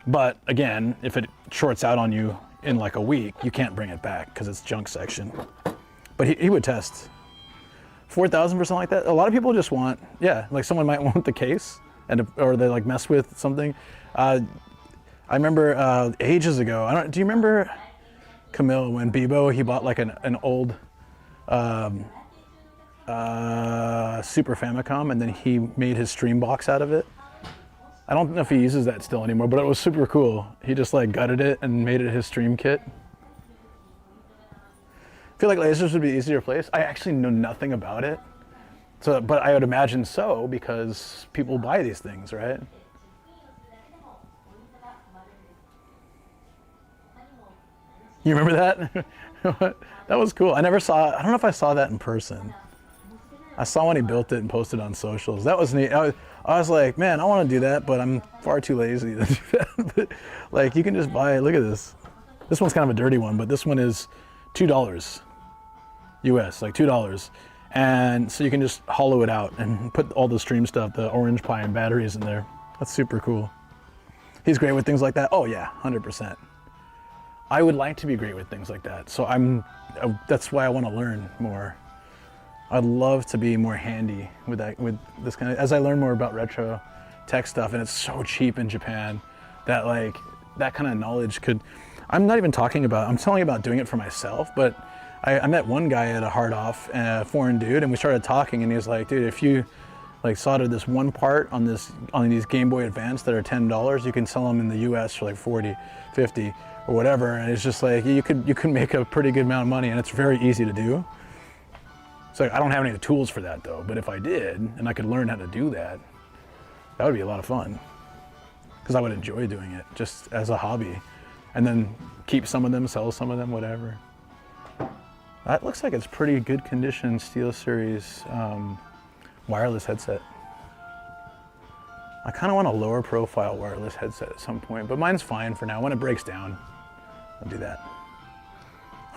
But again, if it shorts out on you in like a week, you can't bring it back because it's junk section. But he would test. 4,000 for something like that. A lot of people just want, yeah, like someone might want the case, or they like mess with something. I remember ages ago, do you remember Camille, when Bebo, he bought like an old Super Famicom, and then he made his stream box out of it. I don't know if he uses that still anymore, but it was super cool. He just like gutted it and made it his stream kit. I feel like lasers would be easier to replace. I actually know nothing about it, but I would imagine so, because people buy these things, right? You remember that? That was cool. I don't know if I saw that in person. I saw when he built it and posted on socials. That was neat. I was like, man, I want to do that, but I'm far too lazy to do that. But, like, you can just buy it. Look at this. This one's kind of a dirty one, but this one is $2 US, like $2. And so you can just hollow it out and put all the stream stuff, the Orange Pi and batteries in there. That's super cool. He's great with things like that. Oh yeah, 100%. I would like to be great with things like that. So that's why I want to learn more. I'd love to be more handy with this kind of, as I learn more about retro tech stuff, and it's so cheap in Japan that like that kind of knowledge I'm telling you about doing it for myself, but I met one guy at a hard off, a foreign dude, and we started talking, and he was like, dude, if you like solder this one part on these Game Boy Advance that are $10, you can sell them in the US for like 40, 50 or whatever. And it's just like, you could make a pretty good amount of money, and it's very easy to do. So I don't have any of the tools for that though, but if I did, and I could learn how to do that, that would be a lot of fun. Because I would enjoy doing it just as a hobby. And then keep some of them, sell some of them, whatever. That looks like it's pretty good condition SteelSeries wireless headset. I kind of want a lower profile wireless headset at some point, but mine's fine for now. When it breaks down, I'll do that.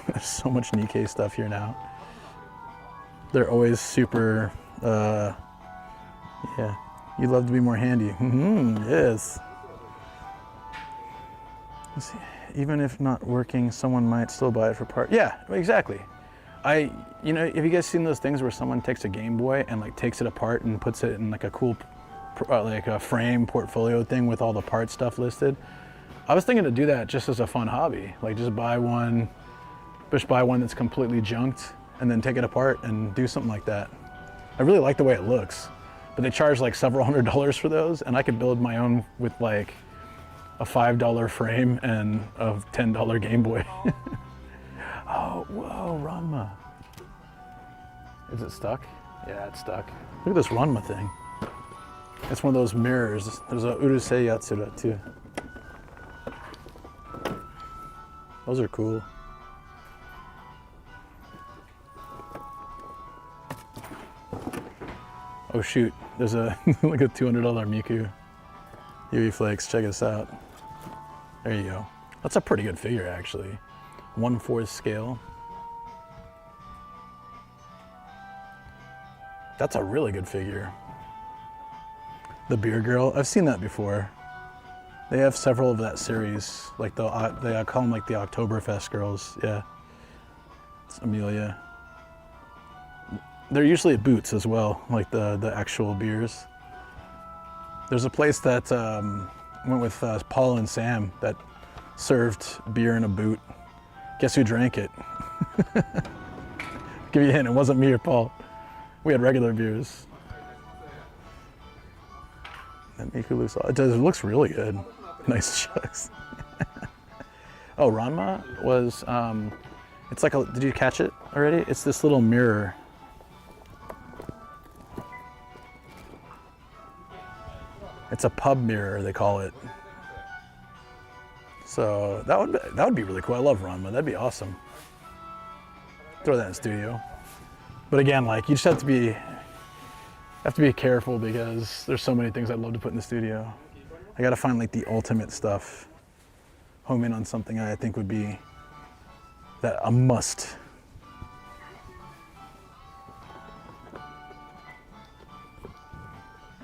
There's so much Nikkei stuff here now. They're always super, yeah, you'd love to be more handy. Yes. Let's see. Even if not working, someone might still buy it for part. Yeah, exactly. Have you guys seen those things where someone takes a Game Boy and like takes it apart and puts it in like a cool, like a frame portfolio thing with all the part stuff listed? I was thinking to do that just as a fun hobby. Like just buy one that's completely junked and then take it apart and do something like that. I really like the way it looks, but they charge like several $100s for those, and I could build my own with like a $5 frame and a $10 Game Boy. Oh, whoa, Ranma. Is it stuck? Yeah, it's stuck. Look at this Ranma thing. It's one of those mirrors. There's a Urusei Yatsura too. Those are cool. Oh shoot, there's a like a $200 Miku UV Flakes. Check this out. There you go. That's a pretty good figure actually. 1/4 scale. That's a really good figure. The Beer Girl, I've seen that before. They have several of that series, like they call them like the Oktoberfest girls. Yeah, it's Amelia. They're usually at Boots as well, like the actual beers. There's a place that went with Paul and Sam that served beer in a boot. Guess who drank it? Give you a hint, it wasn't me or Paul. We had regular beers. That Mikulu sauce. It looks really good. Nice chucks. Oh, Ranma was, it's like a, did you catch it already? It's this little mirror. It's a pub mirror, they call it. So that would be really cool. I love Ranma. That'd be awesome. Throw that in the studio. But again, like you just have to be careful because there's so many things I'd love to put in the studio. I gotta find like the ultimate stuff. Home in on something I think would be a must.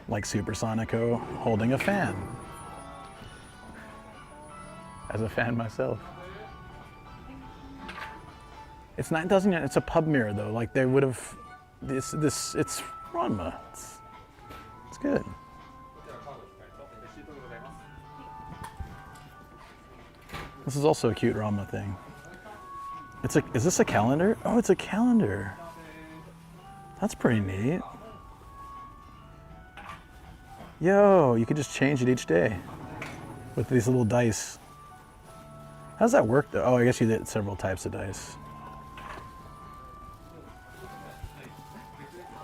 Like Supersonico holding a fan. As a fan myself. It's 9,000 yen. It's a pub mirror though. Like they would have it's Ranma. It's good. This is also a cute Ranma thing. Is this a calendar? Oh, it's a calendar. That's pretty neat. Yo, you could just change it each day with these little dice. How does that work though? Oh, I guess you did several types of dice.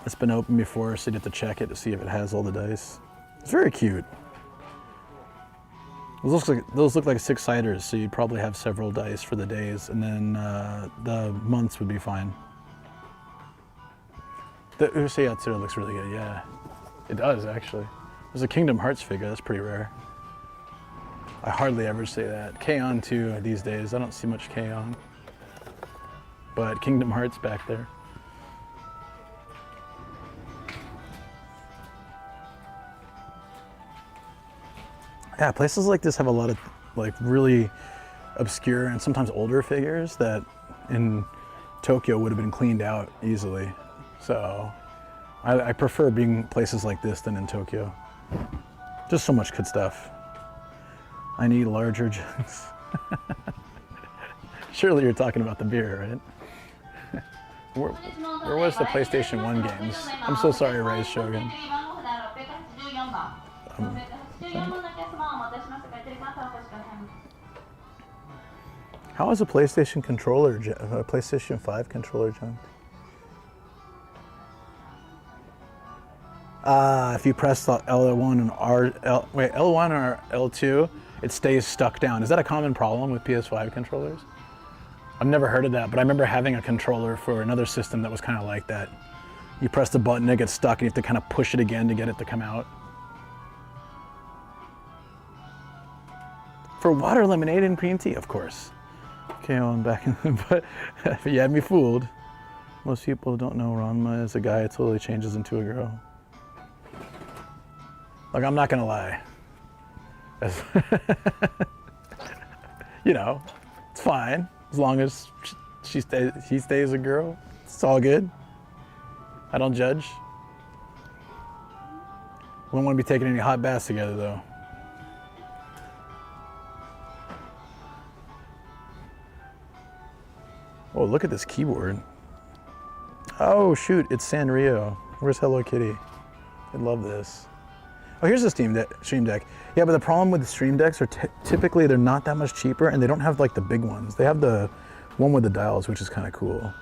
It's been opened before, so you have to check it to see if it has all the dice. It's very cute. Those look like six-siders, so you'd probably have several dice for the days, and then the months would be fine. The Urusei Yatsura looks really good, yeah. It does, actually. There's a Kingdom Hearts figure, that's pretty rare. I hardly ever say that. K-On! Too these days, I don't see much K-On!. But Kingdom Hearts back there. Yeah, places like this have a lot of like really obscure and sometimes older figures that in Tokyo would have been cleaned out easily. So I prefer being places like this than in Tokyo. Just so much good stuff. I need larger jugs. Surely you're talking about the beer, right? Where was the PlayStation 1 games? I'm so sorry, Rise Shogun. How is a PlayStation controller, a PlayStation 5 controller junked? If you press the L1 and L1 or L2, it stays stuck down. Is that a common problem with PS5 controllers? I've never heard of that, but I remember having a controller for another system that was kind of like that. You press the button, it gets stuck, and you have to kind of push it again to get it to come out. For water, lemonade, and green tea, of course. Okay, I'm back in, but you had me fooled. Most people don't know Ranma is a guy who totally changes into a girl. Like, I'm not gonna lie. You know, it's fine as long as he stays a girl. It's all good. I don't judge. We don't want to be taking any hot baths together, though. Oh, look at this keyboard. Oh, shoot, it's Sanrio. Where's Hello Kitty? I love this. Oh, here's the Stream Deck. Yeah, but the problem with the Stream Decks are typically they're not that much cheaper, and they don't have like the big ones. They have the one with the dials, which is kind of cool.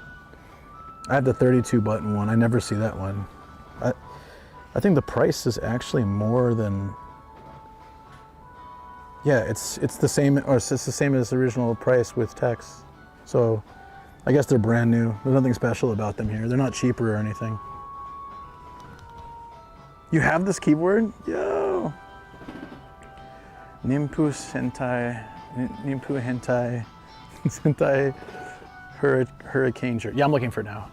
I have the 32 button one. I never see that one. I think the price is actually more than. Yeah, it's the same, or it's the same as the original price with text. So I guess they're brand new. There's nothing special about them here. They're not cheaper or anything. You have this keyboard? Yo! Nimpu Hentai Hurricane shirt. Yeah, I'm looking for it now.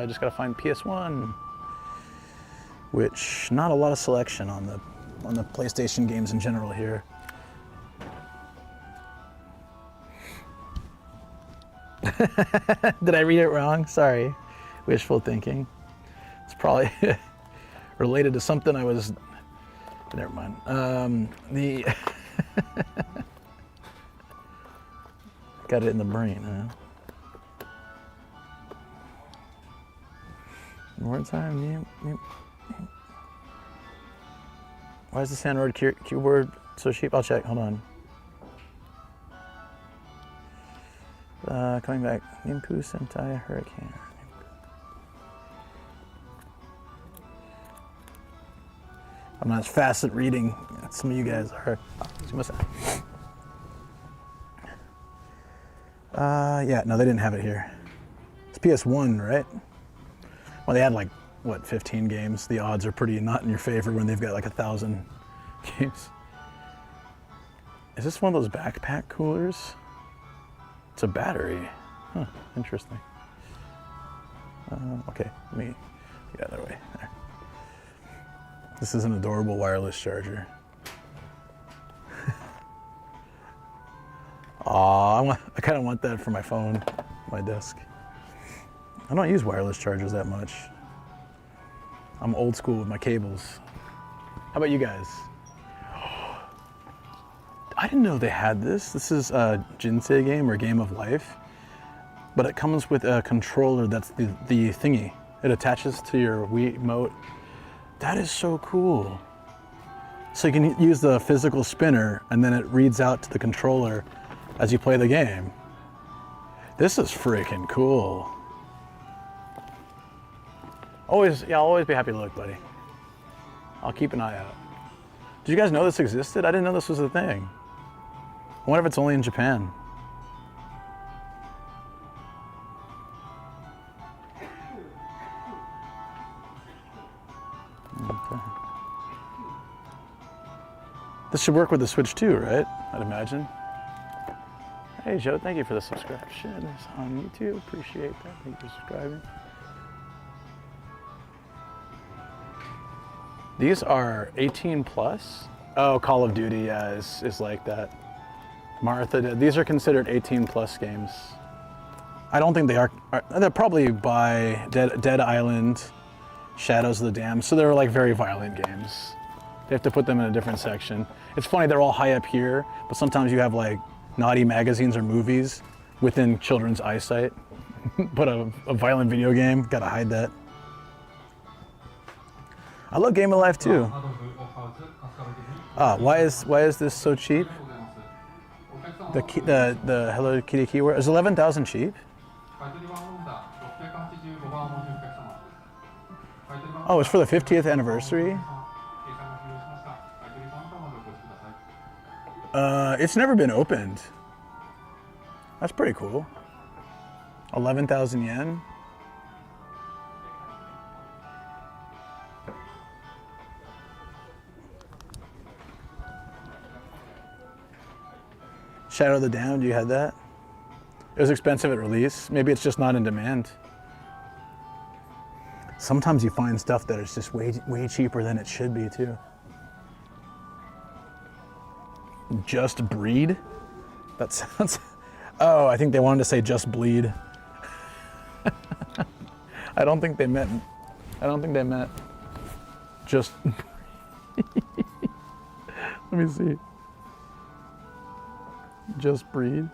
Just gotta find PS1. which not a lot of selection on the PlayStation games in general here. Did I read it wrong? Sorry. Wishful thinking. It's probably related to something I was... Never mind. Got it in the brain, huh? One more time. Yep. Why is the Android keyboard so cheap? I'll check. Hold on. Coming back. Nimpu Sentai Hurricane. I'm not as fast at reading as some of you guys are. Yeah, no, they didn't have it here. It's PS1, right? Well, they had like, what, 15 games? The odds are pretty not in your favor when they've got like 1,000 games. Is this one of those backpack coolers? It's a battery. Huh, interesting. Okay, let me get out of the way. There. This is an adorable wireless charger. Aw, I kind of want that for my phone, my desk. I don't use wireless chargers that much. I'm old school with my cables. How about you guys? I didn't know they had this. This is a Jinsei game or Game of Life, but it comes with a controller that's the thingy. It attaches to your Wiimote. That is so cool. So you can use the physical spinner and then it reads out to the controller as you play the game. This is freaking cool. I'll always be happy to look, buddy. I'll keep an eye out. Did you guys know this existed? I didn't know this was a thing. I wonder if it's only in Japan. Okay. This should work with the Switch too, right? I'd imagine. Hey Joe, thank you for the subscription on YouTube. Appreciate that. Thank you for subscribing. These are 18 plus. Oh, Call of Duty, yeah, is like that. Martha did. These are considered 18 plus games. I don't think they are. They're probably by Dead Island, Shadows of the Dam. So they're like very violent games. They have to put them in a different section. It's funny, they're all high up here, but sometimes you have like naughty magazines or movies within children's eyesight. But a violent video game, gotta hide that. I love Game of Life too. Why is this so cheap? The Hello Kitty keyword is 11,000 cheap. Oh, it's for the 50th anniversary. It's never been opened. That's pretty cool. 11,000 yen. Shadow of the Damned, you had that? It was expensive at release. Maybe it's just not in demand. Sometimes you find stuff that is just way cheaper than it should be too. Just Breed? That sounds... Oh, I think they wanted to say Just Bleed. I don't think they meant just... Let me see. Just Breed.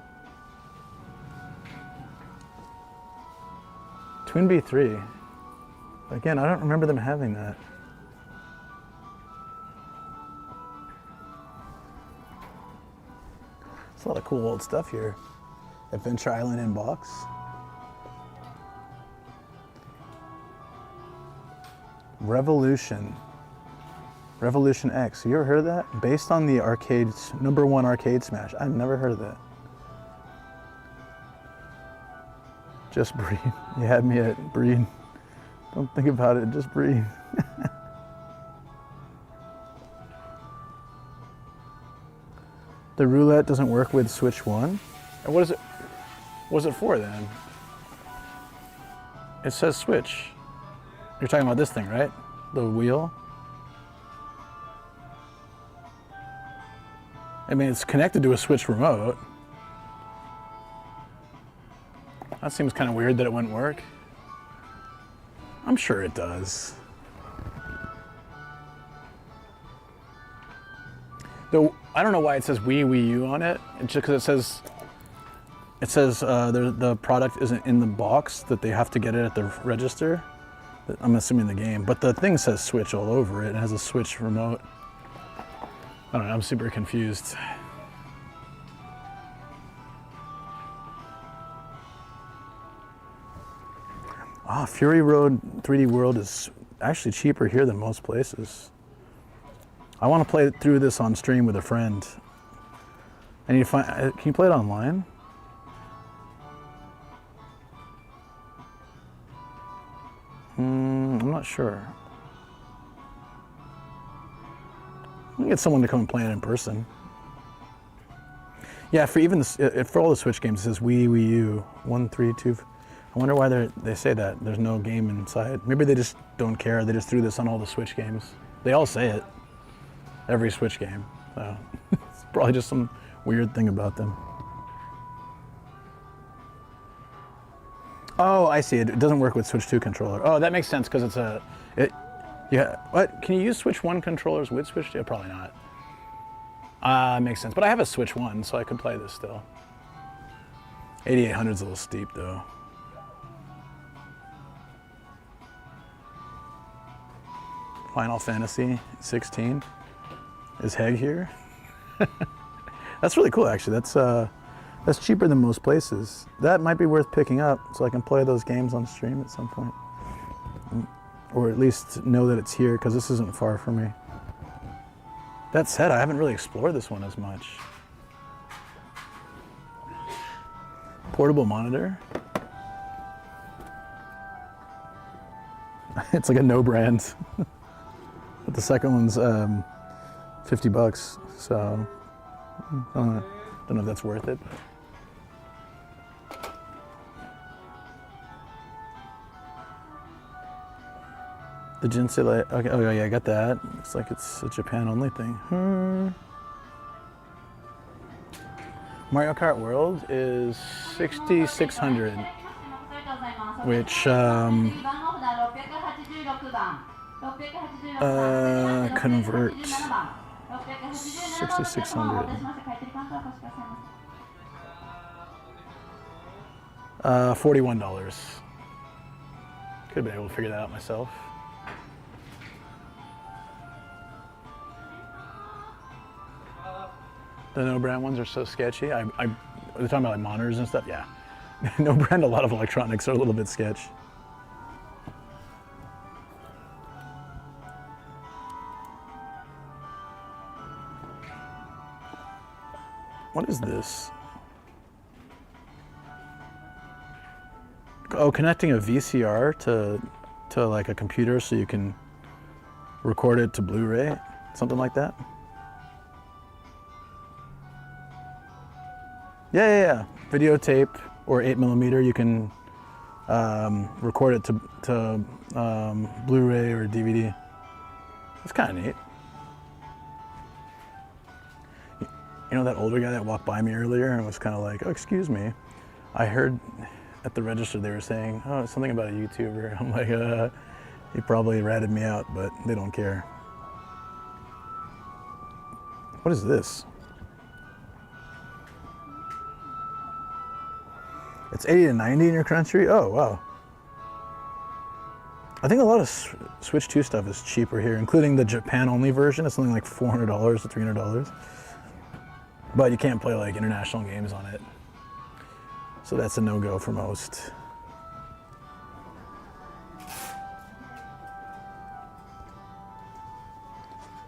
Twin B3. Again, I don't remember them having that. There's a lot of cool old stuff here. Adventure Island in box. Revolution X. You ever heard of that? Based on the arcade's #1 arcade smash. I've never heard of that. Just Breed. You had me at Breed. Don't think about it, just breathe. The roulette doesn't work with Switch 1? And what is it for then? It says Switch. You're talking about this thing, right? the wheel. I mean, it's connected to a Switch remote. That seems kind of weird that it wouldn't work. I'm sure it does. Though I don't know why it says Wii U on it. It's just because it says the product isn't in the box, that they have to get it at the register. I'm assuming the game, but the thing says Switch all over it. It has a Switch remote. I don't know, I'm super confused. Ah, Fury Road 3D World is actually cheaper here than most places. I want to play through this on stream with a friend. I need to find, can you play it online? I'm not sure. I can get someone to come and play it in person. Yeah, for even for all the Switch games, it says Wii U 1, 3, 2. I wonder why they say that. There's no game inside. Maybe they just don't care. They just threw this on all the Switch games. They all say it. Every Switch game. So it's probably just some weird thing about them. Oh, I see. It doesn't work with Switch 2 controller. Oh, that makes sense because it's yeah. What? Can you use Switch 1 controllers with Switch 2? Probably not. Makes sense. But I have a Switch 1, so I could play this still. 8800's a little steep though. Final Fantasy 16. Is Heg here? That's really cool, actually. That's cheaper than most places. That might be worth picking up, so I can play those games on stream at some point, or at least know that it's here, because this isn't far from me. That said, I haven't really explored this one as much. Portable monitor. It's like a no brand. But the second one's $50, so I don't know if that's worth it. The Jinsei Light, okay, oh yeah, I got that. Looks like it's a Japan only thing. Mario Kart World is 6,600, which convert 6,600. $41. Could have been able to figure that out myself. The no brand ones are so sketchy. They're talking about like monitors and stuff. Yeah, no brand. A lot of electronics are a little bit sketch. What is this? Oh, connecting a VCR to like a computer so you can record it to Blu-ray, something like that. Yeah. Videotape or 8mm, you can record it to Blu-ray or DVD. It's kind of neat. You know that older guy that walked by me earlier and was kind of like, oh, excuse me. I heard at the register they were saying, oh, it's something about a YouTuber. I'm like, he probably ratted me out, but they don't care. What is this? It's 80 to 90 in your country? Oh, wow. I think a lot of Switch 2 stuff is cheaper here, including the Japan-only version. It's something like $400 to $300. But you can't play like international games on it. So that's a no-go for most.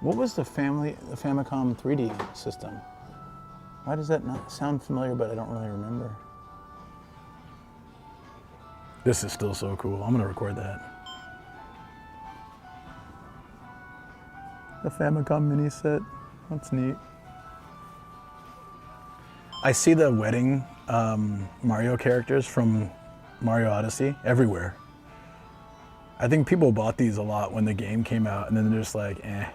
What was the Famicom 3D system? Why does that not sound familiar, but I don't really remember? This is still so cool. I'm gonna record that. The Famicom mini set. That's neat. I see the wedding Mario characters from Mario Odyssey everywhere. I think people bought these a lot when the game came out, and then they're just like, eh.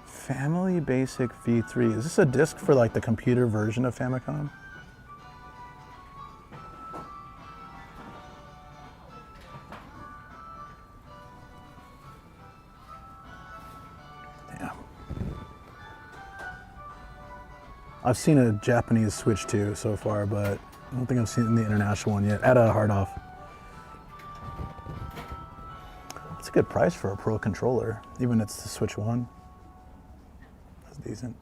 Family Basic V3. Is this a disc for like the computer version of Famicom? Damn. I've seen a Japanese Switch 2 so far, but I don't think I've seen the international one yet. At a hard off. It's a good price for a Pro controller, even if it's the Switch 1. That's decent.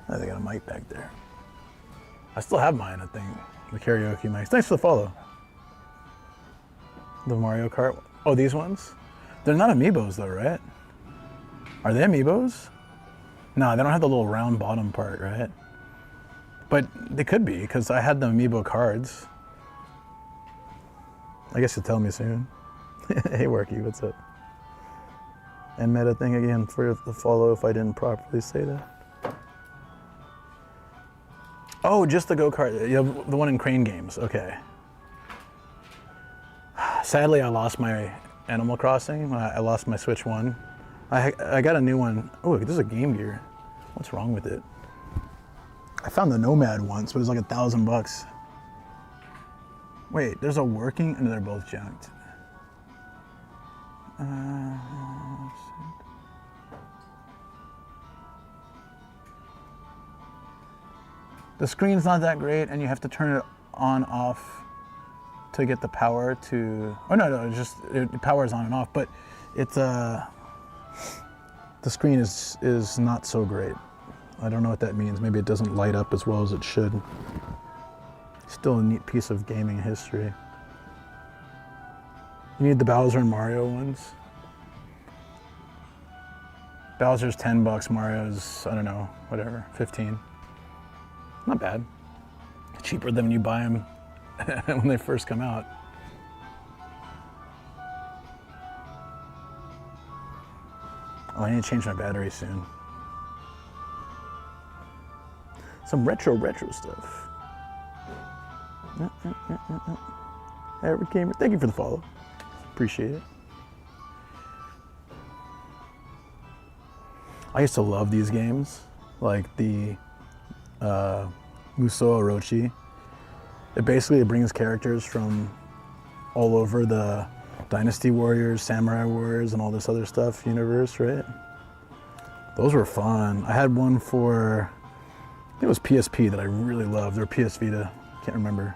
Oh, they got a mic back there. I still have mine, I think. The karaoke mic. Thanks for the follow. The Mario Kart. Oh, these ones? They're not amiibos though, right? Are they amiibos? No, they don't have the little round bottom part, right? But they could be, because I had the amiibo cards. I guess you'll tell me soon. Hey, Worky, what's up? And meta thing again for the follow if I didn't properly say that. Oh, just the go-kart. You have the one in Crane Games. Okay. Sadly, I lost my Animal Crossing. I lost my Switch 1. I got a new one. Oh, this is a Game Gear. What's wrong with it? I found the Nomad once, but it was like $1,000. Wait, there's a working, and they're both jacked. The screen's not that great, and you have to turn it on off to get the power to. Oh no, it powers on and off, but it's the screen is not so great. I don't know what that means. Maybe it doesn't light up as well as it should. Still a neat piece of gaming history. You need the Bowser and Mario ones. Bowser's $10, Mario's, I don't know, whatever, 15. Not bad. Cheaper than when you buy them when they first come out. Oh, I need to change my battery soon. Some retro stuff. Average Gamer, thank you for the follow. Appreciate it. I used to love these games, like the Musou Orochi. It basically brings characters from all over the Dynasty Warriors, Samurai Warriors, and all this other stuff universe, right? Those were fun. I had one for, I think it was PSP that I really loved, or PS Vita, can't remember.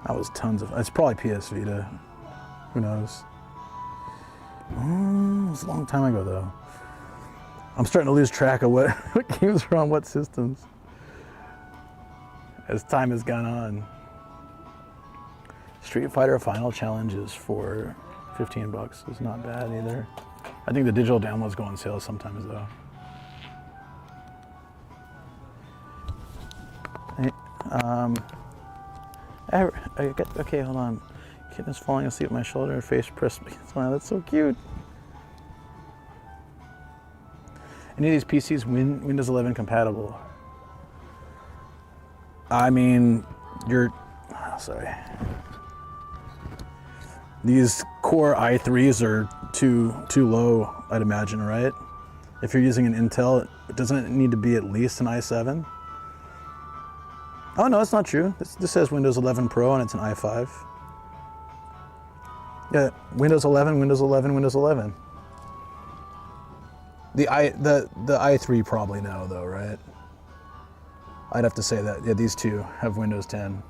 That was tons of, it's probably PS Vita, who knows. It was a long time ago though. I'm starting to lose track of what games are on what systems as time has gone on. Street Fighter Final Challenges for $15 is not bad either. I think the digital downloads go on sale sometimes though. Okay, hold on. Kitten is falling asleep on my shoulder, her face pressed against mine. That's so cute. Any of these PCs Windows 11 compatible? I mean, sorry. These Core i3s are too low, I'd imagine, right? If you're using an Intel, doesn't it need to be at least an i7? Oh no, that's not true. This says Windows 11 Pro and it's an i5. Yeah, Windows 11, Windows 11, Windows 11. The i3 probably no though, right? I'd have to say that. Yeah, these two have Windows 10.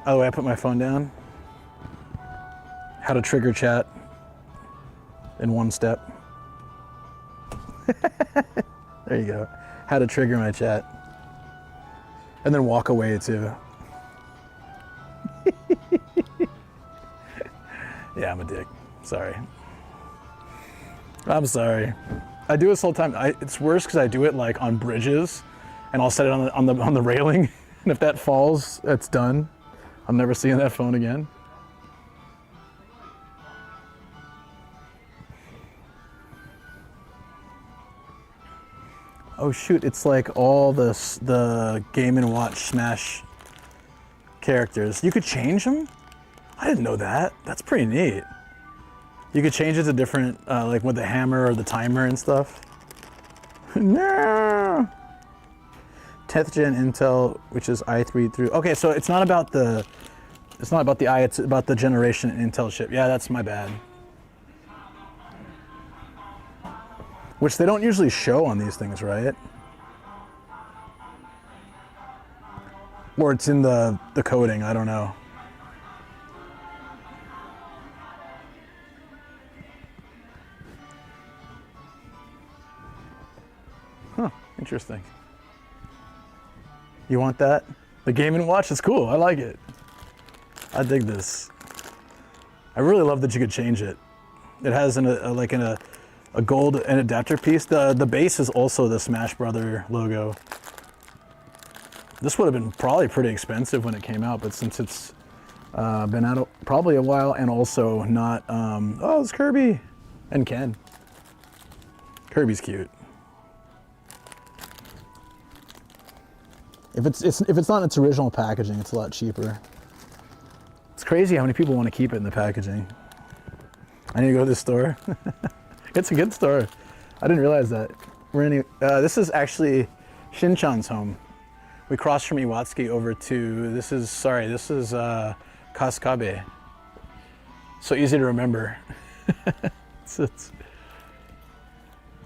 By the way, I put my phone down. How to trigger chat in one step. There you go. How to trigger my chat. And then walk away too. Yeah, I'm a dick. Sorry. I'm sorry. I do this all the time. It's worse because I do it like on bridges, and I'll set it on the railing, and if that falls, it's done. I'm never seeing that phone again. Oh shoot, it's like all the Game & Watch Smash characters. You could change them? I didn't know that. That's pretty neat. You could change it to different, like with the hammer or the timer and stuff. No! 10th gen Intel, which is i3 through. Okay, so it's not about the I, it's about the generation Intel chip. Yeah, that's my bad. Which they don't usually show on these things, right? Or it's in the coding, I don't know. Huh, interesting. You want that? The Game & Watch is cool, I like it. I dig this. I really love that you could change it. It has a gold and adapter piece. The base is also the Smash Brother logo. This would have been probably pretty expensive when it came out, but since it's been out probably a while and also not, oh, it's Kirby and Ken. Kirby's cute. If it's not in its original packaging, it's a lot cheaper. It's crazy how many people want to keep it in the packaging. I need to go to this store. It's a good store. I didn't realize that. This is actually Shin-chan's home. We crossed from Iwatski over to, this is Kaskabe. So easy to remember. it's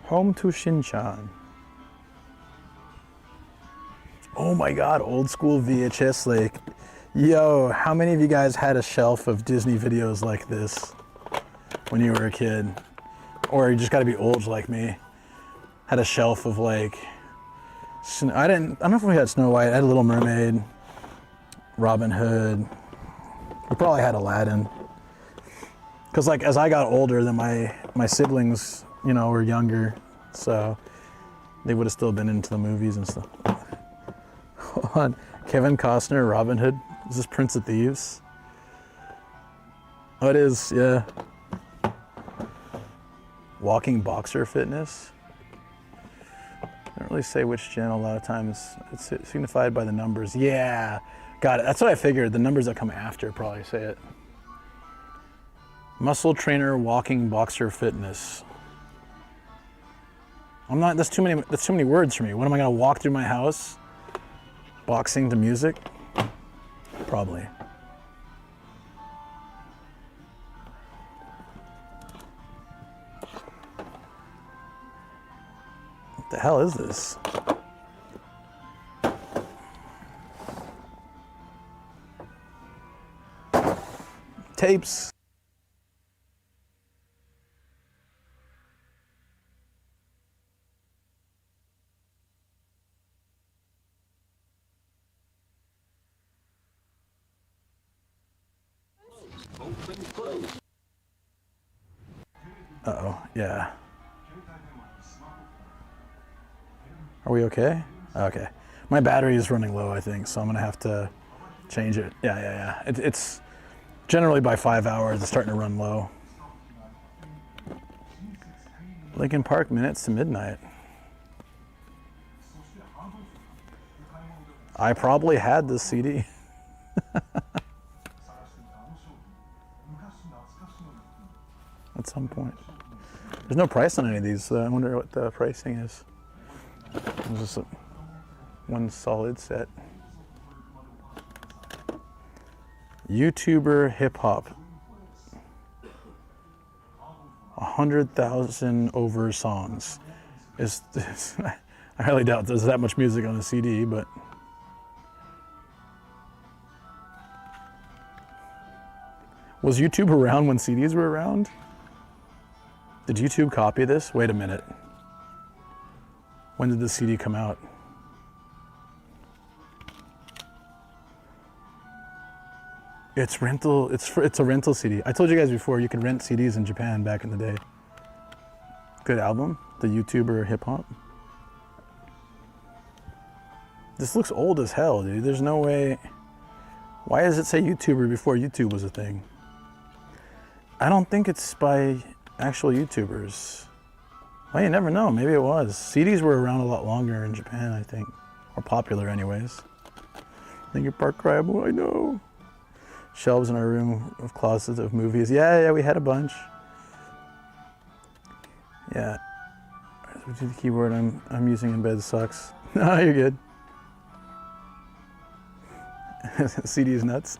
home to Shin-chan. Oh my God, old school VHS, like, yo, how many of you guys had a shelf of Disney videos like this when you were a kid? Or you just gotta be old like me. Had a shelf of like, I don't know if we had Snow White, I had Little Mermaid, Robin Hood. We probably had Aladdin. Cause like as I got older, then my siblings, you know, were younger. So they would have still been into the movies and stuff. Hold on, Kevin Costner, Robin Hood. Is this Prince of Thieves? Oh, it is, yeah. Walking Boxer Fitness. I don't really say which gen a lot of times. It's signified by the numbers. Yeah, got it. That's what I figured. The numbers that come after probably say it. Muscle Trainer Walking Boxer Fitness. That's too many words for me. What am I gonna walk through my house? Boxing to music? Probably. What the hell is this? Tapes. Uh-oh, yeah. Are we okay? Okay. My battery is running low, I think, so I'm gonna have to change it. Yeah. It's generally by 5 hours, it's starting to run low. Linkin Park Minutes to Midnight. I probably had this CD. At some point. There's no price on any of these, so I wonder what the pricing is. It's just one solid set. YouTuber hip hop. 100,000 over songs. I highly doubt there's that much music on a CD, but. Was YouTube around when CDs were around? Did YouTube copy this? Wait a minute. When did the CD come out? It's rental. It's a rental CD. I told you guys before you could rent CDs in Japan back in the day. Good album, the YouTuber hip hop. This looks old as hell, dude. There's no way. Why does it say YouTuber before YouTube was a thing? I don't think it's by actual YouTubers. Well, you never know. Maybe it was. CDs were around a lot longer in Japan, I think. Or popular anyways. Think your park crab? Oh, I know. Shelves in our room of closets of movies. Yeah, we had a bunch. Yeah. The keyboard I'm using in bed sucks. No, you're good. CD's nuts.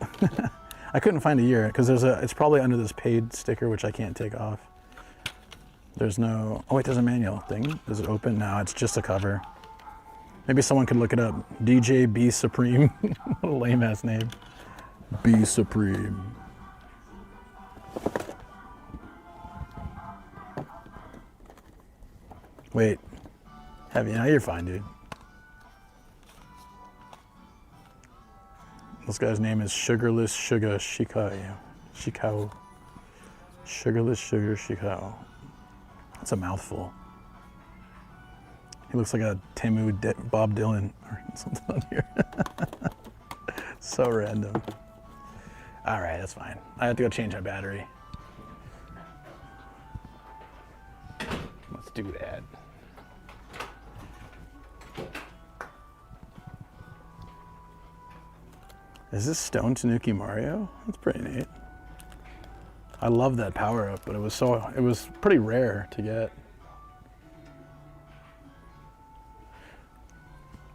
I couldn't find a year because it's probably under this paid sticker which I can't take off. There's no. Oh wait, there's a manual thing. Does it open? No, it's just a cover. Maybe someone could look it up. DJ B Supreme. What a lame ass name. B Supreme. Wait. Heavy. Now you're fine, dude. This guy's name is Sugarless Sugar Shikao. Sugarless Sugar Shikao. That's a mouthful. He looks like a Bob Dylan or something on here. So random. All right, that's fine. I have to go change my battery. Let's do that. Is this Stone Tanuki Mario? That's pretty neat. I love that power up, but it was pretty rare to get.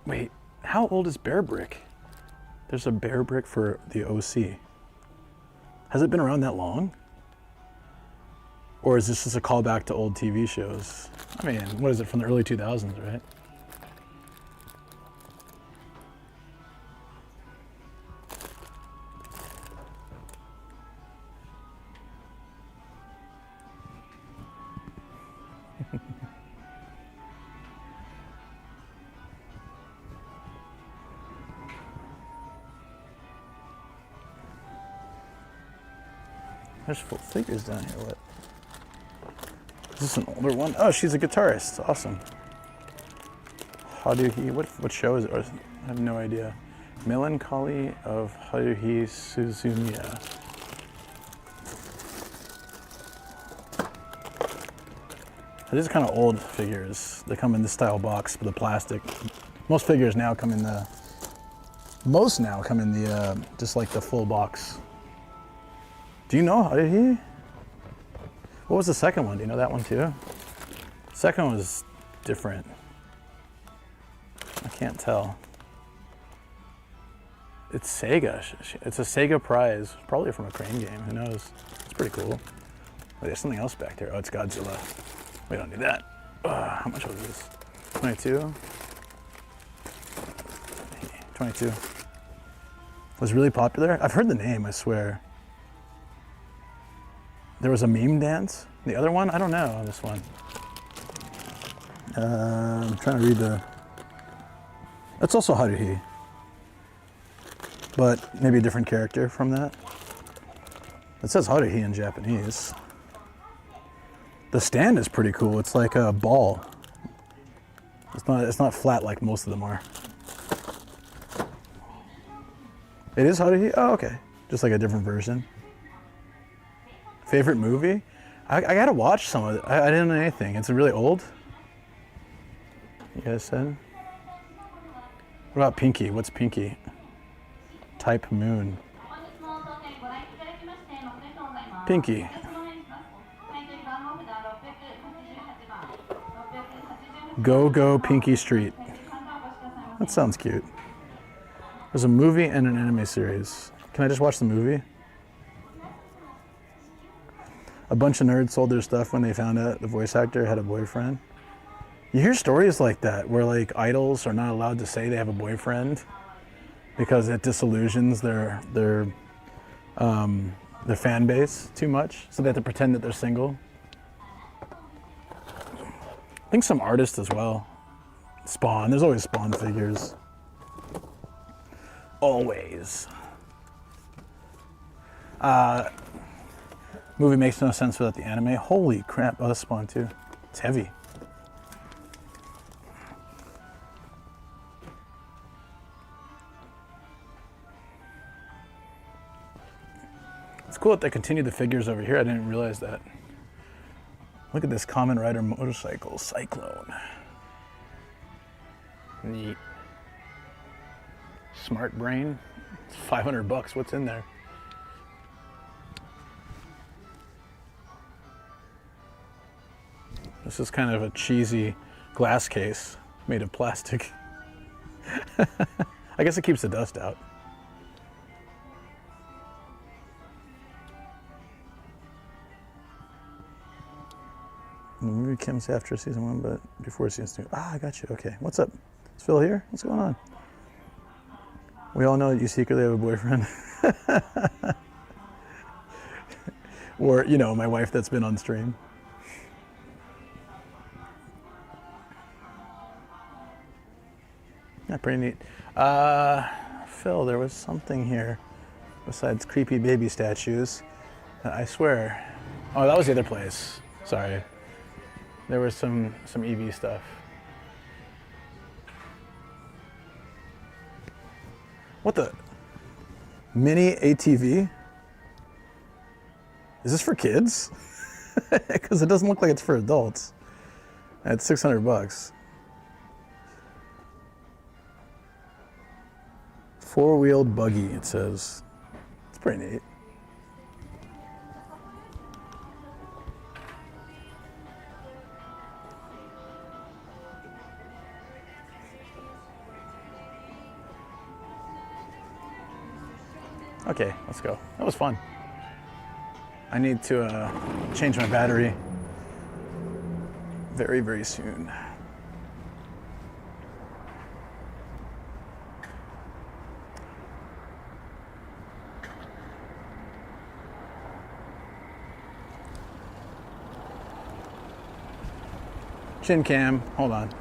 Wait, how old is Bear Brick? There's a Bear Brick for the OC. Has it been around that long? Or is this just a callback to old TV shows? I mean, what is it, from the early 2000s, right? There's full figures down here. What? Is this an older one? Oh, she's a guitarist. Awesome. Haruhi. What show is it? I have no idea. Melancholy of Haruhi Suzumiya. These are kind of old figures. They come in this style box with the plastic. Most figures now come in the. Most now come in the just like the full box. Do you know Haruhi? What was the second one? Do you know that one too? Second one was different. I can't tell. It's Sega. It's a Sega prize, probably from a Crane game. Who knows? It's pretty cool. Wait, there's something else back there. Oh, it's Godzilla. We don't need that. How much was this? 22? 22. Was really popular? I've heard the name, I swear. There was a meme dance. The other one? I don't know, this one. I'm trying to read the... That's also Haruhi. But maybe a different character from that. It says Haruhi in Japanese. The stand is pretty cool. It's like a ball. It's not flat like most of them are. It is Haruhi? Oh, okay. Just like a different version. Favorite movie? I gotta watch some of it. I didn't know anything. It's really old. You guys said? What about Pinky? What's Pinky? Type Moon. Pinky. Go Pinky Street. That sounds cute. There's a movie and an anime series. Can I just watch the movie? A bunch of nerds sold their stuff when they found out the voice actor had a boyfriend. You hear stories like that where like idols are not allowed to say they have a boyfriend because it disillusions their fan base too much, so they have to pretend that they're single. I think some artists as well. Spawn, there's always Spawn figures. Always. Movie makes no sense without the anime. Holy crap, oh, that's Spawn too. It's heavy. It's cool that they continue the figures over here. I didn't realize that. Look at this Kamen Rider motorcycle, Cyclone. Neat. Smart brain. It's $500. What's in there? This is kind of a cheesy glass case made of plastic. I guess it keeps the dust out. The movie comes after season 1, but before season 2. Ah, I got you. Okay, what's up? Is Phil here? What's going on? We all know that you secretly have a boyfriend. Or, you know, my wife that's been on stream. Yeah, pretty neat. Phil, there was something here besides creepy baby statues. I swear. Oh, that was the other place. Sorry. There was some EV stuff. What the? Mini ATV? Is this for kids? Because it doesn't look like it's for adults. It's $600. Four-wheeled buggy, it says. It's pretty neat. Okay, let's go. That was fun. I need to change my battery very, very soon. Chin cam, hold on.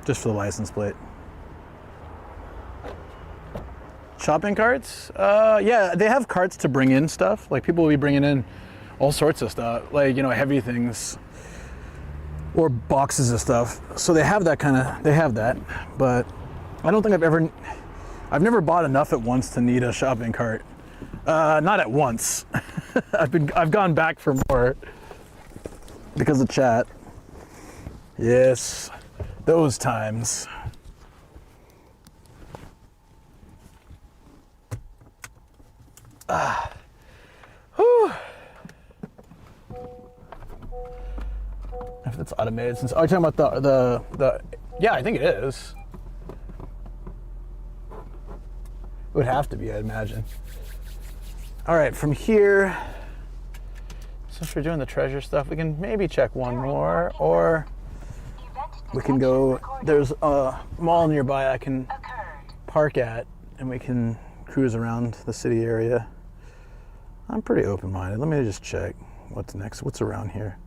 Just for the license plate. Shopping carts? Yeah, they have carts to bring in stuff. Like people will be bringing in all sorts of stuff, like, you know, heavy things or boxes of stuff. So they have that they have that, but I don't think I've never bought enough at once to need a shopping cart. Not at once. I've gone back for more because of chat. Yes, those times. Whew. If it's automated, since you're talking about the yeah, I think it is. It would have to be, I'd imagine. All right, from here, since we're doing the treasure stuff, we can maybe check one more, or we can go. There's a mall nearby I can park at, and we can cruise around the city area. I'm pretty open-minded. Let me just check what's next. What's around here?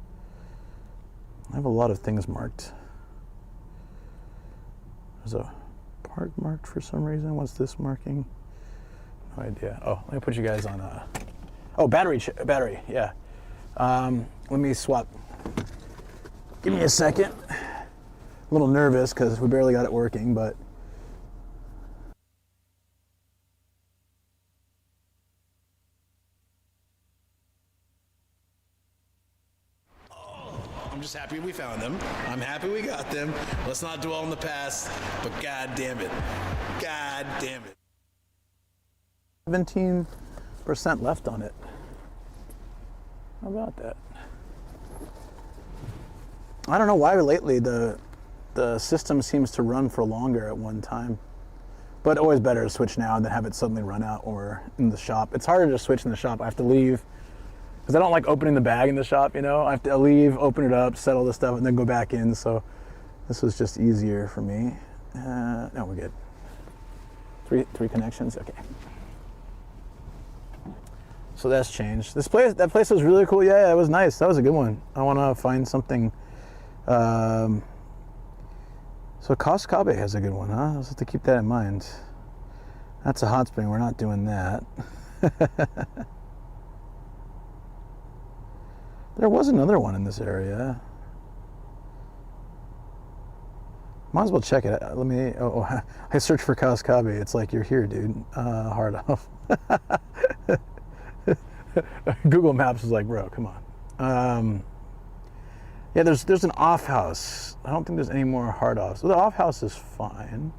I have a lot of things marked. There's a park marked for some reason. What's this marking? No idea. Oh, let me put you guys on oh, battery, yeah. Let me swap. Give me a second. A little nervous because we barely got it working, but I'm just happy we found them. I'm happy we got them. Let's not dwell on the past, but god damn it. God damn it. 17% left on it. How about that? I don't know why lately the system seems to run for longer at one time. But always better to switch now than have it suddenly run out or in the shop. It's harder to switch in the shop. I have to leave. Because I don't like opening the bag in the shop, you know? I have to leave, open it up, settle the stuff, and then go back in. So this was just easier for me. No, we're good. Three connections? Okay. So that's changed. That place was really cool. Yeah, it was nice. That was a good one. I want to find something. So Koskabe has a good one, huh? I'll have to keep that in mind. That's a hot spring. We're not doing that. There was another one in this area. Might as well check it. Let me. Oh, I searched for Koskabe. It's like, you're here, dude. Hard off. Google Maps is like, bro, come on. Yeah, there's an off house. I don't think there's any more hard offs. So the off house is fine.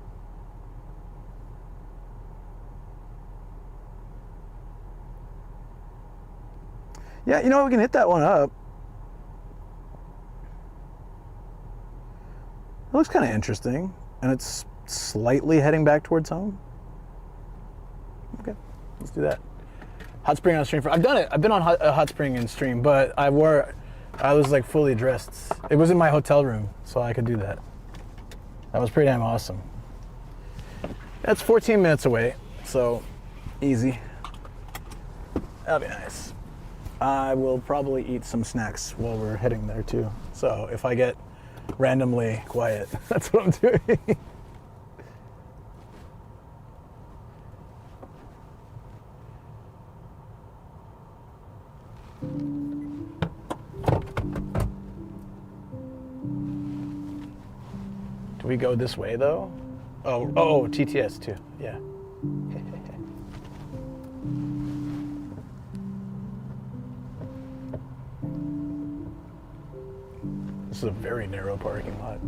Yeah, you know, we can hit that one up. It looks kind of interesting, and it's slightly heading back towards home. Okay, let's do that. Hot spring on stream. I've done it. I've been on a hot spring in stream, but I was like fully dressed. It was in my hotel room, so I could do that. That was pretty damn awesome. That's 14 minutes away, so easy. That'll be nice. I will probably eat some snacks while we're heading there too. So if I get randomly quiet, that's what I'm doing. Do we go this way though? Oh, TTS too, yeah. This is a very narrow parking lot.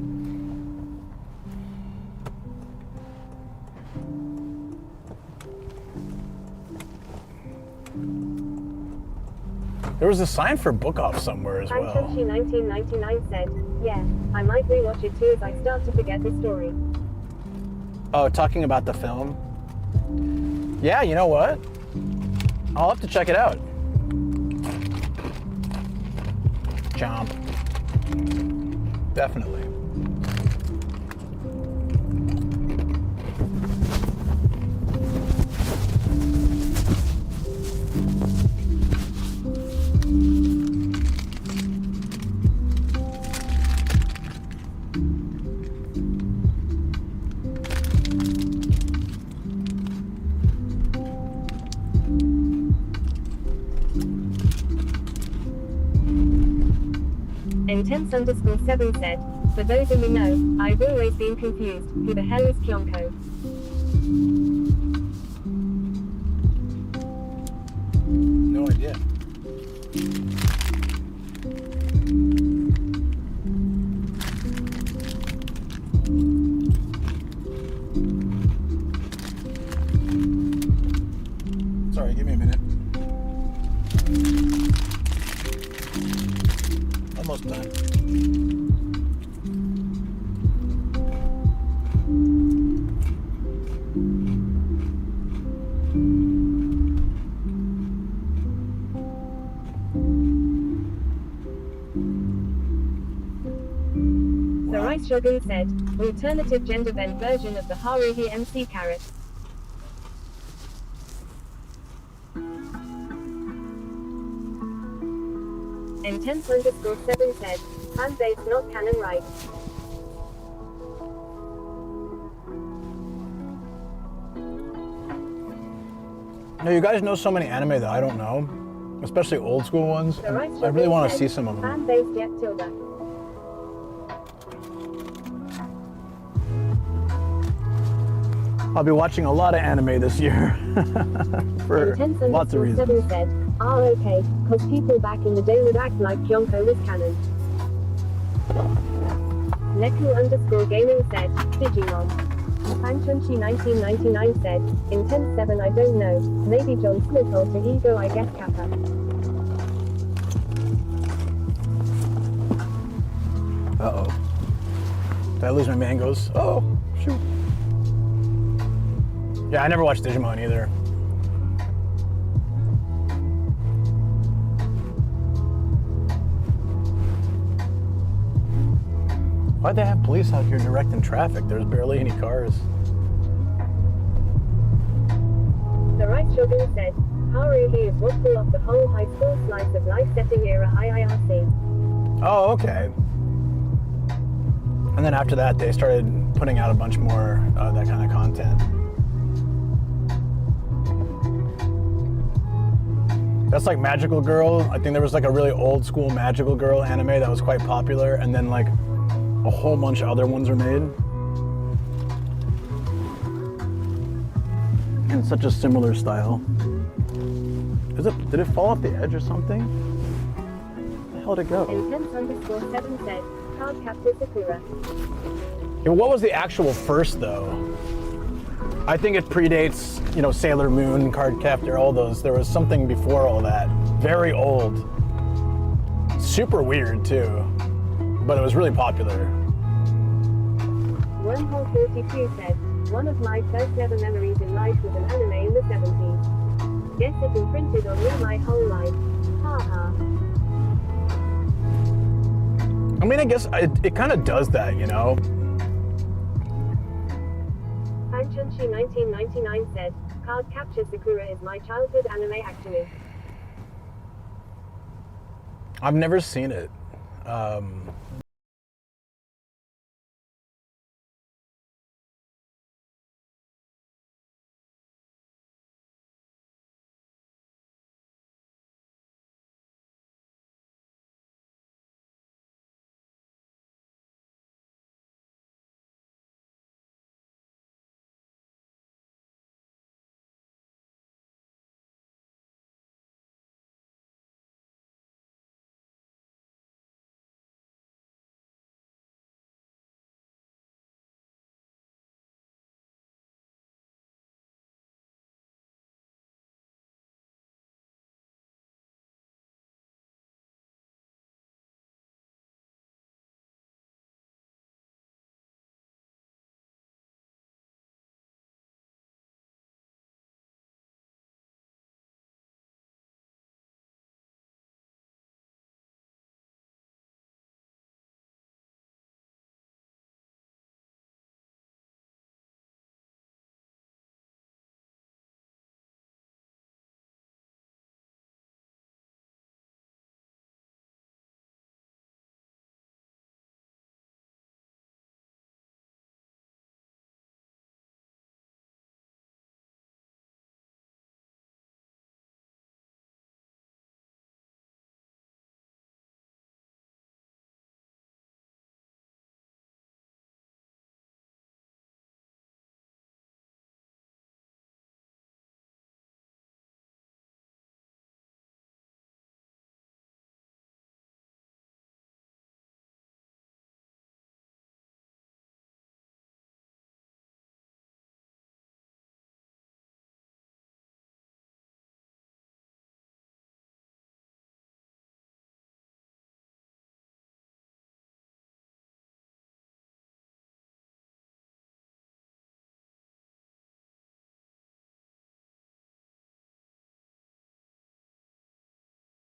There was a sign for book off somewhere as well. Fanchunchi 1999 said, yeah, I might rewatch it too as I start to forget the story. Oh, talking about the film? Yeah, you know what? I'll have to check it out. Chomp. Definitely. Intense_7 said, for those of you know, I've always been confused, who the hell is Kyonko? No idea. Sorry, give me a minute. Almost done. The Rice Shogun said, alternative gender bend version of the Haruhi MC carrot. Intense_7 said, fan-based not canon right. No, you guys know so many anime that I don't know, especially old school ones. The Rice I really Shogun want to said, see some of them. fan-based yet tilde. I'll be watching a lot of anime this year for lots of reasons. Intense_7 said, okay, cause people back in the day would act like Kyonko was canon. Neku_gaming said, Digimon. Fanchunchi 1999 said, Intense7 I don't know, maybe John Smith alter ego I guess Kappa. Uh-oh. Did I lose my mangoes? Oh, shoot. Yeah, I never watched Digimon either. Why'd they have police out here directing traffic? There's barely any cars. The Rice Shogun said, Haruhi is what pull off the whole high school slice of life setting era IIRC. Oh, okay. And then after that, they started putting out a bunch more that kind of content. That's like Magical Girl. I think there was like a really old school Magical Girl anime that was quite popular, and then like a whole bunch of other ones are made. In such a similar style. Did it fall off the edge or something? hell did it go? Intense_7 said, card captor Sakura. Yeah, what was the actual first though? I think it predates, you know, Sailor Moon, Card Captor, all those. There was something before all that. Very old. Super weird too. But it was really popular. Wormhole 42 said, one of my first ever memories in life was an anime in the 70s. Guess it's imprinted on me my whole life. Haha. I mean, I guess it kind of does that, you know? Fanchunchi 1999 said, Card Capture Sakura is my childhood anime actually. I've never seen it.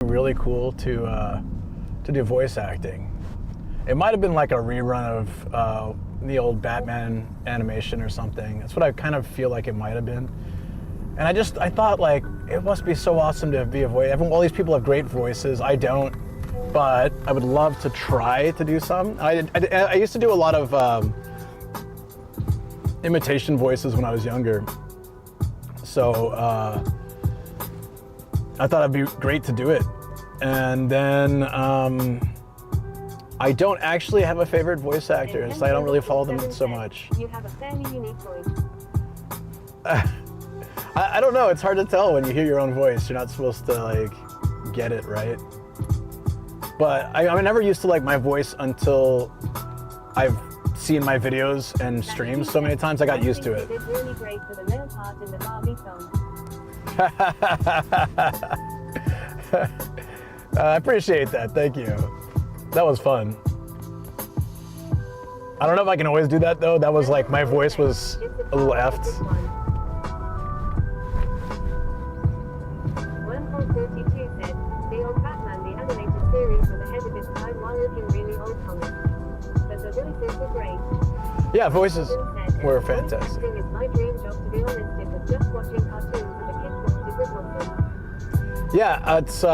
Really cool to do voice acting. It might have been like a rerun of the old Batman animation or something. That's what I kind of feel like it might have been. And I thought like, it must be so awesome to be a voice. All these people have great voices. I don't, but I would love to try to do some. I used to do a lot of imitation voices when I was younger. So I thought it'd be great to do it. And then I don't actually have a favorite voice actor, so I don't really follow them so much. You have a fairly unique voice. I don't know, it's hard to tell when you hear your own voice. You're not supposed to like get it right. But I'm never used to like my voice until I've seen my videos and streams so many times. I got used to it. Did really great for the male part in the Barbie song. I appreciate that, thank you. That was fun. I don't know if I can always do that though. That was like, my voice was a little effed. Wormhole 42 said, the old Batman, the animated series was ahead of its time while looking really old comics. But the voices were great. Yeah, voices were fantastic. Acting is my dream job, to be honest. It was just watching cartoons as a kid watched it was awesome. Yeah, it's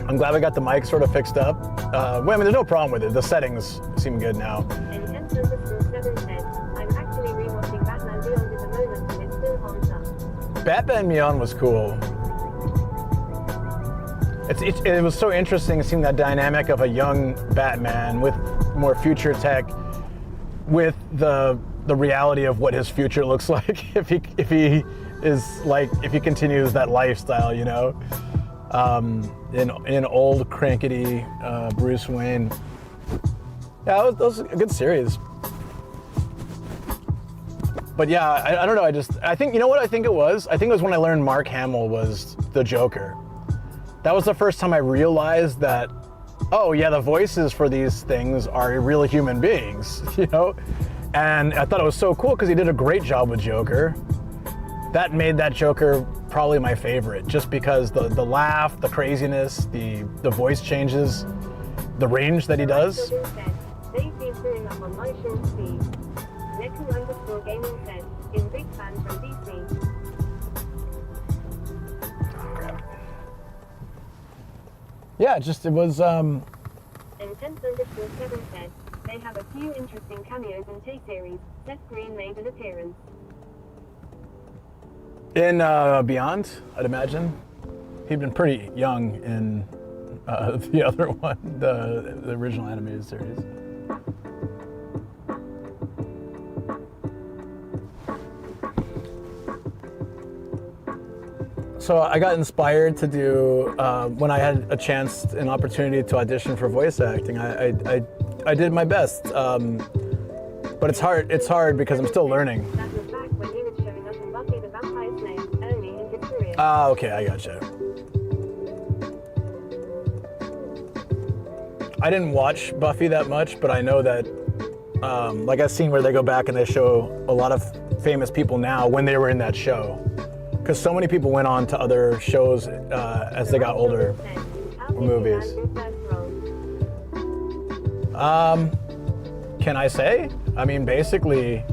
I'm glad we got the mic sort of fixed up. Well, I mean, there's no problem with it. The settings seem good now. Intense_7 said, I'm actually rewatching Batman Beyond at the moment and it's still haunts us. Batman Beyond was cool. It was so interesting seeing that dynamic of a young Batman with more future tech, with the reality of what his future looks like if he continues that lifestyle, you know. in old crankety Bruce Wayne. Yeah, that was a good series. But yeah, I don't know. I think, you know what I think it was? I think it was when I learned Mark Hamill was the Joker. That was the first time I realized that, oh yeah, the voices for these things are real human beings, you know? And I thought it was so cool because he did a great job with Joker. That made that Joker probably my favorite, just because the laugh, the craziness, the voice changes, the range that he does. They've been pulling up on my short speed. Neku_gaming said, in big fan from DC. Yeah, it was, Intense_7 said, they have a few interesting cameos in Tay-series. Seth Green made an appearance. in Beyond, I'd imagine. He'd been pretty young in the other one, the original animated series. So I got inspired to do, when I had a chance, an opportunity to audition for voice acting, I did my best. But it's hard because I'm still learning. That was back when he was showing up in Buffy the Vampire Slayer, early in his career. Ah, okay, I gotcha. I didn't watch Buffy that much, but I know that, like I've seen where they go back and they show a lot of famous people now when they were in that show. Because so many people went on to other shows as they got older, or movies. Can I say? I mean, basically,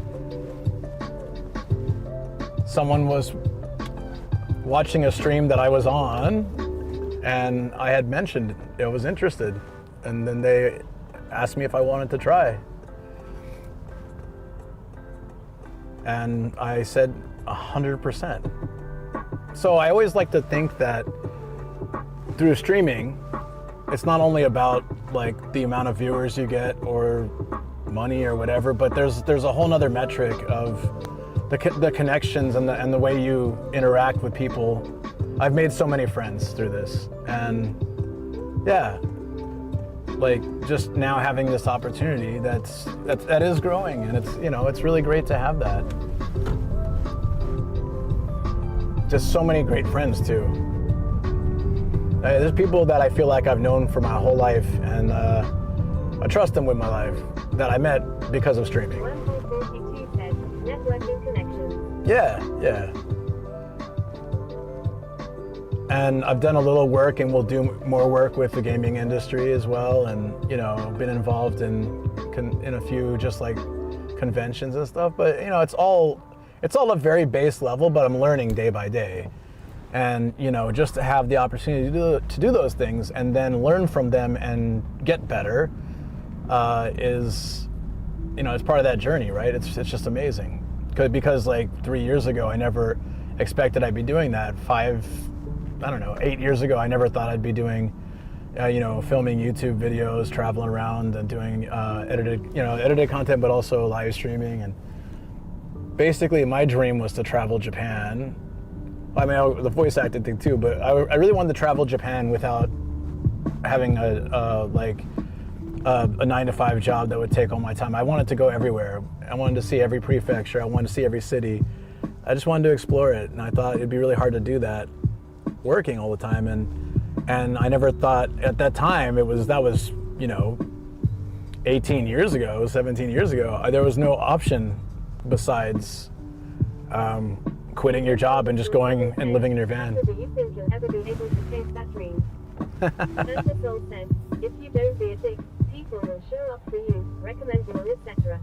someone was watching a stream that I was on, and I had mentioned I was interested, and then they asked me if I wanted to try. And I said 100%. So I always like to think that through streaming, it's not only about like the amount of viewers you get or money or whatever, but there's a whole nother metric of the connections and the way you interact with people. I've made so many friends through this, and yeah, like just now having this opportunity that is growing, and it's really great to have that. Just so many great friends too. There's people that I feel like I've known for my whole life, and I trust them with my life, that I met because of streaming. 142 said, networking connections. Yeah. And I've done a little work, and we'll do more work with the gaming industry as well, and been involved in a few just like conventions and stuff. But it's all a very base level, but I'm learning day by day. And just to have the opportunity to do those things and then learn from them and get better is it's part of that journey, right? It's just amazing. Because like 3 years ago, I never expected I'd be doing that. 8 years ago, I never thought I'd be doing filming YouTube videos, traveling around and doing edited content, but also live streaming. And basically my dream was to travel Japan. I mean, the voice acting thing too, but I really wanted to travel Japan without having a 9-to-5 job that would take all my time. I wanted to go everywhere. I wanted to see every prefecture. I wanted to see every city. I just wanted to explore it, and I thought it'd be really hard to do that working all the time. And I never thought at that time that was 18 years ago, 17 years ago. There was no option besides quitting your job and just going and living in your van. Do you think you'll ever be able to chase that dream? Santa Soul said, if you don't be a dick, people will show up for you, recommend you, etc.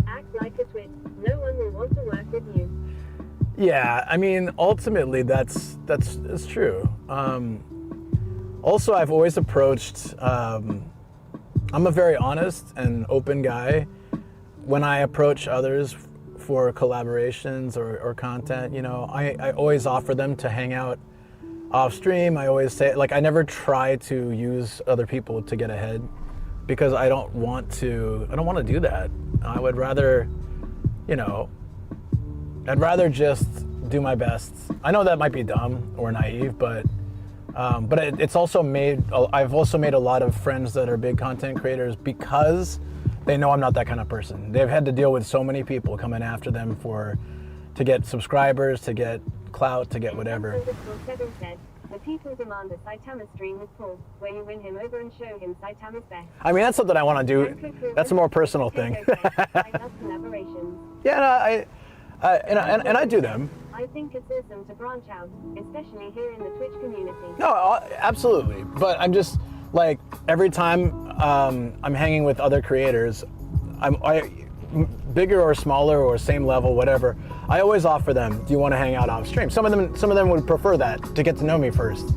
Act like a twit. No one will want to work with you. Yeah, I mean, ultimately, that's true. Also, I've always approached. I'm a very honest and open guy. When I approach others for collaborations or content, I always offer them to hang out off stream. I always say, I never try to use other people to get ahead, because I don't want to do that. I would rather, I'd rather just do my best. I know that might be dumb or naive, but But it's also I've also made a lot of friends that are big content creators because they know I'm not that kind of person. They've had to deal with so many people coming after them to get subscribers, to get clout, to get whatever. The people demand a Saitama stream with Paul, where you win him over and show him Saitama's best. I mean, that's something I want to do. That's a more personal thing. I love collaborations. Yeah, no, and I do them. I think it's awesome to branch out, especially here in the Twitch community. No, absolutely. But I'm just like every time I'm hanging with other creators, bigger or smaller or same level, whatever. I always offer them, do you want to hang out off stream? Some of them would prefer that to get to know me first,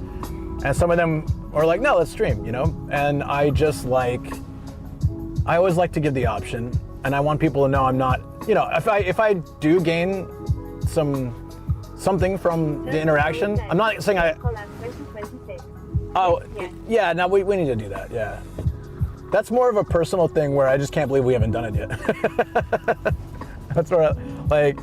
and some of them are like, no, let's stream, you know. And I always like to give the option, and I want people to know I'm not, you know, if I do gain something from the interaction, I'm not saying Oh, yeah, no, we need to do that, yeah. That's more of a personal thing where I just can't believe we haven't done it yet. That's where, like,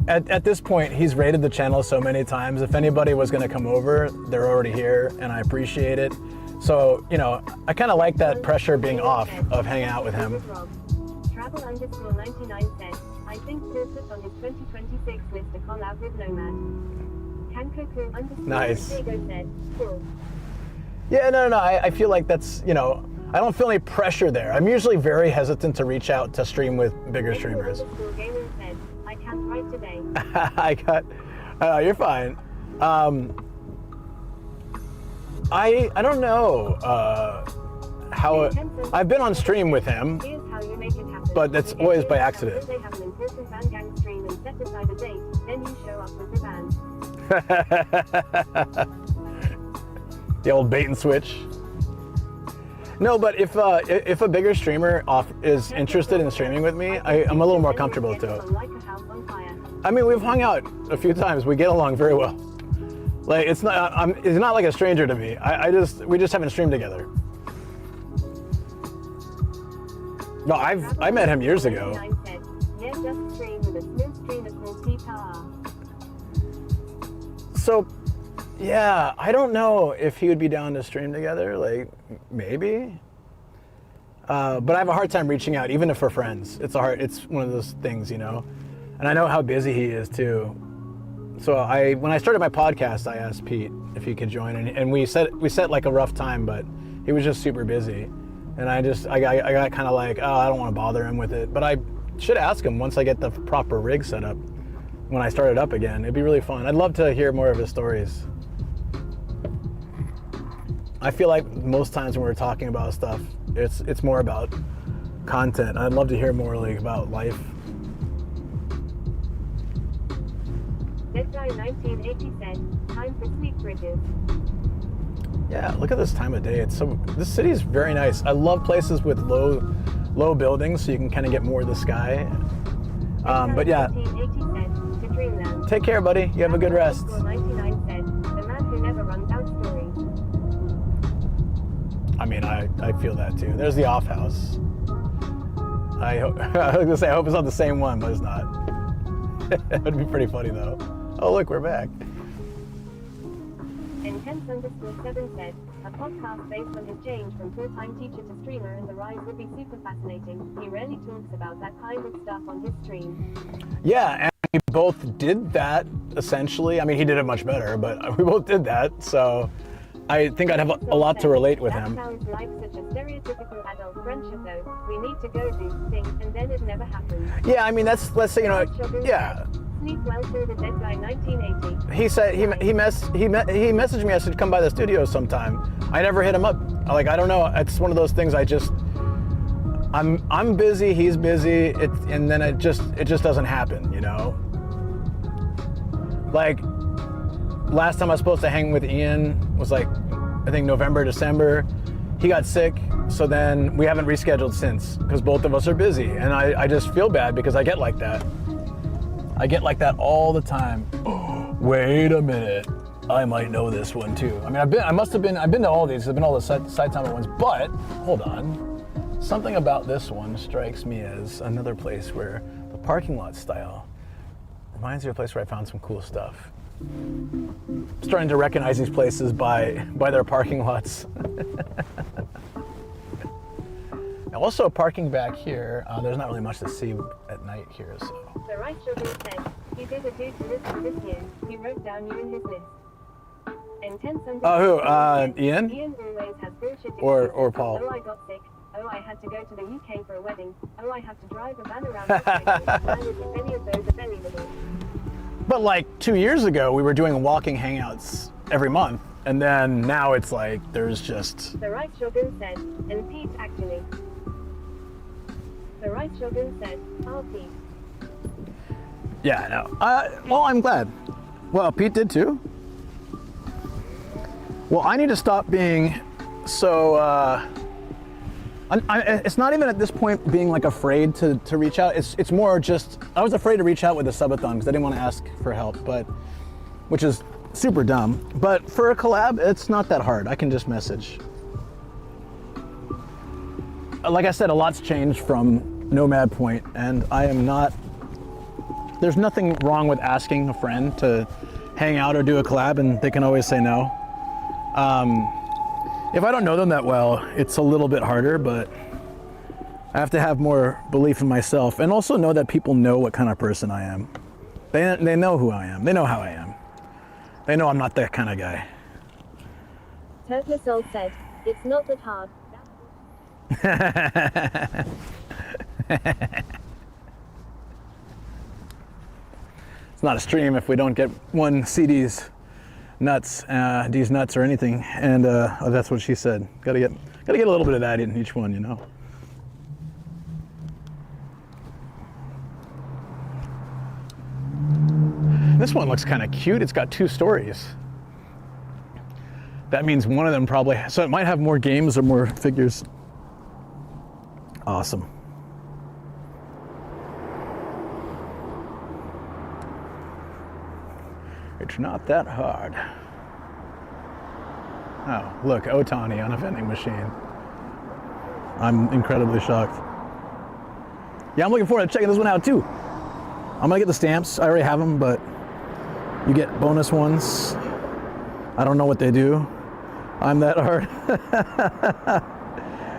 at this point, he's rated the channel so many times. If anybody was going to come over, they're already here, and I appreciate it. So, you know, I kind of like that pressure being off of hanging out with him. Travel_99 said, I think Paul put on his 2026 list a collab with Nomad. Nice. Diego said, cool. Yeah, no, I feel like that's, you know, I don't feel any pressure there. I'm usually very hesitant to reach out to stream with bigger streamers. I can't write today. You're fine. I don't know how I've been on stream with him, but that's always by accident. They have an important band gang stream and set aside a date, then you show up with the band. The old bait and switch. No, but if a bigger streamer is interested in streaming with me, I'm a little more comfortable too. I mean, we've hung out a few times. We get along very well. Like it's not like a stranger to me. We just haven't streamed together. No, I met him years ago. So, yeah, I don't know if he would be down to stream together. Like, maybe. But I have a hard time reaching out, even if we're friends. It's one of those things, you know. And I know how busy he is too. So when I started my podcast, I asked Pete if he could join, and we set like a rough time, but he was just super busy. And I got kind of like, oh, I don't want to bother him with it. But I should ask him once I get the proper rig set up when I start it up again. It'd be really fun. I'd love to hear more of his stories. I feel like most times when we're talking about stuff, it's more about content. I'd love to hear more like about life. Deadline 1980 said, time for sleep bridges. Yeah, look at this time of day. This city is very nice. I love places with low buildings so you can kind of get more of the sky. But yeah, take care, buddy. You have a good rest. 99 said, the man who never runs out stories. I mean, I feel that too. There's the off house. I was gonna say I hope it's not the same one, but it's not. It would be pretty funny though. Oh look, we're back. Intense_7 said, a podcast based on his change from full-time teacher to streamer and the rise would be super fascinating. He rarely talks about that kind of stuff on his stream. Yeah, and we both did that essentially. I mean, he did it much better, but we both did that. So I think I'd have a lot to relate with him. That sounds like such a stereotypical adult friendship though. We need to go do things and then it never happens. Yeah, I mean, let's say, you know, yeah. Sleep well through the deadline 1980. He said he messaged me. I said come by the studio sometime. I never hit him up. Like I don't know. It's one of those things. I'm busy. He's busy. And then it just doesn't happen. You know. Like last time I was supposed to hang with Ian was like I think November, December. He got sick, so then we haven't rescheduled since because both of us are busy, and I just feel bad because I get like that. I get like that all the time. Oh, wait a minute, I might know this one too. I mean, I've been to all these. I've been to all the Saitama ones, but hold on. Something about this one strikes me as another place where the parking lot style reminds me of a place where I found some cool stuff. starting to recognize these places by their parking lots. Also, parking back here, there's not really much to see at night here, so. The right shogun said, he did a dude to this year. He wrote down you in his list. Intense and Oh, who? Ian? Ian always has bullshit Or Paul? Oh, I got sick. Oh, I had to go to the UK for a wedding. Oh, I have to drive a van around this place. Why would any of those are very little? But like 2 years ago, we were doing walking hangouts every month, and then now it's like there's just. The right shogun said, and Pete actually. The right shogun said, oh Pete. Yeah, no. Well, I'm glad. Well, Pete did too. Well, I need to stop being so. It's not even at this point being like afraid to reach out. It's more just I was afraid to reach out with the subathon because I didn't want to ask for help, but which is super dumb. But for a collab, it's not that hard. I can just message. Like I said, a lot's changed from Nomad Point, and I am not. There's nothing wrong with asking a friend to hang out or do a collab, and they can always say no. If I don't know them that well, it's a little bit harder, but I have to have more belief in myself and also know that people know what kind of person I am. They know who I am. They know how I am. They know I'm not that kind of guy. Turtle Soul said, it's not that hard. It's not a stream if we don't get one CD's nuts, D's nuts or anything, and oh, that's what she said. Gotta get a little bit of that in each one, you know. This one looks kind of cute. It's got 2 stories. That means one of them probably, so it might have more games or more figures. Awesome. It's not that hard. Oh, look, Otani on a vending machine. I'm incredibly shocked. Yeah, I'm looking forward to checking this one out too. I'm gonna get the stamps. I already have them, but you get bonus ones. I don't know what they do. I'm that hard.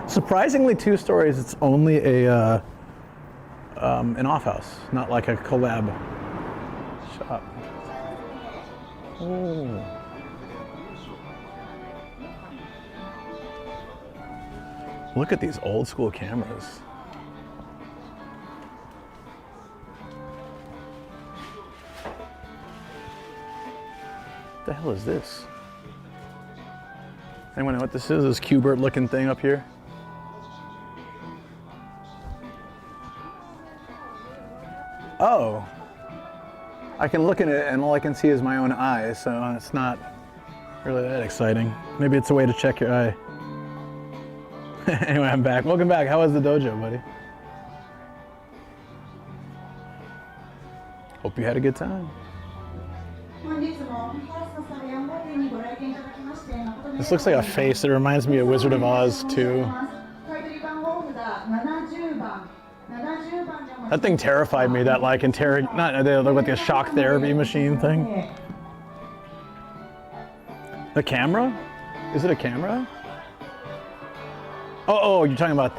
Surprisingly, 2 stories. It's only a an off house, not like a collab shop. Oh. Look at these old school cameras. What the hell is this? Anyone know what this is? This Q-Bert looking thing up here? Oh. I can look at it and all I can see is my own eye, so it's not really that exciting. Maybe it's a way to check your eye. Anyway, I'm back. Welcome back. How was the dojo, buddy? Hope you had a good time. This looks like a face. It reminds me of Wizard of Oz too. That thing terrified me. That like not they look like a shock therapy machine thing. The camera? Is it a camera? Oh, you're talking about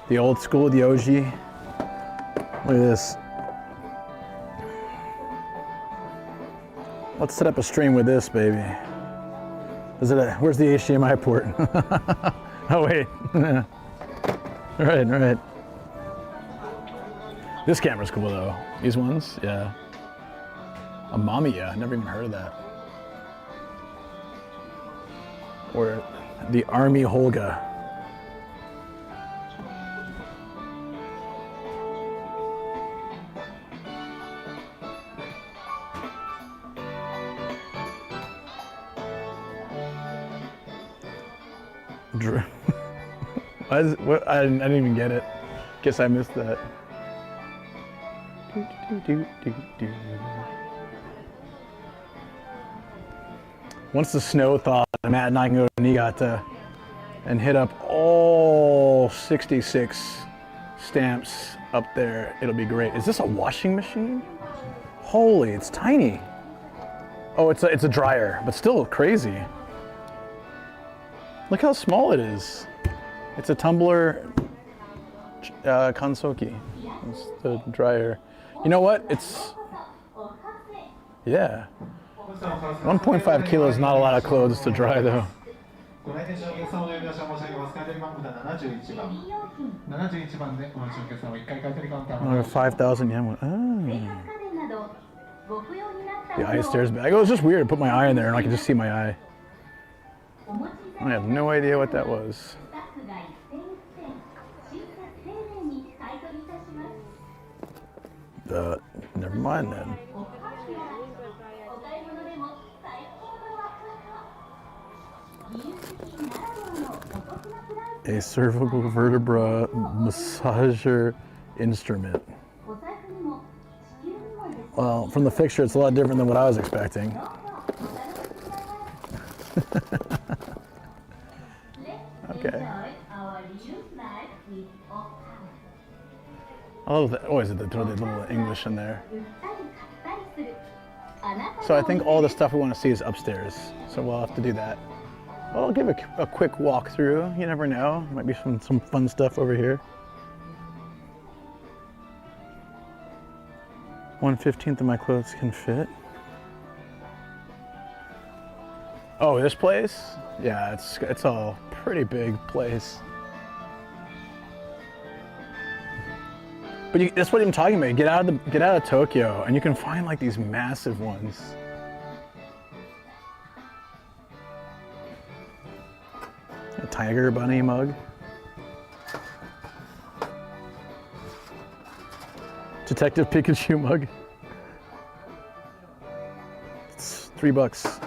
the old school, the OG. Look at this. Let's set up a stream with this, baby. Where's the HDMI port? Oh wait. Right. This camera's cool though. These ones, yeah. A Mamiya, I never even heard of that. Or the Army Holga. I didn't even get it. Guess I missed that. Once the snow thaws, Matt and I can go to Niigata and hit up all 66 stamps up there. It'll be great. Is this a washing machine? Holy, it's tiny. Oh, it's a dryer, but still crazy. Look how small it is. It's a tumbler kansoki. It's the dryer. You know what? Yeah. 1.5 kilos is not a lot of clothes to dry though. ご来店者のお客様の呼び出しを申し上げます。買取番札71番。71番でお待ちのお客様1回買取カウンターまで。5,000 yen one. Oh. The eye stairs bag. It was just weird to put my eye in there and I could just see my eye. I have no idea what that was. Never mind then. A cervical vertebra massager instrument. Well, from the picture, it's a lot different than what I was expecting. Okay. I love that. Always they throw the little English in there. So I think all the stuff we want to see is upstairs. So we'll have to do that. Well, I'll give a quick walk through. You never know. Might be some fun stuff over here. 1/15 of my clothes can fit. Oh, this place? Yeah, it's a pretty big place. But that's what I'm talking about. Get out of Tokyo, and you can find like these massive ones. A tiger bunny mug. Detective Pikachu mug. It's $3.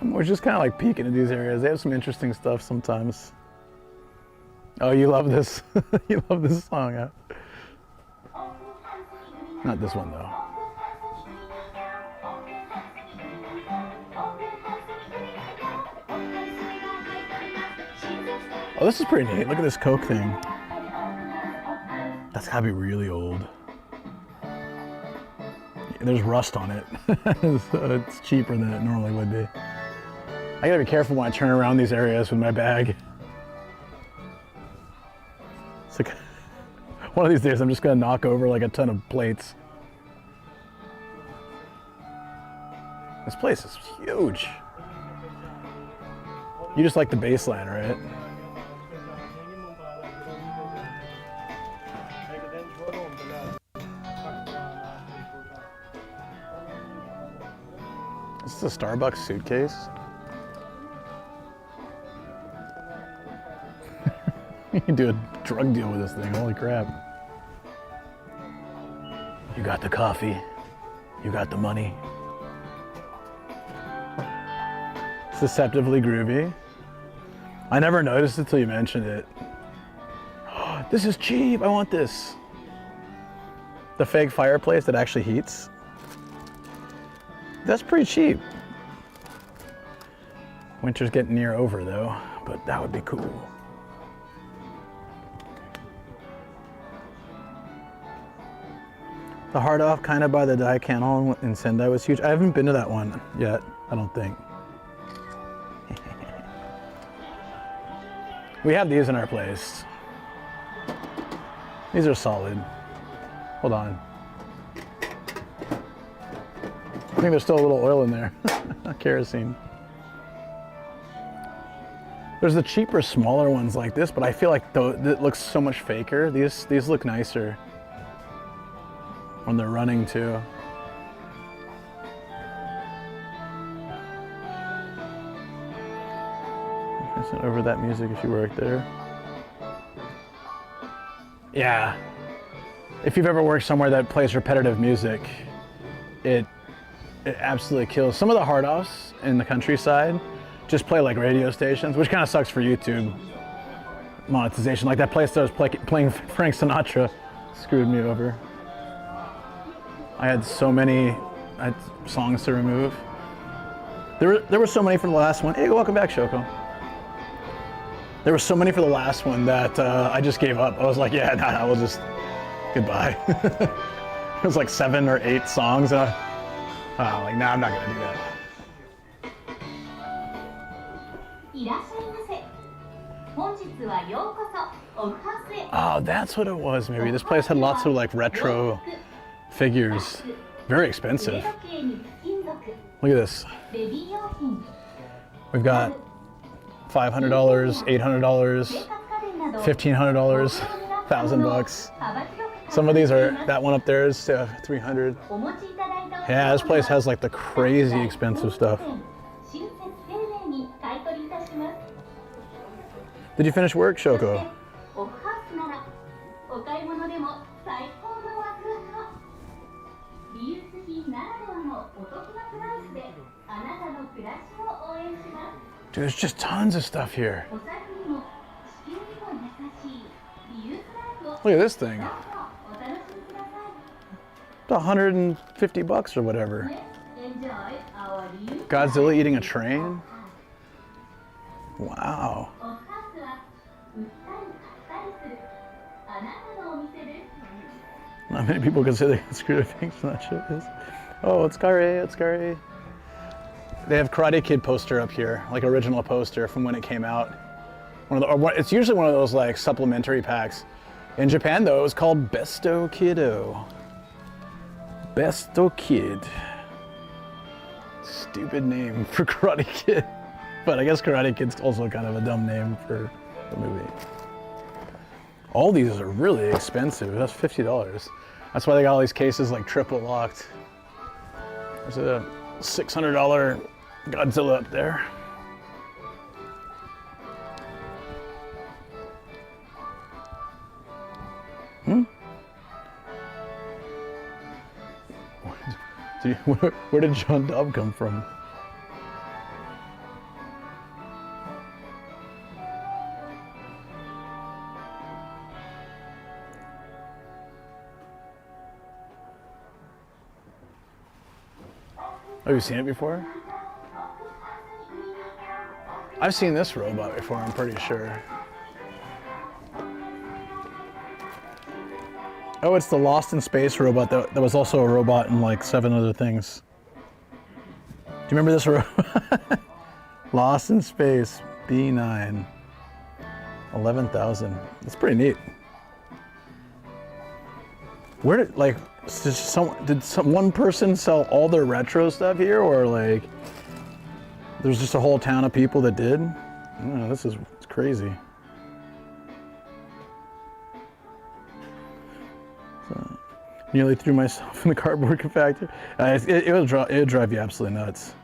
We're just kind of like peeking into these areas. They have some interesting stuff sometimes. Oh, you love this. You love this song, huh? Not this one, though. Oh, this is pretty neat. Look at this Coke thing. That's gotta be really old. There's rust on it. So it's cheaper than it normally would be. I gotta be careful when I turn around these areas with my bag. It's like, one of these days I'm just gonna knock over like a ton of plates. This place is huge. You just like the baseline, right? This is a Starbucks suitcase. You can do a drug deal with this thing, holy crap. You got the coffee, you got the money. It's deceptively groovy. I never noticed it till you mentioned it. This is cheap, I want this. The fake fireplace that actually heats. That's pretty cheap. Winter's getting near over though, but that would be cool. The hard off kind of by the Daikannol in Sendai was huge. I haven't been to that one yet, I don't think. We have these in our place. These are solid. Hold on. I think there's still a little oil in there. Kerosene. There's the cheaper, smaller ones like this, but I feel like it looks so much faker. These look nicer when they're running too. Send over that music if you work there. Yeah. If you've ever worked somewhere that plays repetitive music, it absolutely kills. Some of the hard offs in the countryside just play like radio stations, which kind of sucks for YouTube monetization. Like that place that was playing Frank Sinatra screwed me over. I had so many songs to remove. There were so many for the last one. Hey, welcome back, Shoko. There were so many for the last one that I just gave up. I was like, yeah, nah, we'll just, goodbye. It was like 7 or 8 songs, and like, nah, I'm not gonna do that. いらっしゃいませ。本日はようこそオフハウスへ。 Oh, that's what it was, maybe. This place had lots of like retro figures. Very expensive. Look at this. We've got $500, $800, $1,500, $1,000. Some of these are, that one up there is $300. Yeah, this place has like the crazy expensive stuff. Did you finish work, Shoko? Dude, there's just tons of stuff here. Look at this thing. It's $150 or whatever. Godzilla eating a train? Wow. Not many people consider screw things from that shit is. Oh, it's Kare. They have Karate Kid poster up here, like original poster from when it came out. It's usually one of those like supplementary packs. In Japan though, it was called Besto Kiddo. Besto Kid. Stupid name for Karate Kid. But I guess Karate Kid's also kind of a dumb name for the movie. All these are really expensive. That's $50. That's why they got all these cases like triple locked. There's a $600 Godzilla up there. Where did John Dobb come from? Have you seen it before? I've seen this robot before, I'm pretty sure. Oh, it's the Lost in Space robot that was also a robot in like 7 other things. Do you remember this robot? Lost in Space, B9. 11,000. That's pretty neat. Where did, like, did one person sell all their retro stuff here, or like there's just a whole town of people that did? I don't know, it's crazy. So, nearly threw myself in the cardboard compactor. It would drive you absolutely nuts.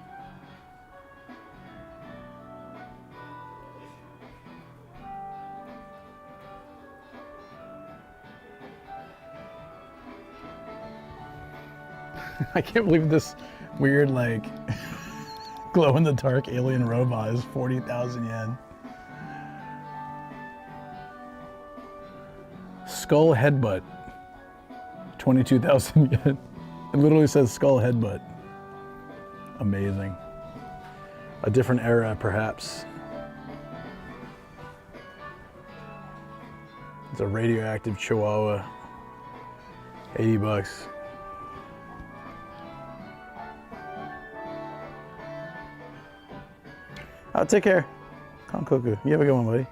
I can't believe this weird, like, glow-in-the-dark alien robot is 40,000 yen. Skull headbutt, 22,000 yen. It literally says skull headbutt. Amazing. A different era, perhaps. It's a radioactive chihuahua. $80. Oh, take care. Kankoku. You have a good one, buddy.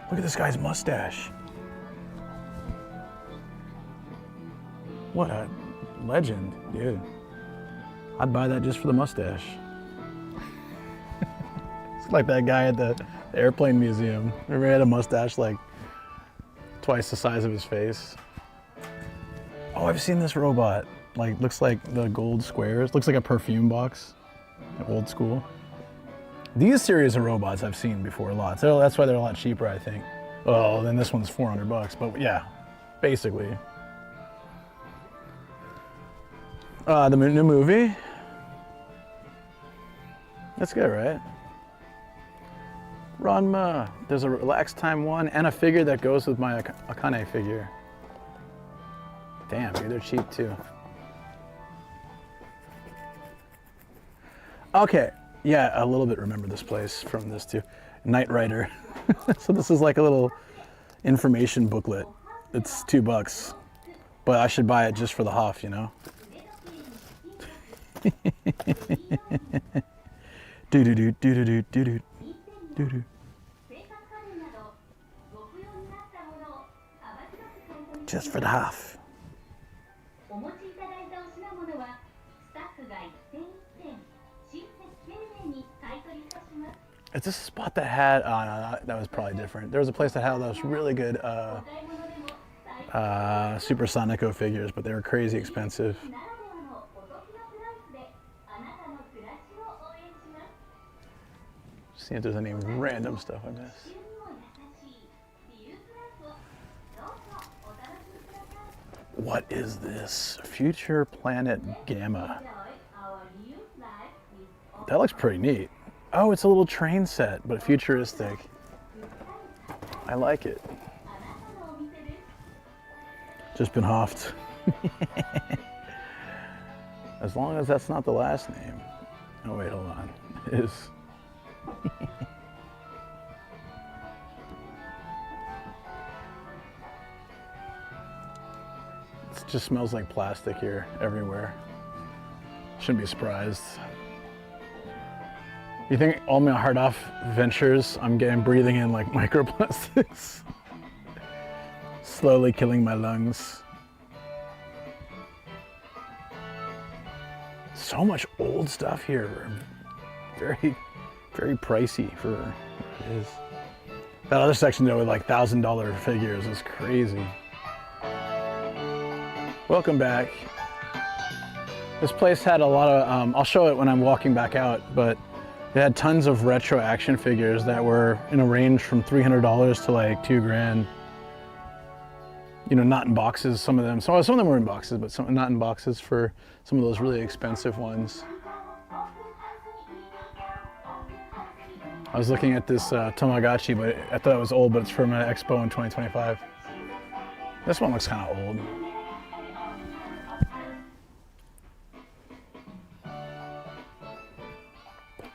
Look at this guy's mustache. What a legend, dude. I'd buy that just for the mustache. It's like that guy at the airplane museum. Remember he had a mustache like twice the size of his face? Oh, I've seen this robot. Like, looks like the gold squares. Looks like a perfume box. Old school. These series of robots I've seen before a lot. So that's why they're a lot cheaper, I think. Oh, then this one's $400, but yeah, basically. The new movie. That's good, right? Ranma. There's a relax time one and a figure that goes with my Akane figure. Damn, dude, they're cheap too. Okay, yeah, a little bit remember this place from this too. Knight Rider. So this is like a little information booklet. It's $2, but I should buy it just for the Hoff, you know? Do do do do do do do do do. Just for the Hoff. Is this a spot that had, oh no, that was probably different. There was a place that had those really good Super Sonico figures, but they were crazy expensive. See if there's any random stuff I missed. What is this? Future Planet Gamma. That looks pretty neat. Oh, it's a little train set, but futuristic. I like it. Just been hoffed. As long as that's not the last name. Oh wait, hold on. It is. It just smells like plastic here, everywhere. Shouldn't be surprised. You think all my hard off ventures, I'm breathing in like microplastics. Slowly killing my lungs. So much old stuff here. Very, very pricey for what it is. That other section though with like $1,000 figures is crazy. Welcome back. This place had a lot of, I'll show it when I'm walking back out, but they had tons of retro action figures that were in a range from $300 to like $2 grand. You know, not in boxes, some of them. Some of them were in boxes, but some not in boxes for some of those really expensive ones. I was looking at this Tamagotchi, but I thought it was old, but it's from an expo in 2025. This one looks kind of old.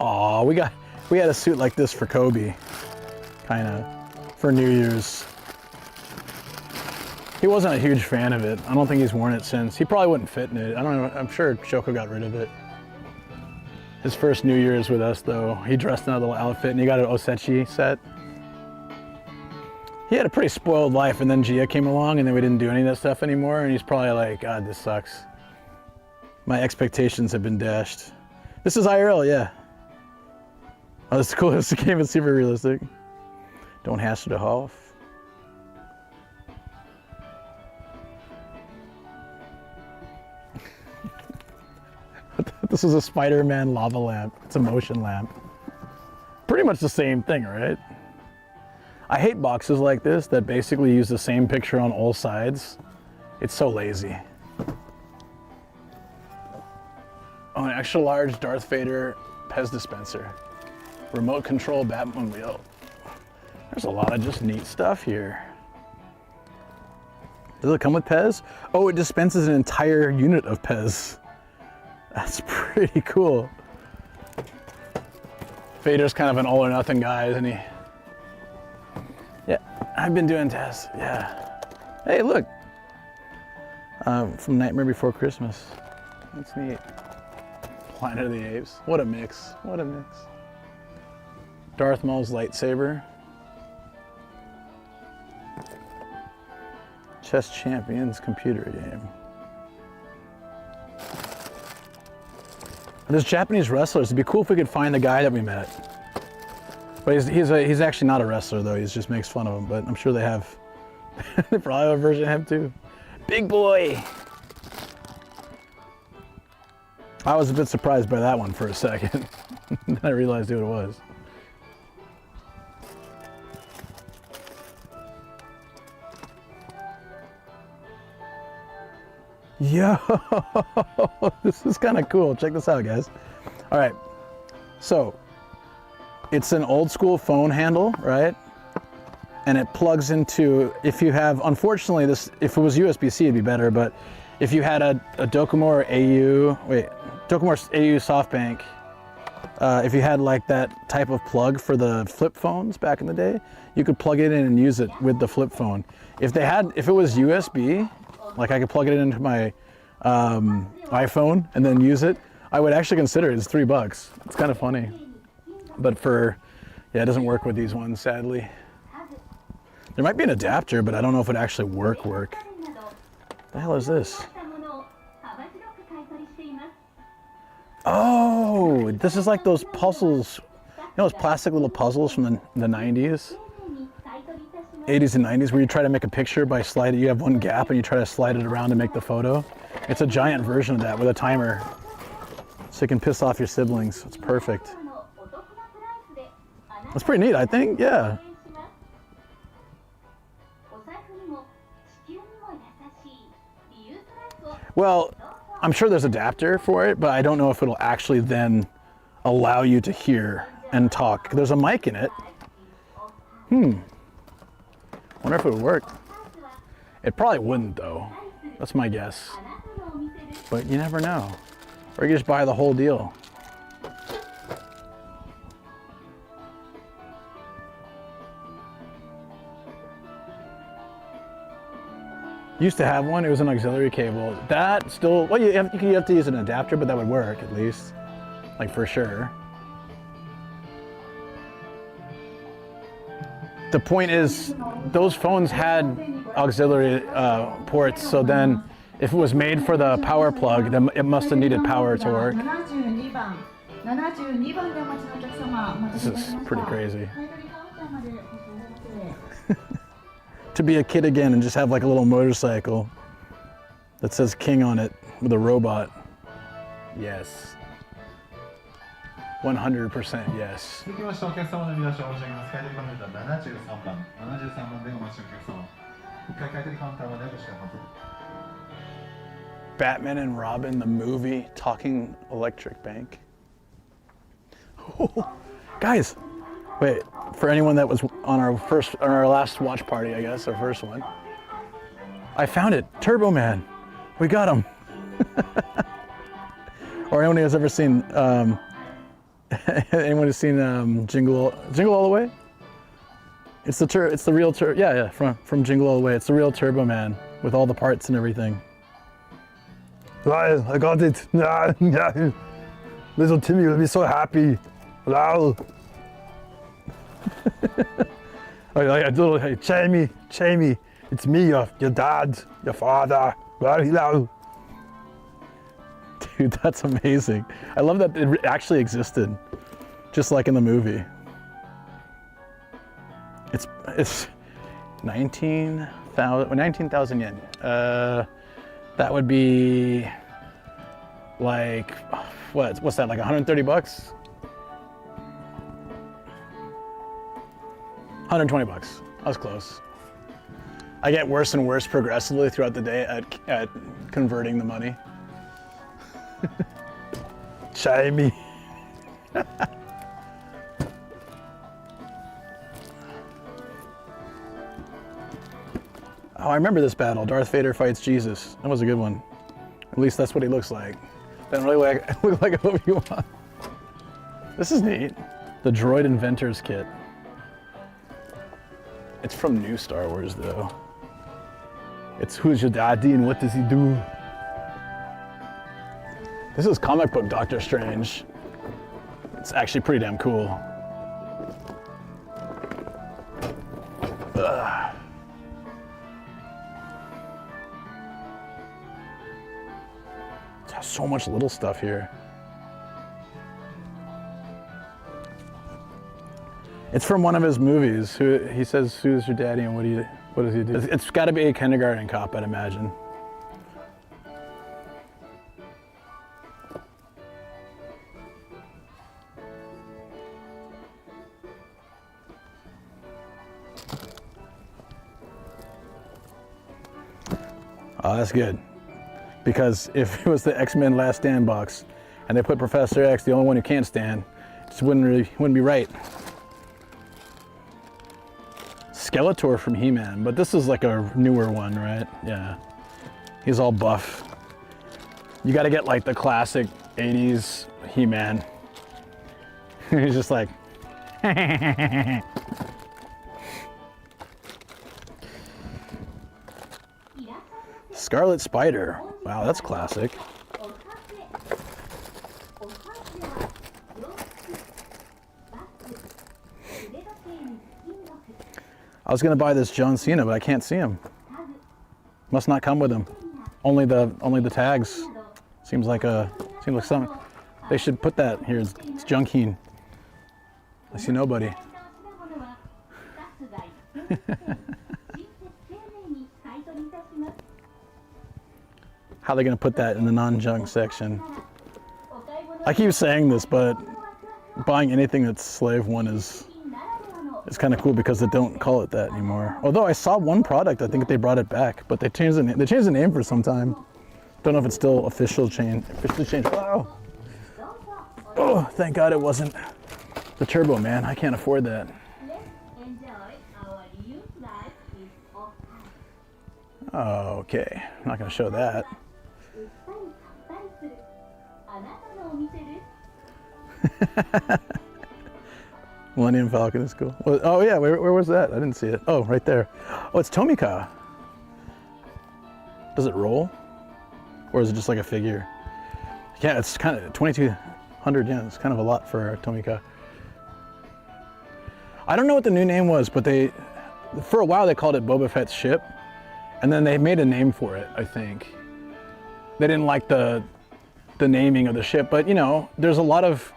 Aw, we had a suit like this for Kobe, kind of, for New Year's. He wasn't a huge fan of it. I don't think he's worn it since. He probably wouldn't fit in it. I don't know, I'm sure Shoko got rid of it. His first New Year's with us though, he dressed in a little outfit and he got an Osechi set. He had a pretty spoiled life and then Gia came along and then we didn't do any of that stuff anymore and he's probably like, God, this sucks. My expectations have been dashed. This is IRL, yeah. Oh, that's cool. This game is super realistic. Don't hassle the Hoff. This is a Spider-Man lava lamp. It's a motion lamp. Pretty much the same thing, right? I hate boxes like this that basically use the same picture on all sides. It's so lazy. Oh, an extra large Darth Vader Pez dispenser. Remote control Batmobile. There's a lot of just neat stuff here. Does it come with Pez? Oh, it dispenses an entire unit of Pez. That's pretty cool. Vader's kind of an all or nothing guy, isn't he? Yeah, I've been doing tests, yeah. Hey, look. From Nightmare Before Christmas. That's neat. Planet of the Apes. What a mix, what a mix. Darth Maul's lightsaber. Chess Champions computer game. There's Japanese wrestlers. It'd be cool if we could find the guy that we met. But he's actually not a wrestler though. He just makes fun of him. But I'm sure they have. They probably have a version of him too. Big boy. I was a bit surprised by that one for a second. Then I realized who it was. Yo, this is kind of cool. Check this out, guys. All right, So it's an old school phone handle, right? And it plugs into, if you have, unfortunately this, if it was USB-C it'd be better, but if you had a Docomo or Docomo or AU SoftBank, if you had like that type of plug for the flip phones back in the day, you could plug it in and use it with the flip phone. If it was USB, like I could plug it into my iPhone and then use it, I would actually consider it. It's $3. It's kind of funny. But it doesn't work with these ones, sadly. There might be an adapter, but I don't know if it actually work. What the hell is this? Oh, this is like those puzzles, you know, those plastic little puzzles from the 90s, 80s and 90s, where you try to make a picture by sliding, you have one gap and you try to slide it around to make the photo. It's a giant version of that with a timer, so you can piss off your siblings. It's perfect. That's pretty neat, I think, yeah. Well, I'm sure there's an adapter for it, but I don't know if it'll actually then allow you to hear and talk. There's a mic in it. Wonder if it would work. It probably wouldn't though. That's my guess. But you never know. Or you just buy the whole deal. Used to have one, it was an auxiliary cable. That still, well, you have to use an adapter, but that would work at least, like for sure. The point is, those phones had auxiliary ports, so then if it was made for the power plug, then it must have needed power to work. This is pretty crazy. To be a kid again and just have like a little motorcycle that says King on it with a robot. Yes. 100% yes. 続きましてお客様の皆さん申し上げます。買い取り番号73番、73番でお待ちのお客様。1回買い取りカウンターまでお越しください。Batman and Robin, the movie, talking electric bank. Oh, guys, wait, for anyone that was on our last watch party, I guess, our first one, I found it, Turbo Man. We got him. Or anyone who's ever seen, anyone who's seen Jingle All the Way? It's the real from Jingle All the Way. It's the real Turbo Man with all the parts and everything. I got it. Little Timmy will be so happy. Wow. Hey, Jamie, it's me, your dad, your father. Dude, that's amazing. I love that it actually existed, just like in the movie. It's 19,000 yen. That would be like, what's that, like 130 bucks? 120 bucks. I was close. I get worse and worse progressively throughout the day at converting the money. Jamie. Oh, I remember this battle. Darth Vader fights Jesus. That was a good one. At least that's what he looks like. Doesn't really look like Obi-Wan. This is neat. The Droid Inventor's Kit. It's from new Star Wars, though. It's who's your daddy and what does he do? This is comic book Doctor Strange. It's actually pretty damn cool. Ugh. It has so much little stuff here. It's from one of his movies. He says, "Who's your daddy and what does he do?" It's got to be a kindergarten cop, I'd imagine. Oh, that's good. Because if it was the X-Men Last Stand box, and they put Professor X, the only one who can't stand, Just wouldn't be right. Skeletor from He-Man, but this is like a newer one, right? Yeah. He's all buff. You got to get like the classic 80s He-Man. He's just like Scarlet Spider. Wow, that's classic. I was gonna buy this John Cena, but I can't see him. Must not come with him. Only the tags. Seems like something. They should put that here. It's Junkeen. I see nobody. How are they gonna put that in the non-junk section? I keep saying this, but buying anything that's Slave 1 is kind of cool because they don't call it that anymore. Although I saw one product, I think they brought it back, but they changed the name for some time. Don't know if it's still officially changed. Wow. Oh, thank God it wasn't the Turbo Man. I can't afford that. Okay, I'm not gonna show that. Millennium Falcon is cool. Oh yeah, where was that? I didn't see it. Oh, right there. Oh, it's Tomika. Does it roll? Or is it just like a figure? Yeah, it's kind of 2,200 yen. It's kind of a lot for Tomika. I don't know what the new name was, but for a while they called it Boba Fett's ship, and then they made a name for it, I think. They didn't like the naming of the ship, but you know, there's a lot of,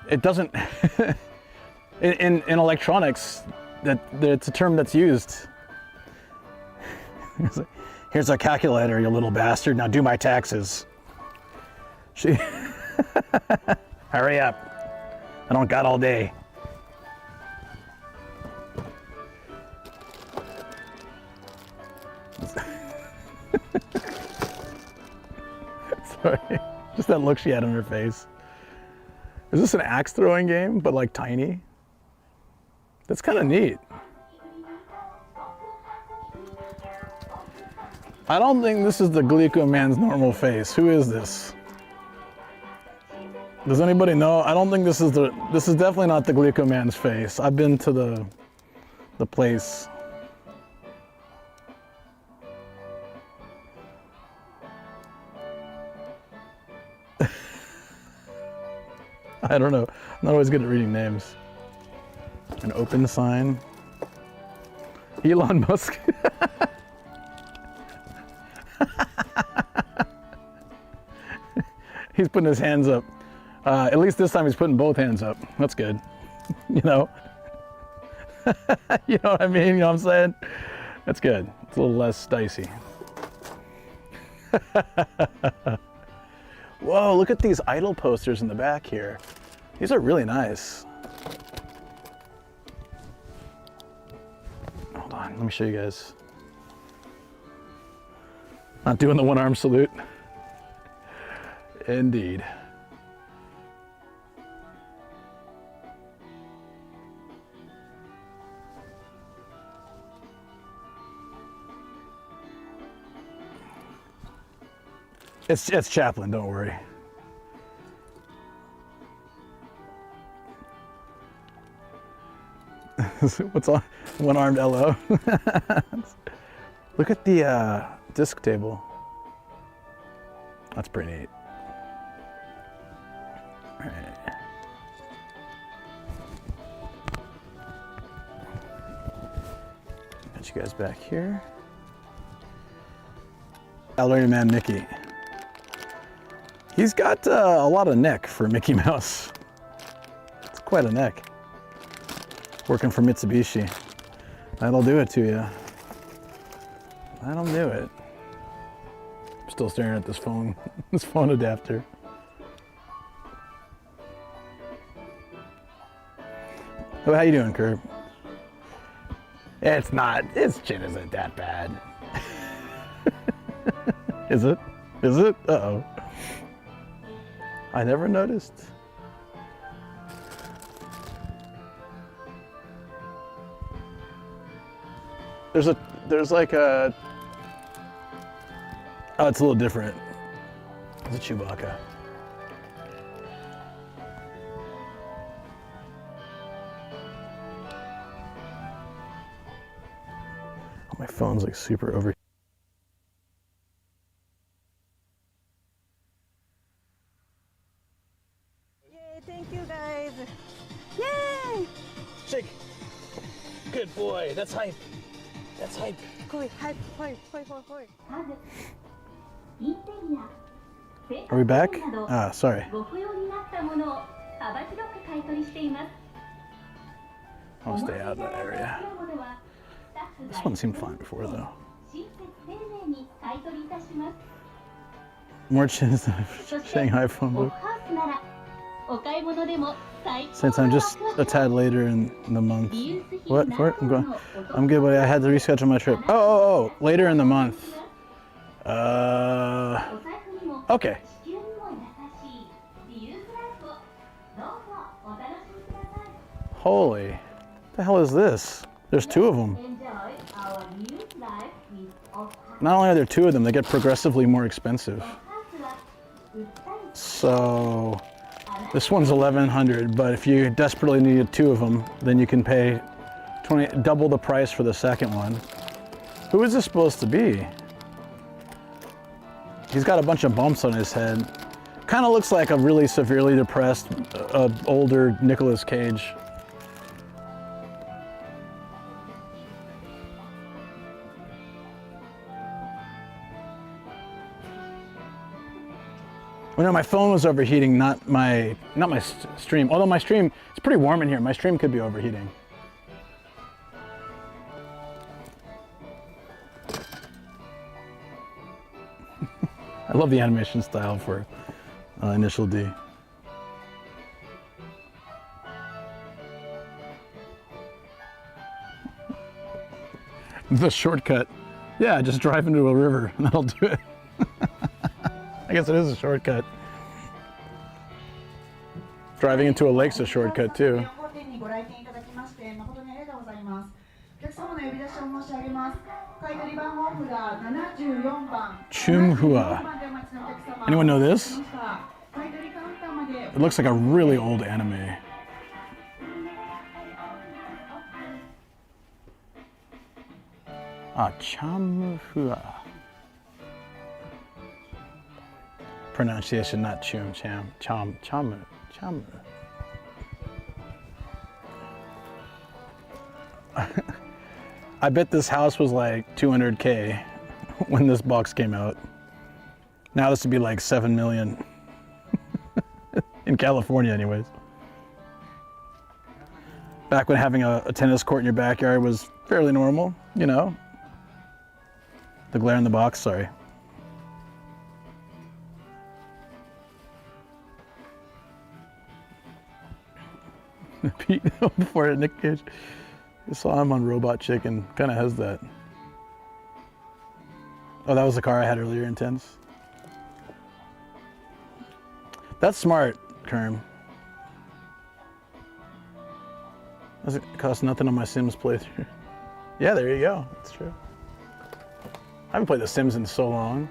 it doesn't, in electronics, it's a term that's used. Here's a calculator, you little bastard. Now do my taxes. Hurry up. I don't got all day. Sorry. Just that look she had on her face. Is this an axe throwing game, but like tiny? That's kind of neat. I don't think this is the Glico Man's normal face. Who is this? Does anybody know? I don't think this is definitely not the Glico Man's face. I've been to the place. I don't know. I'm not always good at reading names. An open sign. Elon Musk. He's putting his hands up. At least this time he's putting both hands up. That's good. You know? You know what I mean? You know what I'm saying? That's good. It's a little less dicey. Whoa, look at these idol posters in the back here. These are really nice. Hold on, let me show you guys. Not doing the one-arm salute. Indeed. It's Chaplin, don't worry. What's on one-armed LO? Look at the disc table. That's pretty neat. All right. Got you guys back here. Alloy Man Mickey. He's got a lot of neck for Mickey Mouse. It's quite a neck. Working for Mitsubishi. That'll do it to you. That'll do it. I'm still staring at this phone, this phone adapter. Oh, how you doing, Curb? It's not, its chin isn't that bad. Is it? Is it? Uh-oh. I never noticed. There's like a. Oh, it's a little different. It's a Chewbacca. My phone's like super over. Yay, thank you guys. Yay! Shake. Good boy. That's hype. That's hype. 来い、はい、ほい、ほい、ほい、ほい。 インテリア Are we back? Ah, sorry. ご不要になったものを幅広く買い取りしています。 I'll stay out of that area. This one seemed fine before, though. 親切丁寧に買い取りいたします。 More chins than そして Shanghai phone オフ book. ハウスならお買い物でも最高 Since I'm just a tad later in the month. What? For it? I'm good, buddy. I had to reschedule my trip. Oh, later in the month. Okay. 地球にも優しいリユースライフをどうぞお楽しみください。 Holy. What the hell is this? There's two of them. Enjoy our reused life with off Not only are there two of them, they get progressively more expensive. ハウスは売ったり So this one's 1,100, but if you desperately needed two of them, then you can pay double the price for the second one. Who is this supposed to be? He's got a bunch of bumps on his head. Kind of looks like a really severely depressed, older Nicolas Cage. Well, no, my phone was overheating, not my stream. Although my stream, it's pretty warm in here. My stream could be overheating. I love the animation style for Initial D. The shortcut. Yeah, just drive into a river and that'll do it. I guess it is a shortcut. Driving into a lake's a shortcut too. Chumhua. Anyone know this? It looks like a really old anime. Ah, Chamhua. Pronunciation not chum, chamu. I bet this house was like 200K when this box came out. Now this would be like 7 million. In California anyways. Back when having a tennis court in your backyard was fairly normal, you know. The glare in the box, sorry. Pete, before it, Nick Cage. I saw him on Robot Chicken. Kind of has that. Oh, that was the car I had earlier in Tense. That's smart, Kerm. Does it cost nothing on my Sims playthrough? Yeah, there you go. That's true. I haven't played The Sims in so long.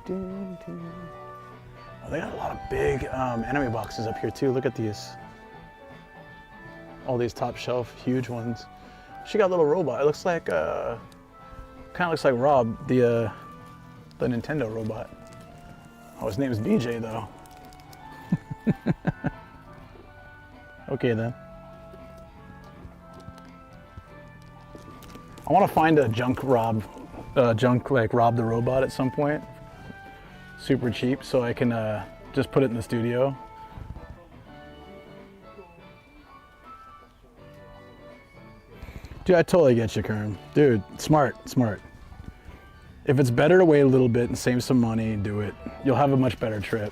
Oh, they got a lot of big anime boxes up here too. Look at these. All these top shelf, huge ones. She got a little robot. It looks like, kind of looks like Rob, the Nintendo robot. Oh, his name is BJ though. Okay then. I want to find a junk Rob the robot at some point. Super cheap, so I can just put it in the studio. Dude, I totally get you, Kern. Dude, smart. If it's better to wait a little bit and save some money, do it. You'll have a much better trip.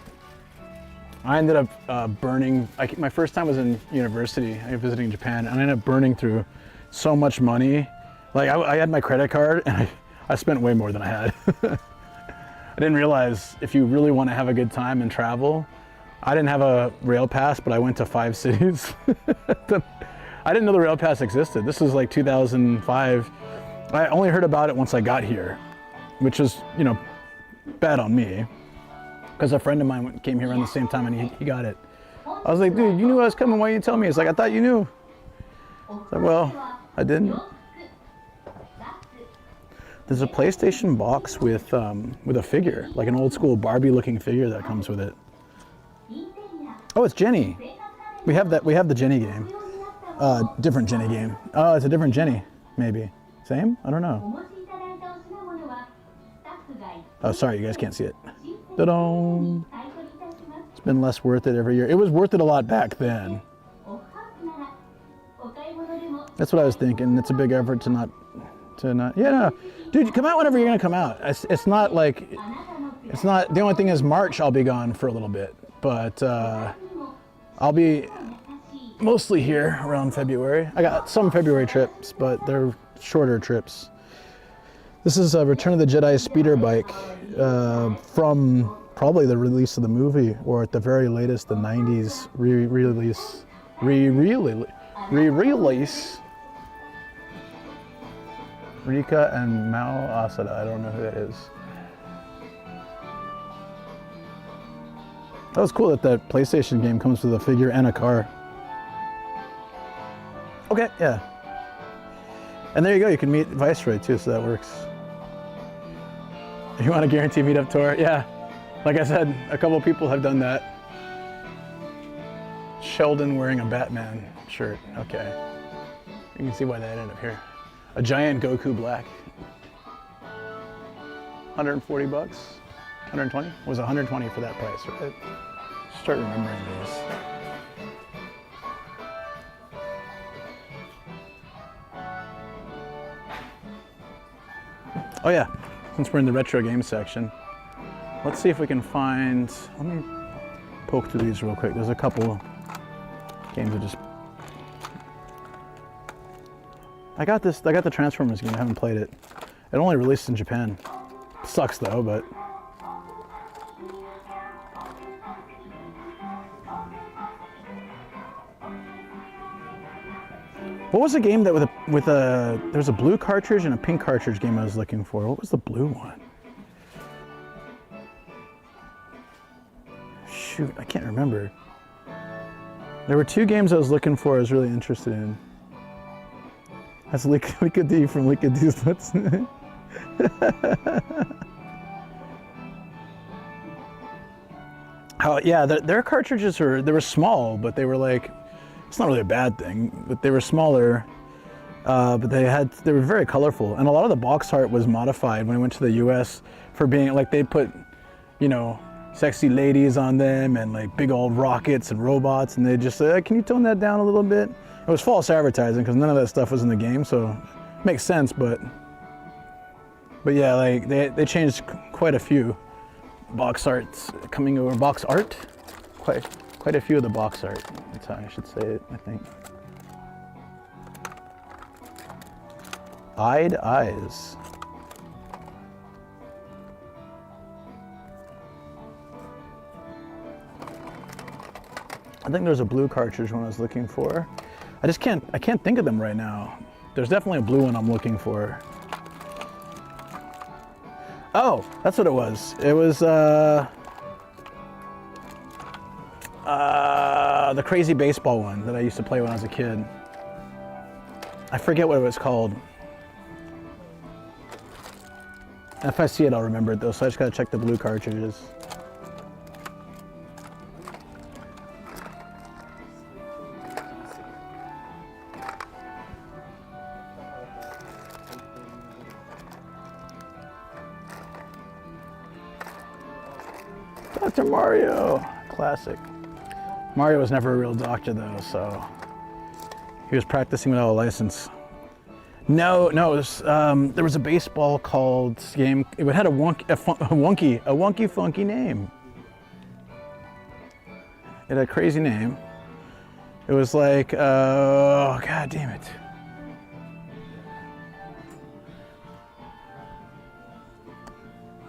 I ended up burning, my first time was in university, I was visiting Japan, and I ended up burning through so much money Like I had my credit card and I spent way more than I had. I didn't realize if you really want to have a good time and travel, I didn't have a rail pass, but I went to 5 cities. I didn't know the rail pass existed. This was like 2005. I only heard about it once I got here, which was, you know, bad on me. Because a friend of mine came here around the same time and he got it. I was like, dude, you knew I was coming, why didn't you tell me? It's like, I thought you knew. It's like, well, I didn't. There's a PlayStation box with a figure, like an old school Barbie looking figure that comes with it. Oh, it's Jenny. We have the Jenny game. Different Jenny game. Oh, it's a different Jenny, maybe. Same? I don't know. Oh, sorry, you guys can't see it. Ta-da! It's been less worth it every year. It was worth it a lot back then. That's what I was thinking. It's a big effort to not, yeah, no. Dude, come out whenever you're gonna come out. It's not like, it's not, the only thing is March I'll be gone for a little bit, but I'll be mostly here around February. I got some February trips, but they're shorter trips. This is a Return of the Jedi speeder bike from probably the release of the movie, or at the very latest, the 90s re-release. Rika and Mao Asada, I don't know who that is. That was cool that that PlayStation game comes with a figure and a car. Okay, yeah. And there you go, you can meet Viceroy too, so that works. If you want a guaranteed meetup tour, yeah. Like I said, a couple of people have done that. Sheldon wearing a Batman shirt, okay. You can see why that ended up here. A giant Goku black. 140 bucks? 120? It was 120 for that price, right? Start remembering these. Oh yeah, since we're in the retro game section, let's see if we can find, let me poke through these real quick. There's a couple games that just, I got the Transformers game, I haven't played it. It only released in Japan. Sucks though, but. What was the game that there was a blue cartridge and a pink cartridge game I was looking for? What was the blue one? Shoot, I can't remember. There were 2 games I was looking for I was really interested in. That's Lika D from Lika D's. How, yeah, their cartridges they were small, but they were like, it's not really a bad thing, but they were smaller, but they were very colorful, and a lot of the box art was modified when I went to the US for being, like they put, you know, sexy ladies on them and like big old rockets and robots, and they just said, can you tone that down a little bit? It was false advertising because none of that stuff was in the game, so it makes sense, but yeah, like they changed quite a few box arts coming over, box art? Quite a few of the box art, that's how I should say it, I think. Ise. I think there's a blue cartridge one I was looking for. I can't think of them right now. There's definitely a blue one I'm looking for. Oh, that's what it was. It was the crazy baseball one that I used to play when I was a kid. I forget what it was called. If I see it, I'll remember it though, so I just gotta check the blue cartridges. Dr. Mario, classic. Mario was never a real doctor though, so he was practicing without a license. No, it was, there was a baseball called game. It had a wonky funky name. It had a crazy name. It was like, oh god damn it.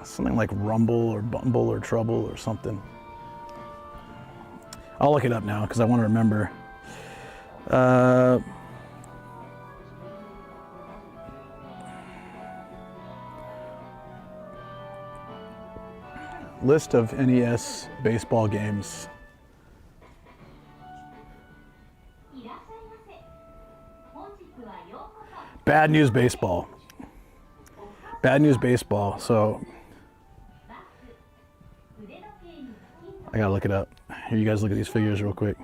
Something like Rumble or Bumble or Trouble or something. I'll look it up now because I want to remember. List of NES baseball games. Bad News Baseball. Bad News Baseball. So I gotta look it up. Here, you guys look at these figures real quick.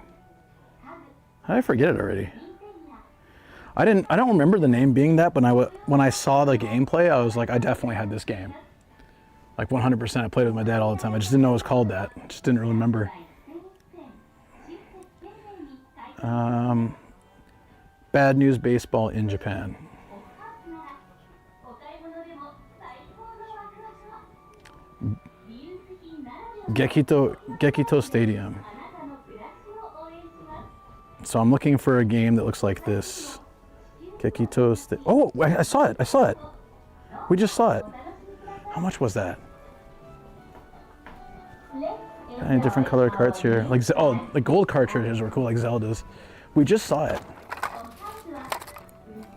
How did I forget it already? I don't remember the name being that, but when I saw the gameplay, I was like, I definitely had this game. Like 100%. I played it with my dad all the time. I just didn't know it was called that. I just didn't really remember. Bad News Baseball in Japan. Gekito Stadium. So I'm looking for a game that looks like this. Oh, I saw it. I saw it. We just saw it. How much was that? Got any different color cards here? Like, oh, the gold cartridges were cool, like Zelda's. We just saw it.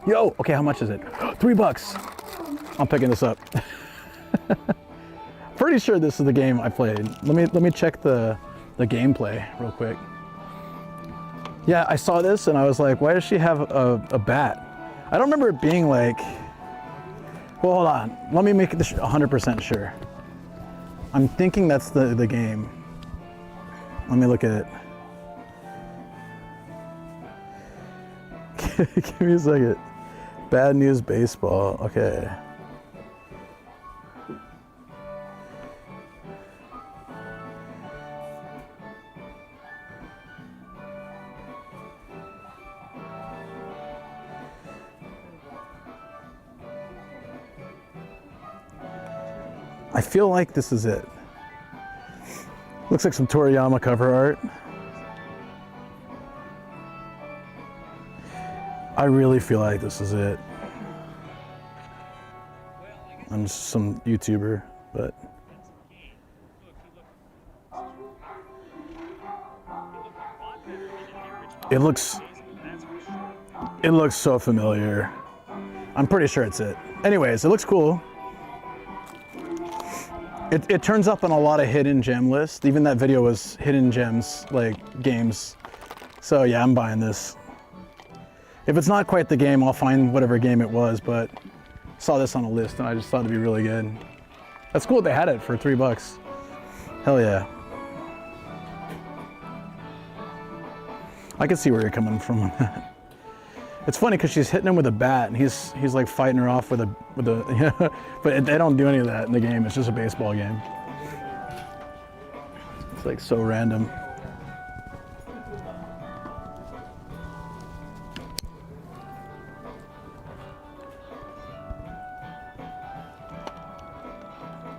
Yo, okay, how much is it? $3. I'm picking this up. Pretty sure this is the game I played. Let me check the gameplay real quick. Yeah, I saw this and I was like, why does she have a bat? I don't remember it being like, well, hold on. Let me make this 100% sure. I'm thinking that's the game. Let me look at it. Give me a second. Bad News Baseball, okay. I feel like this is it. Looks like some Toriyama cover art. I really feel like this is it. I'm just some YouTuber, but it looks so familiar. I'm pretty sure it's it. Anyways, it looks cool. It turns up on a lot of hidden gem lists. Even that video was hidden gems, like games. So yeah, I'm buying this. If it's not quite the game, I'll find whatever game it was, but saw this on a list and I just thought it'd be really good. That's cool they had it for $3. Hell yeah. I can see where you're coming from on that. It's funny because she's hitting him with a bat and he's like fighting her off with a but they don't do any of that in the game. It's just a baseball game. It's like so random.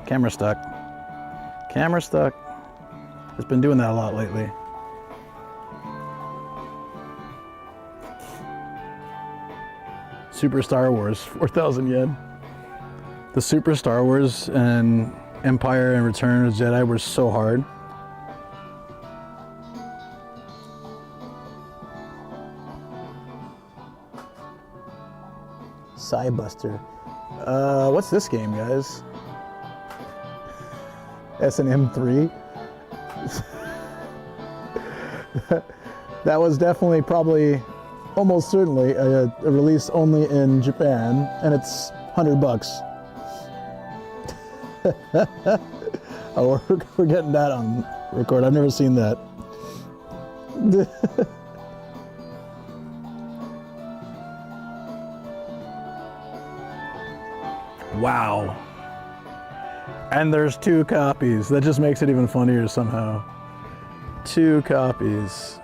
Camera stuck. Camera stuck. It's been doing that a lot lately. Super Star Wars, 4,000 yen. The Super Star Wars and Empire and Return of the Jedi were so hard. Psybuster. What's this game, guys? S&M 3. That was definitely probably almost certainly a release only in Japan, and it's $100. Oh, we're getting that on record. I've never seen that. Wow. And there's 2 copies. That just makes it even funnier somehow. 2 copies.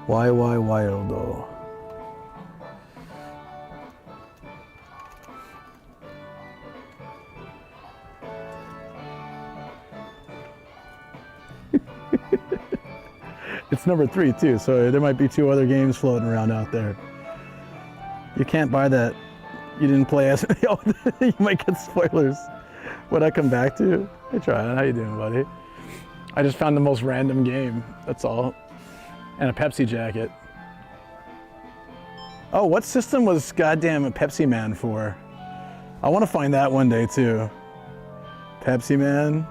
Why though? It's number 3 too, so there might be 2 other games floating around out there. You can't buy that You didn't play as oh, you might get spoilers. What I come back to? Hey Tryon, how you doing, buddy? I just found the most random game, that's all. And a Pepsi jacket. Oh, what system was goddamn a Pepsi Man for? I want to find that one day too. Pepsi Man.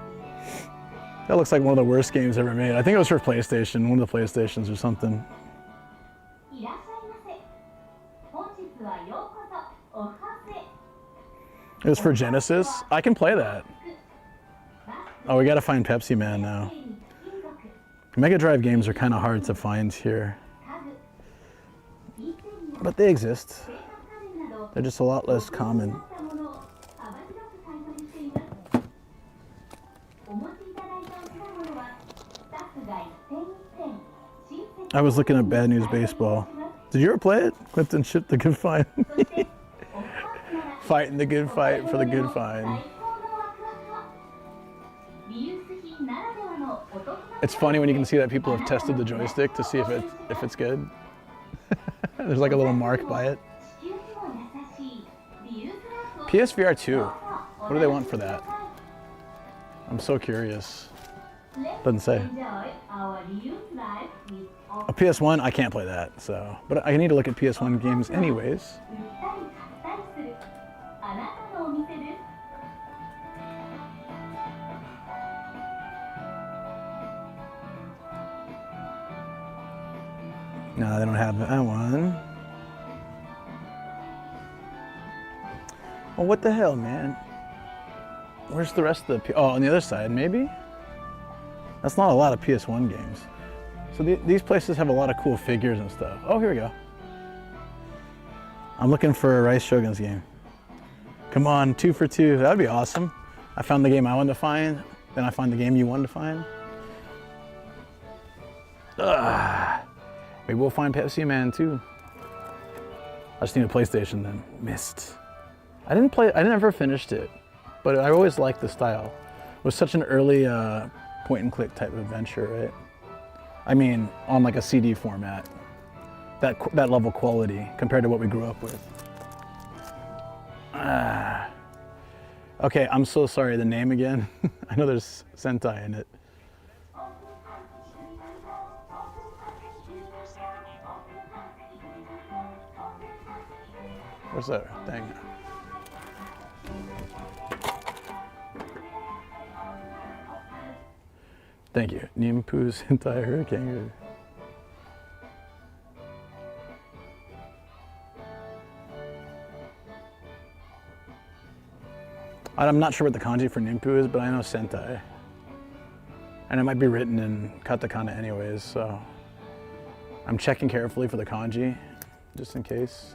That looks like one of the worst games ever made. I think it was for PlayStation, one of the PlayStations or something. いらっしゃいませ。本日はようこそおはせ。 It was for Genesis. I can play that. Oh, we gotta find Pepsi Man now. Mega Drive games are kind of hard to find here. But they exist. They're just a lot less common. I was looking at Bad News Baseball. Did you ever play it? Clinton Shit the Good Find. Fighting the good fight for the good find. It's funny when you can see that people have tested the joystick to see if it's good. There's like a little mark by it. PSVR 2. What do they want for that? I'm so curious. Doesn't say. A PS1, I can't play that, so. But I need to look at PS1 games anyways. No, they don't have that one. Well, what the hell, man? Where's the rest of the... Oh, on the other side, maybe? That's not a lot of PS1 games. So these places have a lot of cool figures and stuff. Oh, here we go. I'm looking for a Rice Shogun's game. Come on, 2 for 2. That would be awesome. I found the game I wanted to find, then I find the game you wanted to find. Ugh. Maybe we'll find Pepsi Man too. I just need a PlayStation then. Missed. I never finished it, but I always liked the style. It was such an early point and click type of adventure, right? I mean, on like a CD format. That level quality compared to what we grew up with. Okay, I'm so sorry, the name again. I know there's Sentai in it. What's that thing? Thank you. Nimpu's entire hurricane. I'm not sure what the kanji for Nimpu is, but I know Sentai. And it might be written in katakana anyways, so I'm checking carefully for the kanji, just in case.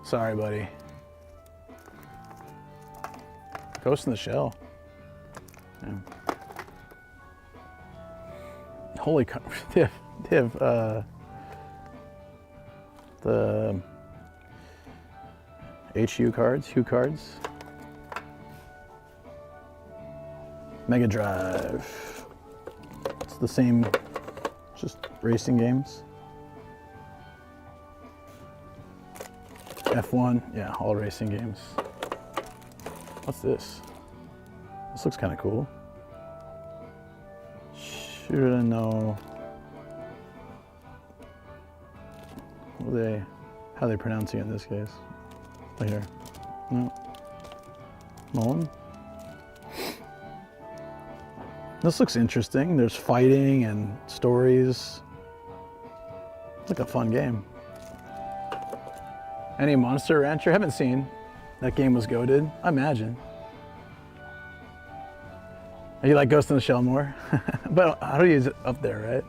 Sorry, buddy. Ghost in the Shell. Yeah. Holy cow, they have the HU cards. Mega Drive. It's the same, just racing games. F1, yeah, all racing games. What's this? This looks kind of cool. Should I know? How are they pronouncing it in this case? Right here. No. Mullen? This looks interesting. There's fighting and stories. It's like a fun game. Any Monster Rancher? Haven't seen. That game was goated, I imagine. You like Ghost in the Shell more? But how do you use it up there, right?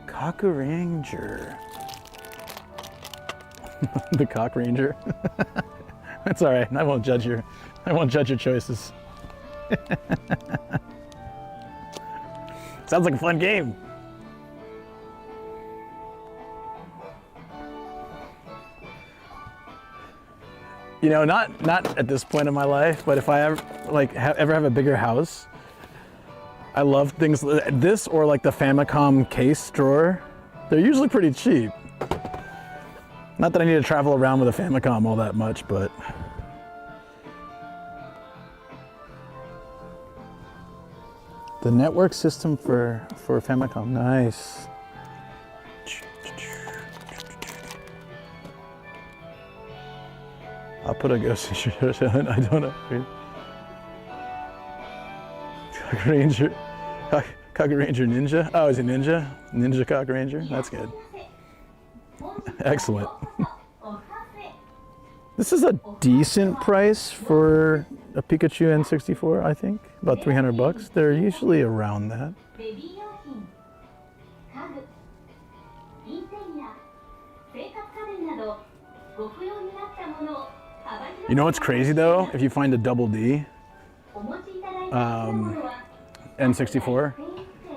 Kaku Ranger. The Cock Ranger. It's all right. I won't judge your choices. Sounds like a fun game. You know, not at this point in my life, but if I ever ever have a bigger house, I love things this or like the Famicom case drawer. They're usually pretty cheap. Not that I need to travel around with a Famicom all that much, but... The network system for Famicom, nice. I'll put a ghost in your I don't know. Cock Ranger. Cock Ranger Ninja. Oh, is it Ninja? Ninja Cock Ranger? That's good. Excellent. This is a decent price for a Pikachu N64, I think. About 300 bucks. They're usually around that. You know what's crazy though? If you find a double D N64,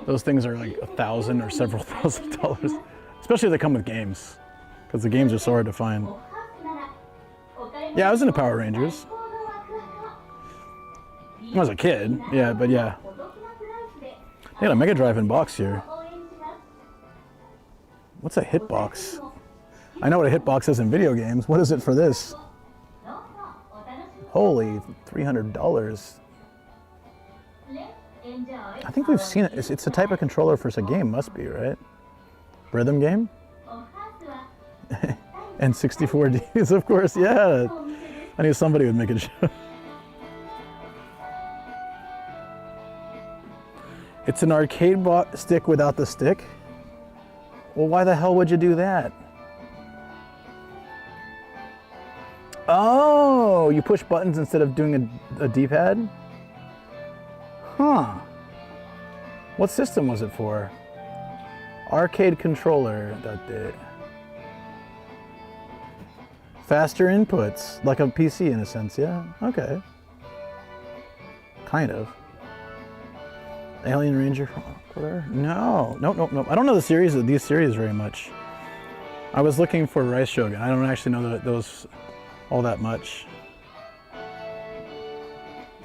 those things are like $1,000 or several $1,000s, especially if they come with games, because the games are so hard to find. Yeah, I was into Power Rangers. When I was a kid, yeah, but yeah. They got a Mega Drive in box here. What's a hitbox? I know what a hitbox is in video games. What is it for this? Holy, $300. I think we've seen it. It's a type of controller for a game, must be, right? Rhythm game? And 64Ds, of course, yeah. I knew somebody would make a joke. It's an arcade stick without the stick? Well, why the hell would you do that? Oh, you push buttons instead of doing a D-pad? Huh. What system was it for? Arcade controller. Faster inputs, like a PC in a sense, yeah? Okay. Kind of. Alien Ranger? No. Nope. I don't know these series very much. I was looking for Rice Shogun. I don't actually know those all that much.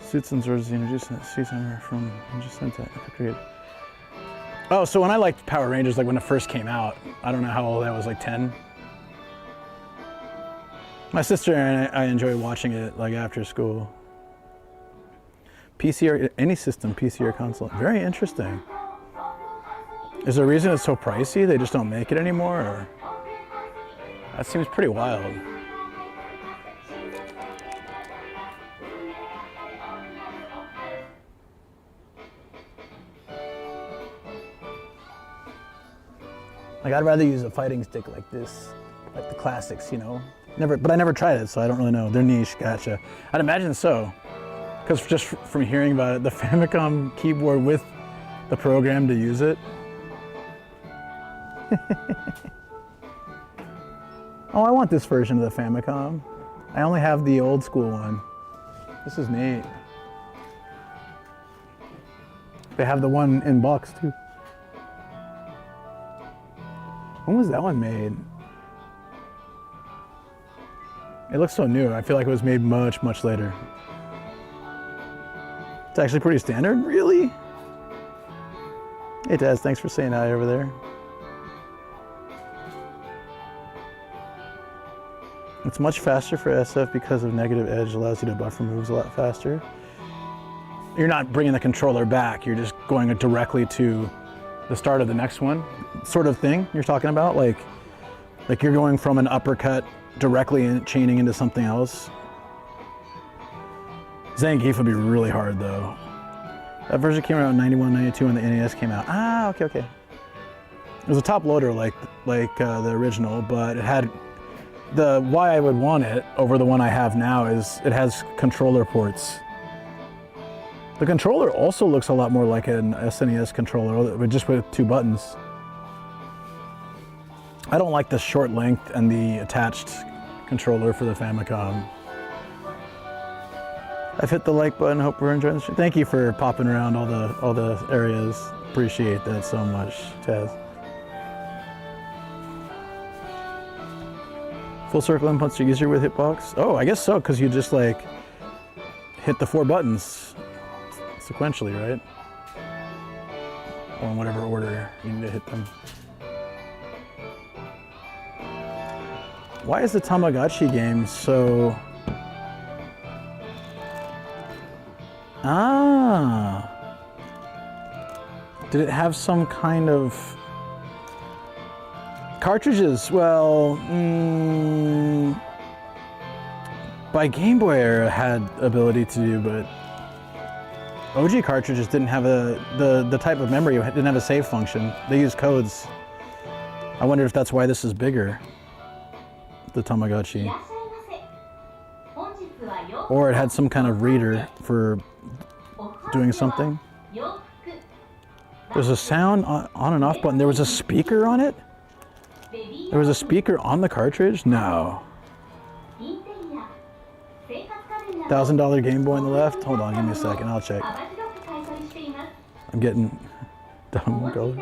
Suits and Swords introduced Season from Injustice created. Oh, so when I liked Power Rangers, like when it first came out, I don't know how old I was, like 10. My sister and I enjoy watching it like after school. PC or any system, PC or console. Very interesting. Is there a reason it's so pricey? They just don't make it anymore? Or? That seems pretty wild. Like I'd rather use a fighting stick like this, like the classics, you know. But I never tried it, so I don't really know. They're niche, gotcha. I'd imagine so, because just from hearing about it, the Famicom keyboard with the program to use it. Oh, I want this version of the Famicom. I only have the old school one. This is neat. They have the one in box too. When was that one made? It looks so new. I feel like it was made much, much later. It's actually pretty standard, really? Hey Taz, thanks for saying hi over there. It's much faster for SF because of negative edge, allows you to buffer moves a lot faster. You're not bringing the controller back, you're just going directly to the start of the next one, sort of thing you're talking about? Like you're going from an uppercut directly and chaining into something else. Zangief would be really hard though. That version came out in 91, 92 when the NES came out. Ah, okay. It was a top loader like the original, but it had why I would want it over the one I have now is it has controller ports. The controller also looks a lot more like an SNES controller, just with 2 buttons. I don't like the short length and the attached controller for the Famicom. I've hit the like button. Hope we're enjoying the show. Thank you for popping around all the areas. Appreciate that so much, Taz. Full circle inputs are easier with hitbox. Oh, I guess so, because you just like hit the 4 buttons sequentially, right? Or in whatever order you need to hit them. Why is the Tamagotchi game so... Ah. Did it have some kind of... Cartridges? Well, by Game Boy era had ability to do, but OG cartridges didn't have the type of memory, didn't have a save function. They used codes. I wonder if that's why this is bigger, the Tamagotchi. Or it had some kind of reader for doing something. There's a sound on and off button. There was a speaker on it? There was a speaker on the cartridge? No. $1,000 Game Boy on the left? Hold on, give me a second, I'll check. I'm getting dumb color.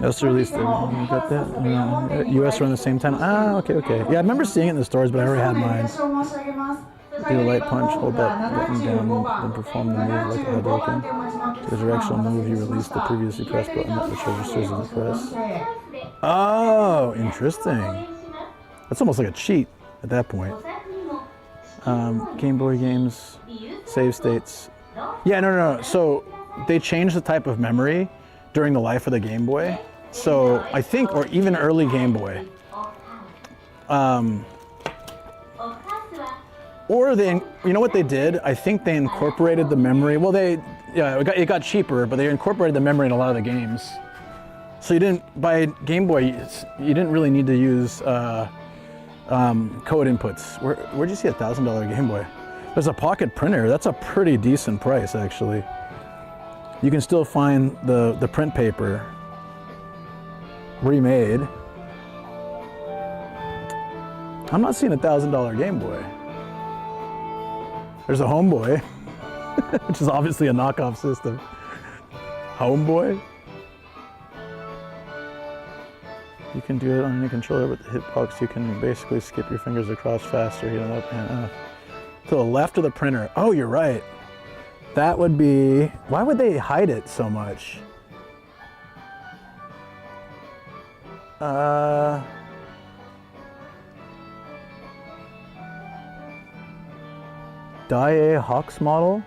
That's released. You got that? US around the same time. Ah, okay. Yeah, I remember seeing it in the stores, but I already had mine. Do the light punch, hold that button down, then perform the move like a Hadouken. The directional move, you release the previously pressed button which registers in the press. Oh, interesting. That's almost like a cheat at that point. Game Boy games, save states. Yeah, no. So they changed the type of memory during the life of the Game Boy. So I think, or even early Game Boy. Or they, you know what they did? I think they incorporated the memory. Well, it got cheaper, but they incorporated the memory in a lot of the games. So you didn't, by Game Boy, you didn't really need to use code inputs. Where'd you see $1,000 Game Boy? There's a pocket printer. That's a pretty decent price, actually. You can still find the print paper remade. I'm not seeing $1,000 Game Boy. There's a Homeboy, which is obviously a knockoff system. Homeboy? You can do it on any controller with the hitbox. You can basically skip your fingers across faster. You know, to the left of the printer. Oh, you're right. That would be, why would they hide it so much? Daiei Hawks model?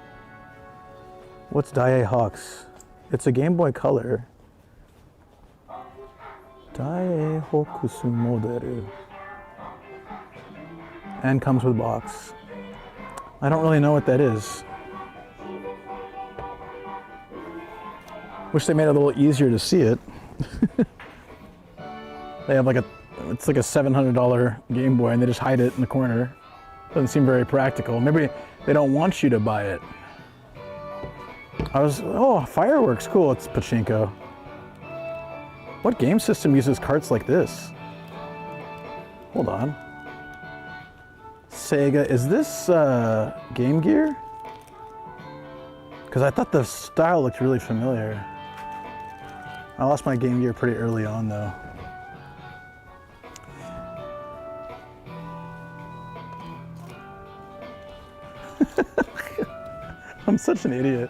What's Daiei Hawks? It's a Game Boy Color. Daiei Hokusu model. And comes with box. I don't really know what that is. Wish they made it a little easier to see it. They have it's like a $700 Game Boy and they just hide it in the corner. Doesn't seem very practical. Maybe they don't want you to buy it. Oh, fireworks, cool, it's pachinko. What game system uses carts like this? Hold on. Sega, is this Game Gear? Because I thought the style looked really familiar. I lost my Game Gear pretty early on though. I'm such an idiot.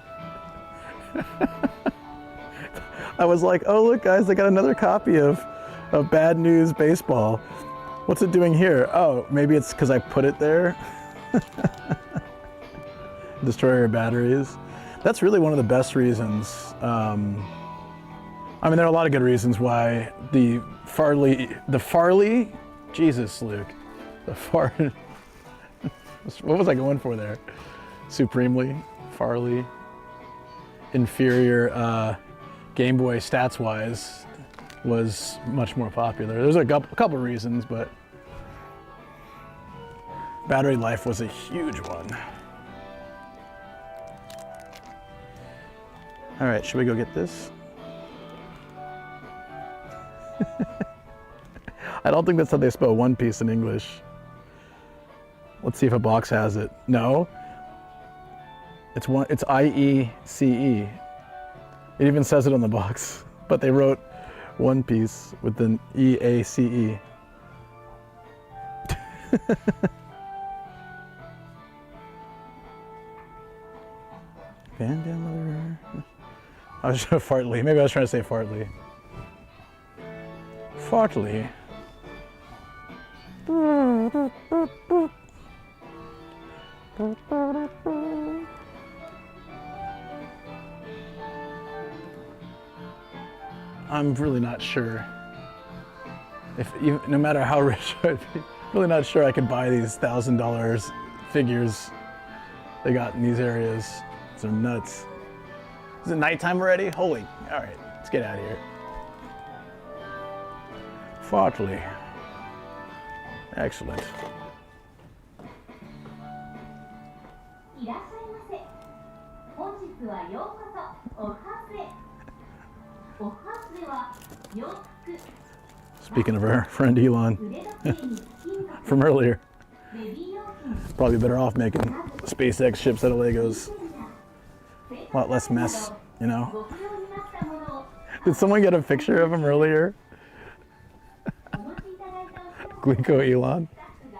I was like, oh look guys, I got another copy of Bad News Baseball. What's it doing here? Oh, maybe it's because I put it there. Destroy your batteries. That's really one of the best reasons. I mean, there are a lot of good reasons why the Farley, Jesus, Luke, what was I going for there? Supremely, Farley, inferior Game Boy stats-wise was much more popular. There's a couple reasons, but battery life was a huge one. All right, should we go get this? I don't think that's how they spell One Piece in English. Let's see if a box has it. No. It's I-E-C-E. It even says it on the box, but they wrote One Piece with an E-A-C-E. Vandammer. I was trying to fartly. Maybe I was trying to say fartly. Fartly. I'm really not sure. No matter how rich I'd be, really not sure I could buy these $1,000 figures they got in these areas. They're nuts. Is it nighttime already? Holy, all right, let's get out of here. Fartley. Excellent. いらっしゃいませ。本日はようこそおはつへ。おはつへは洋服、 Speaking of our friend Elon 腕時計に金属、 from earlier, ベビー用品、 probably better off making SpaceX ships out of Legos. A lot less mess, you know? ご不要になったものを Did someone get a picture of him earlier? お持ちいただいたお品物を Glico Elon? スタ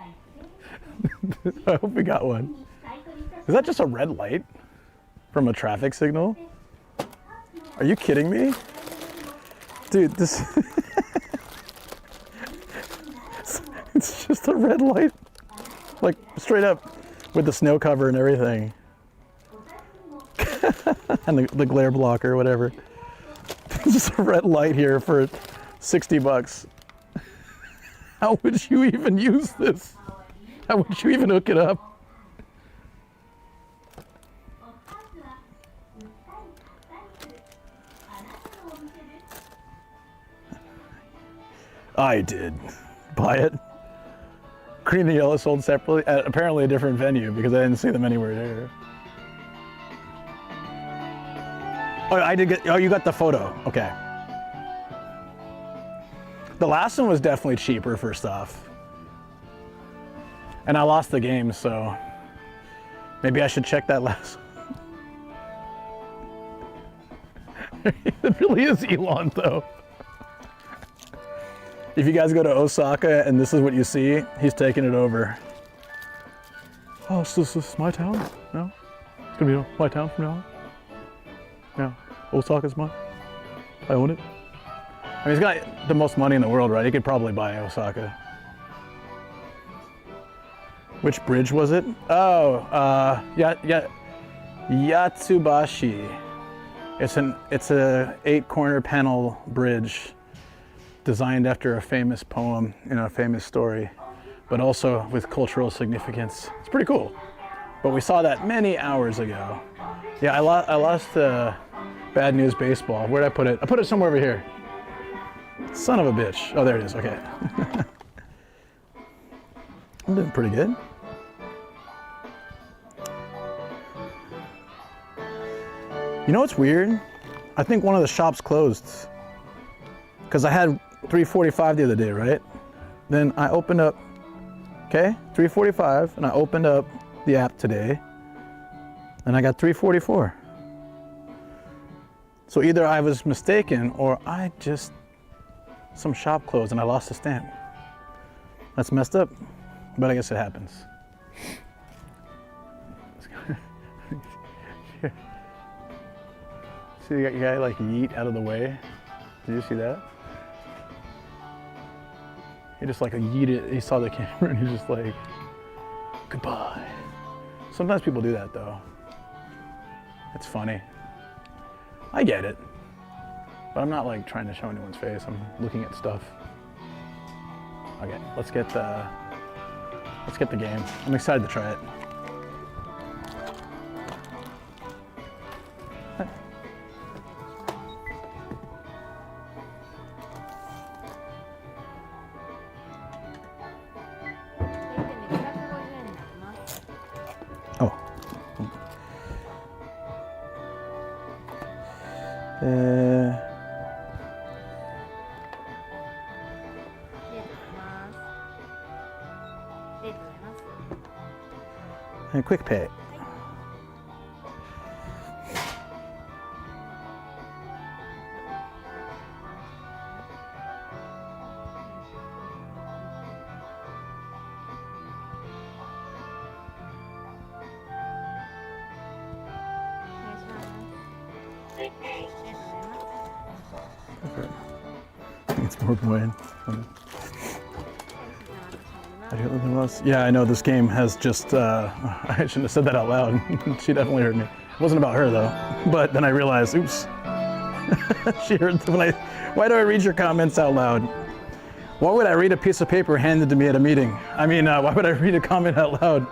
ッフが I hope we got one. に買い取りいたし Is that just a red light from a traffic signal? Are you kidding me? Dude, this... It's just a red light. Like, straight up, with the snow cover and everything. And the glare blocker, whatever. It's just a red light here for 60 bucks. How would you even use this? How would you even hook it up? おはつは売ったり買ったりするあなたのお店です。 I did. Buy it. Green and yellow sold separately at apparently a different venue because I didn't see them anywhere here. Oh, I did get. Oh, you got the photo. Okay. The last one was definitely cheaper for stuff. And I lost the game, so maybe I should check that last one. It really is Elon, though. If you guys go to Osaka and this is what you see, he's taking it over. Oh, so this is my town? No? It's gonna be my town from now on? Yeah. Osaka's mine? I own it? I mean, he's got the most money in the world, right? He could probably buy Osaka. Which bridge was it? Oh, Yatsuhashi. It's a 8-corner panel bridge designed after a famous poem in a famous story, but also with cultural significance. It's pretty cool. But we saw that many hours ago. Yeah, I lost Bad News Baseball. Where'd I put it? I put it somewhere over here. Son of a bitch. Oh, there it is. Okay. I'm doing pretty good. You know what's weird? I think one of the shops closed. Because I had 345 the other day, right? Then I opened up, okay, 345, and I opened up the app today, and I got 344. So either I was mistaken or some shop closed and I lost the stamp. That's messed up, but I guess it happens. See the guy like yeet out of the way? Did you see that? He just like yeeted, he saw the camera and he's just like, goodbye. Sometimes people do that though. It's funny. I get it. But I'm not like trying to show anyone's face. I'm looking at stuff. Okay, let's get the game. I'm excited to try it. Oh. And quick pay. It's more than I do love the most. Yeah, I know this game has just, I shouldn't have said that out loud. She definitely heard me. It wasn't about her though. But then I realized, oops. She heard why do I read your comments out loud? Why would I read a piece of paper handed to me at a meeting? I mean, why would I read a comment out loud?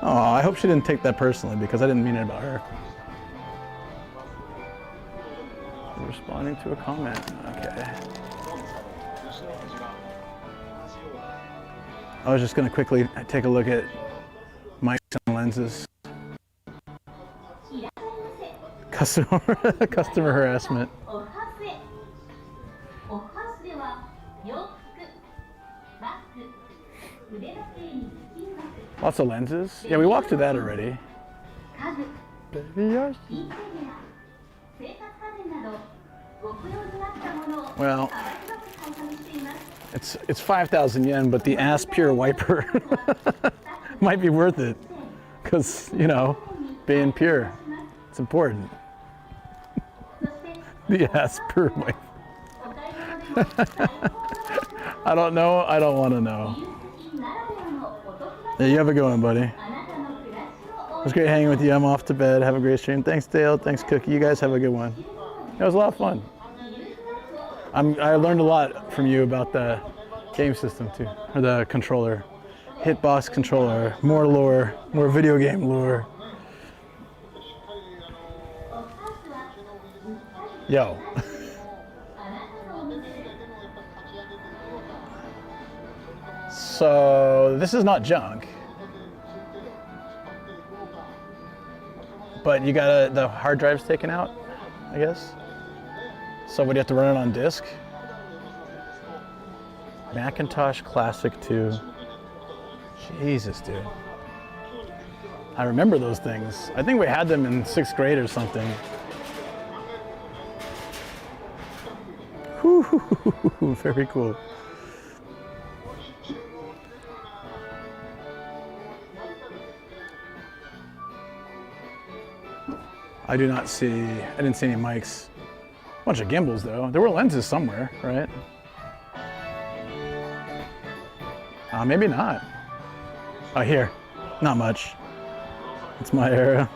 Oh, I hope she didn't take that personally because I didn't mean it about her. Responding to a comment, okay. I was just gonna quickly take a look at mics and lenses. Customer harassment. Lots of lenses. Yeah, we walked through that already. Baby Yoshi. Well, it's 5,000 yen, but the ass pure wiper might be worth it because, you know, being pure, it's important. The ass pure wiper. I don't know. I don't want to know. Yeah, you have a good one, buddy. It was great hanging with you. I'm off to bed. Have a great stream. Thanks, Dale. Thanks, Cookie. You guys have a good one. It was a lot of fun. I learned a lot from you about the game system too, or the controller. Hitbox controller, more lore, more video game lore. Yo. So this is not junk, but you got the hard drive's taken out, I guess. So would you have to run it on disk? Macintosh Classic 2. Jesus, dude. I remember those things. I think we had them in 6th grade or something. Whew, very cool. I didn't see any mics. A bunch of gimbals though. There were lenses somewhere, right? Maybe not. Oh, here. Not much. It's my era.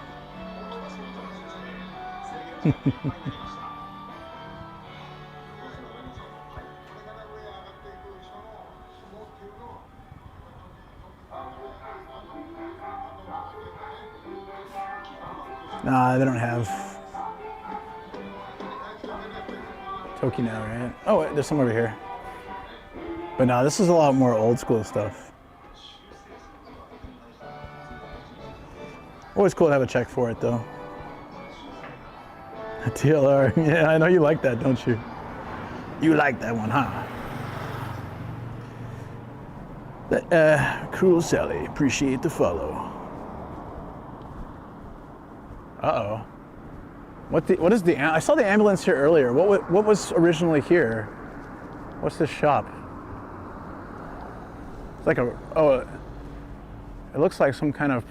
Nah, they don't have Toki now, right? Oh, wait, there's some over here. But no, this is a lot more old school stuff. Always cool to have a check for it, though. TLR, yeah, I know you like that, don't you? You like that one, huh? Cruel Sally, appreciate the follow. Uh-oh. What is the, I saw the ambulance here earlier. What was originally here? What's this shop? It's like it looks like some kind of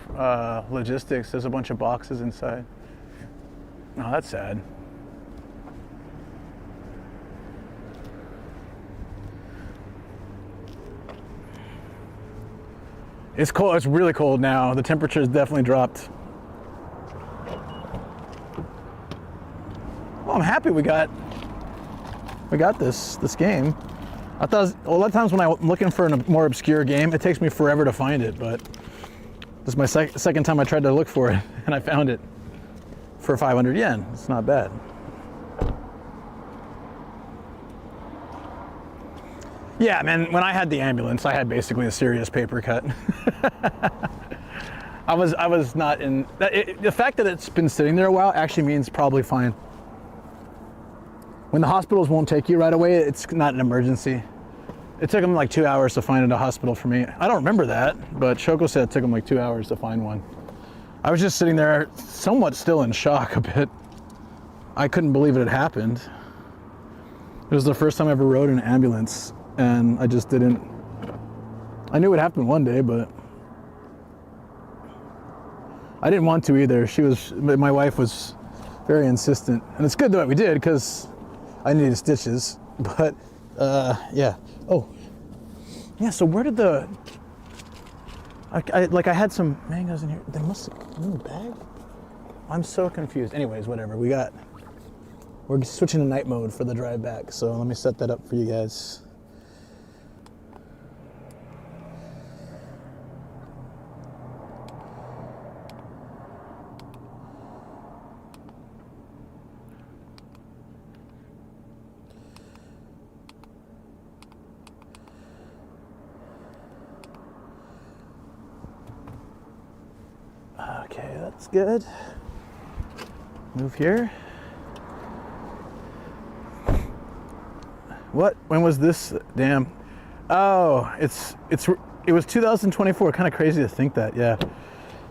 logistics. There's a bunch of boxes inside. Oh, that's sad. It's cold, it's really cold now. The temperature has definitely dropped. Well, I'm happy we got this game. I thought a lot of times when I'm looking for a more obscure game, it takes me forever to find it, but this is my second time I tried to look for it, and I found it for 500 yen. It's not bad. Yeah, man, when I had the ambulance, I had basically a serious paper cut. I was not in, the fact that it's been sitting there a while actually means probably fine. When the hospitals won't take you right away, it's not an emergency. It took them like 2 hours to find a hospital for me. I don't remember that, but Shoko said it took them like 2 hours to find one. I was just sitting there somewhat still in shock a bit. I couldn't believe it had happened. It was the first time I ever rode an ambulance, and I just didn't, I knew it would happen one day, but I didn't want to either. My wife was very insistent. And it's good that we did, because I needed stitches, but Yeah. Oh. Yeah, so where did the... I had some mangoes in here. They must have... in the bag? I'm so confused. Anyways, whatever. We're switching to night mode for the drive back, so let me set that up for you guys. Okay, that's good. Move here. What? When was this? Damn. Oh, it was 2024. Kind of crazy to think that. Yeah,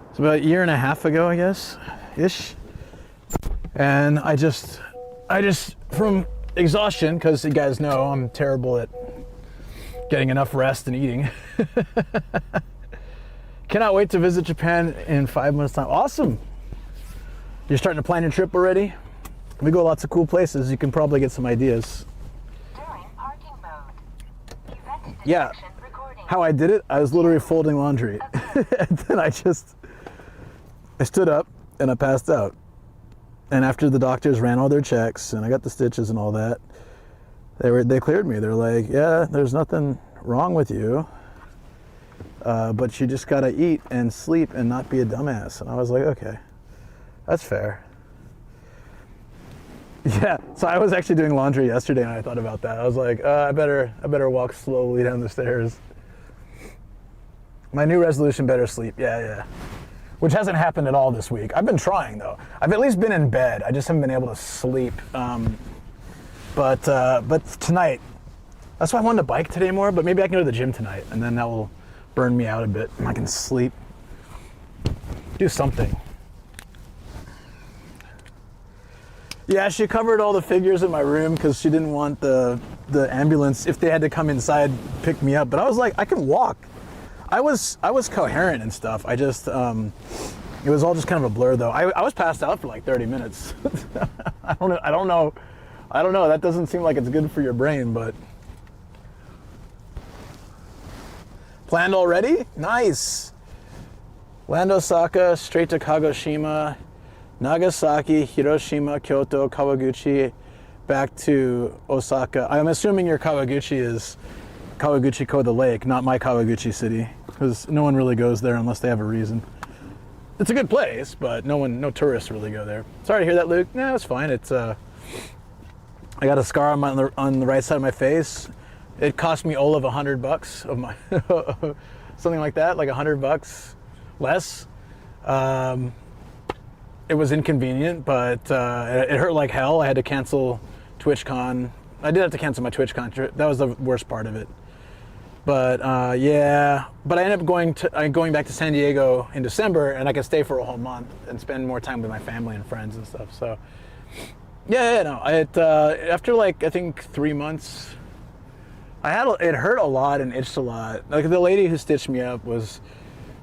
it's about a year and a half ago, I guess, ish. And I just from exhaustion, because you guys know I'm terrible at getting enough rest and eating. Cannot wait to visit Japan in 5 months' time. Awesome. You're starting to plan your trip already? We go lots of cool places. You can probably get some ideas. Yeah, how I did it, I was literally folding laundry. And then I stood up and I passed out. And after the doctors ran all their checks and I got the stitches and all that, they cleared me. They're like, yeah, there's nothing wrong with you, but you just gotta eat and sleep and not be a dumbass. And I was like, okay, that's fair. Yeah, so I was actually doing laundry yesterday and I thought about that. I was like, I better walk slowly down the stairs. My new resolution, better sleep. Yeah. Which hasn't happened at all this week. I've been trying though. I've at least been in bed. I just haven't been able to sleep. But tonight, that's why I wanted to bike today more, but maybe I can go to the gym tonight and then that will burn me out a bit and I can sleep. Do something. Yeah, she covered all the figures in my room because she didn't want the ambulance, if they had to come inside, pick me up. But I was like, I can walk. I was coherent and stuff. I just, it was all just kind of a blur though. I was passed out for like 30 minutes. I don't know. That doesn't seem like it's good for your brain, but. Planned already? Nice. Land Osaka, straight to Kagoshima. Nagasaki, Hiroshima, Kyoto, Kawaguchi, back to Osaka. I'm assuming your Kawaguchi is Kawaguchiko, the lake, not my Kawaguchi city, because no one really goes there unless they have a reason. It's a good place, but no tourists really go there. Sorry to hear that, Luke. No, it's fine. It's I got a scar on the right side of my face. It cost me all of $100 of my something like that, like $100 less. It was inconvenient, but it hurt like hell. I had to cancel TwitchCon. I did have to cancel my TwitchCon trip. That was the worst part of it. But yeah, but I ended up going back to San Diego in December, and I could stay for a whole month and spend more time with my family and friends and stuff. So no. After like I think 3 months, it hurt a lot and itched a lot. Like the lady who stitched me up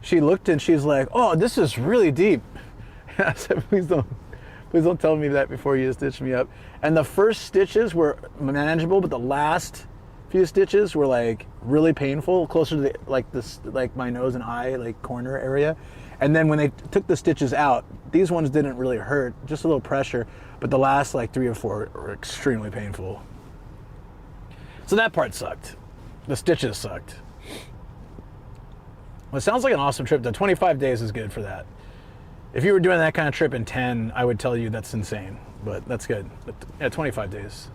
she looked and she's like, "Oh, this is really deep." I said, please don't tell me that before you stitch me up. And the first stitches were manageable, but the last few stitches were like really painful, closer to like my nose and eye, like corner area. And then when they took the stitches out, these ones didn't really hurt, just a little pressure, but the last like 3 or 4 were extremely painful. So that part sucked. The stitches sucked. Well, it sounds like an awesome trip. The 25 days is good for that. If you were doing that kind of trip in 10, I would tell you that's insane, but that's good. But, yeah, 25 days.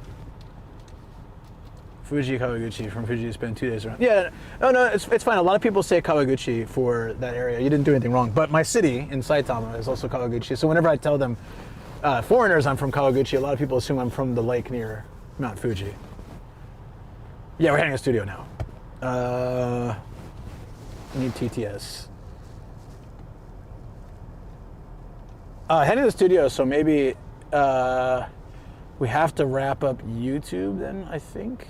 Fuji Kawaguchi, from Fuji, spend 2 days around. Yeah, no, it's fine. A lot of people say Kawaguchi for that area. You didn't do anything wrong. But my city in Saitama is also Kawaguchi. So whenever I tell them foreigners I'm from Kawaguchi, a lot of people assume I'm from the lake near Mount Fuji. Yeah, we're heading to the studio now. Need TTS. Heading to the studio, so maybe we have to wrap up YouTube then, I think.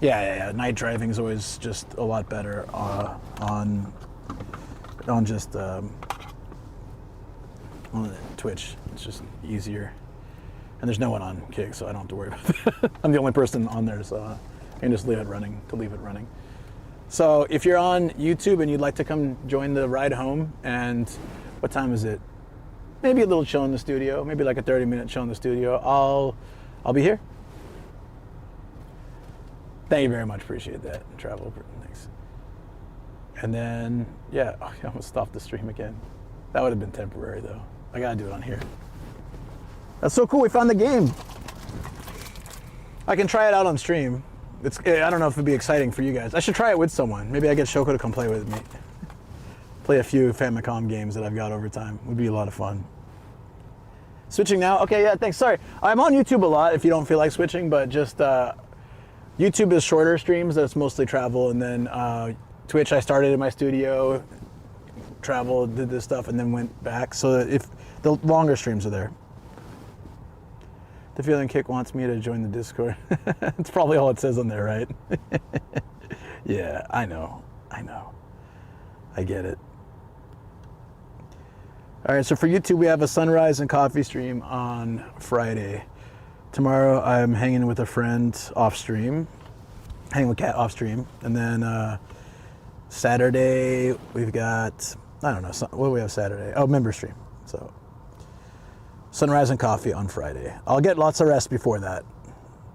Yeah. Night driving is always just a lot better on Twitch. It's just easier. And there's no one on Kick, so I don't have to worry about that. I'm the only person on there, so I can just leave it running. So if you're on YouTube and you'd like to come join the ride home, and what time is it? Maybe a little show in the studio, maybe like a 30-minute show in the studio. I'll be here. Thank you very much, appreciate that. Travel, thanks. And then, yeah, I almost stopped the stream again. That would have been temporary though. I gotta do it on here. That's so cool, we found the game. I can try it out on stream. I don't know if it'd be exciting for you guys. I should try it with someone. Maybe I get Shoko to come play with me. Play a few Famicom games that I've got over time. Would be a lot of fun. Switching now? Okay, yeah, thanks. Sorry. I'm on YouTube a lot if you don't feel like switching, but just YouTube is shorter streams. That's mostly travel. And then Twitch, I started in my studio, traveled, did this stuff, and then went back. So if the longer streams are there. The feeling Kick wants me to join the Discord. That's probably all it says on there, right? Yeah, I know. I get it. All right, so for YouTube, we have a sunrise and coffee stream on Friday. Tomorrow, I'm hanging with a friend off stream, hanging with Kat off stream. And then Saturday, we've got, I don't know, what do we have Saturday? Oh, member stream. So sunrise and coffee on Friday. I'll get lots of rest before that.